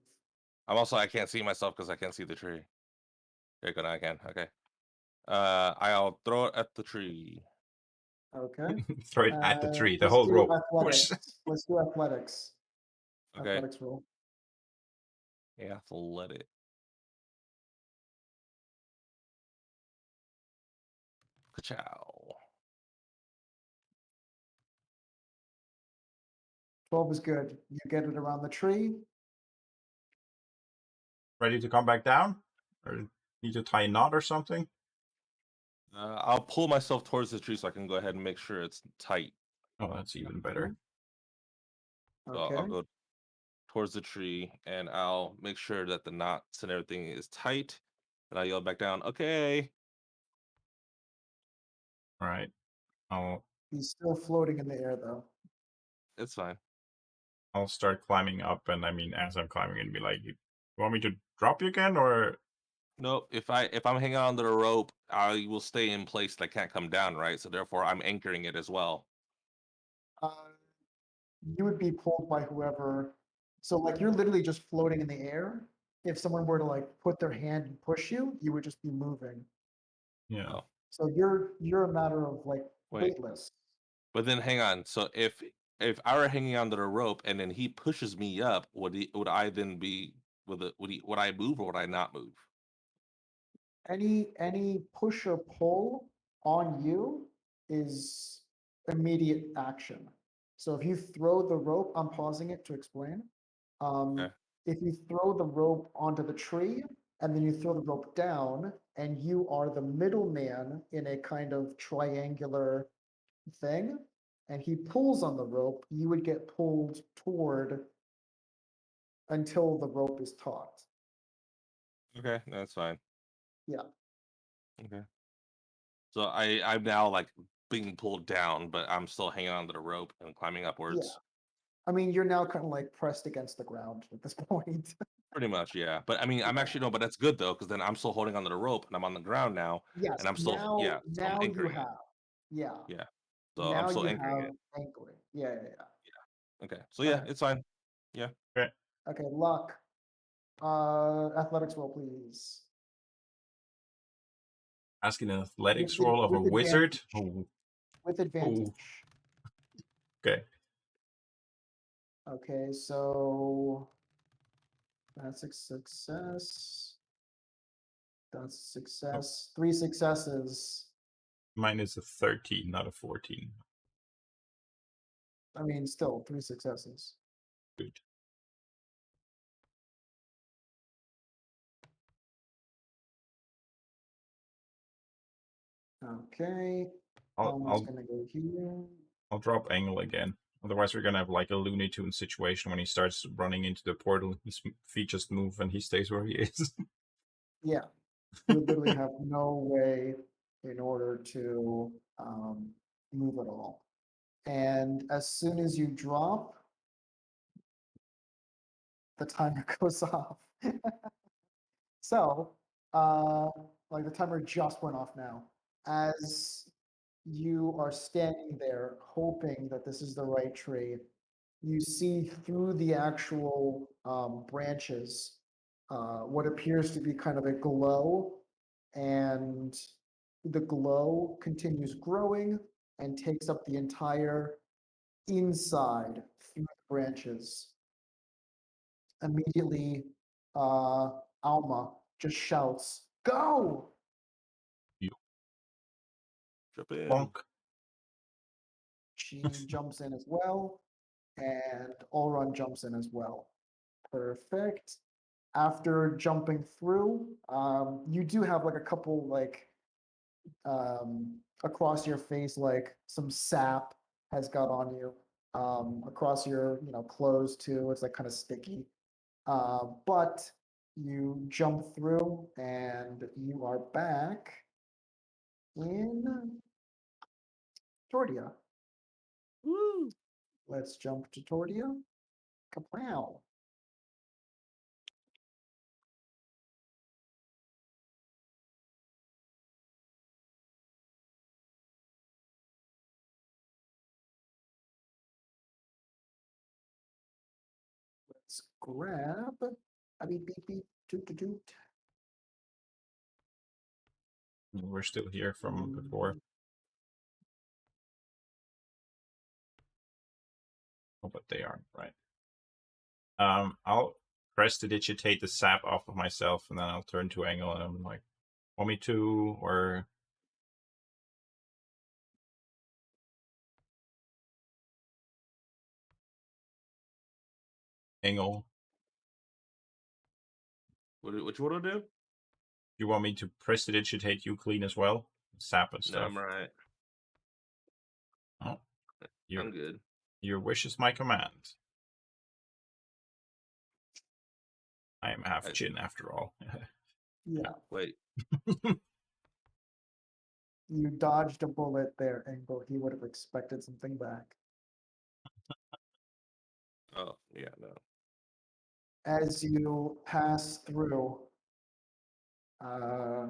Speaker 3: I can't see myself because I can't see the tree. There you go, now I can. Okay. I'll throw it at the tree.
Speaker 1: Okay.
Speaker 2: Throw it at the tree. The
Speaker 1: Let's
Speaker 2: whole
Speaker 1: do
Speaker 2: rope.
Speaker 1: athletics.
Speaker 2: Push.
Speaker 1: Let's do athletics.
Speaker 3: Okay.
Speaker 1: Athletics roll.
Speaker 3: Athletic. Ka-chow.
Speaker 1: 12 is good. You get it around the tree.
Speaker 2: Ready to come back down, or need to tie a knot or something?
Speaker 3: I'll pull myself towards the tree so I can go ahead and make sure it's tight.
Speaker 2: Oh, that's even better.
Speaker 3: So
Speaker 1: Okay.
Speaker 3: I'll go towards the tree and I'll make sure that the knots and everything is tight. And I'll yell back down, okay.
Speaker 2: All right.
Speaker 1: He's still floating in the air though.
Speaker 3: It's fine.
Speaker 2: I'll start climbing up, and I mean, as I'm climbing, and be like, "You want me to drop you again, or?"
Speaker 3: Nope. If I'm hanging on to the rope, I will stay in place and I can't come down, right? So therefore I'm anchoring it as well.
Speaker 1: Uh, you would be pulled by whoever. So like you're literally just floating in the air. If someone were to like put their hand and push you, you would just be moving.
Speaker 2: Yeah.
Speaker 3: Oh,
Speaker 1: So you're a matter of like
Speaker 3: wait.
Speaker 1: weightless.
Speaker 3: But then hang on. So if I were hanging onto the rope and then he pushes me up, would I then be would I move or would I not move?
Speaker 1: Any push or pull on you is immediate action. So if you throw the rope, I'm pausing it to explain.
Speaker 3: Okay.
Speaker 1: If you throw the rope onto the tree and then you throw the rope down and you are the middleman in a kind of triangular thing, and he pulls on the rope, you would get pulled toward until the rope is taut.
Speaker 3: Okay, that's fine.
Speaker 1: Yeah.
Speaker 3: Okay. So I'm now like being pulled down, but I'm still hanging onto the rope and climbing
Speaker 1: Yeah.
Speaker 3: upwards.
Speaker 1: I mean, you're now kind of like pressed against the ground at this point.
Speaker 3: Pretty much, yeah. But I mean, I'm
Speaker 1: Yeah.
Speaker 3: actually no, but that's good though, because then I'm still holding onto the rope and I'm on the ground now,
Speaker 1: Yes,
Speaker 3: and I'm still
Speaker 1: now
Speaker 3: so I'm
Speaker 1: now you
Speaker 3: anchoring it.
Speaker 1: have. Yeah.
Speaker 3: Yeah. So I'm
Speaker 1: Now
Speaker 3: still
Speaker 1: you
Speaker 3: anchoring
Speaker 1: have
Speaker 3: it.
Speaker 1: anchoring. Yeah, yeah, yeah.
Speaker 3: Okay. So yeah,
Speaker 1: Okay.
Speaker 3: it's fine. Yeah.
Speaker 2: Okay.
Speaker 1: Okay, Luck. Athletics roll, please.
Speaker 2: Asking an athletics
Speaker 1: With
Speaker 2: roll of a wizard.
Speaker 1: advantage.
Speaker 2: Oh,
Speaker 1: With advantage.
Speaker 2: okay.
Speaker 1: Okay, so that's a success. That's a success. 3 successes.
Speaker 2: Mine is a 13, not a 14.
Speaker 1: I mean, still 3 successes.
Speaker 2: Good.
Speaker 1: Okay.
Speaker 2: I'll
Speaker 1: Elmo's gonna go here.
Speaker 2: I'll drop Engel again. Otherwise, we're gonna have like a Looney Tunes situation when he starts running into the portal. His feet just move and he stays where he is.
Speaker 1: Yeah, you literally have no way in order to move at all. And as soon as you drop, the timer goes off. So, like the timer just went off now. As you are standing there hoping that this is the right tree, you see through the actual branches what appears to be kind of a glow, and the glow continues growing and takes up the entire inside through the branches. Immediately, Alma just shouts, "Go!"
Speaker 3: Jump in.
Speaker 2: Bonk.
Speaker 1: She jumps in as well, and Olrun jumps in as well. Perfect. After jumping through, you do have like a couple like across your face, like some sap has got on you. Across your clothes too. It's like kind of sticky. But you jump through and you are back in Tordia.
Speaker 3: Woo!
Speaker 1: Let's jump to Tordia. Kapow. Let's grab a beep beep beep toot toot toot.
Speaker 2: We're still here from before. Oh, but they aren't, right? I'll prestidigitate the sap off of myself, and then I'll turn to Engel, and I'm like, want me to, or... Engel,
Speaker 3: What you want to do?
Speaker 2: you want me to prestidigitate you clean as well? Sap and
Speaker 3: No,
Speaker 2: stuff.
Speaker 3: I'm right.
Speaker 2: Oh,
Speaker 3: I'm good.
Speaker 2: your wish is my command. I am half Jinn after all.
Speaker 1: Yeah,
Speaker 3: Wait.
Speaker 1: you dodged a bullet there, Engel. He would have expected something back.
Speaker 3: Oh, yeah, no.
Speaker 1: As you pass through, uh,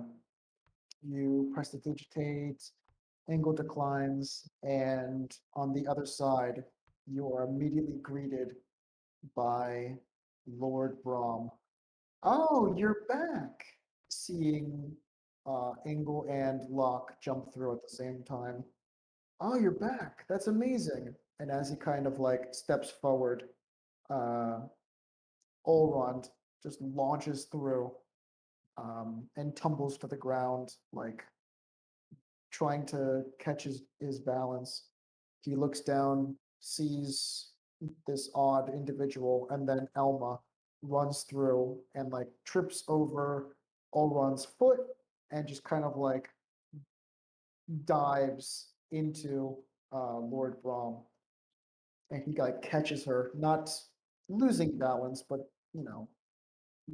Speaker 1: you prestidigitate, Engel declines, and on the other side, you are immediately greeted by Lord Brahm. Oh, you're back! Seeing Engel and Locke jump through at the same time. Oh, you're back. That's amazing. And as he kind of like steps forward, uh, Olrond just launches through and tumbles to the ground, like trying to catch his balance. He looks down, sees this odd individual, and then Elma runs through and like trips over Olrond's foot and just kind of like dives into Lord Brahm. And he like catches her, not losing balance, but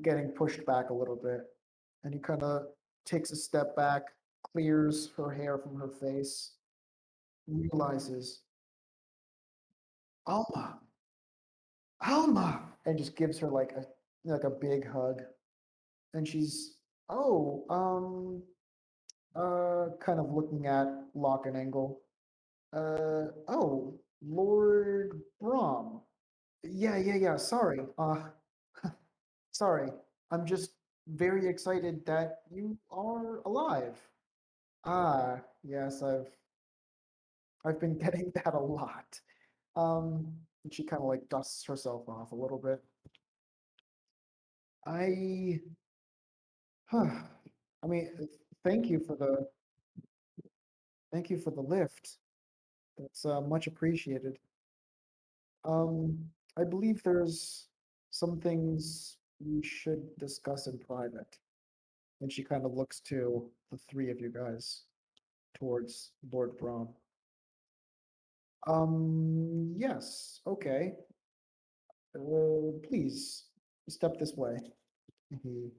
Speaker 1: getting pushed back a little bit. And he kind of takes a step back, clears her hair from her face, realizes, Alma, Alma, and just gives her like a big hug. And she's, oh, kind of looking at Locke and Engel. Oh, Lord Brahm. Yeah. Sorry. Sorry. I'm just very excited that you are alive. Ah, yes, I've been getting that a lot. And she kind of like dusts herself off a little bit. I, I mean, thank you for the lift. That's much appreciated. I believe there's some things we should discuss in private. And she kind of looks to the three of you guys towards Lord Brahm. Yes, okay. Please, step this way. He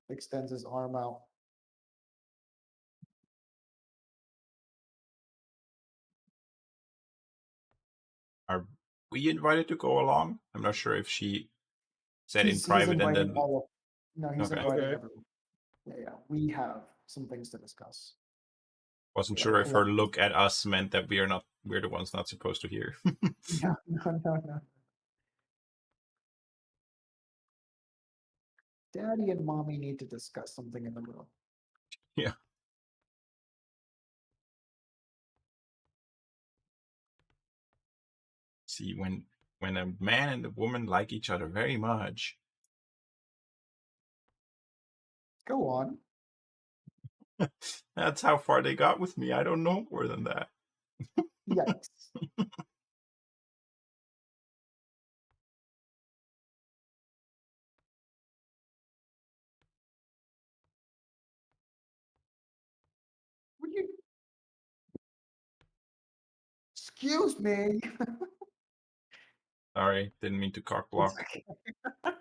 Speaker 1: extends his arm out.
Speaker 2: Are we invited to go along? I'm not sure if she said in
Speaker 1: He's
Speaker 2: private and
Speaker 1: inviting
Speaker 2: then.
Speaker 1: all of, no, he's
Speaker 2: Okay.
Speaker 1: inviting
Speaker 3: Okay.
Speaker 1: everyone. Yeah, we have some things to discuss.
Speaker 2: Wasn't
Speaker 1: Yeah,
Speaker 2: sure if her
Speaker 1: collect-
Speaker 2: look at us meant that we're the ones not supposed to hear.
Speaker 1: No, no. Daddy and mommy need to discuss something in the room.
Speaker 2: Yeah. See, when a man and a woman like each other very much,
Speaker 1: Go on.
Speaker 2: that's how far they got with me. I don't know more than that.
Speaker 1: Yikes. Would you? Excuse me.
Speaker 2: Sorry, didn't mean to cock
Speaker 1: It's
Speaker 2: block.
Speaker 1: okay. Okay.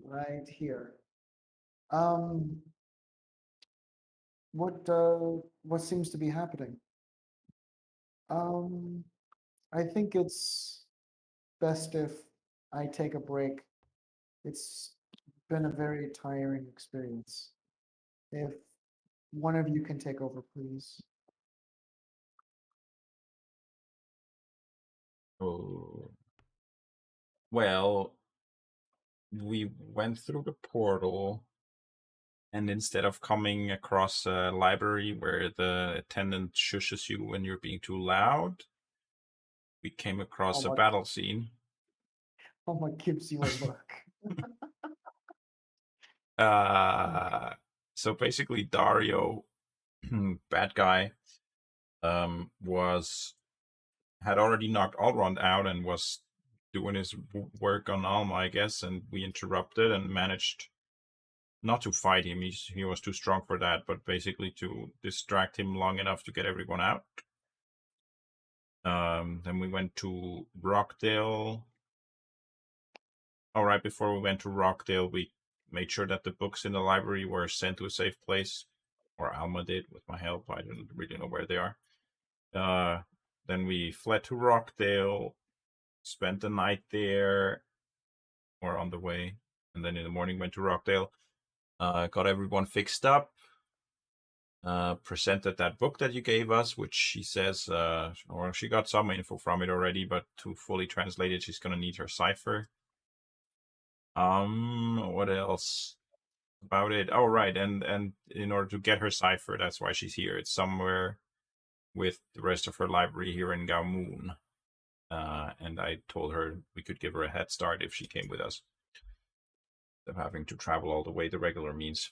Speaker 1: Right here. Um, what seems to be happening? Um, I think it's best if I take a break. It's been a very tiring experience. If one of you can take over, please.
Speaker 2: Oh. Well, we went through the portal, and instead of coming across a library where the attendant shushes you when you're being too loud, we came across a
Speaker 1: Alma,
Speaker 2: battle scene.
Speaker 1: Alma gives you a look.
Speaker 2: So basically, Dario, bad guy, had already knocked Alrond out and was doing his work on Alma, I guess, and we interrupted and managed not to fight him. He was too strong for that, but basically to distract him long enough to get everyone out. Then we went to Rockdale. Right before we went to Rockdale, we made sure that the books in the library were sent to a safe place, or Alma did with my help. I don't really know where they are. Then we fled to Rockdale, spent the night there, or on the way, and then in the morning went to Rockdale. Got everyone fixed up. Presented that book that you gave us, which she says, or she got some info from it already, but to fully translate it, she's gonna need her cipher. What else about it? Oh, right, and in order to get her cipher, that's why she's here. It's somewhere with the rest of her library here in Gaumoon. And I told her we could give her a head start if she came with us, of having to travel all the way the regular means.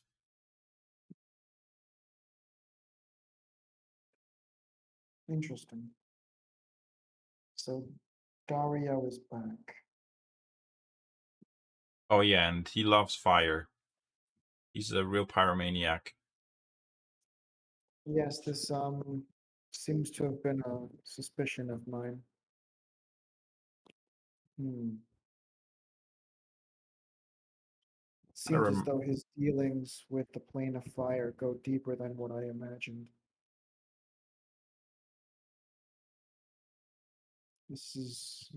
Speaker 1: Interesting. So Dario is back.
Speaker 2: Oh yeah, and he loves fire. He's a real pyromaniac.
Speaker 1: Yes, this seems to have been a suspicion of mine. It seems as though his dealings with the plane of fire go deeper than what I imagined. This is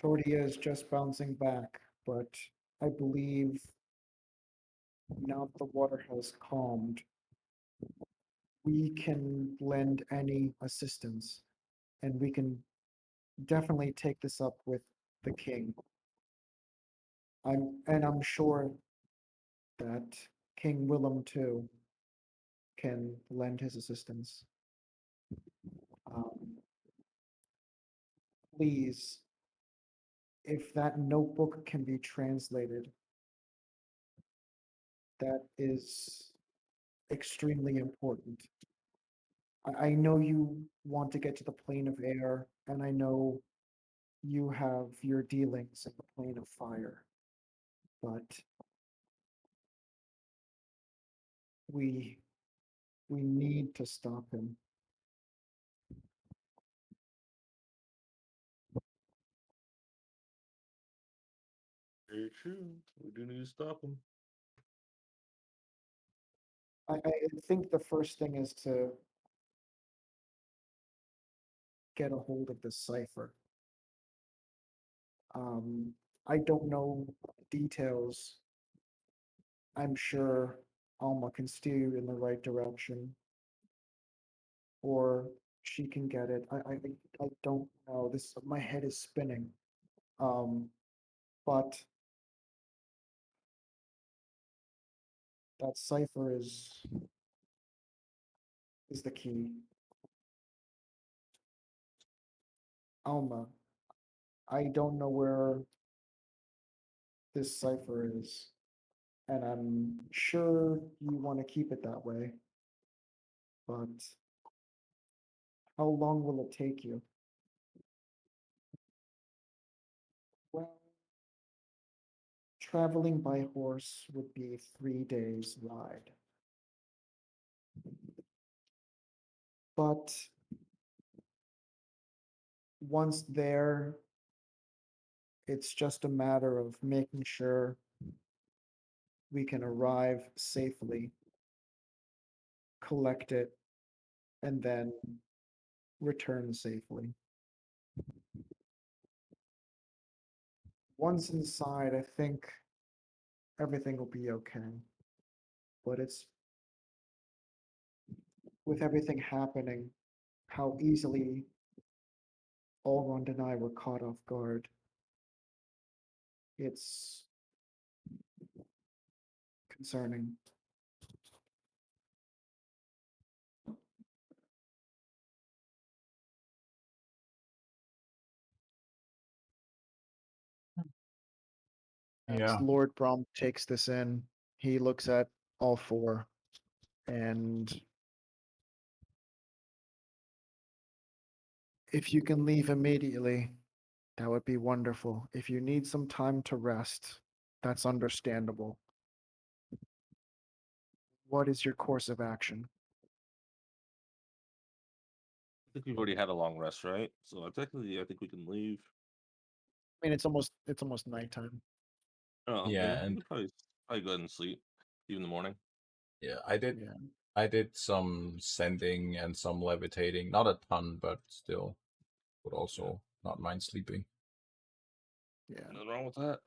Speaker 1: Tordia is just bouncing back, but I believe now that the water has calmed, we can lend any assistance, and we can definitely take this up with the king. I'm sure that King Willem too can lend his assistance. Um, please, if that notebook can be translated, that is extremely important. I know you want to get to the plane of air, and I know you have your dealings in the plane of fire, but We need to stop him.
Speaker 3: Very true. We do need to stop him.
Speaker 1: I think the first thing is to get a hold of this cipher. I don't know details. I'm sure Alma can steer you in the right direction, or she can get it. I don't know. This my head is spinning. But that cipher is the key. Alma, I don't know where this cipher is, and I'm sure you want to keep it that way. But how long will it take you? Well, traveling by horse would be 3 days ride. But once there, it's just a matter of making sure we can arrive safely, collect it, and then return safely. Once inside, I think everything will be okay. But it's with everything happening, how easily Allrond and I were caught off guard. It's concerning. As
Speaker 2: Yeah.
Speaker 1: Lord Brom takes this in, he looks at all four, and if you can leave immediately, that would be wonderful. If you need some time to rest, that's understandable. What is your course of action?
Speaker 3: I think we've already had a long rest, right? So technically, I think we can leave.
Speaker 1: I mean, it's almost nighttime.
Speaker 3: Oh,
Speaker 2: Yeah,
Speaker 3: okay. We
Speaker 2: and
Speaker 3: could probably go ahead and sleep, even in the morning.
Speaker 2: yeah,
Speaker 1: Yeah,
Speaker 2: I did some sending and some levitating, not a ton, but still would also not mind sleeping.
Speaker 1: yeah.
Speaker 3: Nothing wrong with that.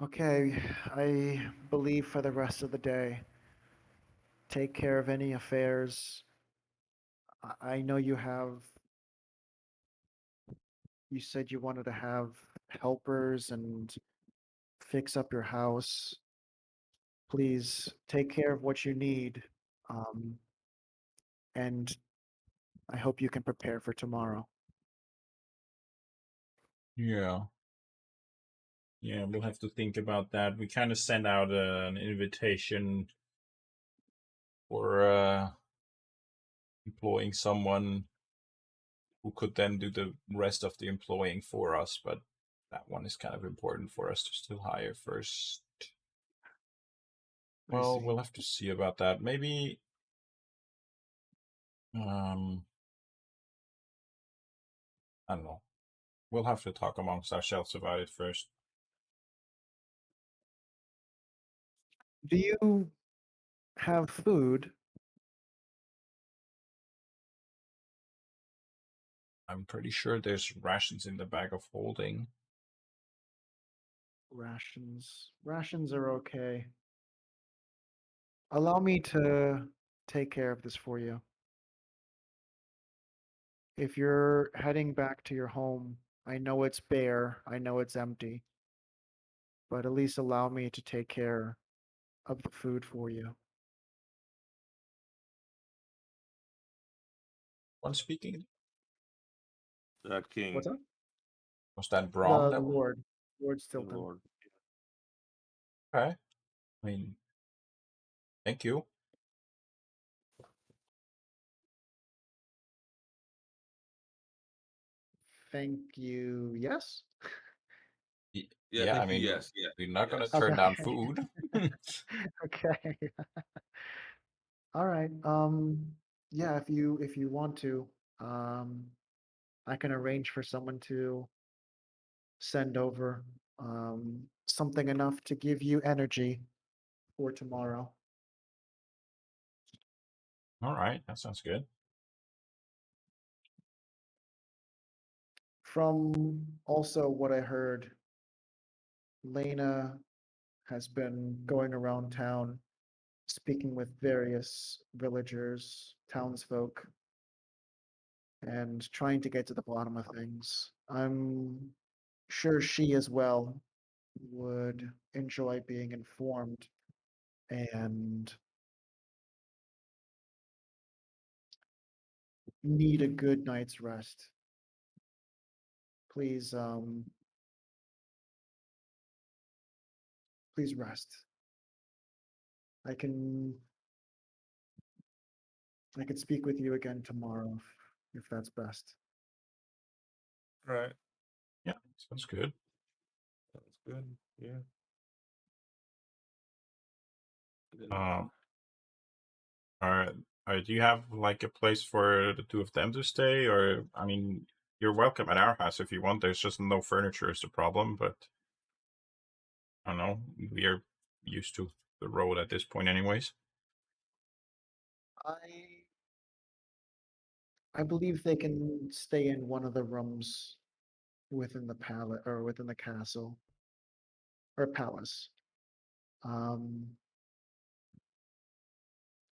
Speaker 1: Okay, I believe for the rest of the day, take care of any affairs. I know you said you wanted to have helpers and fix up your house. Please take care of what you need. Um, and I hope you can prepare for tomorrow.
Speaker 2: Yeah. Yeah, we'll have to think about that. We kind of sent out an invitation for employing someone who could then do the rest of the employing for us, but that one is kind of important for us to still hire first.
Speaker 1: I
Speaker 2: Well,
Speaker 1: see.
Speaker 2: we'll have to see about that. Maybe I don't know. We'll have to talk amongst ourselves about it first.
Speaker 1: Do you have food?
Speaker 2: I'm pretty sure there's rations in the bag of holding.
Speaker 1: Rations. Rations are okay. Allow me to take care of this for you. If you're heading back to your home, I know it's bare, I know it's empty, but at least allow me to take care of the food for you.
Speaker 2: One speaking?
Speaker 3: King,
Speaker 1: What's that?
Speaker 2: Was that Brom?
Speaker 1: The Lord, Lord
Speaker 3: King
Speaker 1: Stilton.
Speaker 3: Lord.
Speaker 2: Okay. I mean, thank you.
Speaker 1: Thank you. Yes.
Speaker 3: Yeah,
Speaker 2: Yeah, I
Speaker 3: thank you.
Speaker 2: mean,
Speaker 3: Yes, yeah,
Speaker 2: we're not going to
Speaker 3: yes.
Speaker 2: turn down
Speaker 1: Okay.
Speaker 2: food.
Speaker 1: Okay. All right. Yeah, if you want to, um, I can arrange for someone to send over something enough to give you energy for tomorrow.
Speaker 2: All right, that sounds good.
Speaker 1: From also what I heard, Lena has been going around town speaking with various villagers, townsfolk, and trying to get to the bottom of things. I'm sure she as well would enjoy being informed and need a good night's rest. Please, please rest. I can I can speak with you again tomorrow if that's best.
Speaker 3: Right.
Speaker 2: Yeah, sounds good.
Speaker 3: Sounds good. Yeah. And then,
Speaker 2: Um, do you have like a place for the two of them to stay? Or, I mean, you're welcome at our house if you want. There's just no furniture is the problem, but I don't know. We are used to the road at this point, anyways.
Speaker 1: I I believe they can stay in one of the rooms within the palace or within the castle or palace. Um,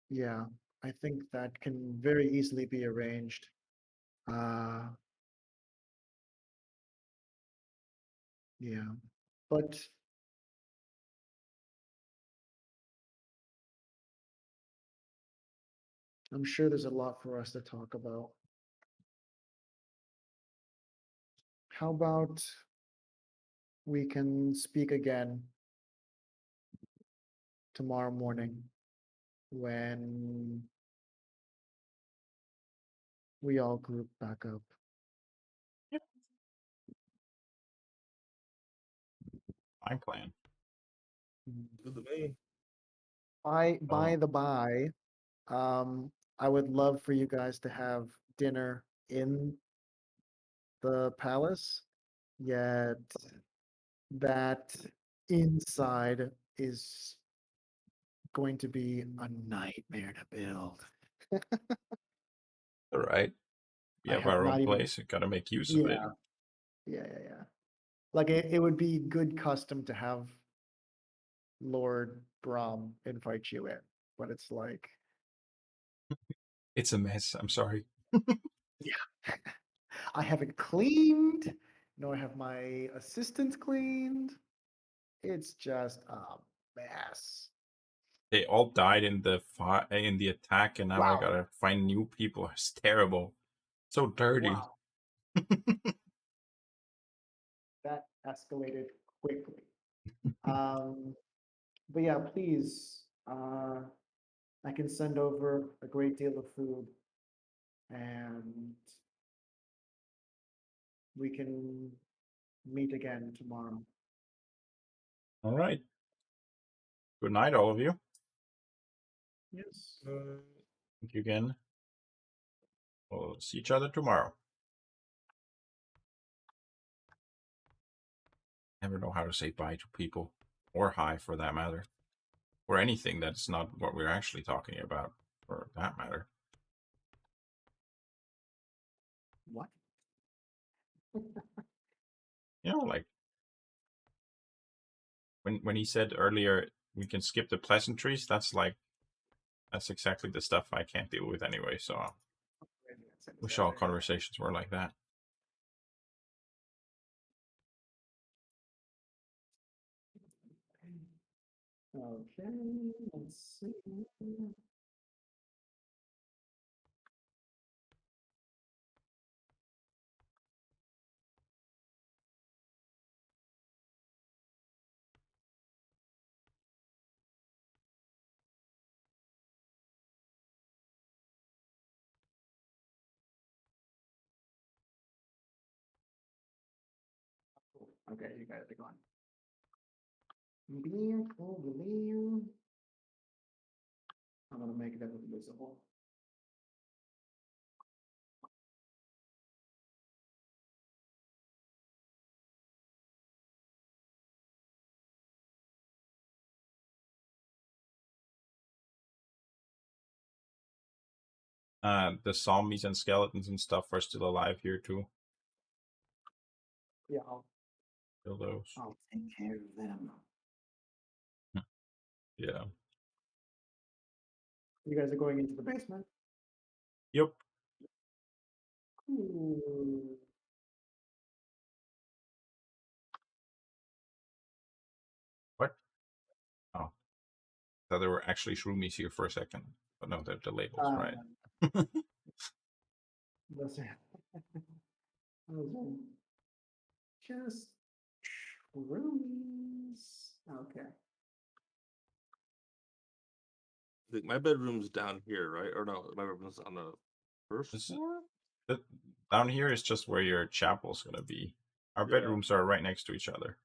Speaker 1: yeah, I think that can very easily be arranged. Uh, yeah, but I'm sure there's a lot for us to talk about. How about we can speak again tomorrow morning when we all group back up?
Speaker 2: Fine plan.
Speaker 3: good to me.
Speaker 1: By
Speaker 2: Oh,
Speaker 1: the by, I would love for you guys to have dinner in the palace, yet that inside is going to be a nightmare to build.
Speaker 2: all right. We
Speaker 1: I
Speaker 2: have
Speaker 1: have
Speaker 2: our own
Speaker 1: not even,
Speaker 2: place. We gotta make use of it.
Speaker 1: yeah, yeah. Like it would be good custom to have Lord Brom invite you in, but it's like,
Speaker 2: It's a mess. I'm sorry.
Speaker 1: yeah, I haven't cleaned, nor have my assistants cleaned. It's just a mess.
Speaker 2: They all died in the in the attack, and now I
Speaker 1: Wow,
Speaker 2: gotta find new people. It's terrible. So dirty.
Speaker 1: wow, that escalated quickly. Um, but yeah, please, I can send over a great deal of food and we can meet again tomorrow.
Speaker 2: All right. Good night, all of you.
Speaker 1: Yes.
Speaker 2: Thank you again. We'll see each other tomorrow. Never know how to say bye to people, or hi for that matter, or anything that's not what we're actually talking about, for that matter.
Speaker 1: What?
Speaker 2: You know, like when he said earlier we can skip the pleasantries. That's exactly the stuff I can't deal with anyway. So I wish all conversations were like that.
Speaker 1: Okay, let's see. Okay, you guys are gone. Being over there. I'm gonna make that invisible.
Speaker 2: The zombies and skeletons and stuff are still alive here too.
Speaker 1: Yeah,
Speaker 2: Kill those.
Speaker 1: I'll take care of them.
Speaker 2: Yeah.
Speaker 1: You guys are going into the basement.
Speaker 2: Yep.
Speaker 1: Ooh.
Speaker 2: What? Oh. Thought there were actually shroomies here for a second. But no, they're the labels, right?
Speaker 1: Those are, those are just rooms. Okay.
Speaker 3: I think my bedroom's down here, right? Or no, my bedroom's on the first
Speaker 2: This is-
Speaker 3: floor.
Speaker 2: Down here is just where your chapel's gonna be. Our
Speaker 3: Yeah.
Speaker 2: bedrooms are right next to each other.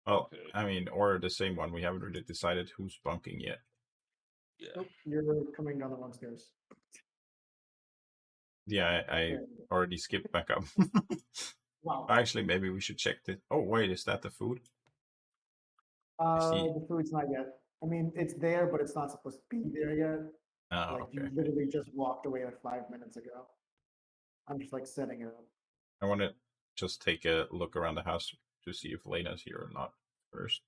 Speaker 2: Well,
Speaker 3: Okay.
Speaker 2: I mean, or the same one. We haven't really decided who's bunking yet.
Speaker 3: Yeah.
Speaker 1: Nope, you're coming down the wrong stairs.
Speaker 2: Yeah, I
Speaker 1: There.
Speaker 2: already skipped back up.
Speaker 1: Wow.
Speaker 2: Actually, maybe we should check this. Oh, wait, is that the food? see.
Speaker 1: The food's not yet. I mean, it's there, but it's not supposed to be there yet.
Speaker 2: Oh,
Speaker 1: Like you
Speaker 2: okay.
Speaker 1: literally just walked away like 5 minutes ago. I'm just like setting it up.
Speaker 2: I want to just take a look around the house to see if Lena's here or not first.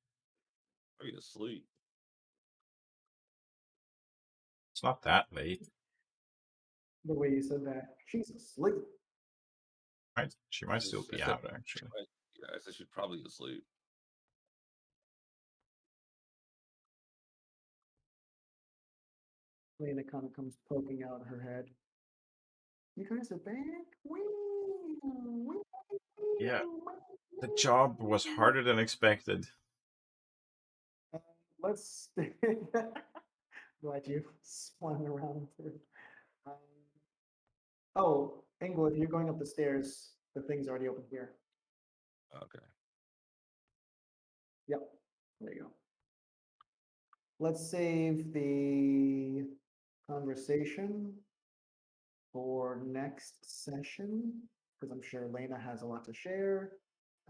Speaker 3: Are you asleep?
Speaker 2: It's not that late.
Speaker 1: The way you said that, she's asleep.
Speaker 2: She might still be out, actually.
Speaker 3: Yeah, I said she's probably asleep.
Speaker 1: Lena kind of comes poking out her head. You guys are back?
Speaker 2: Yeah. The job was harder than expected.
Speaker 1: Let's. Glad you spun around too. Oh, Engel, if you're going up the stairs, the thing's already open here.
Speaker 3: Okay.
Speaker 1: Yep, there you go. Let's save the conversation for next session, because I'm sure Lena has a lot to share,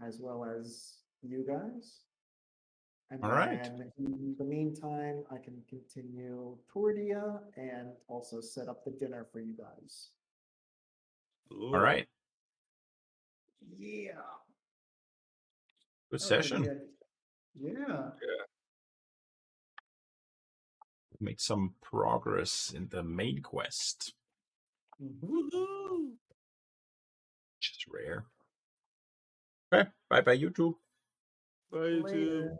Speaker 1: as well as you guys. And
Speaker 2: All right.
Speaker 1: then in the meantime, I can continue Tordia and also set up the dinner for you guys.
Speaker 2: All right.
Speaker 1: Yeah.
Speaker 2: Good
Speaker 1: Alrighty,
Speaker 2: session.
Speaker 1: guys. Yeah.
Speaker 2: Made some progress in the main quest,
Speaker 3: Woohoo!
Speaker 2: which is rare. Okay, bye bye, YouTube.
Speaker 3: Bye, YouTube.
Speaker 1: Later.